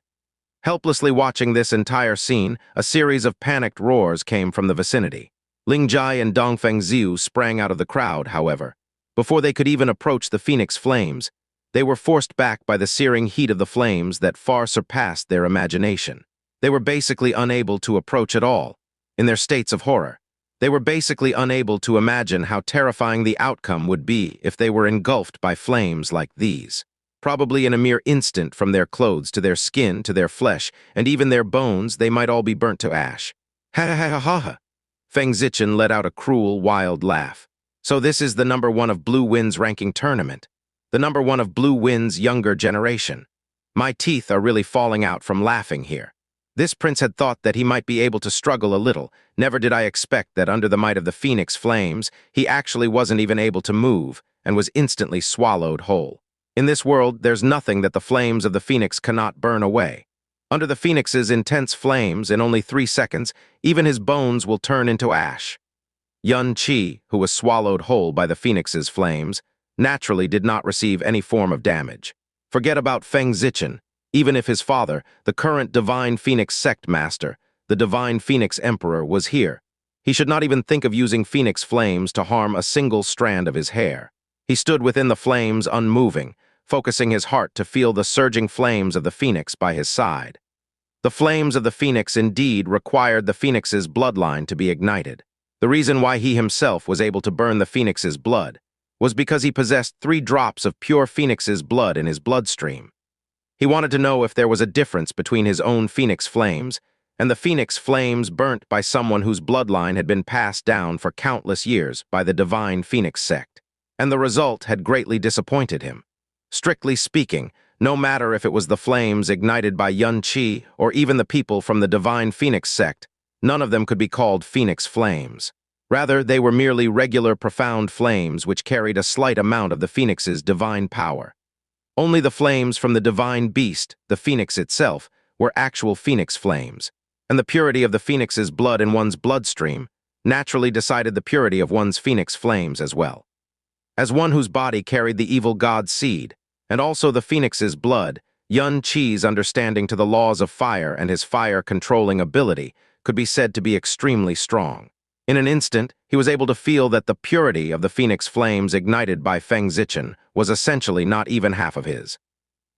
Helplessly watching this entire scene, a series of panicked roars came from the vicinity. Ling Tianni and Dongfeng Ziu sprang out of the crowd, however. Before they could even approach the Phoenix flames, they were forced back by the searing heat of the flames that far surpassed their imagination. They were basically unable to approach at all. In their states of horror, they were basically unable to imagine how terrifying the outcome would be if they were engulfed by flames like these. Probably in a mere instant, from their clothes to their skin to their flesh, and even their bones, they might all be burnt to ash. Ha ha ha ha ha! Feng Zichen let out a cruel, wild laugh. So this is the number one of Blue Wind's ranking tournament. The number one of Blue Wind's younger generation. My teeth are really falling out from laughing here. This prince had thought that he might be able to struggle a little. Never did I expect that under the might of the Phoenix flames, he actually wasn't even able to move and was instantly swallowed whole. In this world, there's nothing that the flames of the Phoenix cannot burn away. Under the Phoenix's intense flames, in only 3 seconds, even his bones will turn into ash. Xianxia, who was swallowed whole by the Phoenix's flames, naturally did not receive any form of damage. Forget about Feng Zichen. Even if his father, the current Divine Phoenix Sect Master, the Divine Phoenix Emperor, was here, he should not even think of using Phoenix flames to harm a single strand of his hair. He stood within the flames unmoving, focusing his heart to feel the surging flames of the Phoenix by his side. The flames of the Phoenix indeed required the Phoenix's bloodline to be ignited. The reason why he himself was able to burn the Phoenix's blood was because he possessed 3 drops of pure Phoenix's blood in his bloodstream. He wanted to know if there was a difference between his own Phoenix flames and the Phoenix flames burnt by someone whose bloodline had been passed down for countless years by the Divine Phoenix Sect. And the result had greatly disappointed him. Strictly speaking, no matter if it was the flames ignited by Xianxia or even the people from the Divine Phoenix Sect, none of them could be called Phoenix flames. Rather, they were merely regular profound flames which carried a slight amount of the Phoenix's divine power. Only the flames from the divine beast, the Phoenix itself, were actual Phoenix flames, and the purity of the Phoenix's blood in one's bloodstream naturally decided the purity of one's Phoenix flames as well. As one whose body carried the evil god's seed, and also the Phoenix's blood, Xianxia's understanding to the laws of fire and his fire-controlling ability could be said to be extremely strong. In an instant, he was able to feel that the purity of the Phoenix flames ignited by Feng Zichen was essentially not even half of his.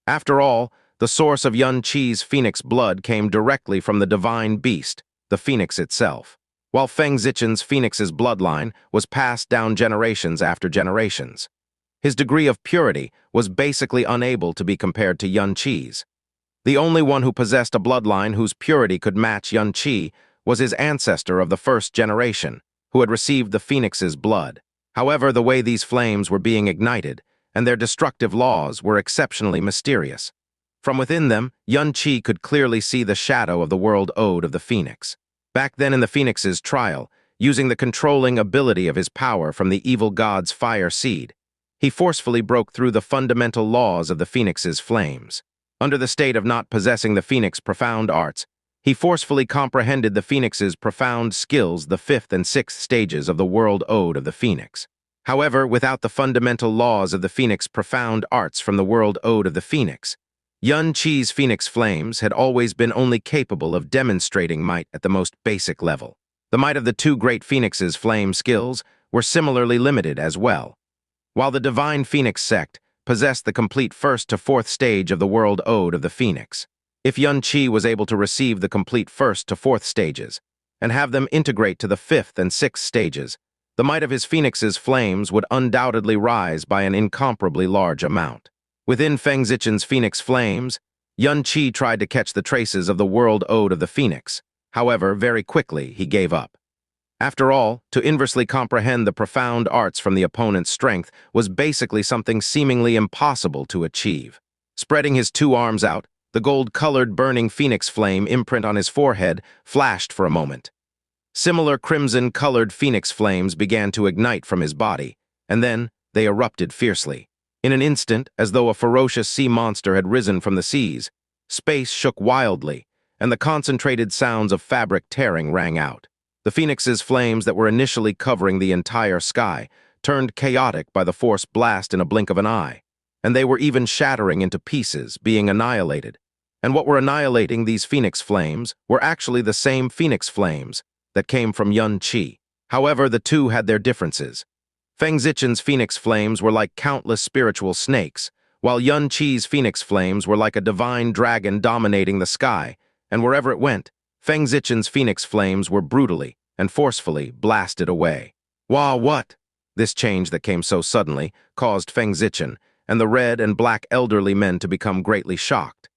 After all, the source of Xianxia's Phoenix blood came directly from the divine beast, the Phoenix itself, while Feng Zichen's Phoenix's bloodline was passed down generations after generations. His degree of purity was basically unable to be compared to Xianxia's. The only one who possessed a bloodline whose purity could match Xianxia was his ancestor of the first generation, who had received the phoenix's blood. However, the way these flames were being ignited and their destructive laws were exceptionally mysterious. From within them, Xianxia could clearly see the shadow of the world ode of the phoenix. Back then in the phoenix's trial, using the controlling ability of his power from the evil god's fire seed, he forcefully broke through the fundamental laws of the phoenix's flames. Under the state of not possessing the phoenix's profound arts, he forcefully comprehended the phoenix's profound skills, the fifth and sixth stages of the world ode of the phoenix. However, without the fundamental laws of the phoenix's profound arts from the world ode of the phoenix, Xianxia's phoenix flames had always been only capable of demonstrating might at the most basic level. The might of the two great phoenix's flame skills were similarly limited as well. While the divine phoenix sect possessed the complete first to fourth stage of the world ode of the phoenix, if Xianxia was able to receive the complete first to fourth stages and have them integrate to the fifth and sixth stages, the might of his phoenix's flames would undoubtedly rise by an incomparably large amount. Within Feng Zichen's phoenix flames, Xianxia tried to catch the traces of the world ode of the phoenix. However, very quickly he gave up. After all, to inversely comprehend the profound arts from the opponent's strength was basically something seemingly impossible to achieve. Spreading his two arms out, the gold-colored burning phoenix flame imprint on his forehead flashed for a moment. Similar crimson-colored phoenix flames began to ignite from his body, and then they erupted fiercely. In an instant, as though a ferocious sea monster had risen from the seas, space shook wildly, and the concentrated sounds of fabric tearing rang out. The phoenix's flames that were initially covering the entire sky turned chaotic by the force blast in a blink of an eye, and they were even shattering into pieces, being annihilated. And what were annihilating these phoenix flames were actually the same phoenix flames that came from Xianxia. However, the two had their differences. Feng Zichen's phoenix flames were like countless spiritual snakes, while Xianxia's phoenix flames were like a divine dragon dominating the sky, and wherever it went, Feng Zichen's phoenix flames were brutally and forcefully blasted away. What? This change that came so suddenly caused Feng Zichen and the red and black elderly men to become greatly shocked.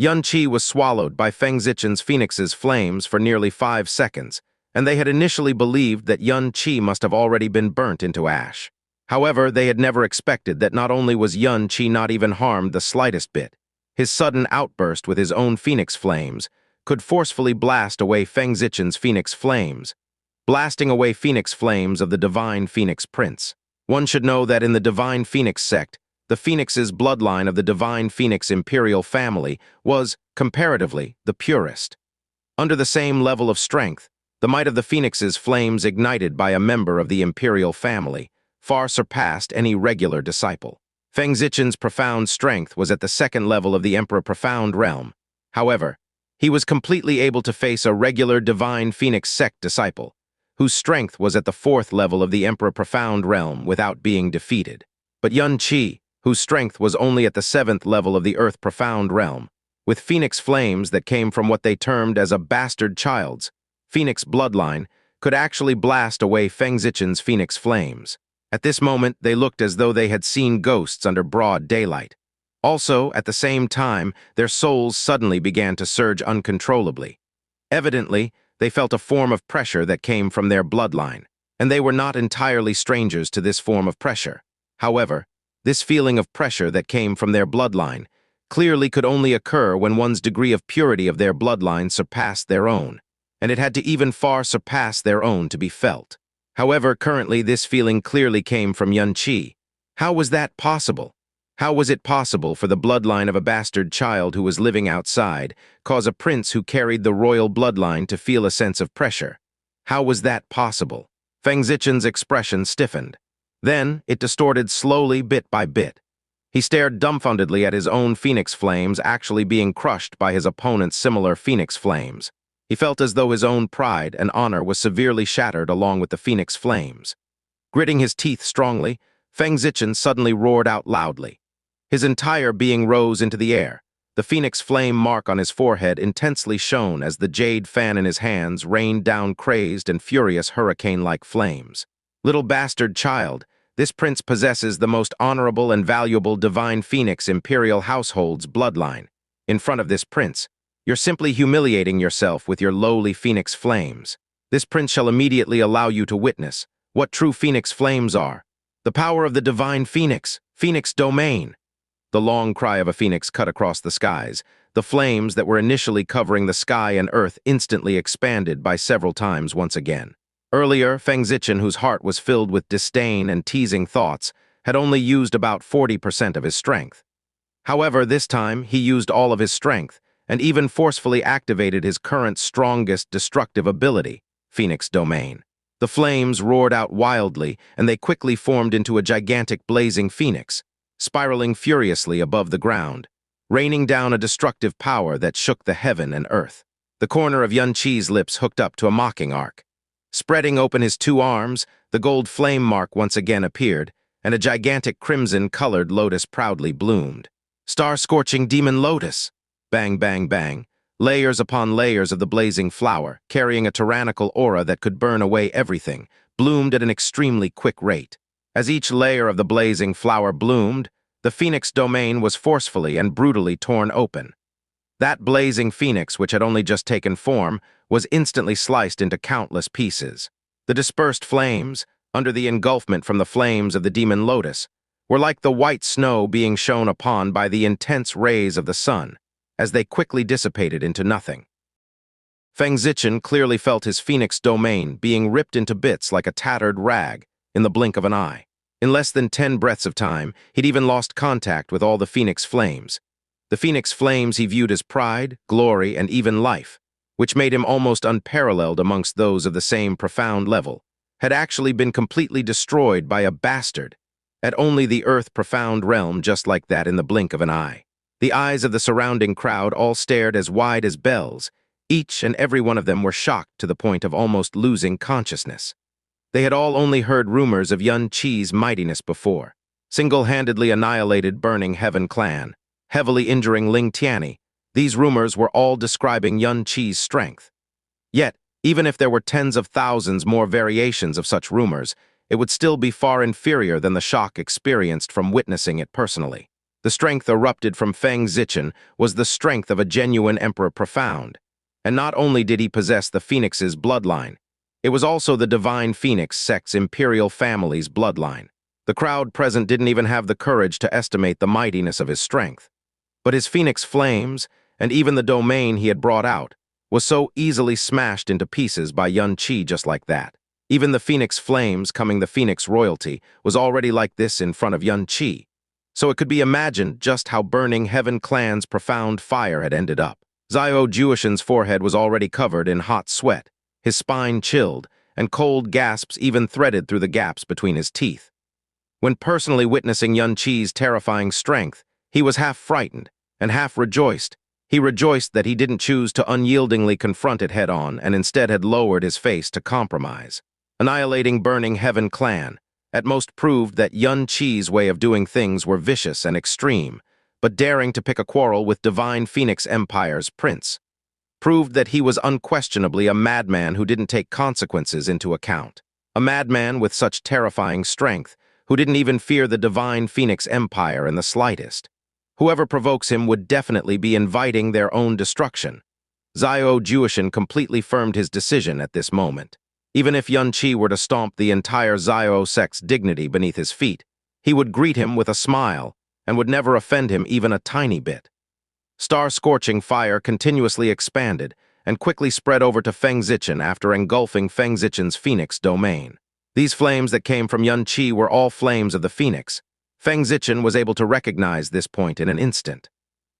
Xianxia was swallowed by Feng Zichen's phoenix's flames for nearly 5 seconds, and they had initially believed that Xianxia must have already been burnt into ash. However, they had never expected that not only was Xianxia not even harmed the slightest bit, his sudden outburst with his own phoenix flames could forcefully blast away Feng Zichen's phoenix flames, blasting away phoenix flames of the divine phoenix prince. One should know that in the divine phoenix sect, the phoenix's bloodline of the divine phoenix imperial family was, comparatively, the purest. Under the same level of strength, the might of the phoenix's flames ignited by a member of the imperial family far surpassed any regular disciple. Feng Zichen's profound strength was at the second level of the Emperor Profound realm. However, he was completely able to face a regular divine phoenix sect disciple, whose strength was at the fourth level of the Emperor Profound realm without being defeated. But Xianxia, whose strength was only at the seventh level of the Earth Profound realm, with phoenix flames that came from what they termed as a bastard child's phoenix bloodline, could actually blast away Feng Zichen's phoenix flames. At this moment, they looked as though they had seen ghosts under broad daylight. Also, at the same time, their souls suddenly began to surge uncontrollably. Evidently, they felt a form of pressure that came from their bloodline, and they were not entirely strangers to this form of pressure. However, this feeling of pressure that came from their bloodline clearly could only occur when one's degree of purity of their bloodline surpassed their own, and it had to even far surpass their own to be felt. However, currently this feeling clearly came from Xianxia. How was that possible? How was it possible for the bloodline of a bastard child who was living outside cause a prince who carried the royal bloodline to feel a sense of pressure? How was that possible? Feng Zichen's expression stiffened. Then it distorted slowly bit by bit. He stared dumbfoundedly at his own phoenix flames actually being crushed by his opponent's similar phoenix flames. He felt as though his own pride and honor was severely shattered along with the phoenix flames. Gritting his teeth strongly, Feng Zichen suddenly roared out loudly. His entire being rose into the air. The phoenix flame mark on his forehead intensely shone as the jade fan in his hands rained down crazed and furious hurricane-like flames. Little bastard child, this prince possesses the most honorable and valuable divine phoenix imperial household's bloodline. In front of this prince, you're simply humiliating yourself with your lowly phoenix flames. This prince shall immediately allow you to witness what true phoenix flames are. The power of the divine phoenix, phoenix domain. The long cry of a phoenix cut across the skies. The flames that were initially covering the sky and earth instantly expanded by several times once again. Earlier, Feng Zichen, whose heart was filled with disdain and teasing thoughts, had only used about 40% of his strength. However, this time, he used all of his strength, and even forcefully activated his current strongest destructive ability, Phoenix Domain. The flames roared out wildly, and they quickly formed into a gigantic blazing phoenix, spiraling furiously above the ground, raining down a destructive power that shook the heaven and earth. The corner of Xianxi's lips hooked up to a mocking arc. Spreading open his two arms, the gold flame mark once again appeared, and a gigantic crimson-colored lotus proudly bloomed. Star-scorching demon lotus! Bang, bang, bang. Layers upon layers of the blazing flower, carrying a tyrannical aura that could burn away everything, bloomed at an extremely quick rate. As each layer of the blazing flower bloomed, the phoenix domain was forcefully and brutally torn open. That blazing phoenix, which had only just taken form, was instantly sliced into countless pieces. The dispersed flames, under the engulfment from the flames of the demon lotus, were like the white snow being shone upon by the intense rays of the sun, as they quickly dissipated into nothing. Feng Zichen clearly felt his phoenix domain being ripped into bits like a tattered rag in the blink of an eye. In less than 10 breaths of time, he'd even lost contact with all the phoenix flames. The phoenix flames he viewed as pride, glory, and even life, which made him almost unparalleled amongst those of the same profound level, had actually been completely destroyed by a bastard at only the earth-profound realm, just like that in the blink of an eye. The eyes of the surrounding crowd all stared as wide as bells. Each and every one of them were shocked to the point of almost losing consciousness. They had all only heard rumors of Xianxi's mightiness before. Single-handedly annihilated Burning Heaven clan, heavily injuring Ling Tianni. These rumors were all describing Xianxi's strength. Yet, even if there were tens of thousands more variations of such rumors, it would still be far inferior than the shock experienced from witnessing it personally. The strength erupted from Feng Zichen was the strength of a genuine Emperor Profound. And not only did he possess the Phoenix's bloodline, it was also the Divine Phoenix sect's imperial family's bloodline. The crowd present didn't even have the courage to estimate the mightiness of his strength. But his Phoenix flames, and even the domain he had brought out, was so easily smashed into pieces by Xianxi just like that. Even the Phoenix flames, coming the Phoenix royalty, was already like this in front of Xianxi. So it could be imagined just how Burning Heaven clan's profound fire had ended up. Xiao Juishan's forehead was already covered in hot sweat, his spine chilled, and cold gasps even threaded through the gaps between his teeth. When personally witnessing Xianxi's terrifying strength, he was half frightened and half rejoiced. He rejoiced that he didn't choose to unyieldingly confront it head-on and instead had lowered his face to compromise. Annihilating Burning Heaven clan at most proved that Xianxi's way of doing things were vicious and extreme, but daring to pick a quarrel with Divine Phoenix Empire's prince proved that he was unquestionably a madman who didn't take consequences into account. A madman with such terrifying strength who didn't even fear the Divine Phoenix Empire in the slightest. Whoever provokes him would definitely be inviting their own destruction. Xiao Juishan completely firmed his decision at this moment. Even if Xianxi were to stomp the entire Xiao sect's dignity beneath his feet, he would greet him with a smile and would never offend him even a tiny bit. Star-scorching fire continuously expanded and quickly spread over to Feng Zichen after engulfing Feng Zichen's Phoenix domain. These flames that came from Xianxi were all flames of the Phoenix. Feng Zichen was able to recognize this point in an instant.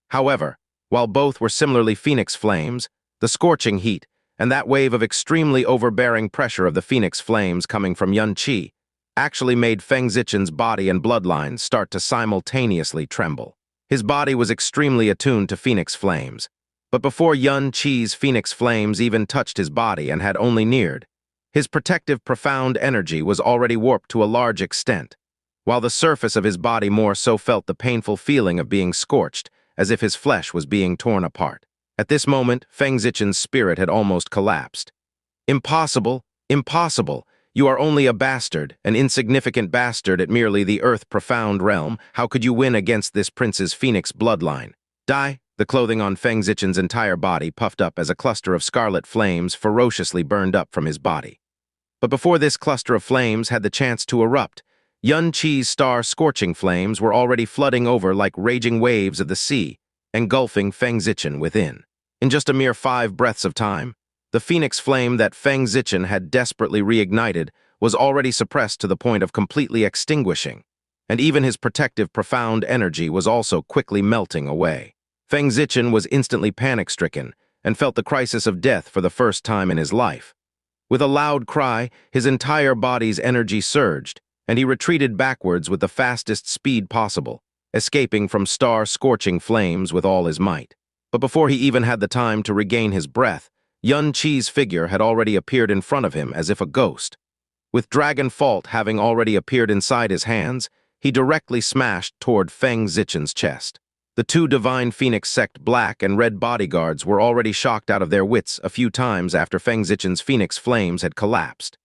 However, while both were similarly Phoenix flames, the scorching heat and that wave of extremely overbearing pressure of the Phoenix flames coming from Xianxi actually made Feng Zichen's body and bloodlines start to simultaneously tremble. His body was extremely attuned to Phoenix flames, but before Xianxi's Phoenix flames even touched his body and had only neared, his protective profound energy was already warped to a large extent, while the surface of his body more so felt the painful feeling of being scorched, as if his flesh was being torn apart. At this moment, Feng Zichen's spirit had almost collapsed. Impossible, impossible. You are only a bastard, an insignificant bastard at merely the earth-profound realm. How could you win against this prince's Phoenix bloodline? Die, The clothing on Feng Zichen's entire body puffed up as a cluster of scarlet flames ferociously burned up from his body. But before this cluster of flames had the chance to erupt, Yun Qi's star-scorching flames were already flooding over like raging waves of the sea, engulfing Feng Zichen within. In just a mere 5 breaths of time, the phoenix flame that Feng Zichen had desperately reignited was already suppressed to the point of completely extinguishing, and even his protective profound energy was also quickly melting away. Feng Zichen was instantly panic-stricken and felt the crisis of death for the first time in his life. With a loud cry, his entire body's energy surged, and he retreated backwards with the fastest speed possible, escaping from star-scorching flames with all his might. But before he even had the time to regain his breath, Yun Qi's figure had already appeared in front of him as if a ghost. With Dragon Fault having already appeared inside his hands, he directly smashed toward Feng Zichen's chest. The 2 divine Phoenix Sect black and red bodyguards were already shocked out of their wits a few times after Feng Zichen's Phoenix flames had collapsed.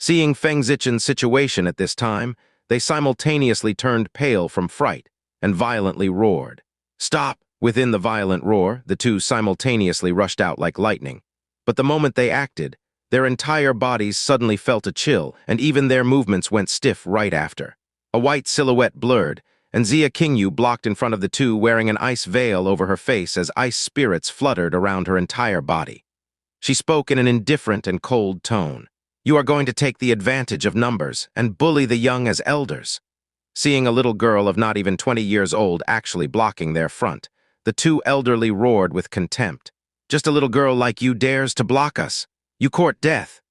Seeing Feng Zichen's situation at this time, they simultaneously turned pale from fright and violently roared. "Stop!" Within the violent roar, the 2 simultaneously rushed out like lightning. But the moment they acted, their entire bodies suddenly felt a chill, and even their movements went stiff right after. A white silhouette blurred, and Xianxia blocked in front of the 2 wearing an ice veil over her face as ice spirits fluttered around her entire body. She spoke in an indifferent and cold tone. "You are going to take the advantage of numbers and bully the young as elders." Seeing a little girl of not even 20 years old actually blocking their front, the 2 elderly roared with contempt. "Just a little girl like you dares to block us. You court death."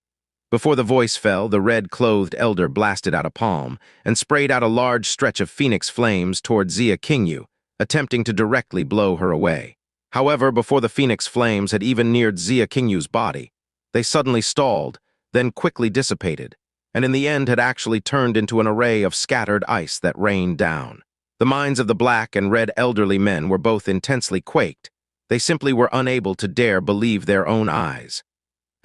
Before the voice fell, the red-clothed elder blasted out a palm and sprayed out a large stretch of phoenix flames toward Xianxia, attempting to directly blow her away. However, before the phoenix flames had even neared Xianxia's body, they suddenly stalled, then quickly dissipated, and in the end had actually turned into an array of scattered ice that rained down. The minds of the black and red elderly men were both intensely quaked. They simply were unable to dare believe their own eyes.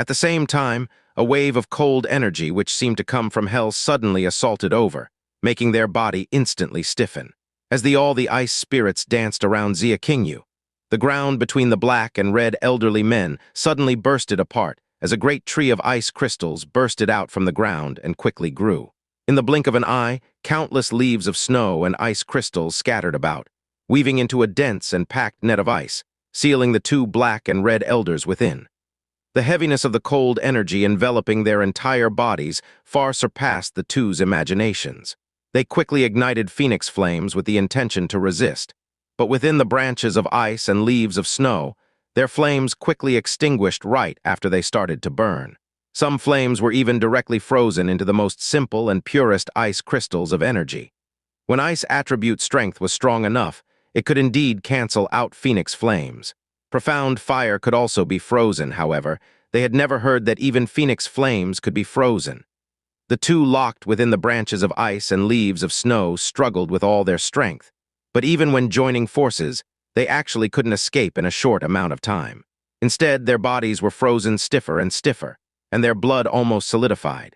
At the same time, a wave of cold energy which seemed to come from hell suddenly assaulted over, making their body instantly stiffen. As all the ice spirits danced around Xianxia, the ground between the black and red elderly men suddenly bursted apart as a great tree of ice crystals bursted out from the ground and quickly grew. In the blink of an eye, countless leaves of snow and ice crystals scattered about, weaving into a dense and packed net of ice, sealing the 2 black and red elders within. The heaviness of the cold energy enveloping their entire bodies far surpassed the 2's imaginations. They quickly ignited phoenix flames with the intention to resist, but within the branches of ice and leaves of snow, their flames quickly extinguished right after they started to burn. Some flames were even directly frozen into the most simple and purest ice crystals of energy. When ice attribute strength was strong enough, it could indeed cancel out phoenix flames. Profound fire could also be frozen, however. They had never heard that even phoenix flames could be frozen. The 2 locked within the branches of ice and leaves of snow struggled with all their strength, but even when joining forces, they actually couldn't escape in a short amount of time. Instead, their bodies were frozen stiffer and stiffer, and their blood almost solidified.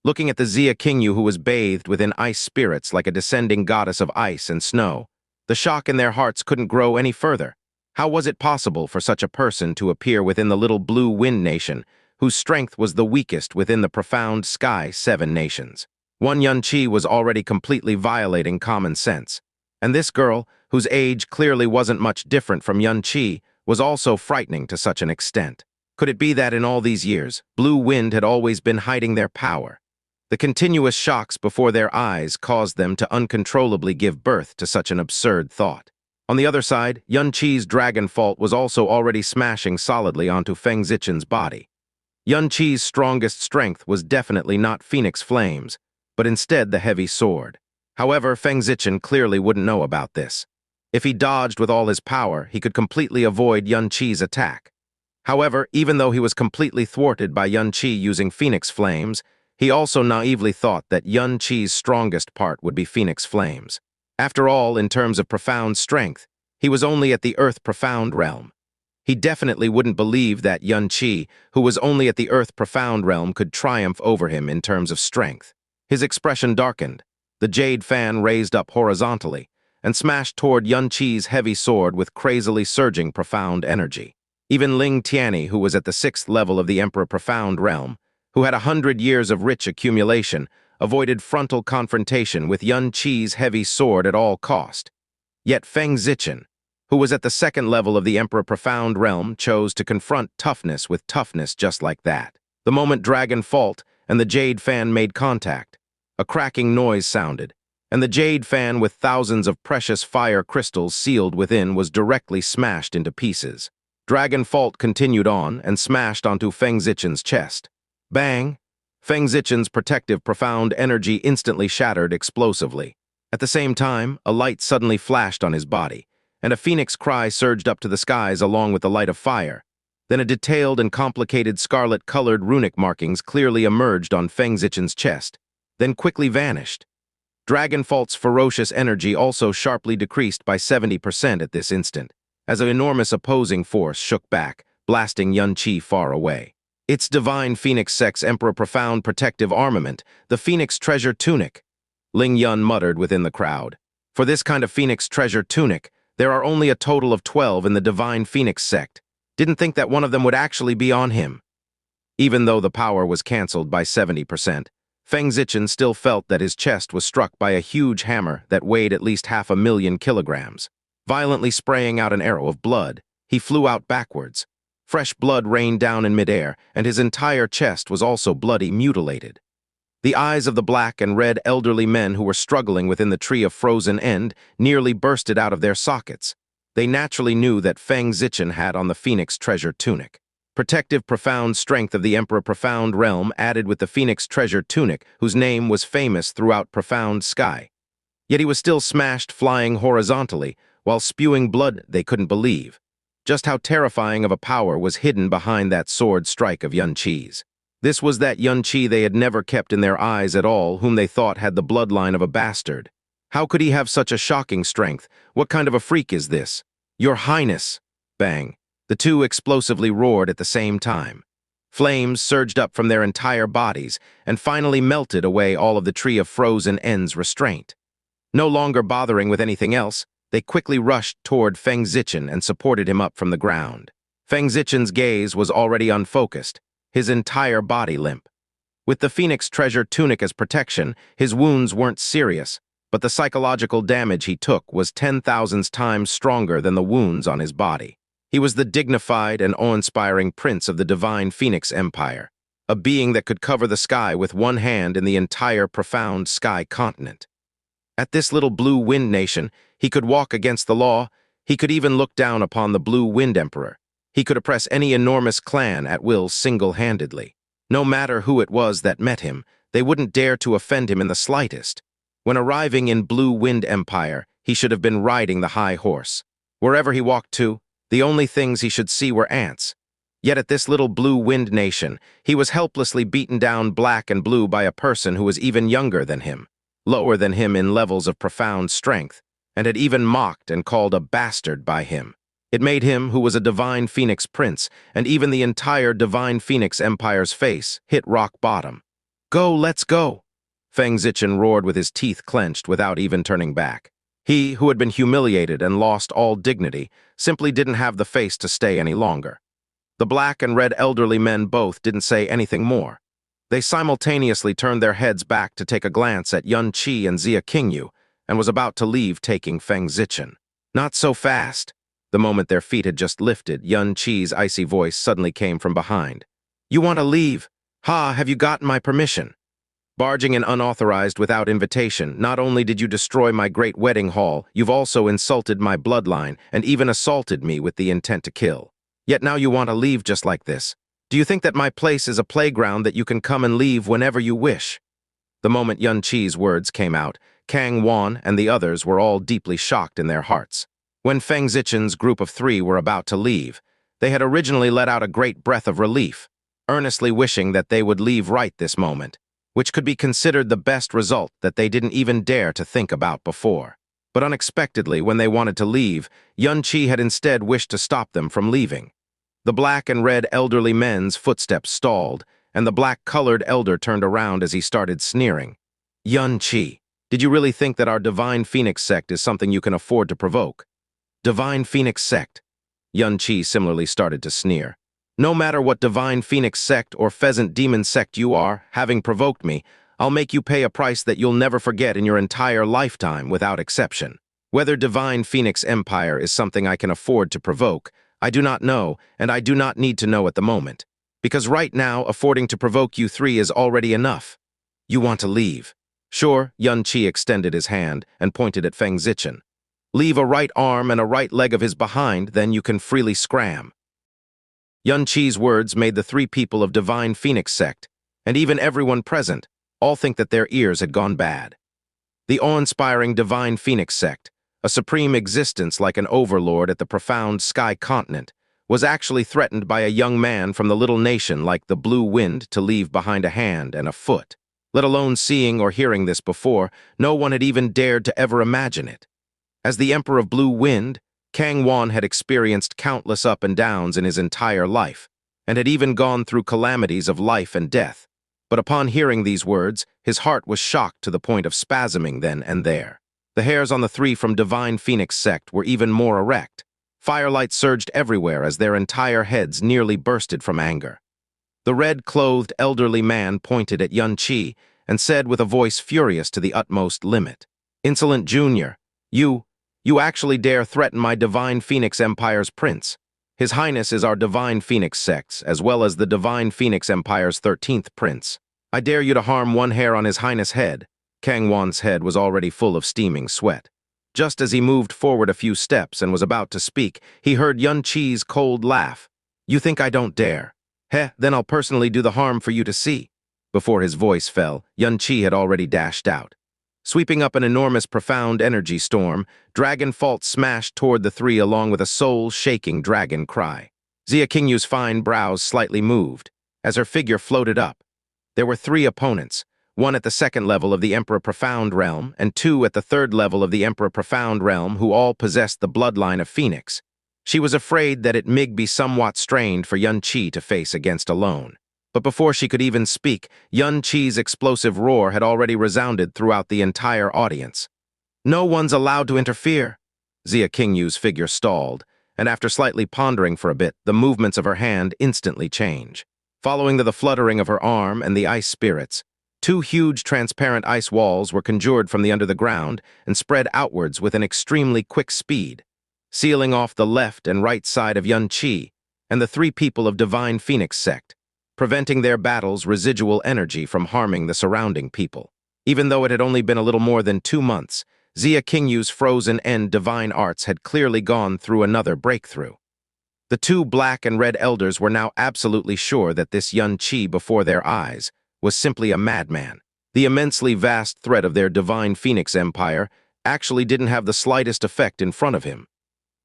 Looking at the Xianxia who was bathed within ice spirits like a descending goddess of ice and snow, the shock in their hearts couldn't grow any further. How was it possible for such a person to appear within the little blue wind nation, whose strength was the weakest within the profound sky 7 nations? Yun Qi was already completely violating common sense, and this girl, whose age clearly wasn't much different from Yun Qi, was also frightening to such an extent. Could it be that in all these years, Blue Wind had always been hiding their power? The continuous shocks before their eyes caused them to uncontrollably give birth to such an absurd thought. On the other side, Yun Qi's Dragon Fault was also already smashing solidly onto Feng Zichen's body. Yun Qi's strongest strength was definitely not Phoenix Flames, but instead the heavy sword. However, Feng Zichen clearly wouldn't know about this. If he dodged with all his power, he could completely avoid Yun Qi's attack. However, even though he was completely thwarted by Yun Qi using Phoenix Flames, he also naively thought that Yun Qi's strongest part would be Phoenix Flames. After all, in terms of profound strength, he was only at the Earth Profound realm. He definitely wouldn't believe that Yun Qi, who was only at the Earth Profound realm, could triumph over him in terms of strength. His expression darkened. The jade fan raised up horizontally, and smashed toward Xianxia's heavy sword with crazily surging profound energy. Even Ling Tianni, who was at the 6th level of the Emperor Profound realm, who had 100 years of rich accumulation, avoided frontal confrontation with Xianxia's heavy sword at all cost. Yet Feng Zichen, who was at the 2nd level of the Emperor Profound realm, chose to confront toughness with toughness just like that. The moment Dragon Fault and the Jade Fan made contact, a cracking noise sounded, and the Jade Fan with thousands of precious fire crystals sealed within was directly smashed into pieces. Dragon Fault continued on and smashed onto Feng Zichen's chest. Bang! Feng Zichen's protective profound energy instantly shattered explosively. At the same time, a light suddenly flashed on his body, and a phoenix cry surged up to the skies along with the light of fire. Then a detailed and complicated scarlet-colored runic markings clearly emerged on Feng Zichen's chest, then quickly vanished. Dragon Fault's ferocious energy also sharply decreased by 70% at this instant, as an enormous opposing force shook back, blasting Xianxia far away. Its divine Phoenix Sex Emperor Profound protective armament, the Phoenix Treasure Tunic. Ling Yun muttered within the crowd. For this kind of Phoenix Treasure Tunic, there are only a total of 12 in the Divine Phoenix sect. Didn't think that one of them would actually be on him. Even though the power was cancelled by 70%, Feng Zichen still felt that his chest was struck by a huge hammer that weighed at least 500,000 kilograms. Violently spraying out an arrow of blood, he flew out backwards. Fresh blood rained down in midair, and his entire chest was also bloody mutilated. The eyes of the black and red elderly men who were struggling within the Tree of Frozen End nearly bursted out of their sockets. They naturally knew that Feng Zichen had on the Phoenix Treasure Tunic. Protective profound strength of the Emperor Profound realm added with the Phoenix Treasure Tunic, whose name was famous throughout Profound Sky. Yet he was still smashed flying horizontally, while spewing blood they couldn't believe. Just how terrifying of a power was hidden behind that sword strike of Xianxia's. This was that Xianxia they had never kept in their eyes at all, whom they thought had the bloodline of a bastard. How could he have such a shocking strength? What kind of a freak is this? Your Highness! Bang! The two explosively roared at the same time. Flames surged up from their entire bodies and finally melted away all of the Tree of Frozen End's restraint. No longer bothering with anything else, they quickly rushed toward Feng Zichen and supported him up from the ground. Feng Zichen's gaze was already unfocused, his entire body limp. With the Phoenix Treasure Tunic as protection, his wounds weren't serious, but the psychological damage he took was 10,000 times stronger than the wounds on his body. He was the dignified and awe-inspiring prince of the divine Phoenix Empire, a being that could cover the sky with one hand in the entire profound sky continent. At this little blue wind nation, he could walk against the law. He could even look down upon the blue wind emperor. He could oppress any enormous clan at will single-handedly. No matter who it was that met him, they wouldn't dare to offend him in the slightest. When arriving in Blue Wind Empire, he should have been riding the high horse. Wherever he walked to, the only things he should see were ants. Yet at this little blue wind nation, he was helplessly beaten down black and blue by a person who was even younger than him, lower than him in levels of profound strength, and had even mocked and called a bastard by him. It made him, who was a divine Phoenix prince, and even the entire divine Phoenix Empire's face, hit rock bottom. Go, let's go! Feng Zichen roared with his teeth clenched without even turning back. He, who had been humiliated and lost all dignity, simply didn't have the face to stay any longer. The black and red elderly men both didn't say anything more. They simultaneously turned their heads back to take a glance at Xianxia and Xia Qingyu, and was about to leave taking Feng Zichen. Not so fast. The moment their feet had just lifted, Xianxia's icy voice suddenly came from behind. You want to leave? Ha, have you gotten my permission? Barging in unauthorized without invitation, not only did you destroy my great wedding hall, you've also insulted my bloodline and even assaulted me with the intent to kill. Yet now you want to leave just like this. Do you think that my place is a playground that you can come and leave whenever you wish? The moment Xianxia's words came out, Kang Wan and the others were all deeply shocked in their hearts. When Feng Zichen's group of 3 were about to leave, they had originally let out a great breath of relief, earnestly wishing that they would leave right this moment, which could be considered the best result that they didn't even dare to think about before. But unexpectedly, when they wanted to leave, Xianxia had instead wished to stop them from leaving. The black and red elderly men's footsteps stalled, and the black-colored elder turned around as he started sneering. Xianxia, Did you really think that our Divine Phoenix sect is something you can afford to provoke? Divine Phoenix sect. Xianxia similarly started to sneer. No matter what Divine Phoenix sect or Pheasant Demon sect you are, having provoked me, I'll make you pay a price that you'll never forget in your entire lifetime without exception. Whether Divine Phoenix Empire is something I can afford to provoke, I do not know, and I do not need to know at the moment. Because right now, affording to provoke you three is already enough. You want to leave. Sure, Xianxia extended his hand and pointed at Feng Zichen. Leave a right arm and a right leg of his behind, then you can freely scram. Xianxia's words made the three people of Divine Phoenix sect, and even everyone present, all think that their ears had gone bad. The awe-inspiring Divine Phoenix sect, a supreme existence like an overlord at the profound sky continent, was actually threatened by a young man from the little nation like the Blue Wind to leave behind a hand and a foot. Let alone seeing or hearing this before, no one had even dared to ever imagine it. As the Emperor of Blue Wind, Kang Wan had experienced countless up and downs in his entire life, and had even gone through calamities of life and death. But upon hearing these words, his heart was shocked to the point of spasming then and there. The hairs on the three from Divine Phoenix sect were even more erect. Firelight surged everywhere as their entire heads nearly bursted from anger. The red-clothed elderly man pointed at Xianxia and said with a voice furious to the utmost limit, "Insolent Junior, you actually dare threaten my Divine Phoenix Empire's prince. His Highness is our Divine Phoenix sects, as well as the Divine Phoenix Empire's 13th prince. I dare you to harm one hair on His Highness' head." Kang Wan's head was already full of steaming sweat. Just as he moved forward a few steps and was about to speak, he heard Xianxia's cold laugh. "You think I don't dare? Heh, then I'll personally do the harm for you to see." Before his voice fell, Xianxia had already dashed out. Sweeping up an enormous profound energy storm, Dragon Fault smashed toward the three along with a soul-shaking dragon cry. Xia Qingyu's fine brows slightly moved as her figure floated up. There were three opponents, one at the second level of the Emperor Profound Realm and two at the third level of the Emperor Profound Realm who all possessed the bloodline of Phoenix. She was afraid that it may be somewhat strained for Xianxia to face against alone. But before she could even speak, Xianxia's explosive roar had already resounded throughout the entire audience. "No one's allowed to interfere." Xia Qingyu's figure stalled, and after slightly pondering for a bit, the movements of her hand instantly change. Following the fluttering of her arm and the ice spirits, two huge transparent ice walls were conjured from the under the ground and spread outwards with an extremely quick speed, sealing off the left and right side of Xianxia and the three people of Divine Phoenix sect, preventing their battle's residual energy from harming the surrounding people. Even though it had only been a little more than 2 months, Xia Qingyu's frozen end divine arts had clearly gone through another breakthrough. The two black and red elders were now absolutely sure that this Xianxia before their eyes was simply a madman. The immensely vast threat of their Divine Phoenix Empire actually didn't have the slightest effect in front of him.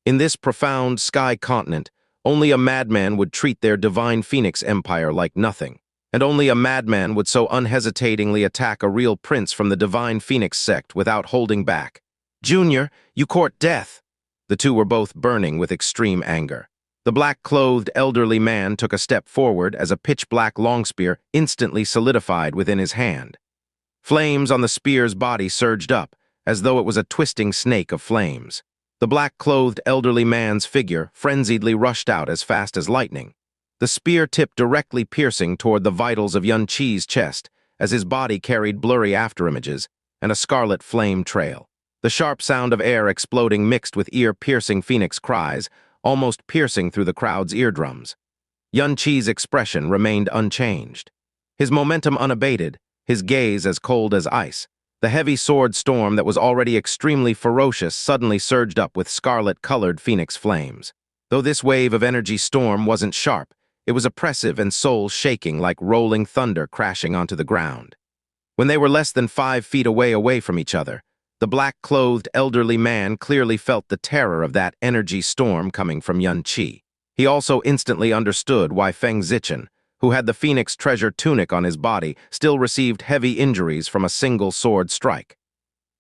In this profound sky continent, only a madman would treat their Divine Phoenix Empire like nothing, and only a madman would so unhesitatingly attack a real prince from the Divine Phoenix sect without holding back. "Junior, you court death." The two were both burning with extreme anger. The black-clothed elderly man took a step forward as a pitch-black longspear instantly solidified within his hand. Flames on the spear's body surged up, as though it was a twisting snake of flames. The black-clothed elderly man's figure frenziedly rushed out as fast as lightning, the spear tip directly piercing toward the vitals of Xianxia's chest as his body carried blurry afterimages and a scarlet flame trail. The sharp sound of air exploding mixed with ear-piercing phoenix cries, almost piercing through the crowd's eardrums. Xianxia's expression remained unchanged, his momentum unabated, his gaze as cold as ice. The heavy sword storm that was already extremely ferocious suddenly surged up with scarlet-colored phoenix flames. Though this wave of energy storm wasn't sharp, it was oppressive and soul-shaking like rolling thunder crashing onto the ground. When they were less than 5 feet away from each other, the black-clothed elderly man clearly felt the terror of that energy storm coming from Xianxia. He also instantly understood why Feng Zichen, who had the Phoenix treasure tunic on his body, still received heavy injuries from a single sword strike.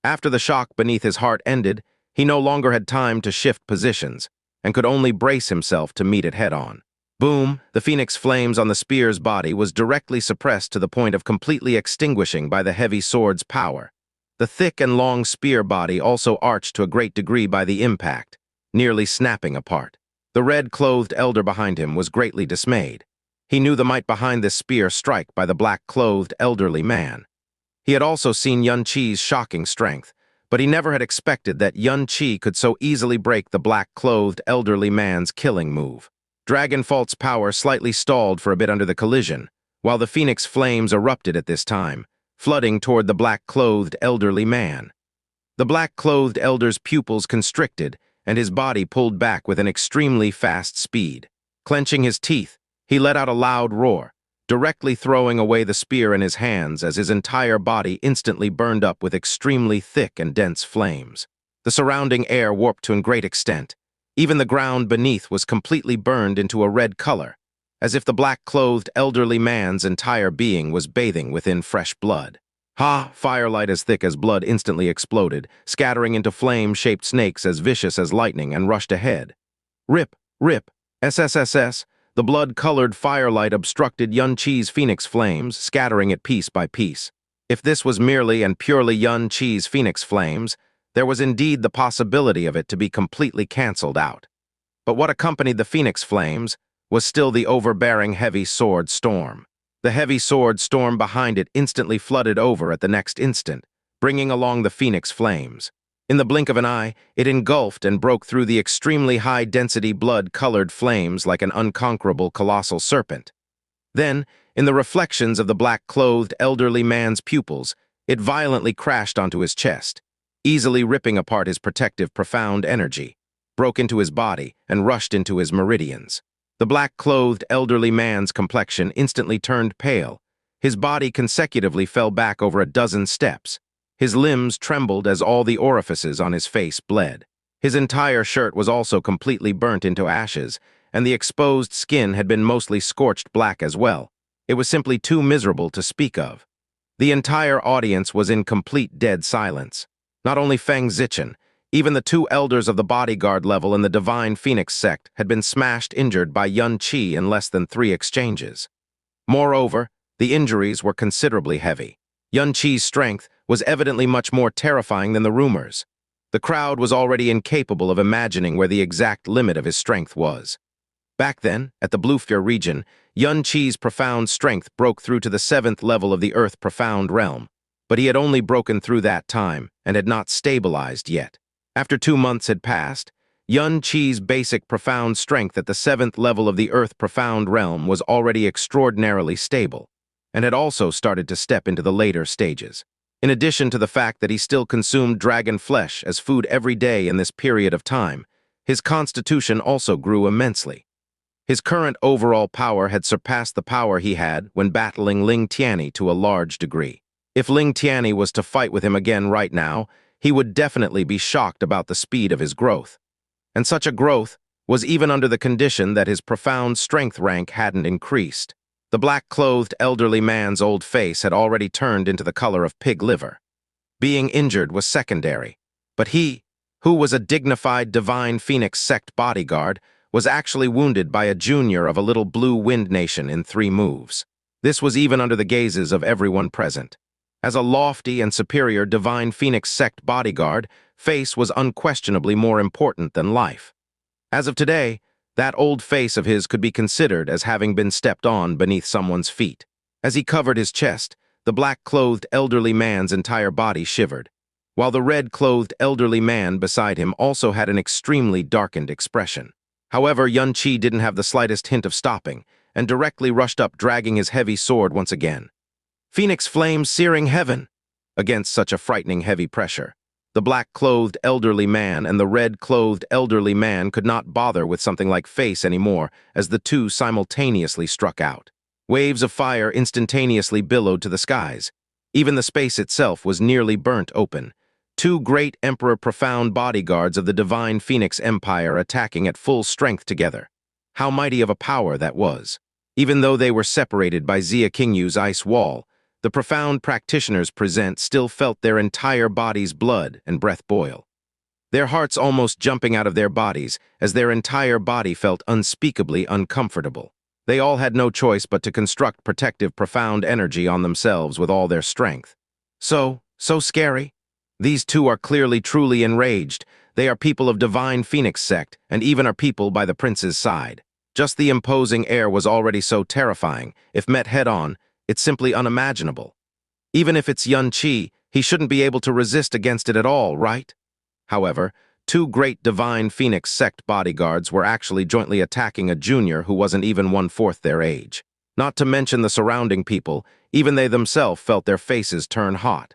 After the shock beneath his heart ended, he no longer had time to shift positions, and could only brace himself to meet it head-on. Boom! The Phoenix flames on the spear's body was directly suppressed to the point of completely extinguishing by the heavy sword's power. The thick and long spear body also arched to a great degree by the impact, nearly snapping apart. The red-clothed elder behind him was greatly dismayed. He knew the might behind this spear strike by the black-clothed elderly man. He had also seen Xianxia's shocking strength, but he never had expected that Xianxia could so easily break the black-clothed elderly man's killing move. Dragonfault's power slightly stalled for a bit under the collision, while the phoenix flames erupted at this time, flooding toward the black-clothed elderly man. The black-clothed elder's pupils constricted, and his body pulled back with an extremely fast speed. Clenching his teeth, he let out a loud roar, directly throwing away the spear in his hands as his entire body instantly burned up with extremely thick and dense flames. The surrounding air warped to a great extent. Even the ground beneath was completely burned into a red color, as if the black-clothed elderly man's entire being was bathing within fresh blood. Ha! Firelight as thick as blood instantly exploded, scattering into flame-shaped snakes as vicious as lightning and rushed ahead. Rip! Rip! SSSS! The blood-colored firelight obstructed Xianxia's phoenix flames, scattering it piece by piece. If this was merely and purely Xianxia's phoenix flames, there was indeed the possibility of it to be completely cancelled out. But what accompanied the phoenix flames was still the overbearing heavy sword storm. The heavy sword storm behind it instantly flooded over at the next instant, bringing along the phoenix flames. In the blink of an eye, it engulfed and broke through the extremely high-density blood-colored flames like an unconquerable colossal serpent. Then, in the reflections of the black-clothed elderly man's pupils, it violently crashed onto his chest, easily ripping apart his protective profound energy, broke into his body, and rushed into his meridians. The black-clothed elderly man's complexion instantly turned pale. His body consecutively fell back over a dozen steps. His limbs trembled as all the orifices on his face bled. His entire shirt was also completely burnt into ashes, and the exposed skin had been mostly scorched black as well. It was simply too miserable to speak of. The entire audience was in complete dead silence. Not only Feng Zichen, even the two elders of the bodyguard level in the Divine Phoenix sect had been smashed injured by Xianxia in less than 3 exchanges. Moreover, the injuries were considerably heavy. Xianxia's strength was evidently much more terrifying than the rumors. The crowd was already incapable of imagining where the exact limit of his strength was. Back then, at the Bluefear region, Xianxia's profound strength broke through to the 7th level of the Earth Profound Realm, but he had only broken through that time and had not stabilized yet. After 2 months had passed, Xianxia's basic profound strength at the 7th level of the Earth Profound Realm was already extraordinarily stable, and had also started to step into the later stages. In addition to the fact that he still consumed dragon flesh as food every day in this period of time, his constitution also grew immensely. His current overall power had surpassed the power he had when battling Ling Tianni to a large degree. If Ling Tianni was to fight with him again right now, he would definitely be shocked about the speed of his growth. And such a growth was even under the condition that his profound strength rank hadn't increased. The black-clothed elderly man's old face had already turned into the color of pig liver. Being injured was secondary, but he, who was a dignified Divine Phoenix sect bodyguard, was actually wounded by a junior of a little blue wind nation in 3 moves. This was even under the gazes of everyone present. As a lofty and superior Divine Phoenix sect bodyguard, face was unquestionably more important than life. As of today, that old face of his could be considered as having been stepped on beneath someone's feet. As he covered his chest, the black-clothed elderly man's entire body shivered, while the red-clothed elderly man beside him also had an extremely darkened expression. However, Xianxia didn't have the slightest hint of stopping, and directly rushed up dragging his heavy sword once again. Phoenix flames searing heaven! Against such a frightening heavy pressure, the black-clothed elderly man and the red-clothed elderly man could not bother with something like face anymore as the two simultaneously struck out. Waves of fire instantaneously billowed to the skies. Even the space itself was nearly burnt open. 2 great Emperor Profound bodyguards of the Divine Phoenix Empire attacking at full strength together. How mighty of a power that was. Even though they were separated by Xia Qingyu's ice wall, the profound practitioners present still felt their entire body's blood and breath boil. Their hearts almost jumping out of their bodies as their entire body felt unspeakably uncomfortable. They all had no choice but to construct protective profound energy on themselves with all their strength. So scary. These two are clearly truly enraged. They are people of divine Phoenix sect, and even are people by the prince's side. Just the imposing air was already so terrifying. If met head-on, it's simply unimaginable. Even if it's Xianxia, he shouldn't be able to resist against it at all, right? However, two great divine Phoenix sect bodyguards were actually jointly attacking a junior who wasn't even one-fourth their age. Not to mention the surrounding people, even they themselves felt their faces turn hot.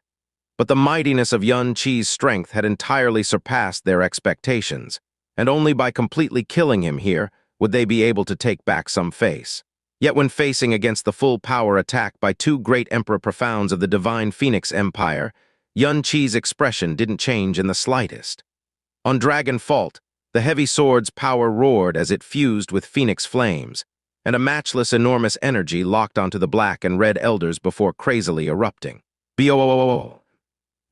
But the mightiness of Xianxia's strength had entirely surpassed their expectations, and only by completely killing him here would they be able to take back some face. Yet when facing against the full-power attack by two great Emperor Profounds of the Divine Phoenix Empire, Xianxia's expression didn't change in the slightest. On Dragon Fault, the heavy sword's power roared as it fused with Phoenix flames, and a matchless enormous energy locked onto the black and red elders before crazily erupting. Boo!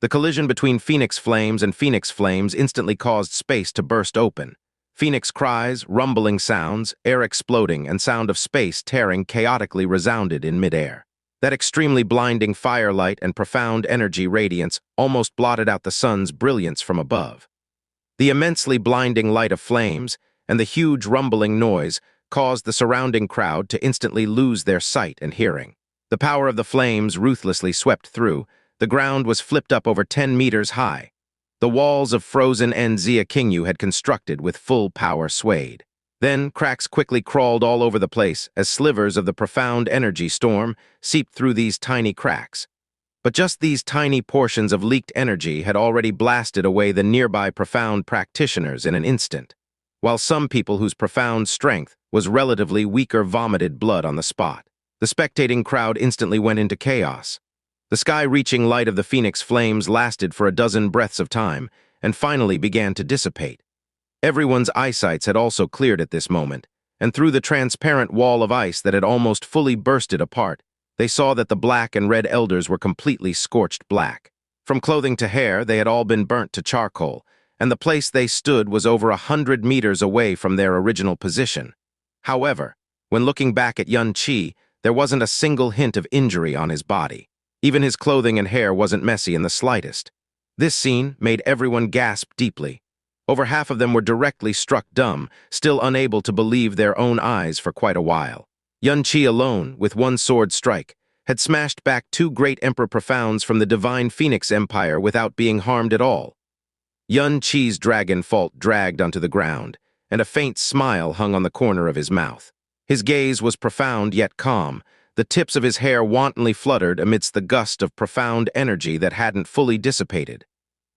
The collision between Phoenix flames and Phoenix flames instantly caused space to burst open. Phoenix cries, rumbling sounds, air exploding, and sound of space tearing chaotically resounded in midair. That extremely blinding firelight and profound energy radiance almost blotted out the sun's brilliance from above. The immensely blinding light of flames and the huge rumbling noise caused the surrounding crowd to instantly lose their sight and hearing. The power of the flames ruthlessly swept through. The ground was flipped up over 10 meters high. The walls of frozen Xianxia Qingyu had constructed with full power swayed. Then cracks quickly crawled all over the place as slivers of the profound energy storm seeped through these tiny cracks. But just these tiny portions of leaked energy had already blasted away the nearby profound practitioners in an instant, while some people whose profound strength was relatively weaker vomited blood on the spot. The spectating crowd instantly went into chaos. The sky-reaching light of the Phoenix flames lasted for a dozen breaths of time and finally began to dissipate. Everyone's eyesights had also cleared at this moment, and through the transparent wall of ice that had almost fully bursted apart, they saw that the black and red elders were completely scorched black. From clothing to hair, they had all been burnt to charcoal, and the place they stood was over 100 meters away from their original position. However, when looking back at Xianxia, there wasn't a single hint of injury on his body. Even his clothing and hair wasn't messy in the slightest. This scene made everyone gasp deeply. Over half of them were directly struck dumb, still unable to believe their own eyes for quite a while. Xianxia alone, with one sword strike, had smashed back two great Emperor Profounds from the Divine Phoenix Empire without being harmed at all. Xianxia's Dragon Fault dragged onto the ground, and a faint smile hung on the corner of his mouth. His gaze was profound yet calm. The tips of his hair wantonly fluttered amidst the gust of profound energy that hadn't fully dissipated.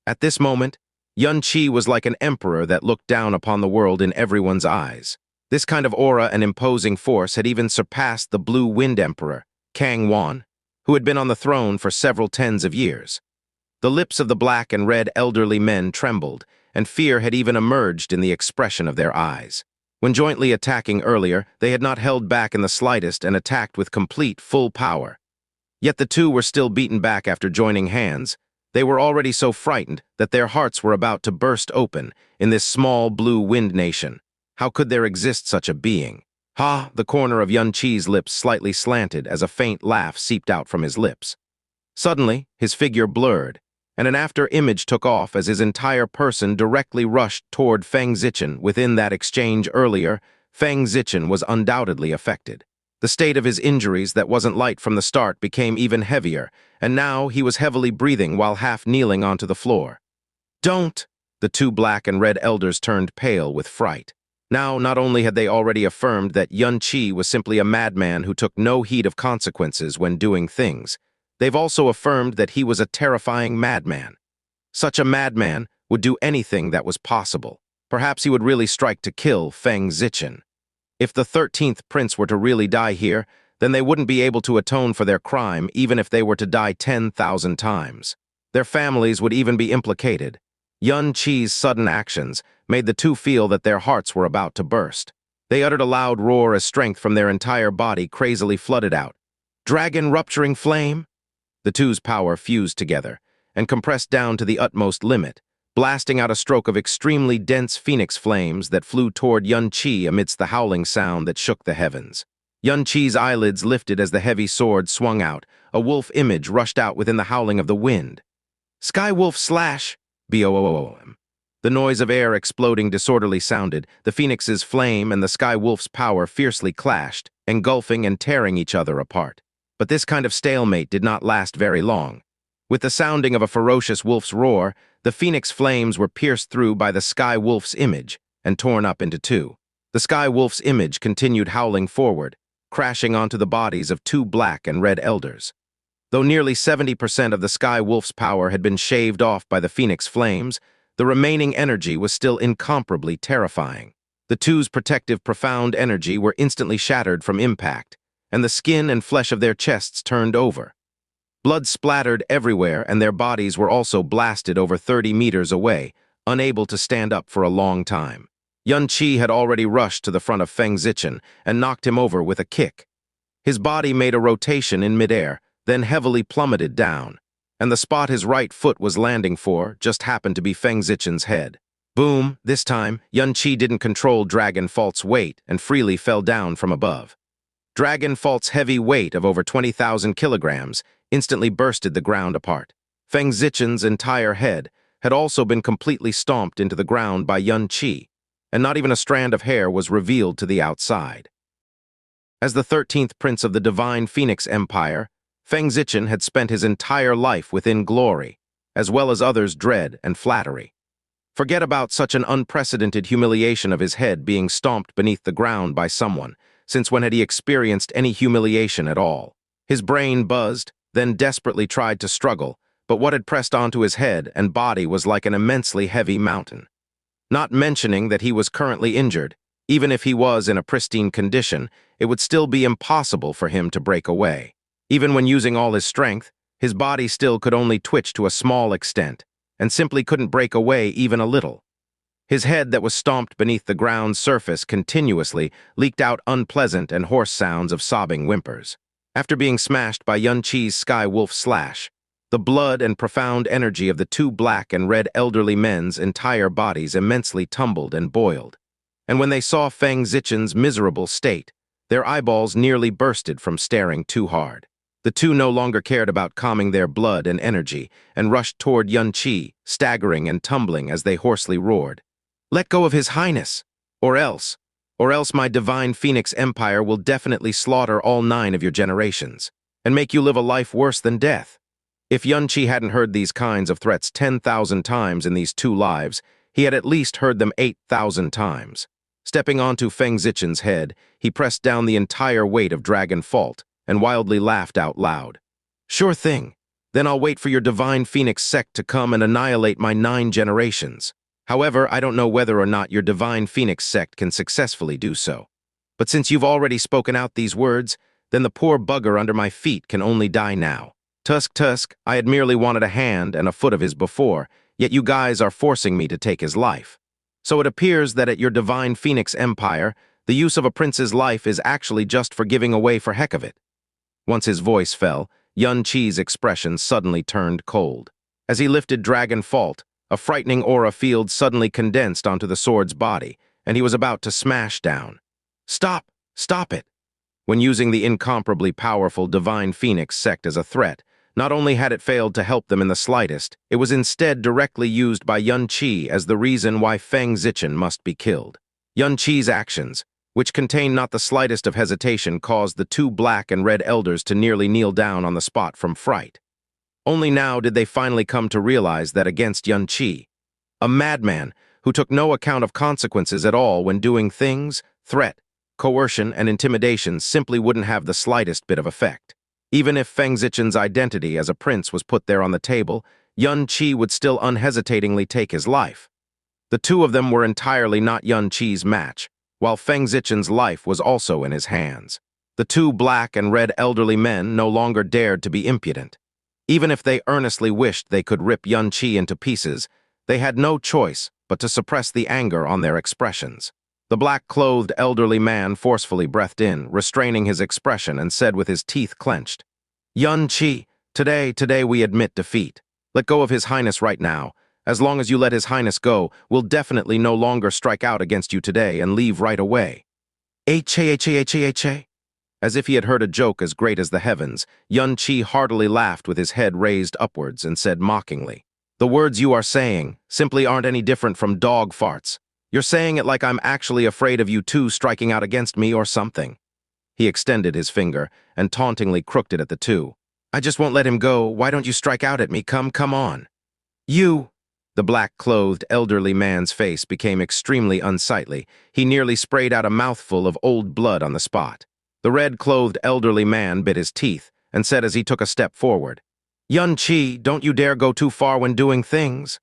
At this moment, Xianxia was like an emperor that looked down upon the world in everyone's eyes. This kind of aura and imposing force had even surpassed the Blue Wind Emperor, Kang Wan, who had been on the throne for several tens of years. The lips of the black and red elderly men trembled, and fear had even emerged in the expression of their eyes. When jointly attacking earlier, they had not held back in the slightest and attacked with complete, full power. Yet the two were still beaten back after joining hands. They were already so frightened that their hearts were about to burst open in this small blue wind nation. How could there exist such a being? Ha! The corner of Xianxia's lips slightly slanted as a faint laugh seeped out from his lips. Suddenly, his figure blurred, and an after-image took off as his entire person directly rushed toward Feng Zichen. Within that exchange earlier, Feng Zichen was undoubtedly affected. The state of his injuries that wasn't light from the start became even heavier, and now he was heavily breathing while half kneeling onto the floor. Don't! The two black and red elders turned pale with fright. Now, not only had they already affirmed that Xianxia was simply a madman who took no heed of consequences when doing things, they've also affirmed that he was a terrifying madman. Such a madman would do anything that was possible. Perhaps he would really strike to kill Feng Zichen. If the 13th prince were to really die here, then they wouldn't be able to atone for their crime even if they were to die 10,000 times. Their families would even be implicated. Xianxia's sudden actions made the two feel that their hearts were about to burst. They uttered a loud roar as strength from their entire body crazily flooded out. Dragon-rupturing flame? The two's power fused together and compressed down to the utmost limit, blasting out a stroke of extremely dense phoenix flames that flew toward Xianxia amidst the howling sound that shook the heavens. Xianxia's eyelids lifted as the heavy sword swung out. A wolf image rushed out within the howling of the wind. Skywolf slash! Boom. The noise of air exploding disorderly sounded. The Phoenix's flame and the Skywolf's power fiercely clashed, engulfing and tearing each other apart. But this kind of stalemate did not last very long. With the sounding of a ferocious wolf's roar, the Phoenix flames were pierced through by the Skywolf's image and torn up into two. The Skywolf's image continued howling forward, crashing onto the bodies of two black and red elders. Though nearly 70% of the Skywolf's power had been shaved off by the Phoenix flames, the remaining energy was still incomparably terrifying. The two's protective profound energy were instantly shattered from impact, and the skin and flesh of their chests turned over. Blood splattered everywhere, and their bodies were also blasted over 30 meters away, unable to stand up for a long time. Xianxia had already rushed to the front of Feng Zichen and knocked him over with a kick. His body made a rotation in midair, then heavily plummeted down, and the spot his right foot was landing for just happened to be Feng Zichen's head. Boom! This time, Xianxia didn't control Dragon Fault's weight and freely fell down from above. Dragon Fault's heavy weight of over 20,000 kilograms instantly bursted the ground apart. Feng Zichen's entire head had also been completely stomped into the ground by Xianxia, and not even a strand of hair was revealed to the outside. As the 13th Prince of the Divine Phoenix Empire, Feng Zichen had spent his entire life within glory, as well as others' dread and flattery. Forget about such an unprecedented humiliation of his head being stomped beneath the ground by someone, since when had he experienced any humiliation at all? His brain buzzed, then desperately tried to struggle, but what had pressed onto his head and body was like an immensely heavy mountain. Not mentioning that he was currently injured, even if he was in a pristine condition, it would still be impossible for him to break away. Even when using all his strength, his body still could only twitch to a small extent, and simply couldn't break away even a little. His head that was stomped beneath the ground's surface continuously leaked out unpleasant and hoarse sounds of sobbing whimpers. After being smashed by Xianxia's Skywolf slash, the blood and profound energy of the two black and red elderly men's entire bodies immensely tumbled and boiled. And when they saw Feng Zichen's miserable state, their eyeballs nearly bursted from staring too hard. The two no longer cared about calming their blood and energy and rushed toward Xianxia, staggering and tumbling as they hoarsely roared. "Let go of His Highness, or else my divine Phoenix Empire will definitely slaughter all 9 of your generations and make you live a life worse than death." If Xianxia hadn't heard these kinds of threats 10,000 times in these 2 lives, he had at least heard them 8,000 times. Stepping onto Feng Zichen's head, he pressed down the entire weight of Dragon Fault and wildly laughed out loud. "Sure thing. Then I'll wait for your divine Phoenix sect to come and annihilate my 9 generations. However, I don't know whether or not your divine Phoenix sect can successfully do so. But since you've already spoken out these words, then the poor bugger under my feet can only die now. Tusk, I had merely wanted a hand and a foot of his before, yet you guys are forcing me to take his life. So it appears that at your divine Phoenix Empire, the use of a prince's life is actually just for giving away for heck of it." Once his voice fell, Xianxia's expression suddenly turned cold. As he lifted Dragon Fault, a frightening aura field suddenly condensed onto the sword's body, and he was about to smash down. Stop it! When using the incomparably powerful Divine Phoenix sect as a threat, not only had it failed to help them in the slightest, it was instead directly used by Xianxia as the reason why Feng Zichen must be killed. Xianxia's actions, which contained not the slightest of hesitation, caused the 2 black and red elders to nearly kneel down on the spot from fright. Only now did they finally come to realize that against Xianxia, a madman who took no account of consequences at all when doing things, threat, coercion, and intimidation simply wouldn't have the slightest bit of effect. Even if Feng Zichen's identity as a prince was put there on the table, Xianxia would still unhesitatingly take his life. The 2 of them were entirely not Xianxia's match, while Feng Zichen's life was also in his hands. The 2 black and red elderly men no longer dared to be impudent. Even if they earnestly wished they could rip Xianxia into pieces, they had no choice but to suppress the anger on their expressions. The black-clothed elderly man forcefully breathed in, restraining his expression, and said with his teeth clenched, "Xianxia, today we admit defeat. Let go of His Highness right now. As long as you let His Highness go, we'll definitely no longer strike out against you today and leave right away." H-A-H-A-H-A-H-A. As if he had heard a joke as great as the heavens, Xianxia heartily laughed with his head raised upwards and said mockingly, The words you are saying simply aren't any different from dog farts. You're saying it like I'm actually afraid of you two striking out against me or something." He extended his finger and tauntingly crooked it at the two. "I just won't let him go. Why don't you strike out at me? Come on." "You!" The black-clothed elderly man's face became extremely unsightly. He nearly sprayed out a mouthful of old blood on the spot. The red-clothed elderly man bit his teeth and said as he took a step forward, "Xianxia, don't you dare go too far when doing things."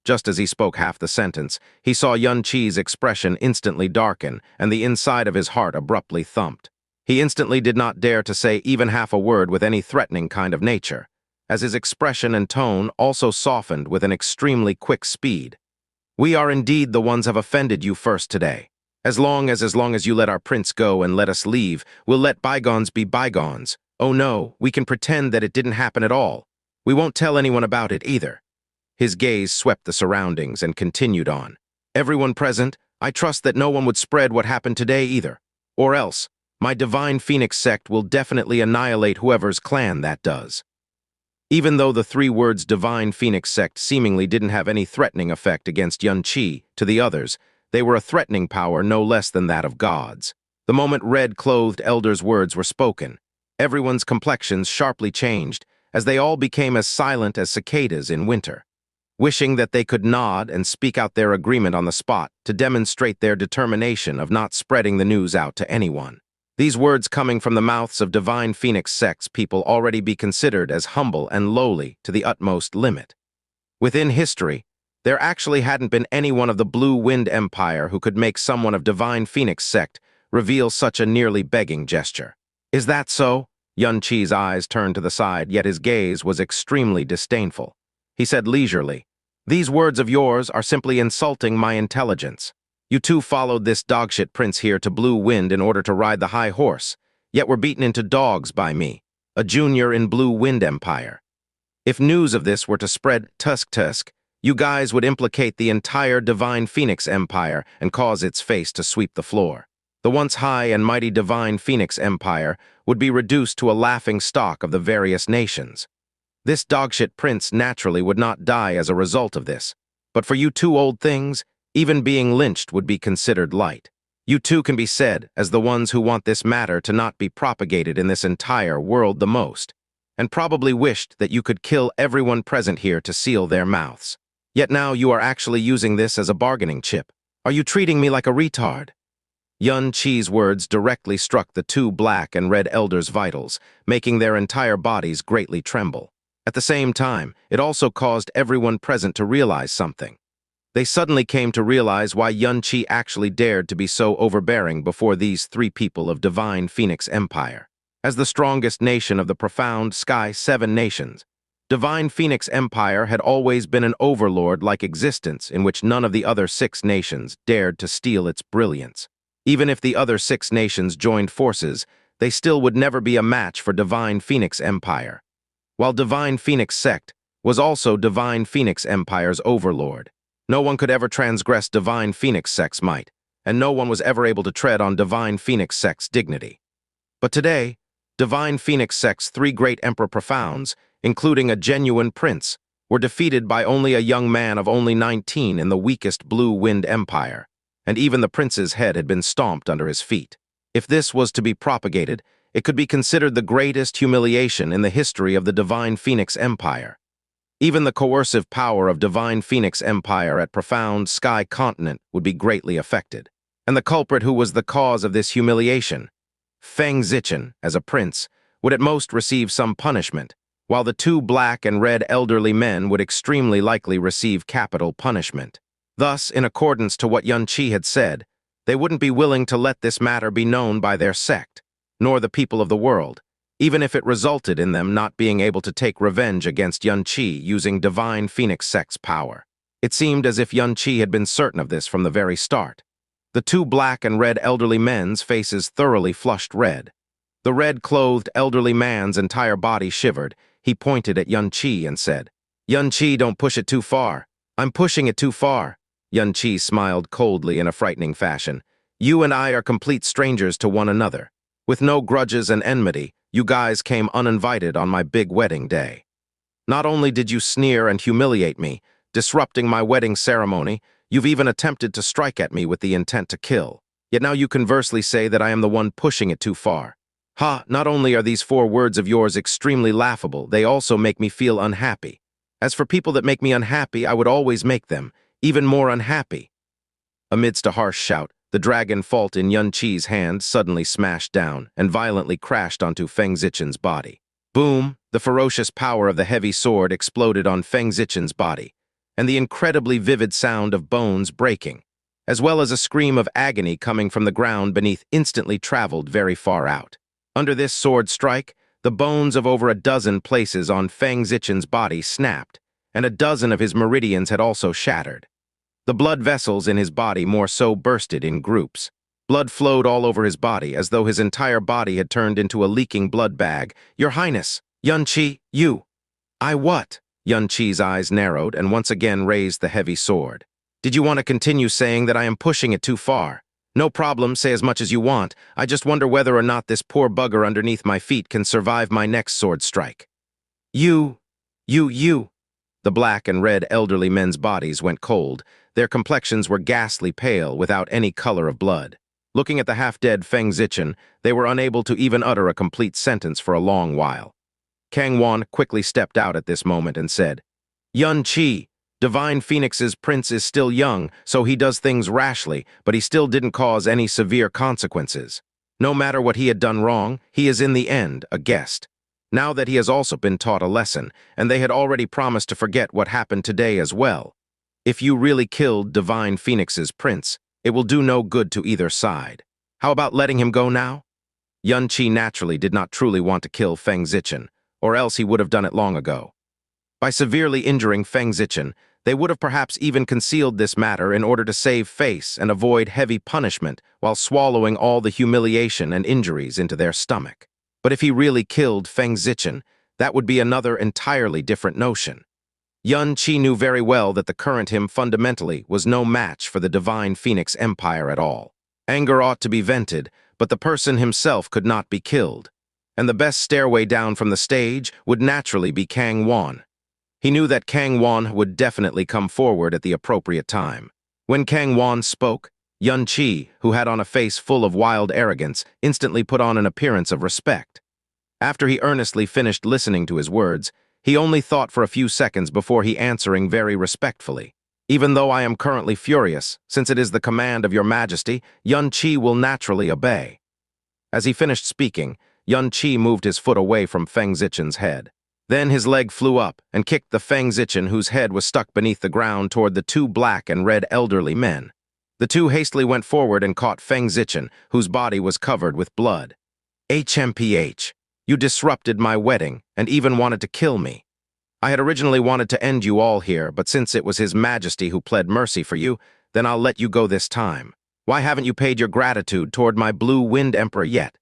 Just as he spoke half the sentence, he saw Xianxia's expression instantly darken and the inside of his heart abruptly thumped. He instantly did not dare to say even half a word with any threatening kind of nature, as his expression and tone also softened with an extremely quick speed. "We are indeed the ones have offended you first today. As long as you let our prince go and let us leave, we'll let bygones be bygones. Oh no, we can pretend that it didn't happen at all. We won't tell anyone about it either." His gaze swept the surroundings and continued on. "Everyone present, I trust that no one would spread what happened today either. Or else, my Divine Phoenix sect will definitely annihilate whoever's clan that does." Even though the three words Divine Phoenix sect seemingly didn't have any threatening effect against Xianxia to the others, they were a threatening power no less than that of gods. The moment red-clothed elders' words were spoken, everyone's complexions sharply changed as they all became as silent as cicadas in winter, wishing that they could nod and speak out their agreement on the spot to demonstrate their determination of not spreading the news out to anyone. These words coming from the mouths of Divine Phoenix sect's people already be considered as humble and lowly to the utmost limit. Within history, there actually hadn't been anyone of the Blue Wind Empire who could make someone of Divine Phoenix sect reveal such a nearly begging gesture. "Is that so?" Xianxia's eyes turned to the side, yet his gaze was extremely disdainful. He said leisurely, "These words of yours are simply insulting my intelligence. You two followed this dogshit prince here to Blue Wind in order to ride the high horse, yet were beaten into dogs by me, a junior in Blue Wind Empire. If news of this were to spread tusk, you guys would implicate the entire Divine Phoenix Empire and cause its face to sweep the floor. The once high and mighty Divine Phoenix Empire would be reduced to a laughing stock of the various nations. This dogshit prince naturally would not die as a result of this, but for you two old things, even being lynched would be considered light. You two can be said as the ones who want this matter to not be propagated in this entire world the most, and probably wished that you could kill everyone present here to seal their mouths. Yet now you are actually using this as a bargaining chip. Are you treating me like a retard?" Xianxia's words directly struck the two black and red elders' vitals, making their entire bodies greatly tremble. At the same time, it also caused everyone present to realize something. They suddenly came to realize why Xianxia actually dared to be so overbearing before these three people of Divine Phoenix Empire. As the strongest nation of the profound Sky Seven Nations, Divine Phoenix Empire had always been an overlord-like existence in which none of the other 6 nations dared to steal its brilliance. Even if the other 6 nations joined forces, they still would never be a match for Divine Phoenix Empire. While Divine Phoenix Sect was also Divine Phoenix Empire's overlord, no one could ever transgress Divine Phoenix Sect's might, and no one was ever able to tread on Divine Phoenix Sect's dignity. But today, Divine Phoenix Sect's 3 great Emperor Profounds, including a genuine prince, were defeated by only a young man of only 19 in the weakest Blue Wind Empire, and even the prince's head had been stomped under his feet. If this was to be propagated, it could be considered the greatest humiliation in the history of the Divine Phoenix Empire. Even the coercive power of Divine Phoenix Empire at Profound Sky Continent would be greatly affected. And the culprit who was the cause of this humiliation, Feng Zichen, as a prince, would at most receive some punishment, while the 2 black and red elderly men would extremely likely receive capital punishment. Thus, in accordance to what Xianxia had said, they wouldn't be willing to let this matter be known by their sect, nor the people of the world, even if it resulted in them not being able to take revenge against Xianxia using Divine Phoenix Sect's power. It seemed as if Xianxia had been certain of this from the very start. The 2 black and red elderly men's faces thoroughly flushed red. The red-clothed elderly man's entire body shivered. He pointed at Xianxia and said, "Xianxia, don't push it too far. I'm pushing it too far." Xianxia smiled coldly in a frightening fashion. "You and I are complete strangers to one another. With no grudges and enmity, you guys came uninvited on my big wedding day." Not only did you sneer and humiliate me, disrupting my wedding ceremony, you've even attempted to strike at me with the intent to kill. Yet now you conversely say that I am the one pushing it too far. Ha, not only are these 4 words of yours extremely laughable, they also make me feel unhappy. As for people that make me unhappy, I would always make them even more unhappy. Amidst a harsh shout, the dragon fault in Yun Qi's hand suddenly smashed down and violently crashed onto Feng Zichen's body. Boom! The ferocious power of the heavy sword exploded on Feng Zichen's body, and the incredibly vivid sound of bones breaking, as well as a scream of agony coming from the ground beneath instantly traveled very far out. Under this sword strike, the bones of over a dozen places on Feng Zichen's body snapped, and a dozen of his meridians had also shattered. The blood vessels in his body more so bursted in groups. Blood flowed all over his body as though his entire body had turned into a leaking blood bag. Your Highness, Yun Qi, you. I what? Yun Qi's eyes narrowed and once again raised the heavy sword. Did you want to continue saying that I am pushing it too far? No problem, say as much as you want. I just wonder whether or not this poor bugger underneath my feet can survive my next sword strike. You. The black and red elderly men's bodies went cold. Their complexions were ghastly pale without any color of blood. Looking at the half-dead Feng Zichen, they were unable to even utter a complete sentence for a long while. Kang Wan quickly stepped out at this moment and said, Yun Qi, Divine Phoenix's prince is still young, so he does things rashly, but he still didn't cause any severe consequences. No matter what he had done wrong, he is in the end a guest. Now that he has also been taught a lesson, and they had already promised to forget what happened today as well. If you really killed Divine Phoenix's prince, it will do no good to either side. How about letting him go now? Yun Qi naturally did not truly want to kill Feng Zichen, or else he would have done it long ago. By severely injuring Feng Zichen, they would have perhaps even concealed this matter in order to save face and avoid heavy punishment while swallowing all the humiliation and injuries into their stomach. But if he really killed Feng Zichen, that would be another entirely different notion. Yun Qi knew very well that the current him fundamentally was no match for the Divine Phoenix Empire at all. Anger ought to be vented, but the person himself could not be killed. And the best stairway down from the stage would naturally be Kang Wan. He knew that Kang Wan would definitely come forward at the appropriate time. When Kang Wan spoke, Yun Qi, who had on a face full of wild arrogance, instantly put on an appearance of respect. After he earnestly finished listening to his words, he only thought for a few seconds before he answering very respectfully. Even though I am currently furious, since it is the command of your majesty, Yun Qi will naturally obey. As he finished speaking, Yun Qi moved his foot away from Feng Zichen's head. Then his leg flew up and kicked the Feng Zichen whose head was stuck beneath the ground toward the 2 black and red elderly men. The 2 hastily went forward and caught Feng Zichen, whose body was covered with blood. HMPH, you disrupted my wedding and even wanted to kill me. I had originally wanted to end you all here, but since it was His Majesty who pled mercy for you, then I'll let you go this time. Why haven't you paid your gratitude toward my Blue Wind Emperor yet?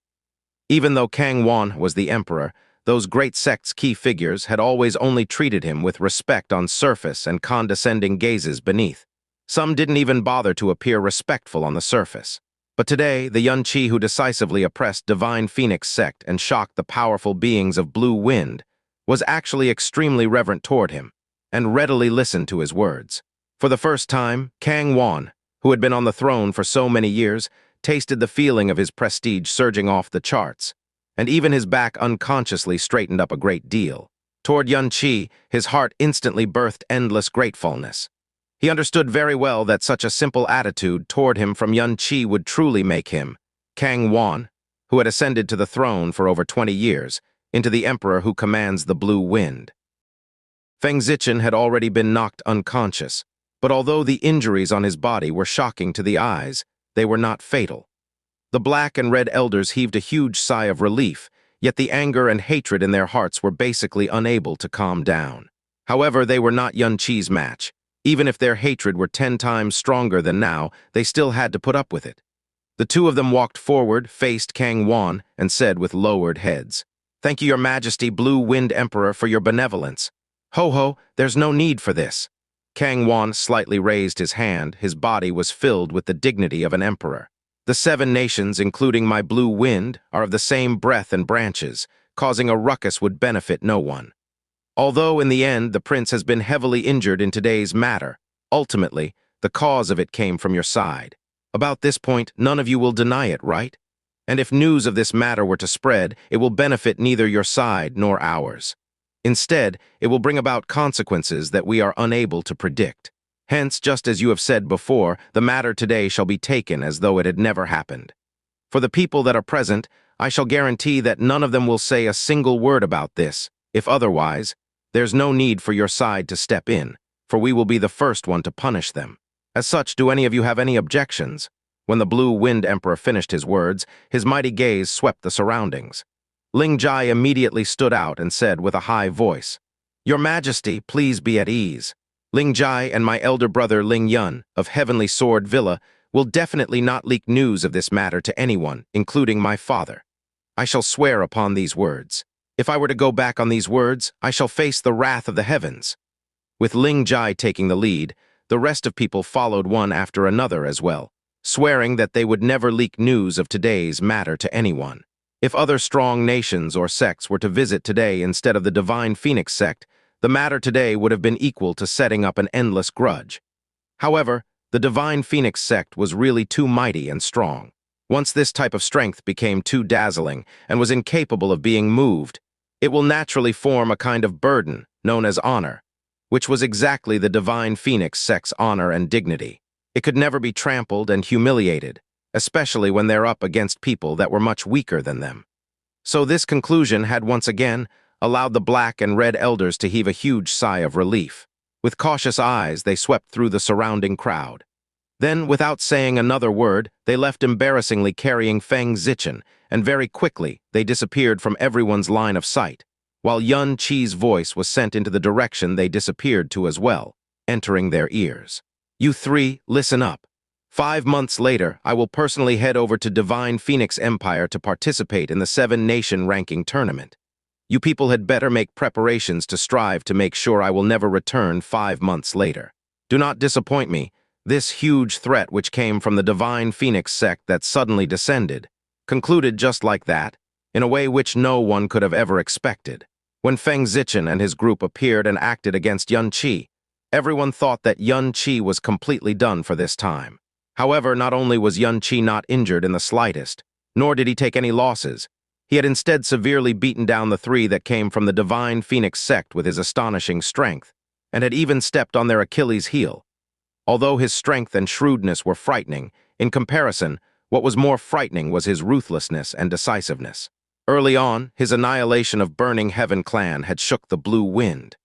Even though Kang Wan was the emperor, those great sect's key figures had always only treated him with respect on surface and condescending gazes beneath. Some didn't even bother to appear respectful on the surface. But today, the Yun Qi who decisively oppressed Divine Phoenix sect and shocked the powerful beings of Blue Wind was actually extremely reverent toward him and readily listened to his words. For the first time, Kang Wan, who had been on the throne for so many years, tasted the feeling of his prestige surging off the charts, and even his back unconsciously straightened up a great deal. Toward Yun Qi, his heart instantly birthed endless gratefulness. He understood very well that such a simple attitude toward him from Yun Qi would truly make him, Kang Wan, who had ascended to the throne for over 20 years, into the emperor who commands the Blue Wind. Feng Zichen had already been knocked unconscious, but although the injuries on his body were shocking to the eyes, they were not fatal. The black and red elders heaved a huge sigh of relief, yet the anger and hatred in their hearts were basically unable to calm down. However, they were not Yun Qi's match. Even if their hatred were 10 times stronger than now, they still had to put up with it. The 2 of them walked forward, faced Kang Wan, and said with lowered heads, "Thank you, Your Majesty, Blue Wind Emperor, for your benevolence. Ho, there's no need for this." Kang Wan slightly raised his hand. His body was filled with the dignity of an emperor. The 7 nations, including my Blue Wind, are of the same breath and branches. Causing a ruckus would benefit no one. Although in the end the prince has been heavily injured in today's matter, ultimately, the cause of it came from your side. About this point, none of you will deny it, right? And if news of this matter were to spread, it will benefit neither your side nor ours. Instead, it will bring about consequences that we are unable to predict. Hence, just as you have said before, the matter today shall be taken as though it had never happened. For the people that are present, I shall guarantee that none of them will say a single word about this. If otherwise, there's no need for your side to step in, for we will be the first one to punish them. As such, do any of you have any objections? When the Blue Wind Emperor finished his words, his mighty gaze swept the surroundings. Ling Jai immediately stood out and said with a high voice, "Your Majesty, please be at ease. Ling Jai and my elder brother Ling Yun, of Heavenly Sword Villa, will definitely not leak news of this matter to anyone, including my father. I shall swear upon these words. If I were to go back on these words, I shall face the wrath of the heavens." With Ling Jai taking the lead, the rest of people followed one after another as well, swearing that they would never leak news of today's matter to anyone. If other strong nations or sects were to visit today instead of the Divine Phoenix sect, the matter today would have been equal to setting up an endless grudge. However, the Divine Phoenix sect was really too mighty and strong. Once this type of strength became too dazzling and was incapable of being moved, it will naturally form a kind of burden known as honor, which was exactly the Divine Phoenix sect's honor and dignity. It could never be trampled and humiliated, especially when they're up against people that were much weaker than them. So this conclusion had once again allowed the black and red elders to heave a huge sigh of relief. With cautious eyes, they swept through the surrounding crowd. Then, without saying another word, they left embarrassingly carrying Feng Zichen, and very quickly they disappeared from everyone's line of sight, while Yun Qi's voice was sent into the direction they disappeared to as well, entering their ears. "You three, listen up. 5 months later, I will personally head over to Divine Phoenix Empire to participate in the 7-nation ranking tournament. You people had better make preparations to strive to make sure I will never return 5 months later. Do not disappoint me. This huge threat which came from the Divine Phoenix sect that suddenly descended, concluded just like that, in a way which no one could have ever expected. When Feng Zichen and his group appeared and acted against Yun Qi, everyone thought that Yun Qi was completely done for this time. However, not only was Yun Qi not injured in the slightest, nor did he take any losses, he had instead severely beaten down the 3 that came from the Divine Phoenix sect with his astonishing strength, and had even stepped on their Achilles' heel. Although his strength and shrewdness were frightening, in comparison, what was more frightening was his ruthlessness and decisiveness. Early on, his annihilation of Burning Heaven clan had shook the Blue Wind.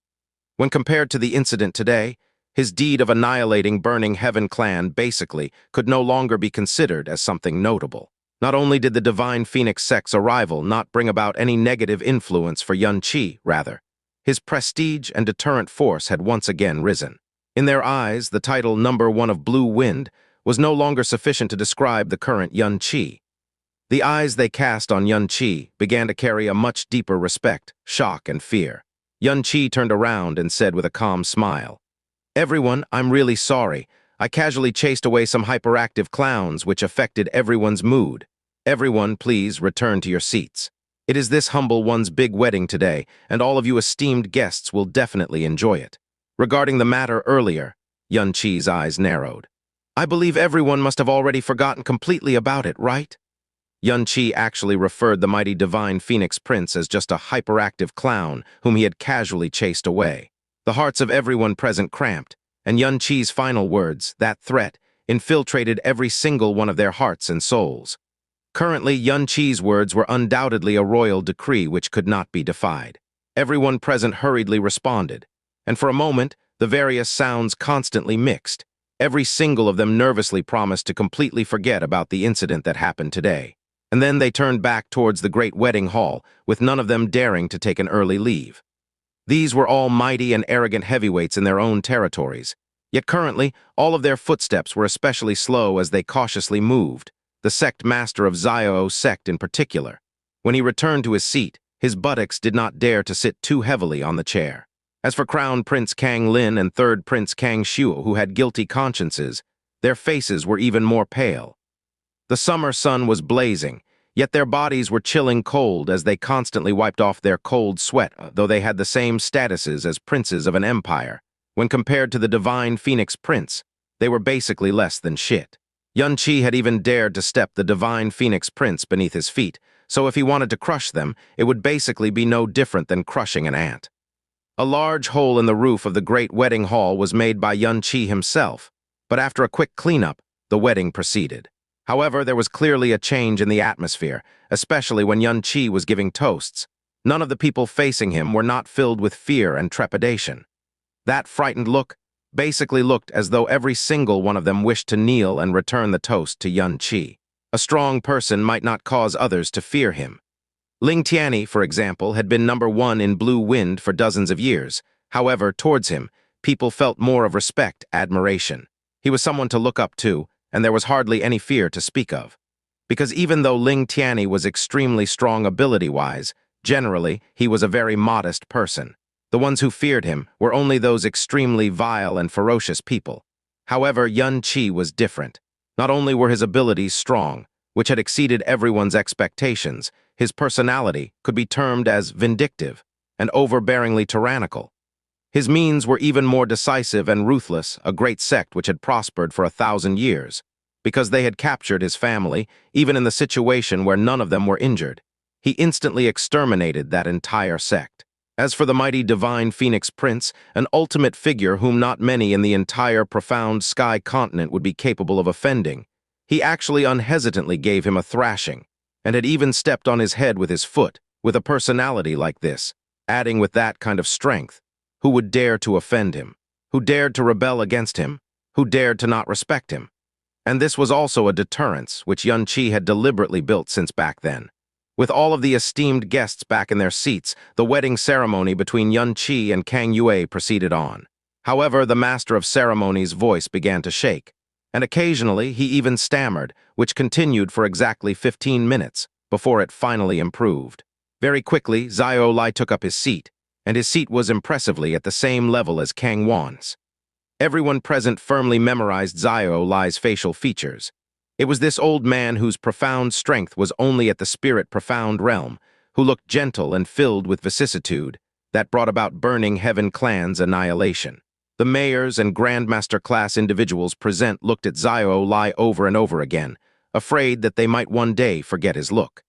When compared to the incident today, his deed of annihilating Burning Heaven clan basically could no longer be considered as something notable. Not only did the Divine Phoenix sect's arrival not bring about any negative influence for Yun Qi, rather, his prestige and deterrent force had once again risen. In their eyes, the title number 1 of Blue Wind was no longer sufficient to describe the current Yun Qi. The eyes they cast on Yun Qi began to carry a much deeper respect, shock, and fear. Yun Qi turned around and said with a calm smile, "Everyone, I'm really sorry. I casually chased away some hyperactive clowns which affected everyone's mood. Everyone, please return to your seats. It is this humble one's big wedding today, and all of you esteemed guests will definitely enjoy it." Regarding the matter earlier, Yun Qi's eyes narrowed. "I believe everyone must have already forgotten completely about it, right?" Yun Qi actually referred the mighty Divine Phoenix Prince as just a hyperactive clown whom he had casually chased away. The hearts of everyone present cramped, and Yun Qi's final words, that threat, infiltrated every single one of their hearts and souls. Currently, Yun Qi's words were undoubtedly a royal decree which could not be defied. Everyone present hurriedly responded, and for a moment, the various sounds constantly mixed. Every single of them nervously promised to completely forget about the incident that happened today. And then they turned back towards the great wedding hall, with none of them daring to take an early leave. These were all mighty and arrogant heavyweights in their own territories. Yet currently, all of their footsteps were especially slow as they cautiously moved, the sect master of Xiao sect in particular. When he returned to his seat, his buttocks did not dare to sit too heavily on the chair. As for Crown Prince Kang Lin and Third Prince Kang Xiu, who had guilty consciences, their faces were even more pale. The summer sun was blazing, Yet their bodies were chilling cold as they constantly wiped off their cold sweat, though they had the same statuses as princes of an empire. When compared to the divine Phoenix Prince, they were basically less than shit. Xianxia had even dared to step the divine Phoenix Prince beneath his feet, so if he wanted to crush them, it would basically be no different than crushing an ant. A large hole in the roof of the great wedding hall was made by Xianxia himself, but after a quick cleanup, the wedding proceeded. However, there was clearly a change in the atmosphere, especially when Xianxia was giving toasts. None of the people facing him were not filled with fear and trepidation. That frightened look basically looked as though every single one of them wished to kneel and return the toast to Xianxia. A strong person might not cause others to fear him. Ling Tianni, for example, had been #1 in Blue Wind for dozens of years. However, towards him, people felt more of respect, admiration. He was someone to look up to, and there was hardly any fear to speak of. Because even though Ling Tianni was extremely strong ability-wise, generally, he was a very modest person. The ones who feared him were only those extremely vile and ferocious people. However, Xianxia was different. Not only were his abilities strong, which had exceeded everyone's expectations, his personality could be termed as vindictive and overbearingly tyrannical. His means were even more decisive and ruthless, a great sect which had prospered for 1,000 years, because they had captured his family, even in the situation where none of them were injured. He instantly exterminated that entire sect. As for the mighty divine Phoenix Prince, an ultimate figure whom not many in the entire profound sky continent would be capable of offending, he actually unhesitantly gave him a thrashing, and had even stepped on his head with his foot. With a personality like this, adding with that kind of strength, who would dare to offend him? Who dared to rebel against him? Who dared to not respect him? And this was also a deterrence which Xianxia had deliberately built since back then. With all of the esteemed guests back in their seats, the wedding ceremony between Xianxia and Kang Yue proceeded on. However, the master of ceremonies' voice began to shake, and occasionally he even stammered, which continued for exactly 15 minutes before it finally improved. Very quickly, Xiao Lai took up his seat, and his seat was impressively at the same level as Kang Wan's. Everyone present firmly memorized Xiao Lai's facial features. It was this old man whose profound strength was only at the spirit-profound realm, who looked gentle and filled with vicissitude, that brought about burning heaven clan's annihilation. The mayors and grandmaster-class individuals present looked at Xiao Lai over and over again, afraid that they might one day forget his look.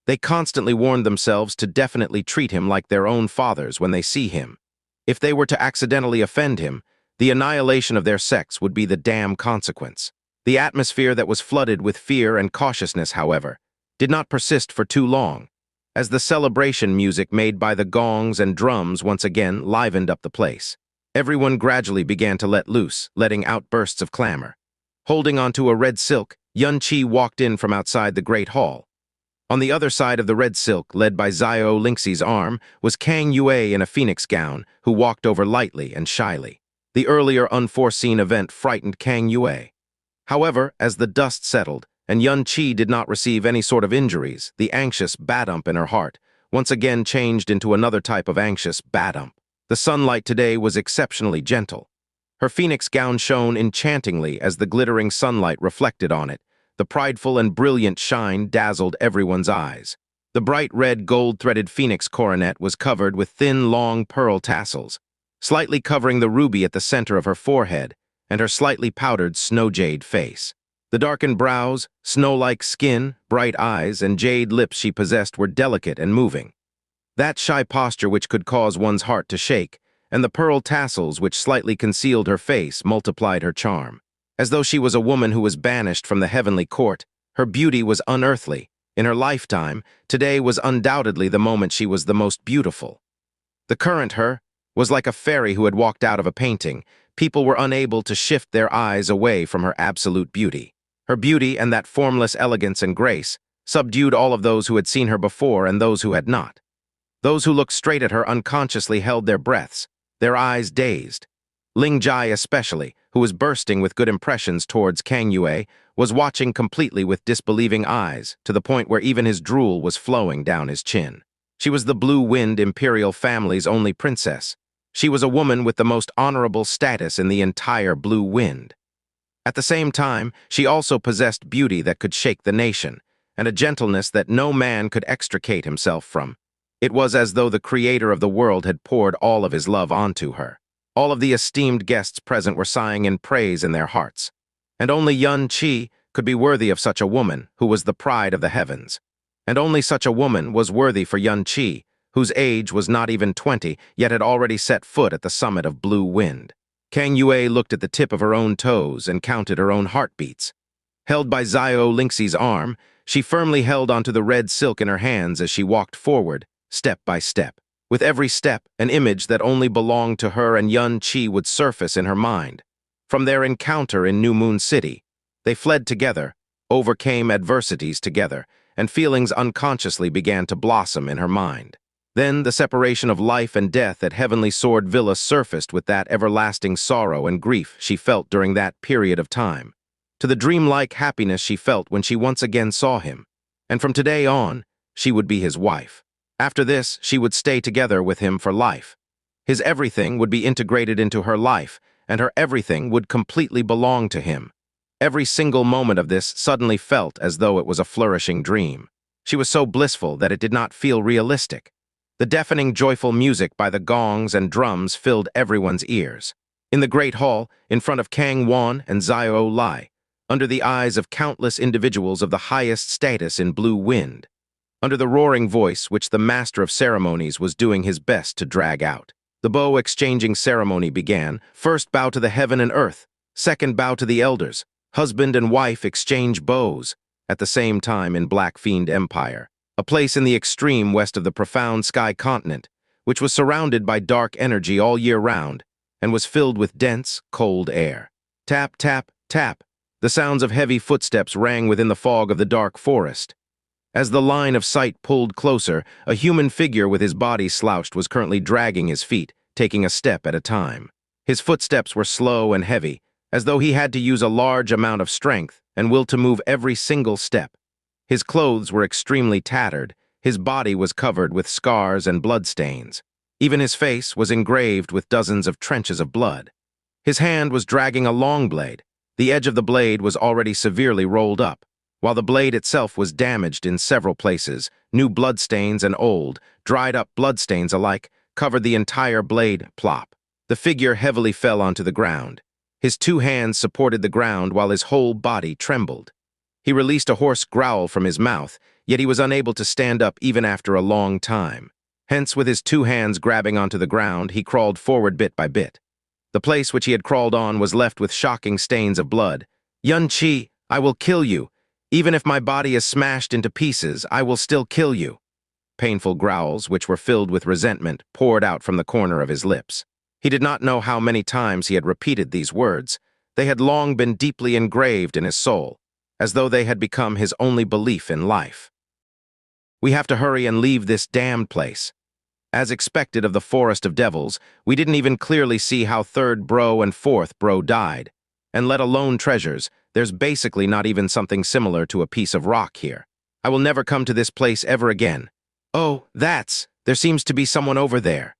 They constantly warned themselves to definitely treat him like their own fathers when they see him. If they were to accidentally offend him, the annihilation of their sex would be the damn consequence. The atmosphere that was flooded with fear and cautiousness, however, did not persist for too long, as the celebration music made by the gongs and drums once again livened up the place. Everyone gradually began to let loose, letting out bursts of clamor. Holding onto a red silk, Xianxia walked in from outside the great hall. On the other side of the red silk, led by Xiao Lingxi's arm, was Kang Yue in a phoenix gown, who walked over lightly and shyly. The earlier unforeseen event frightened Kang Yue. However, as the dust settled, and Xianxia did not receive any sort of injuries, the anxious badump in her heart once again changed into another type of anxious badump. The sunlight today was exceptionally gentle. Her phoenix gown shone enchantingly as the glittering sunlight reflected on it. The prideful and brilliant shine dazzled everyone's eyes. The bright red gold-threaded phoenix coronet was covered with thin, long pearl tassels, slightly covering the ruby at the center of her forehead and her slightly powdered snow-jade face. The darkened brows, snow-like skin, bright eyes, and jade lips she possessed were delicate and moving. That shy posture which could cause one's heart to shake, and the pearl tassels which slightly concealed her face multiplied her charm. As though she was a woman who was banished from the heavenly court, her beauty was unearthly. In her lifetime, today was undoubtedly the moment she was the most beautiful. The current her was like a fairy who had walked out of a painting. People were unable to shift their eyes away from her absolute beauty. Her beauty and that formless elegance and grace subdued all of those who had seen her before and those who had not. Those who looked straight at her unconsciously held their breaths, their eyes dazed. Ling Jai especially, who was bursting with good impressions towards Kang Yue, was watching completely with disbelieving eyes, to the point where even his drool was flowing down his chin. She was the Blue Wind imperial family's only princess. She was a woman with the most honorable status in the entire Blue Wind. At the same time, she also possessed beauty that could shake the nation, and a gentleness that no man could extricate himself from. It was as though the creator of the world had poured all of his love onto her. All of the esteemed guests present were sighing in praise in their hearts. And only Xianxia could be worthy of such a woman, who was the pride of the heavens. And only such a woman was worthy for Xianxia, whose age was not even 20, yet had already set foot at the summit of blue wind. Kang Yue looked at the tip of her own toes and counted her own heartbeats. Held by Xiao Lingxi's arm, she firmly held onto the red silk in her hands as she walked forward, step by step. With every step, an image that only belonged to her and Xianxia would surface in her mind. From their encounter in New Moon City, they fled together, overcame adversities together, and feelings unconsciously began to blossom in her mind. Then the separation of life and death at Heavenly Sword Villa surfaced with that everlasting sorrow and grief she felt during that period of time, to the dreamlike happiness she felt when she once again saw him. And from today on, she would be his wife. After this, she would stay together with him for life. His everything would be integrated into her life, and her everything would completely belong to him. Every single moment of this suddenly felt as though it was a flourishing dream. She was so blissful that it did not feel realistic. The deafening, joyful music by the gongs and drums filled everyone's ears. In the great hall, in front of Kang Wan and Xiao Lai, under the eyes of countless individuals of the highest status in Blue Wind, under the roaring voice which the master of ceremonies was doing his best to drag out, the bow exchanging ceremony began. First bow to the heaven and earth, second bow to the elders. Husband and wife exchange bows, at the same time in Black Fiend Empire, a place in the extreme west of the profound sky continent, which was surrounded by dark energy all year round, and was filled with dense, cold air. Tap, tap, tap. The sounds of heavy footsteps rang within the fog of the dark forest. As the line of sight pulled closer, a human figure with his body slouched was currently dragging his feet, taking a step at a time. His footsteps were slow and heavy, as though he had to use a large amount of strength and will to move every single step. His clothes were extremely tattered, his body was covered with scars and bloodstains. Even his face was engraved with dozens of trenches of blood. His hand was dragging a long blade. The edge of the blade was already severely rolled up. While the blade itself was damaged in several places, new bloodstains and old, dried-up bloodstains alike covered the entire blade. Plop. The figure heavily fell onto the ground. His two hands supported the ground while his whole body trembled. He released a hoarse growl from his mouth, yet he was unable to stand up even after a long time. Hence, with his two hands grabbing onto the ground, he crawled forward bit by bit. The place which he had crawled on was left with shocking stains of blood. "Xianxia, I will kill you. Even if my body is smashed into pieces, I will still kill you." Painful growls, which were filled with resentment, poured out from the corner of his lips. He did not know how many times he had repeated these words. They had long been deeply engraved in his soul, as though they had become his only belief in life. "We have to hurry and leave this damned place." As expected of the Forest of Devils, we didn't even clearly see how third bro and fourth bro died. And let alone treasures, there's basically not even something similar to a piece of rock here. I will never come to this place ever again. "Oh, there seems to be someone over there."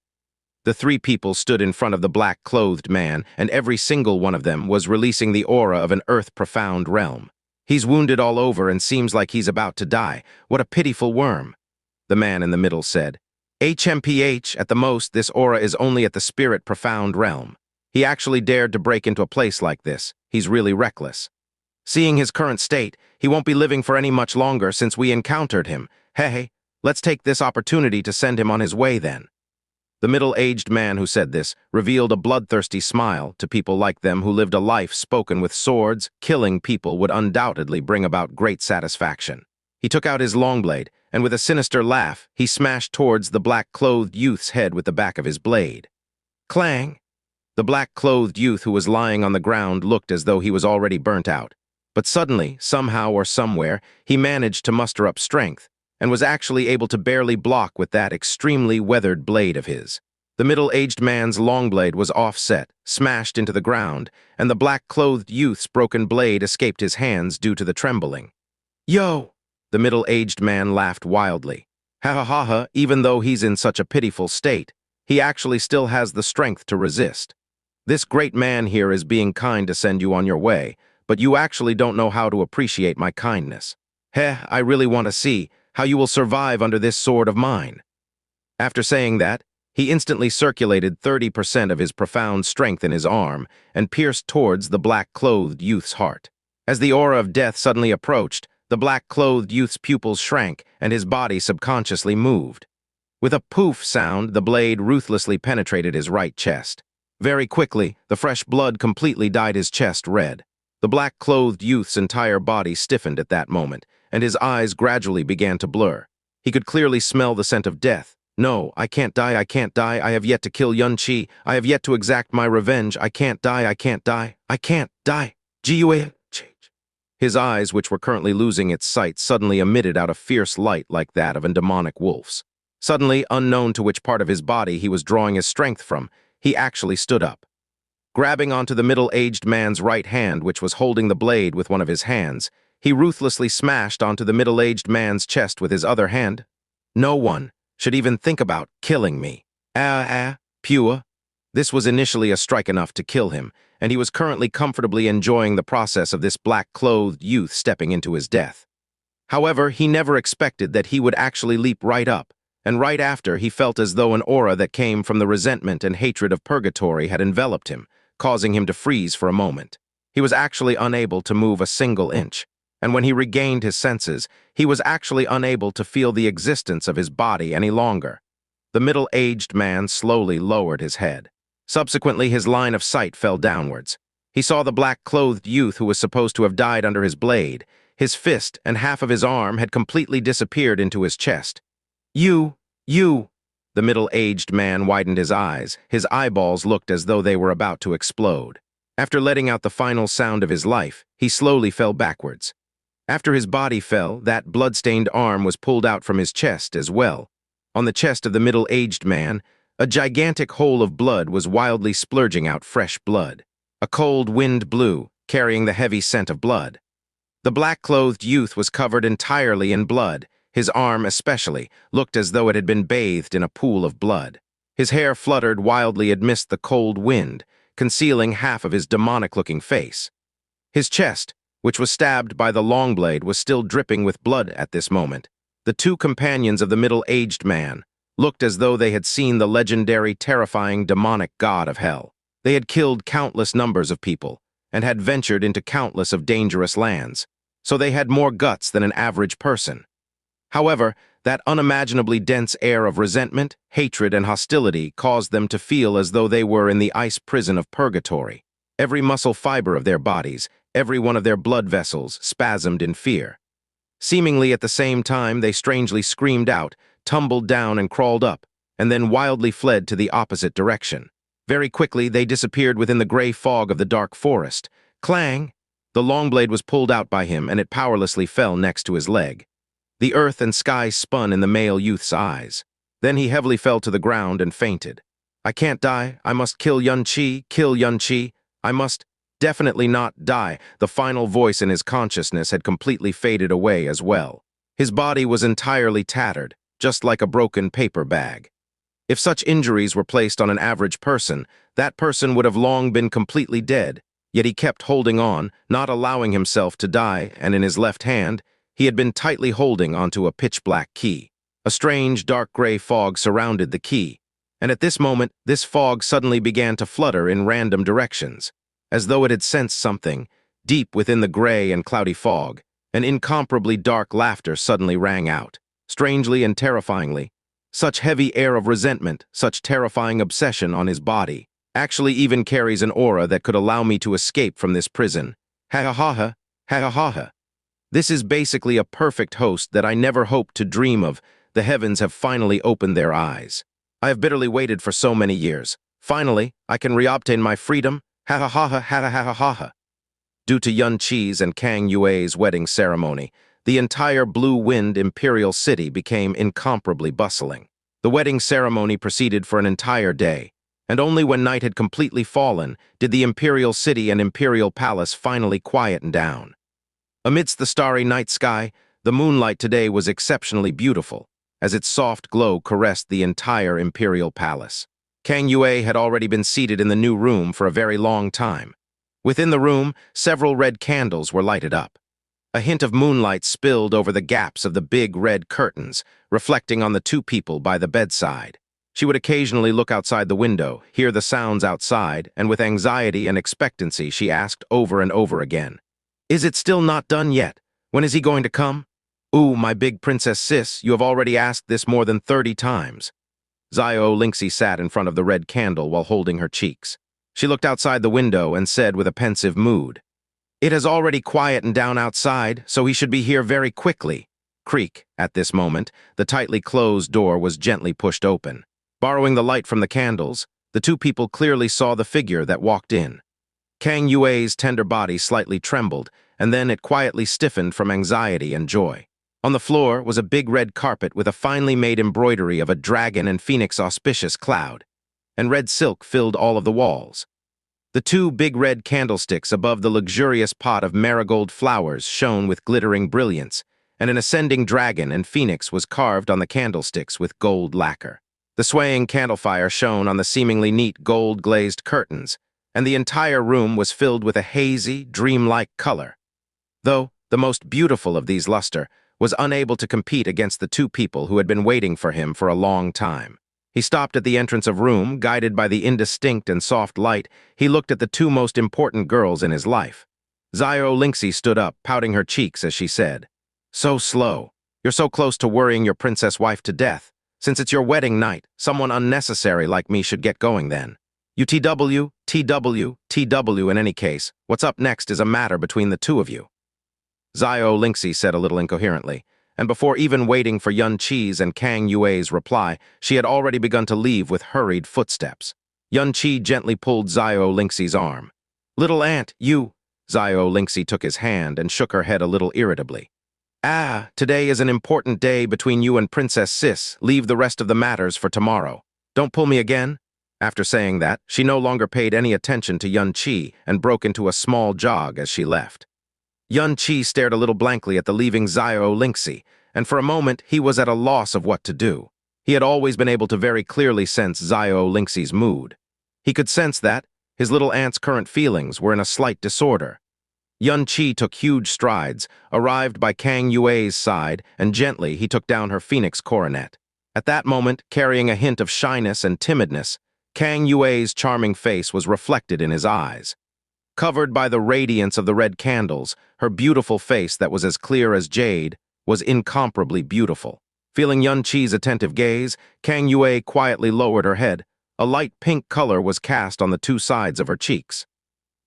The three people stood in front of the black-clothed man, and every single one of them was releasing the aura of an earth-profound realm. "He's wounded all over and seems like he's about to die. What a pitiful worm," the man in the middle said. "HMPH, at the most, this aura is only at the spirit-profound realm. He actually dared to break into a place like this. He's really reckless. Seeing his current state, he won't be living for any much longer since we encountered him. Hey, let's take this opportunity to send him on his way then." The middle-aged man who said this revealed a bloodthirsty smile. To people like them who lived a life spoken with swords, killing people would undoubtedly bring about great satisfaction. He took out his long blade, and with a sinister laugh, he smashed towards the black-clothed youth's head with the back of his blade. Clang! The black-clothed youth who was lying on the ground looked as though he was already burnt out. But suddenly, somehow or somewhere, he managed to muster up strength, and was actually able to barely block with that extremely weathered blade of his. The middle-aged man's long blade was offset, smashed into the ground, and the black-clothed youth's broken blade escaped his hands due to the trembling. "Yo!" The middle-aged man laughed wildly. "Ha ha ha ha, even though he's in such a pitiful state, he actually still has the strength to resist. This great man here is being kind to send you on your way, but you actually don't know how to appreciate my kindness. Heh, I really want to see how you will survive under this sword of mine." After saying that, he instantly circulated 30% of his profound strength in his arm and pierced towards the black-clothed youth's heart. As the aura of death suddenly approached, the black-clothed youth's pupils shrank and his body subconsciously moved. With a poof sound, the blade ruthlessly penetrated his right chest. Very quickly, the fresh blood completely dyed his chest red. The black-clothed youth's entire body stiffened at that moment, and his eyes gradually began to blur. He could clearly smell the scent of death. "No, I can't die, I can't die, I have yet to kill Xianxia, I have yet to exact my revenge, I can't die, I can't die, I can't die, Gua." His eyes, which were currently losing its sight, suddenly emitted out a fierce light like that of a demonic wolf's. Suddenly, unknown to which part of his body he was drawing his strength from, he actually stood up. Grabbing onto the middle-aged man's right hand, which was holding the blade with one of his hands, he ruthlessly smashed onto the middle-aged man's chest with his other hand. "No one should even think about killing me. Pure." This was initially a strike enough to kill him, and he was currently comfortably enjoying the process of this black-clothed youth stepping into his death. However, he never expected that he would actually leap right up, and right after he felt as though an aura that came from the resentment and hatred of purgatory had enveloped him, causing him to freeze for a moment. He was actually unable to move a single inch, and when he regained his senses, he was actually unable to feel the existence of his body any longer. The middle-aged man slowly lowered his head. Subsequently, his line of sight fell downwards. He saw the black-clothed youth who was supposed to have died under his blade. His fist and half of his arm had completely disappeared into his chest. You! The middle-aged man widened his eyes. His eyeballs looked as though they were about to explode. After letting out the final sound of his life, he slowly fell backwards. After his body fell, that blood-stained arm was pulled out from his chest as well. On the chest of the middle-aged man, a gigantic hole of blood was wildly splurging out fresh blood. A cold wind blew, carrying the heavy scent of blood. The black-clothed youth was covered entirely in blood. His arm, especially, looked as though it had been bathed in a pool of blood. His hair fluttered wildly amidst the cold wind, concealing half of his demonic-looking face. His chest, which was stabbed by the long blade, was still dripping with blood at this moment. The two companions of the middle-aged man looked as though they had seen the legendary, terrifying, demonic god of hell. They had killed countless numbers of people and had ventured into countless of dangerous lands, so they had more guts than an average person. However, that unimaginably dense air of resentment, hatred, and hostility caused them to feel as though they were in the ice prison of purgatory. Every muscle fiber of their bodies, every one of their blood vessels, spasmed in fear. Seemingly at the same time, they strangely screamed out, tumbled down and crawled up, and then wildly fled to the opposite direction. Very quickly, they disappeared within the gray fog of the dark forest. Clang! The long blade was pulled out by him, and it powerlessly fell next to his leg. The earth and sky spun in the male youth's eyes. Then he heavily fell to the ground and fainted. "I can't die. I must kill Xianxia. I must definitely not die." The final voice in his consciousness had completely faded away as well. His body was entirely tattered, just like a broken paper bag. If such injuries were placed on an average person, that person would have long been completely dead, yet he kept holding on, not allowing himself to die, and in his left hand, he had been tightly holding onto a pitch-black key. A strange, dark gray fog surrounded the key, and at this moment, this fog suddenly began to flutter in random directions. As though it had sensed something, deep within the gray and cloudy fog, an incomparably dark laughter suddenly rang out. Strangely and terrifyingly, such heavy air of resentment, such terrifying obsession on his body, actually even carries an aura that could allow me to escape from this prison. Ha-ha-ha-ha, ha-ha-ha-ha. This is basically a perfect host that I never hoped to dream of. The heavens have finally opened their eyes. I have bitterly waited for so many years. Finally, I can reobtain my freedom. Ha-ha-ha-ha, ha-ha-ha-ha-ha. Due to Xianxia's and Kang Yue's wedding ceremony, the entire Blue Wind Imperial City became incomparably bustling. The wedding ceremony proceeded for an entire day, and only when night had completely fallen did the Imperial City and Imperial Palace finally quieten down. Amidst the starry night sky, the moonlight today was exceptionally beautiful, as its soft glow caressed the entire Imperial Palace. Kang Yue had already been seated in the new room for a very long time. Within the room, several red candles were lighted up. A hint of moonlight spilled over the gaps of the big red curtains, reflecting on the two people by the bedside. She would occasionally look outside the window, hear the sounds outside, and with anxiety and expectancy she asked over and over again, "Is it still not done yet? When is he going to come? Ooh, my big princess sis, you have already asked this more than 30 times. Xianxia sat in front of the red candle while holding her cheeks. She looked outside the window and said with a pensive mood, "It has already quietened down outside, so he should be here very quickly." Creak, at this moment, the tightly closed door was gently pushed open. Borrowing the light from the candles, the two people clearly saw the figure that walked in. Kang Yue's tender body slightly trembled, and then it quietly stiffened from anxiety and joy. On the floor was a big red carpet with a finely made embroidery of a dragon and phoenix auspicious cloud, and red silk filled all of the walls. The two big red candlesticks above the luxurious pot of marigold flowers shone with glittering brilliance, and an ascending dragon and phoenix was carved on the candlesticks with gold lacquer. The swaying candlefire shone on the seemingly neat gold-glazed curtains, and the entire room was filled with a hazy, dreamlike color. Though the most beautiful of these luster was unable to compete against the two people who had been waiting for him for a long time. He stopped at the entrance of room, guided by the indistinct and soft light. He looked at the two most important girls in his life. Xianxia stood up, pouting her cheeks as she said, "So slow. You're so close to worrying your princess wife to death. Since it's your wedding night, someone unnecessary like me should get going then. TW, in any case, what's up next is a matter between the two of you." Xianxia said a little incoherently, and before even waiting for Xianqi's and Kang Yue's reply, she had already begun to leave with hurried footsteps. Xianqi gently pulled Xianxia's arm. "Little aunt, you—" Xianxia took his hand and shook her head a little irritably. "Ah, today is an important day between you and Princess Sis. Leave the rest of the matters for tomorrow. Don't pull me again." After saying that, she no longer paid any attention to Xianqi and broke into a small jog as she left. Xianqi stared a little blankly at the leaving Xianxia, and for a moment he was at a loss of what to do. He had always been able to very clearly sense Xianxia's mood. He could sense that his little aunt's current feelings were in a slight disorder. Xianqi took huge strides, arrived by Kang Yue's side, and gently he took down her phoenix coronet. At that moment, carrying a hint of shyness and timidness, Kang Yue's charming face was reflected in his eyes. Covered by the radiance of the red candles, her beautiful face that was as clear as jade was incomparably beautiful. Feeling Xianqi's attentive gaze, Kang Yue quietly lowered her head. A light pink color was cast on the two sides of her cheeks.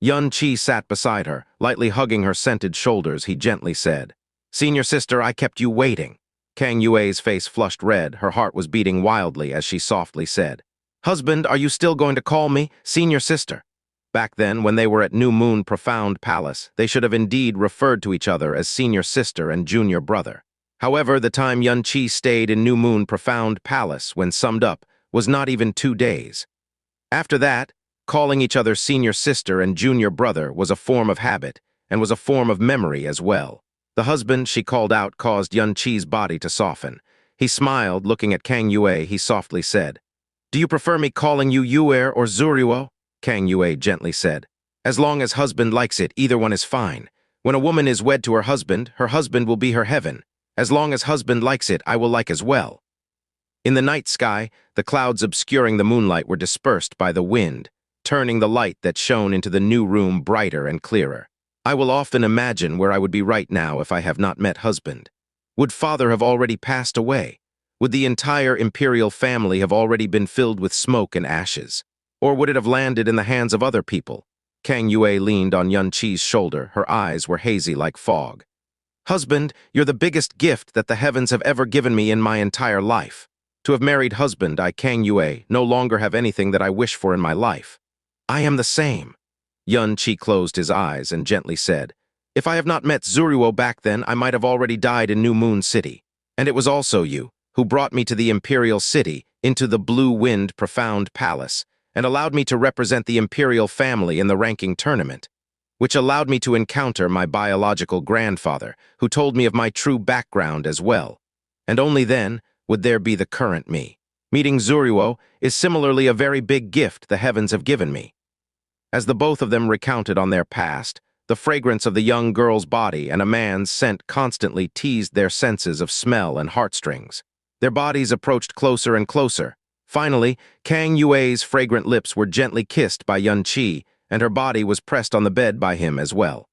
Xianqi sat beside her, lightly hugging her scented shoulders. He gently said, "Senior sister, I kept you waiting." Kang Yue's face flushed red. Her heart was beating wildly as she softly said, "Husband, are you still going to call me senior sister?" Back then, when they were at New Moon Profound Palace, they should have indeed referred to each other as senior sister and junior brother. However, the time Xianqi stayed in New Moon Profound Palace, when summed up, was not even 2 days. After that, calling each other senior sister and junior brother was a form of habit, and was a form of memory as well. The husband she called out caused Xianqi's body to soften. He smiled, looking at Kang Yue. He softly said, "Do you prefer me calling you Yuer or Zuruo?" Kang Yue gently said, "As long as husband likes it, either one is fine. When a woman is wed to her husband will be her heaven. As long as husband likes it, I will like as well." In the night sky, the clouds obscuring the moonlight were dispersed by the wind, turning the light that shone into the new room brighter and clearer. I will often imagine where I would be right now if I have not met husband. Would father have already passed away? Would the entire imperial family have already been filled with smoke and ashes? Or would it have landed in the hands of other people? Kang Yue leaned on Xianqi's shoulder. Her eyes were hazy like fog. "Husband, you're the biggest gift that the heavens have ever given me in my entire life. To have married husband, I, Kang Yue, no longer have anything that I wish for in my life. I am the same." Xianqi closed his eyes and gently said, "If I have not met Zuruo back then, I might have already died in New Moon City. And it was also you who brought me to the Imperial City, into the Blue Wind Profound Palace, and allowed me to represent the imperial family in the ranking tournament, which allowed me to encounter my biological grandfather, who told me of my true background as well. And only then would there be the current me. Meeting Zuruo is similarly a very big gift the heavens have given me." As the both of them recounted on their past, The fragrance of the young girl's body and a man's scent constantly teased their senses of smell and heartstrings. Their bodies approached closer and closer. Finally, Kang Yue's fragrant lips were gently kissed by Yun Qi, and her body was pressed on the bed by him as well.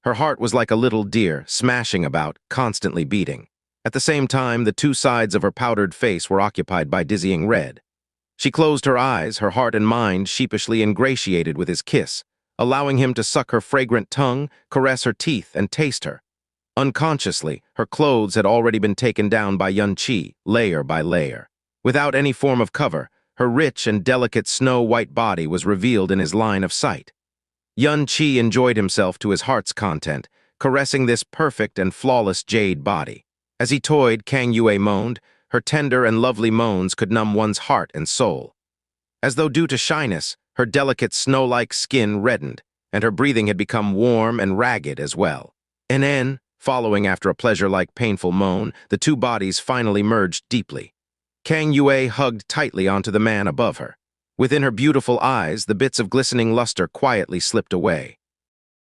Her heart was like a little deer, smashing about, constantly beating. At the same time, the two sides of her powdered face were occupied by dizzying red. She closed her eyes, her heart and mind sheepishly ingratiated with his kiss, allowing him to suck her fragrant tongue, caress her teeth, and taste her. Unconsciously, her clothes had already been taken down by Yun Qi, layer by layer. Without any form of cover, her rich and delicate snow-white body was revealed in his line of sight. Yun Qi enjoyed himself to his heart's content, caressing this perfect and flawless jade body. As he toyed, Kang Yue moaned. Her tender and lovely moans could numb one's heart and soul. As though due to shyness, her delicate snow-like skin reddened, and her breathing had become warm and ragged as well. And then, following after a pleasure-like painful moan, the two bodies finally merged deeply. Kang Yue hugged tightly onto the man above her. Within her beautiful eyes, the bits of glistening luster quietly slipped away.